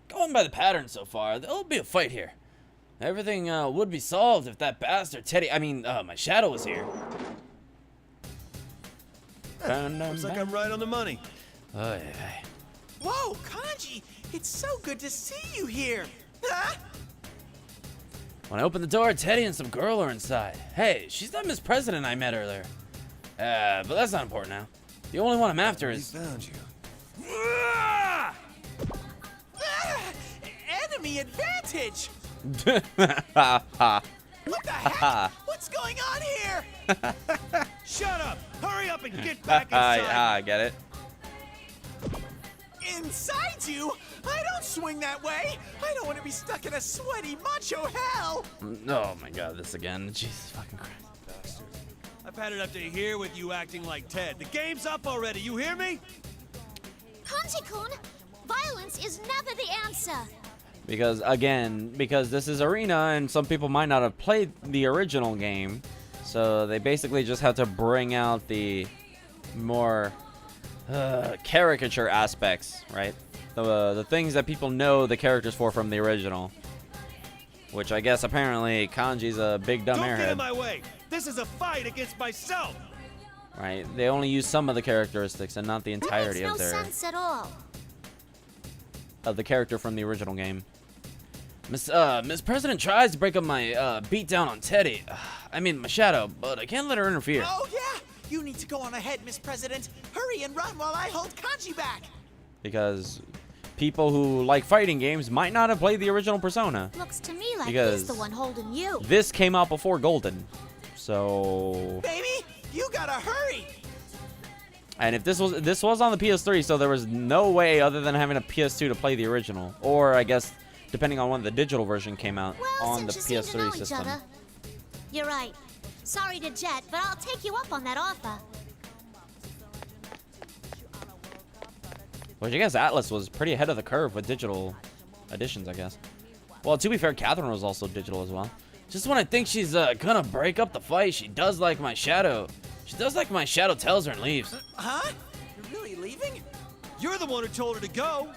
Going by the pattern so far, there'll be a fight here. Everything would be solved if that bastard Teddy, my shadow was here. Looks like I'm right on the money. Oh, yeah. Whoa, Kanji! It's so good to see you here! Huh? When I open the door, Teddy and some girl are inside. Hey, she's that Miss President I met earlier. But that's not important now. The only one I'm after is... He found you. Enemy advantage! Ha ha. What the heck? What's going on here? Shut up! Hurry up and get back inside! I get it. Inside you? I don't swing that way! I don't want to be stuck in a sweaty macho hell! Oh my god, this again. Jesus fucking Christ. Bastard. I've had it up to here with you acting like Ted. The game's up already, you hear me? Kanji-kun, violence is never the answer. Because, again, this is Arena, and some people might not have played the original game, so they basically just have to bring out the more caricature aspects, right? The things that people know the characters for from the original. Which I guess apparently Kanji's a big dumb Don't get in airhead. my way! This is a fight against myself! Right? They only use some of the characteristics and not the entirety That of makes no their sense at all. of the character from the original game. Miss President tries to break up my beat down on Teddy. My shadow, but I can't let her interfere. Oh yeah? You need to go on ahead, Miss President. Hurry and run while I hold Kanji back. Because people who like fighting games might not have played the original Persona. Looks to me like Because he's the one holding you. This came out before Golden. So... Baby, you gotta hurry. And if this was on the PS3, so there was no way other than having a PS2 to play the original, or I guess depending on when the digital version came out on the Since you seem to know PS3 each system. other. You're right. Sorry to jet, but I'll take you up on that offer. Which I guess Atlas was pretty ahead of the curve with digital editions, I guess. Well, to be fair, Catherine was also digital as well. Just when I think she's gonna break up the fight, she does like my shadow. She does like my shadow, tells her and leaves. Huh? You're really leaving? You're the one who told her to go.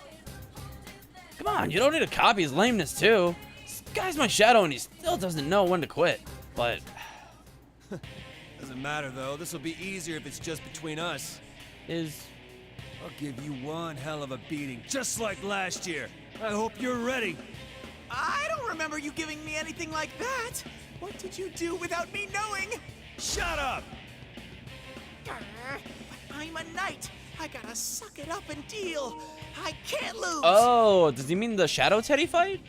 Come on, you don't need to copy his lameness too. This guy's my shadow and he still doesn't know when to quit. But Doesn't matter though. This will be easier if it's just between us. I'll give you one hell of a beating, just like last year. I hope you're ready. I don't remember you giving me anything like that. What did you do without me knowing? Shut up! But I'm a knight. I gotta suck it up and deal. I can't lose. Oh, does he mean the Shadow Teddy fight?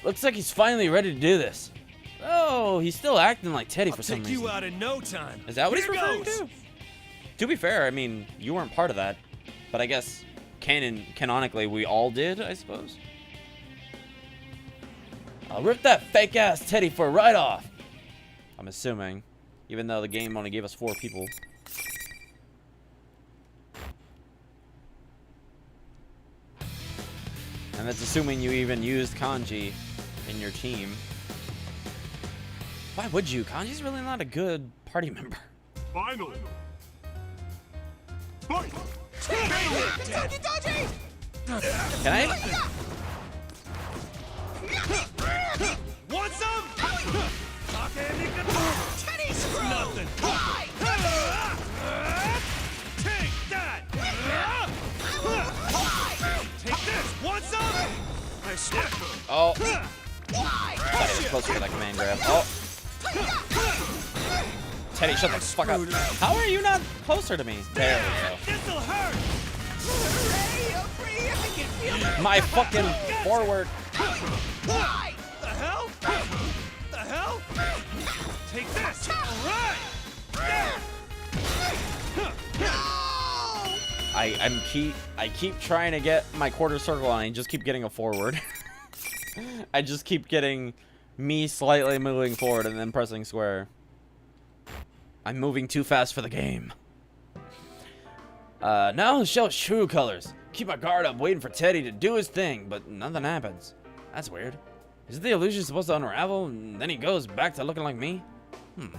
Looks like he's finally ready to do this. Oh, he's still acting like Teddy for some Take reason. you out in no time. Is that what Here he's referring goes. to? To be fair, I mean, you weren't part of that, but I guess canonically we all did, I suppose. I'll rip that fake ass Teddy for a right off. I'm assuming, even though the game only gave us 4 people. And that's assuming you even used Kanji in your team. Why would you? Kanji's really not a good party member. Final. Can I? Want some? Teddy screw! Nothing. Take that! Take this! Want some? I swear. Oh. Thought he was closer to that command grab. Oh. Teddy, shut the fuck up. How are you not closer to me? There we This'll hurt! go. My fucking forward. The hell? The hell? Take this! Alright! I keep trying to get my quarter circle on, and I just keep getting a forward. I just keep getting me slightly moving forward and then pressing square. I'm moving too fast for the game. Now to show its true colors. Keep my guard up, waiting for Teddy to do his thing, but nothing happens. That's weird. Isn't the illusion supposed to unravel, and then he goes back to looking like me?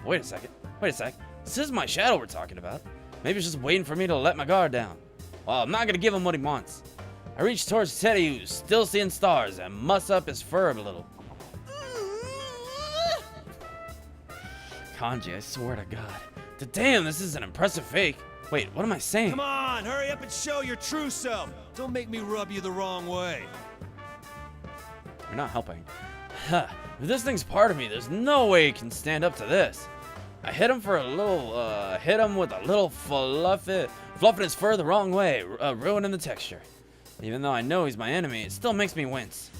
Wait a second. Wait a sec. This is my shadow we're talking about. Maybe it's just waiting for me to let my guard down. Well, I'm not gonna give him what he wants. I reach towards Teddy, who's still seeing stars, and muss up his fur a little. Kanji, I swear to God. Damn, this is an impressive fake. Wait, what am I saying? Come on, hurry up and show your true self. Don't make me rub you the wrong way. You're not helping. Huh. If this thing's part of me, there's no way he can stand up to this. I hit him for a little, hit him with a little fluffing his fur the wrong way, ruining the texture. Even though I know he's my enemy, it still makes me wince.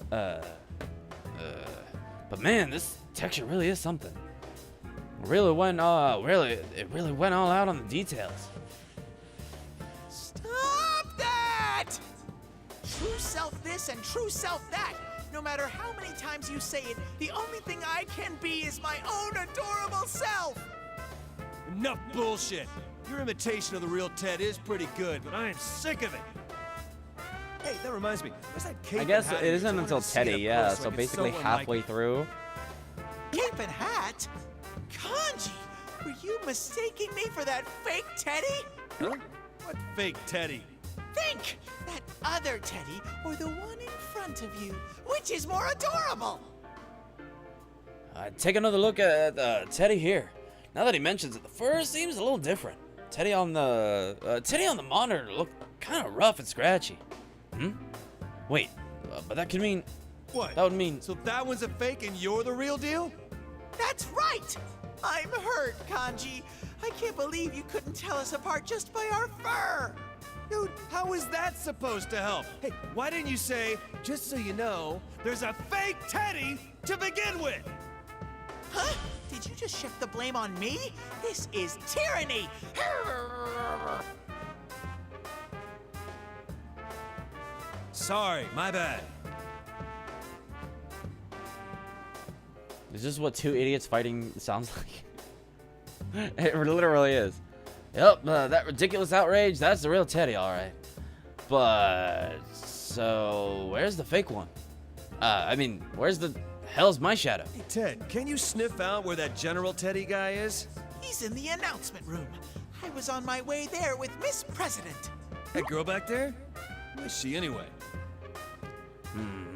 But man, this texture really is something. It really went all out on the details. Stop that! True self this and true self that. No matter how many times you say it, the only thing I can be is my own adorable self. Enough bullshit. Your imitation of the real Ted is pretty good, but I am sick of it. Hey, that reminds me. Where's that cape I guess and hat it of isn't yours? I until wanted to see it Teddy, up yeah. close So I could basically sew one halfway like- through. Cape and hat? Kanji, were you mistaking me for that fake Teddy? Huh? What fake Teddy? Think! That other Teddy or the one in front of you? Which is more adorable? Take another look at Teddy here. Now that he mentions it, the fur seems a little different. Teddy on the monitor looked kind of rough and scratchy. Wait, but that could mean. What? That would mean. So that one's a fake and you're the real deal? That's right! I'm hurt, Kanji. I can't believe you couldn't tell us apart just by our fur. Dude, how is that supposed to help? Hey, why didn't you say, just so you know, there's a fake Teddy to begin with? Huh? Did Did you just shift the blame on me? This is tyranny! Sorry, my bad. Is this what two idiots fighting sounds like? It literally is. Yep, that ridiculous outrage, that's the real Teddy, alright. But, so, where's the fake one? I mean, where's the hell's my shadow? Hey, Ted, can you sniff out where that General Teddy guy is? He's in the announcement room. I was on my way there with Miss President. That girl back there? Who is she anyway?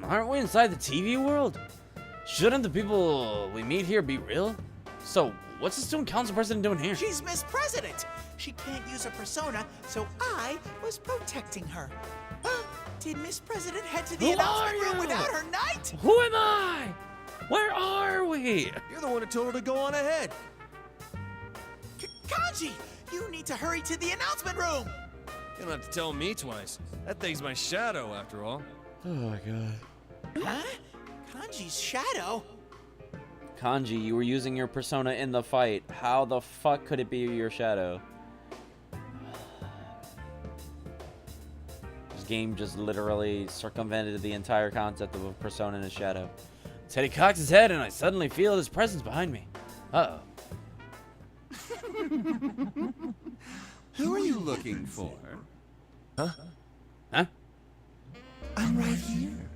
Aren't we inside the TV world? Shouldn't the people we meet here be real? So, what's the student council president doing here? She's Miss President. She can't use a persona, so I was protecting her. Did Miss President head to the Who announcement are room you? without her knight? Who am I? Where are we? You're the one who told her to go on ahead. Kanji, you need to hurry to the announcement room. You don't have to tell me twice. That thing's my shadow, after all. Oh my god. Huh? Kanji's shadow? Kanji, you were using your persona in the fight. How the fuck could it be your shadow? This game just literally circumvented the entire concept of a persona and a shadow. Teddy cocks his head and I suddenly feel his presence behind me. Uh-oh. Who are you looking for? Huh? Huh? I'm right here.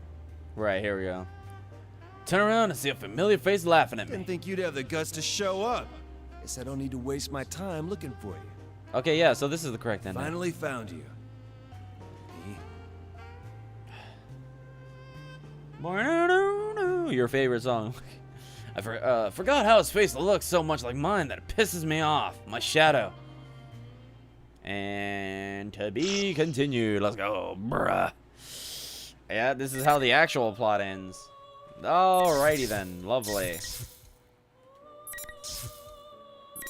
Right, here we go. Turn around and see a familiar face laughing at me. Didn't think you'd have the guts to show up. Guess I don't need to waste my time looking for you. Okay, yeah, so this is the correct ending. Finally found you. Your favorite song. I forgot how his face looks so much like mine that it pisses me off. My shadow. And to be continued. Let's go, bruh. Yeah, this is how the actual plot ends. Alrighty then, lovely.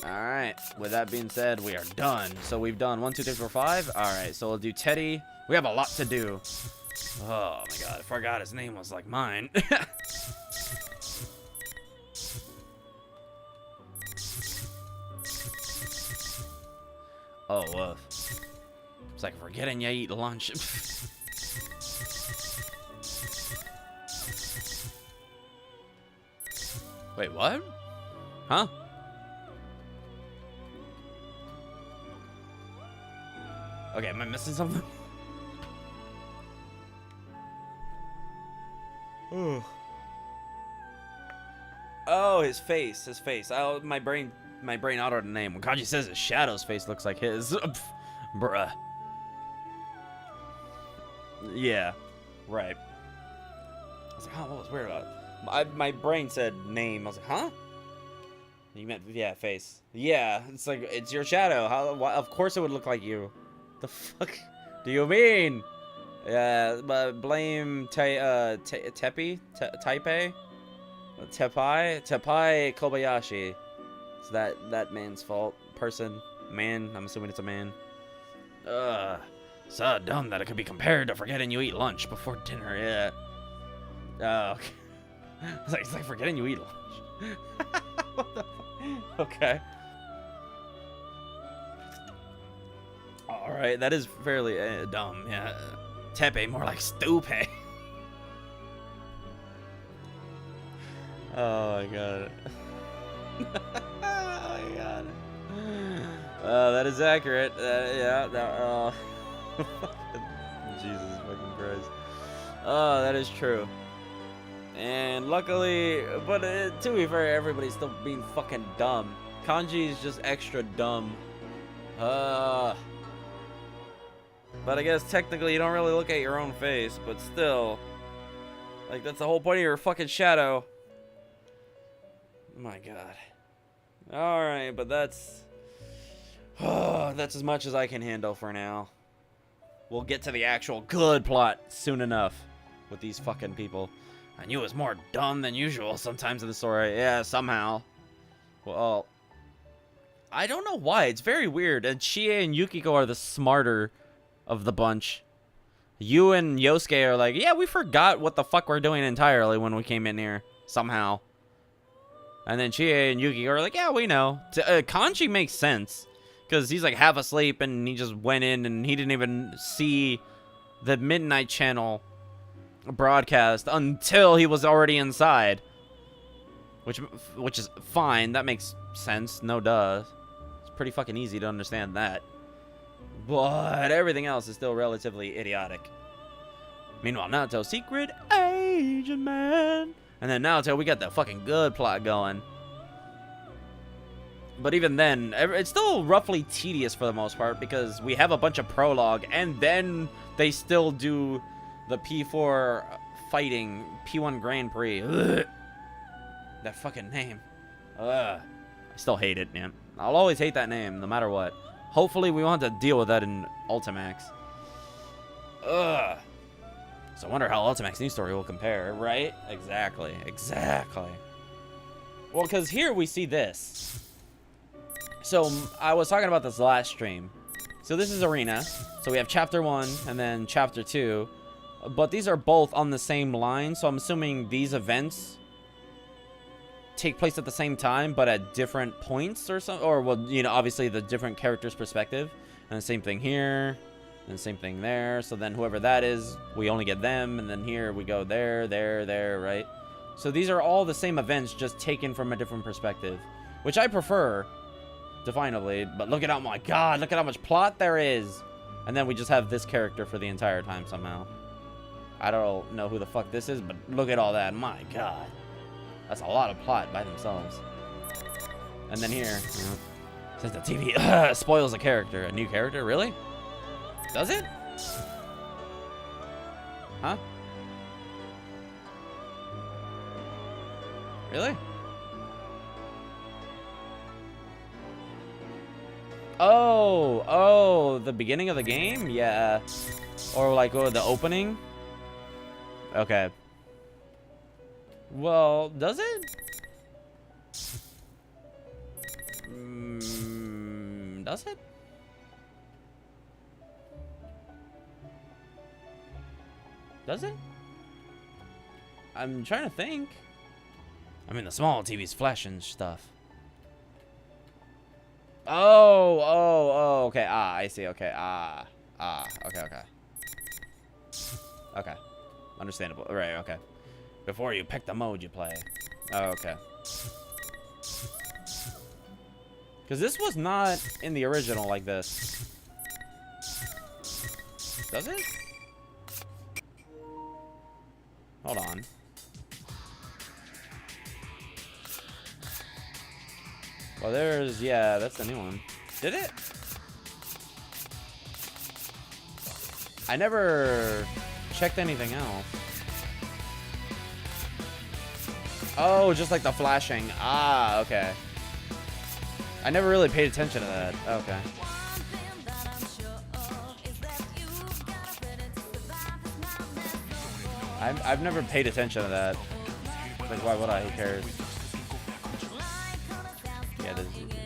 Alright, with that being said, we are done. So we've done 1, 2, 3, 4, 5. Alright, so we'll do Teddy. We have a lot to do. Oh my god, I forgot his name was like mine. Oh, woof. It's like forgetting you eat lunch. Wait, what? Huh? Okay, am I missing something? Oh, his face, Oh, my brain autoed a name. When Kanji says his shadow's face looks like his. Bruh. Yeah, right. I was like, oh, what was weird about it? My brain said name. I was like, huh? You meant, yeah, face. Yeah, it's like, it's your shadow. Of course it would look like you. The fuck do you mean? Yeah, but blame Teppei? Teppei Kobayashi. It's that man's fault. Man, I'm assuming it's a man. So dumb that it could be compared to forgetting you eat lunch before dinner, yeah. Oh, okay. It's like forgetting you eat lunch. What the fuck? Okay. Alright, that is fairly dumb, yeah. Teppei, more like stupid. Oh my god. Oh my god. That is accurate. Yeah, Jesus fucking Christ. Oh, that is true. And luckily, but to be fair, everybody's still being fucking dumb. Kanji is just extra dumb. But I guess technically you don't really look at your own face, but still. Like, that's the whole point of your fucking shadow. My god. Alright, but that's as much as I can handle for now. We'll get to the actual good plot soon enough with these fucking people. I knew it was more dumb than usual sometimes in the story. Yeah, somehow. Well, I don't know why. It's very weird. And Chie and Yukiko are the smarter of the bunch. You and Yosuke are like, yeah, we forgot what the fuck we're doing entirely when we came in here. Somehow. And then Chie and Yuki are like, yeah, we know. Kanji makes sense. Because he's like half asleep and he just went in and he didn't even see the Midnight Channel broadcast until he was already inside. Which is fine. That makes sense. No duh. It's pretty fucking easy to understand that. But everything else is still relatively idiotic. Meanwhile, Naruto, secret agent man. And then Naruto, we got the fucking good plot going. But even then, it's still roughly tedious for the most part because we have a bunch of prologue and then they still do the P4 fighting P1 Grand Prix. Ugh. That fucking name. Ugh. I still hate it, man. I'll always hate that name, no matter what. Hopefully, we won't have to deal with that in Ultimax. Ugh. So I wonder how Ultimax New Story will compare, right? Exactly. Exactly. Well, because here we see this. So, I was talking about this last stream. So, this is Arena. So, we have Chapter 1 and then Chapter 2. But these are both on the same line. So, I'm assuming these events take place at the same time, but at different points or something. Or, well, you know, obviously the different characters' perspective. And the same thing here. And the same thing there. So, then whoever that is, we only get them. And then here we go there, right? So, these are all the same events, just taken from a different perspective. Which I prefer. Definably, but look at how, my god, look at how much plot there is. And then we just have this character for the entire time somehow. I don't know who the fuck this is, but look at all that. My god, that's a lot of plot by themselves. And then here, since the TV spoils a character, a new character, really? Does it? Huh? Really? Oh, the beginning of the game? Yeah. Or like, oh, the opening? Okay. Well, does it? Does it? Does it? I'm trying to think. I mean, the small TV's flashing stuff. Oh, okay. I see. Okay. Okay. Okay. Understandable. Right, okay. Before you pick the mode you play. Oh, okay. Because this was not in the original like this. Does it? Hold on. Well, there's, yeah, that's the new one. Did it? I never checked anything else. Oh, just like the flashing. Ah, okay. I never really paid attention to that. Okay. I've never paid attention to that. Like, why would I? Who cares? Yeah,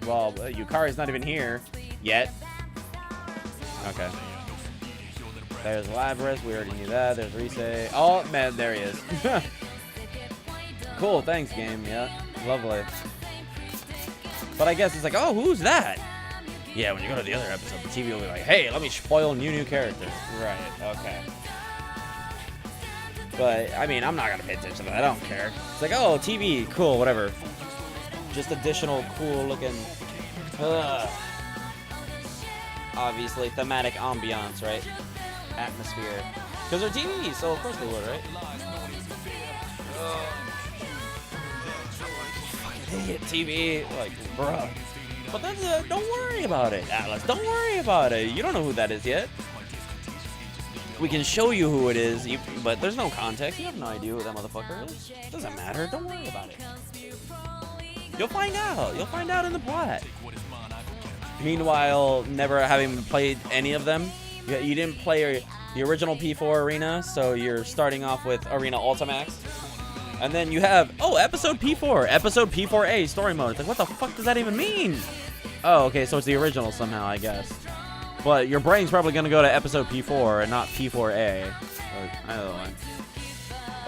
well, Yukari's not even here yet. Okay. There's Labyrinth. We already knew that. There's Rise. Oh, man, there he is. Cool, thanks, game. Yeah, lovely. But I guess it's like, oh, who's that? Yeah, when you go to the other episode, the TV will be like, hey, let me spoil new character. Right, okay. But, I mean, I'm not going to pay attention to that. I don't care. It's like, oh, TV, cool, whatever. Just additional cool-looking... obviously, thematic ambiance, right? Atmosphere. Because they're TV, so of course they would, right? Fucking idiot TV. Like, bruh. But that's, don't worry about it, Atlas. Don't worry about it. You don't know who that is yet. We can show you who it is, but there's no context. You have no idea who that motherfucker is. Doesn't matter. Don't worry about it. You'll find out. You'll find out in the plot. Meanwhile, never having played any of them, you didn't play the original P4 Arena, so you're starting off with Arena Ultimax. And then you have, oh, episode P4, episode P4A story mode. It's like, what the fuck does that even mean? Oh, okay, so it's the original somehow, I guess. But your brain's probably going to go to episode P4 and not P4A. Or either one.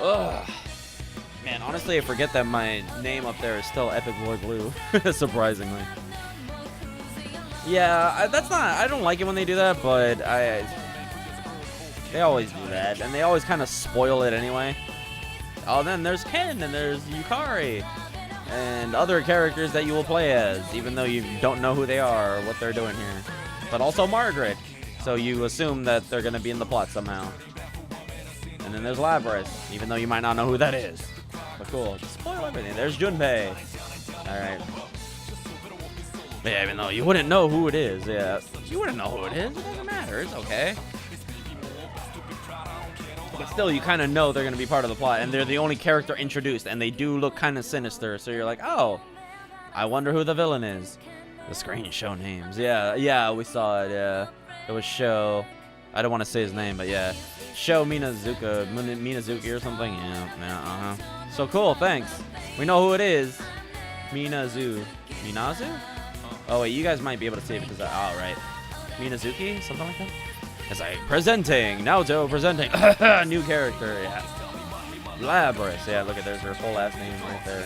Ugh. Man, honestly, I forget that my name up there is still Epic Boy Blue, surprisingly. Yeah, that's not... I don't like it when they do that, but they always do that, and they always kind of spoil it anyway. Oh, then there's Ken, and there's Yukari, and other characters that you will play as, even though you don't know who they are or what they're doing here. But also Margaret, so you assume that they're going to be in the plot somehow. And then there's Labyrinth, even though you might not know who that is. But cool, just spoil everything. There's Junpei. Alright. Yeah, even though you wouldn't know who it is, yeah. You wouldn't know who it is, it doesn't matter, it's okay. But still, you kind of know they're going to be part of the plot, and they're the only character introduced, and they do look kind of sinister, so you're like, oh, I wonder who the villain is. The screen show names. Yeah, we saw it, yeah. It was Sho. I don't want to say his name, but yeah. Sho Minazuki or something. Yeah, So cool, thanks. We know who it is. Minazu? Oh, wait, you guys might be able to see it because, right. Minazuki? Something like that? It's like, presenting, Naoto presenting, new character, yeah. Labyrinth, yeah, look at, there's her full last name right there.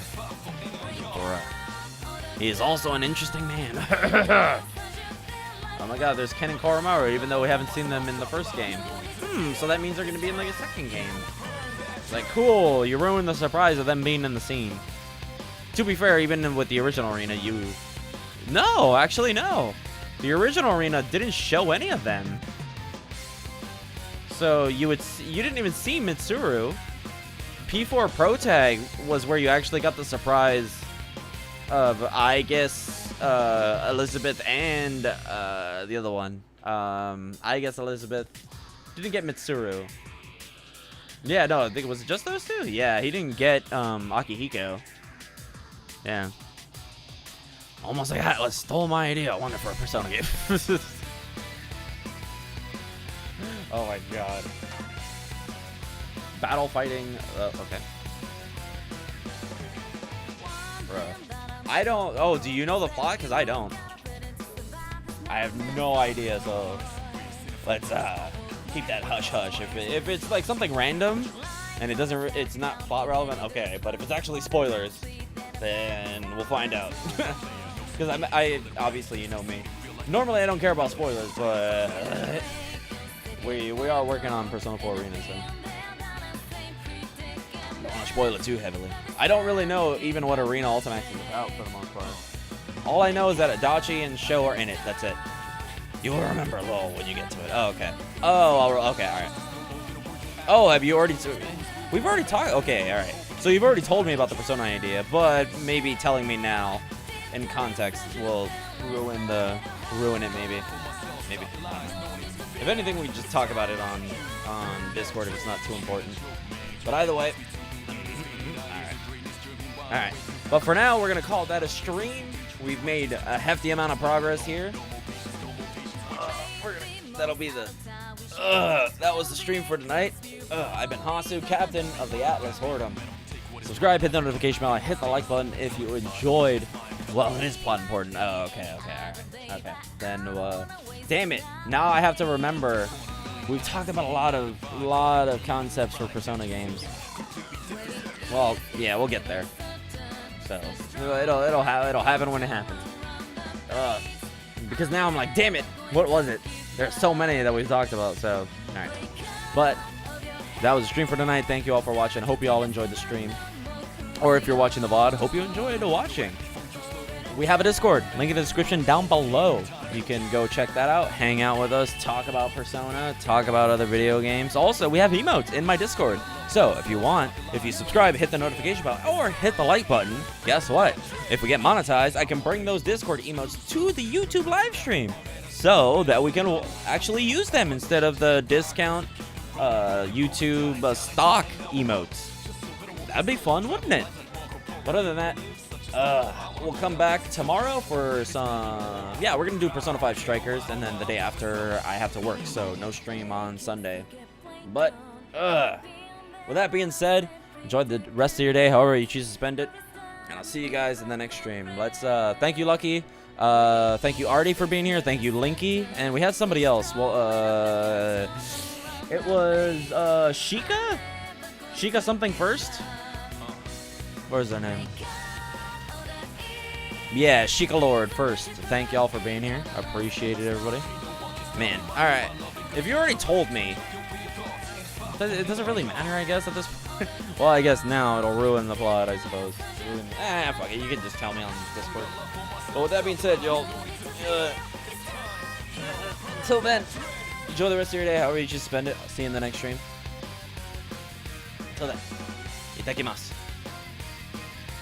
He is also an interesting man. Oh my god, there's Ken and Koromaru, even though we haven't seen them in the first game. So that means they're going to be in like a second game. It's like, cool, you ruined the surprise of them being in the scene. To be fair, even with the original arena, No, actually, no. The original arena didn't show any of them. So you didn't even see Mitsuru. P4 Pro Tag was where you actually got the surprise of, I guess, Elizabeth and the other one. I guess Elizabeth didn't get Mitsuru. Yeah, no, I think it was just those two. Yeah, he didn't get Akihiko. Yeah. Almost like Atlas stole my idea. I wonder for a Persona game. Oh my god. Battle fighting. Okay. Bruh. I don't. Oh, do you know the plot? Because I don't. I have no idea. So let's keep that hush hush. If it's like something random and it's not plot relevant, okay. But if it's actually spoilers, then we'll find out. Because I obviously, you know me. Normally I don't care about spoilers, but we are working on Persona 4 Arena, so don't want to spoil it too heavily. I don't really know even what Arena Ultimax is about for the most part. All I know is that Adachi and Sho are in it. That's it. You will remember LOL when you get to it. Oh, okay. Oh, okay, all right. Oh, have you already? We've already talked. Okay, all right. So you've already told me about the Persona idea, but maybe telling me now in context will ruin it. Maybe. If anything, we just talk about it on Discord if it's not too important. But either way, all right. But for now, we're gonna call that a stream. We've made a hefty amount of progress here. That'll be the. That was the stream for tonight. I've been Hasu, captain of the Atlas Whoredom. Subscribe, hit the notification bell, and hit the like button if you enjoyed. Well, it is plot important. Oh, okay, alright. Okay. Then, damn it. Now I have to remember. We've talked about a lot of concepts for Persona games. Well, yeah, we'll get there. So, it'll happen when it happens. Because now I'm like, damn it, what was it? There's so many that we've talked about, so, alright. But, that was the stream for tonight. Thank you all for watching. Hope you all enjoyed the stream. Or if you're watching the VOD, hope you enjoyed watching. We have a Discord, link in the description down below. You can go check that out, hang out with us, talk about Persona, talk about other video games. Also, we have emotes in my Discord. So, if you subscribe, hit the notification bell, or hit the like button, guess what? If we get monetized, I can bring those Discord emotes to the YouTube live stream so that we can actually use them instead of the discount YouTube stock emotes. That'd be fun, wouldn't it? But other than that, we'll come back tomorrow for some... Yeah, we're going to do Persona 5 Strikers, and then the day after I have to work, so no stream on Sunday. But, with that being said, enjoy the rest of your day, however you choose to spend it, and I'll see you guys in the next stream. Let's, thank you, Lucky. Thank you, Artie, for being here. Thank you, Linky. And we had somebody else. Well, it was, Sheikah? Sheikah something first? What is their name? Yeah, Sheikah Lord first. Thank y'all for being here. I appreciate it, everybody. Man, alright. If you already told me, it doesn't really matter, I guess, at this point. Well, I guess now it'll ruin the plot, I suppose. Fuck it. You can just tell me on Discord. But with that being said, y'all, until then, enjoy the rest of your day, however you choose to spend it. I'll see you in the next stream. Until then, itadakimasu.